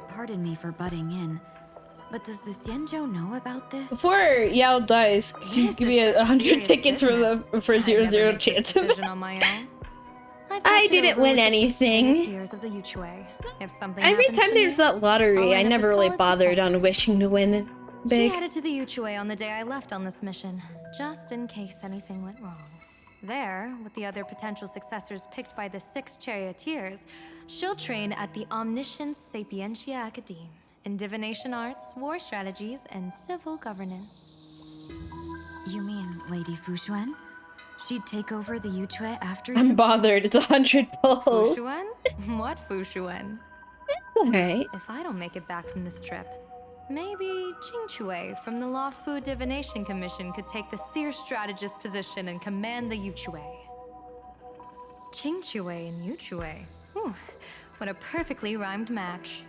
Pardon me for butting in, but does the Xianzhou know about this? Before Yao dies, give me 100 tickets for 0-0 chance. I didn't win anything. Every time there's that lottery, I never really bothered on wishing to win big. She headed to the Yue on the day I left on this mission, just in case anything went wrong. There, with the other potential successors picked by the 6 charioteers, she'll train at the Omniscience Sapientia Academe in divination arts, war strategies, and civil governance. You mean Lady Fushuan? She'd take over the Yue after you? I'm bothered, it's 100 pulls. Fushuan? What Fushuan? Alright. If I don't make it back from this trip, maybe Qingchui from the Law Fu Divination Commission could take the seer strategist position and command the Yue. Qingchui and Yue. Ooh, what a perfectly rhymed match.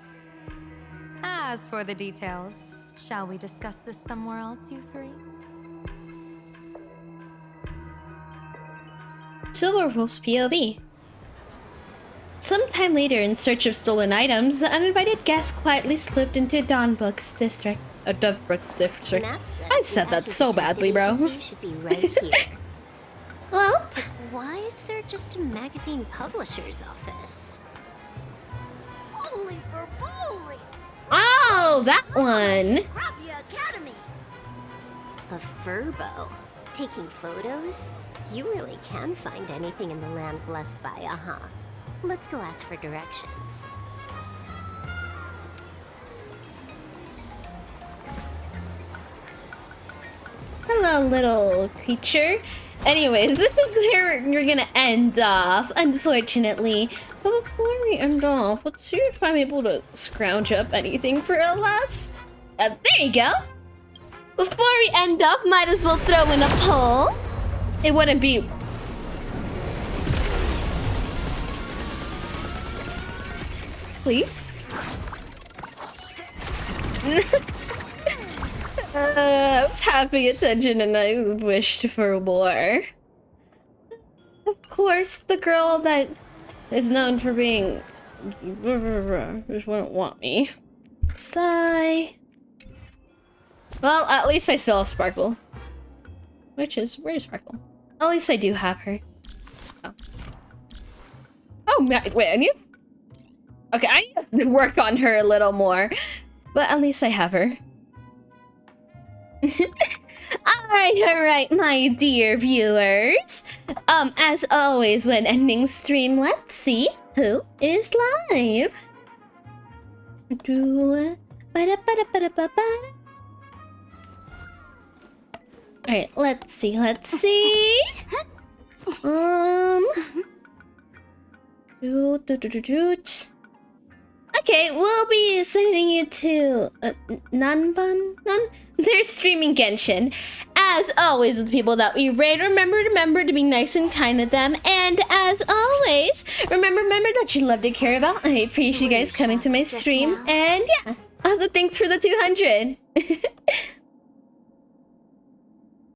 As for the details, shall we discuss this somewhere else, you three? Silverwolf's POV. Sometime later, in search of stolen items, the uninvited guest quietly slipped into Dovebrook's district. I said that so badly, bro. You should be right here. Well, but why is there just a magazine publisher's office? Holy for bully! Oh, that one. Gravia Academy. A furbo taking photos. You really can find anything in the land blessed by, huh? Let's go ask for directions. Hello, little creature. Anyways, this is where we're gonna end off, unfortunately. But before we end off, let's see if I'm able to scrounge up anything for a last. There you go. Before we end off, might as well throw in a poll. It wouldn't be... Please? I was half paying attention and I wished for more. Of course, the girl that is known for being... just wouldn't want me. Sigh. Well, at least I still have Sparkle. Where's Sparkle? At least I do have her. Oh, wait, I need... Okay, I need to work on her a little more. But at least I have her. Alright, my dear viewers. As always, when ending stream, let's see who is live. Alright, let's see. Okay, we'll be sending you to Nanban? They're streaming Genshin. As always, with the people that we raid, remember to be nice and kind to them. And as always, remember that you love to care about. I appreciate you guys coming to my stream. And yeah, also thanks for the 200.